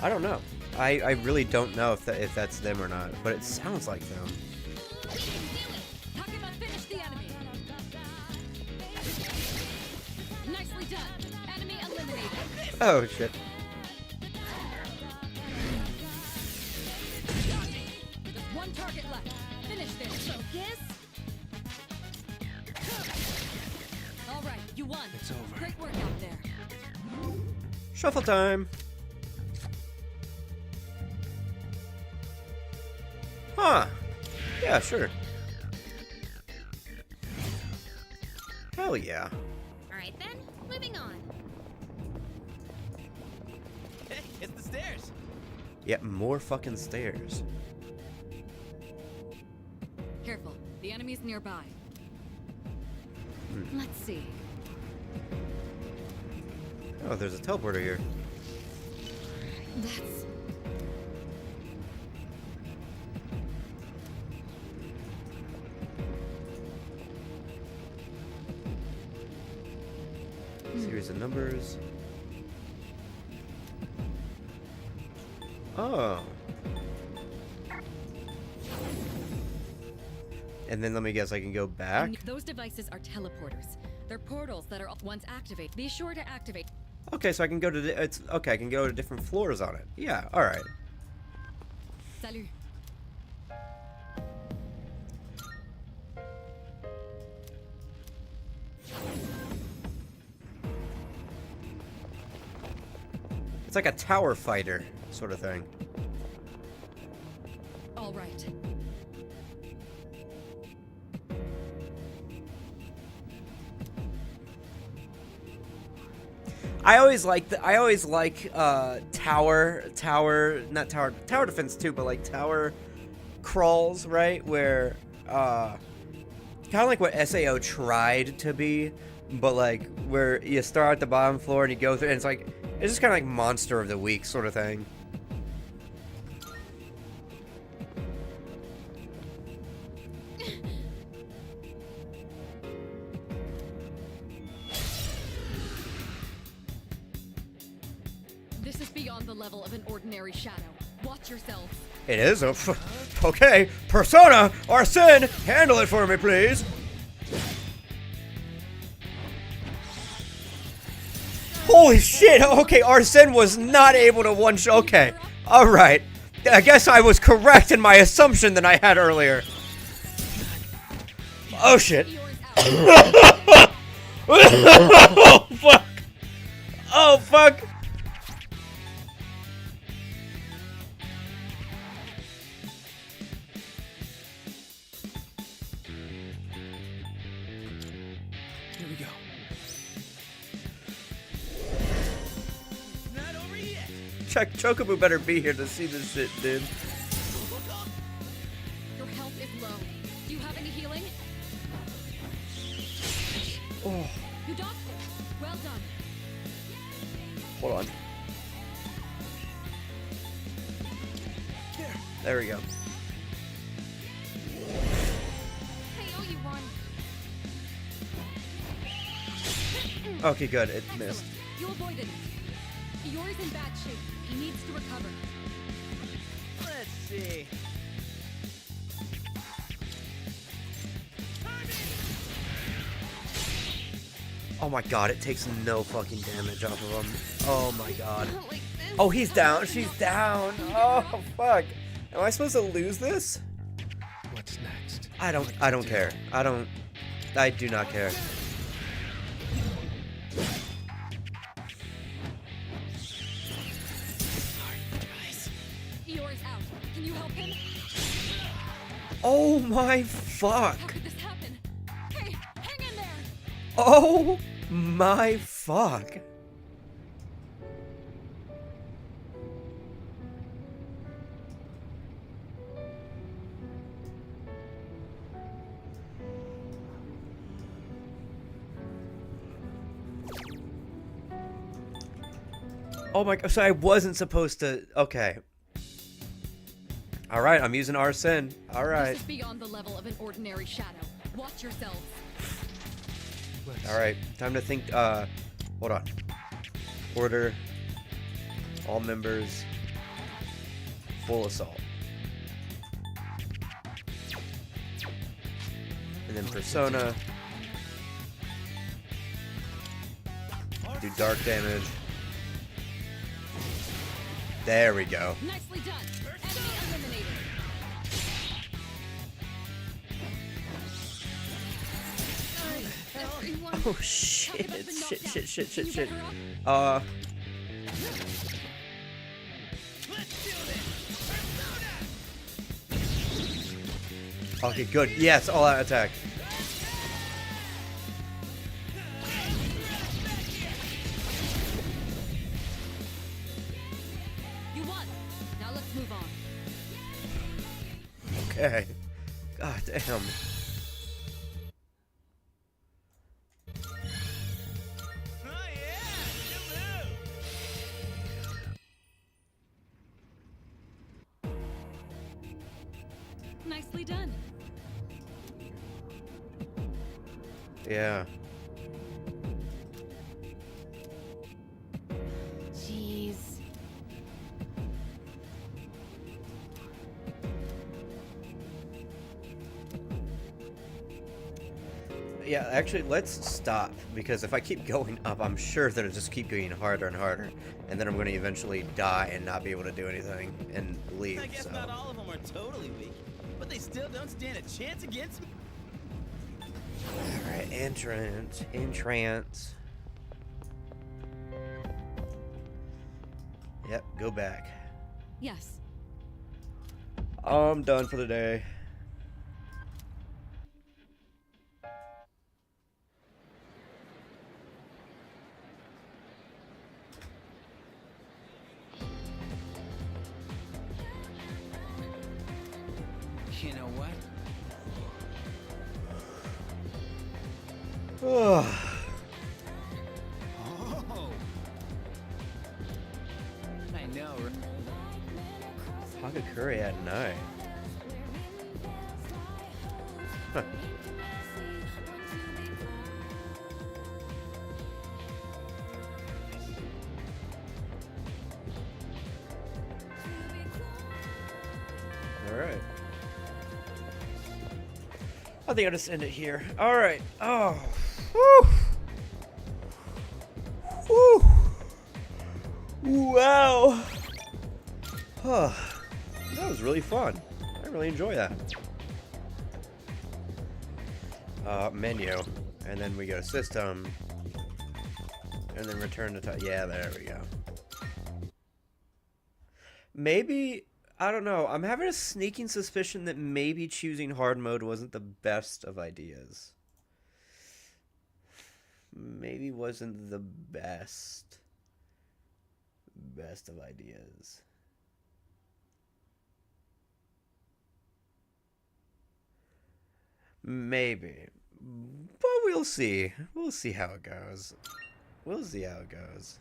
I don't know. I really don't know if that's them or not, but it sounds like them.
Takuma finished the enemy. Nicely done. Enemy eliminated.
Oh shit.
Just one target left. Finish this. Focus. All right, you won.
It's over.
Great work out there.
Shuffle time. Huh. Yeah, sure. Hell yeah.
Alright then, moving on.
Hey, it's the stairs.
Yep, more fucking stairs.
Careful. The enemy's nearby. Let's see.
Oh, there's a teleporter here.
That's...
Series of numbers. Oh. And then let me guess, I can go back?
And those devices are teleporters. They're portals that are once activate. Be sure to activate.
Okay, so I can go to I can go to different floors on it. Yeah, all right.
Salut.
It's like a tower fighter sort of thing.
All right.
I always like tower defense too, but like tower crawls, right? Where kind of like what SAO tried to be, but like where you start at the bottom floor and you go through, and it's just kind of like monster of the week sort of thing.
This is beyond the level of an ordinary shadow. Watch yourselves.
It is? Okay. Persona, Arsene, handle it for me, please. Holy shit. Okay, Arsene was not able to one-shot. Okay. All right. I guess I was correct in my assumption that I had earlier. Oh, shit. Oh, fuck. Oh, fuck.
Here we go.
It's not over yet.
Chocobo better be here to see this shit, dude.
Your health is low. Do you have any healing?
Oh,
You dodged it. Well done.
hold on. There we go.
Hey, oh, you won.
Okay, good. It missed.
You avoided it. Eeyore's in bad shape. He needs to recover.
Let's see.
Oh my god, it takes no fucking damage off of him. Oh my god.
Like this.
Oh, he's down. She's down. Oh, fuck. Am I supposed to lose this?
What's next?
I don't care. I do not care.
Eeyore's out. Can you help him?
Oh my fuck.
How could this happen? Hey, hang in there.
Oh my fuck. Oh my god, so I wasn't supposed to. Okay. Alright, I'm using Arsene. Alright.
This is beyond the level of an ordinary shadow. Watch yourselves.
Alright, time to think, hold on. Order. All members. full assault. And then Persona. Do dark damage. There we go.
Nicely done. Enemy eliminated. Everyone,
Oh shit.
Talk about the
Shit,
knockdown.
shit, shit,
Can
shit,
you
shit.
get her up?
Okay, good. Yes, all out attack.
You won. Now let's move on.
Okay. God damn.
Nicely done.
Yeah.
Jeez.
Yeah, actually, let's stop, because if I keep going up, I'm sure that it'll just keep getting harder and harder, and then I'm going to eventually die and not be able to do anything and leave.
I guess
So.
not all of them are totally weak, but they still don't stand a chance against me.
Alright, entrance. Yep, go back.
Yes.
I'm done for the day.
You know what?
Oh.
Oh. I know.
Hagakure at night. Huh. Alright. I think I'll just end it here. Alright. Oh. Whew. Whew. Wow. Huh. That was really fun. I really enjoy that. Menu. And then we go to system. And then return to type. Yeah, there we go. Maybe, I don't know. I'm having a sneaking suspicion that maybe choosing hard mode wasn't the best of ideas. Maybe wasn't the best of ideas. Maybe. But we'll see. We'll see how it goes. We'll see how it goes.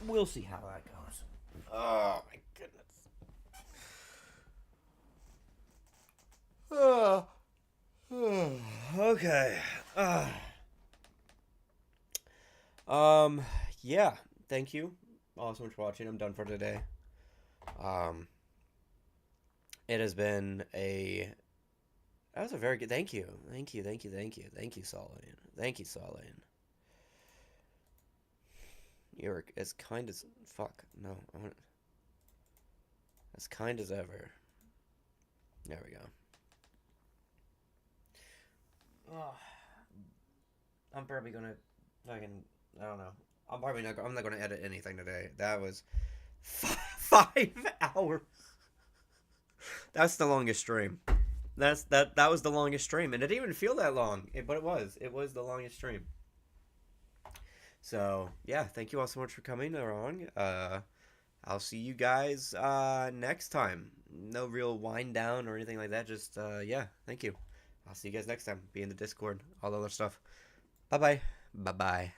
We'll see how that goes. Oh my goodness. Okay. Yeah. Thank you all so much for watching. I'm done for today. It has been a... That was a very good... Thank you. Thank you, Solane. Thank you, Solane. You're as kind as... Fuck. No. As kind as ever. There we go. Oh, I'm probably gonna fucking... I don't know. I'm not gonna edit anything today. That was 5 hours. That's the longest stream. That was the longest stream, and it didn't even feel that long, but it was the longest stream. So yeah, thank you all so much for coming along. I'll see you guys next time. No real wind down or anything like that. Just yeah, thank you. I'll see you guys next time. Be in the Discord, all the other stuff. Bye bye.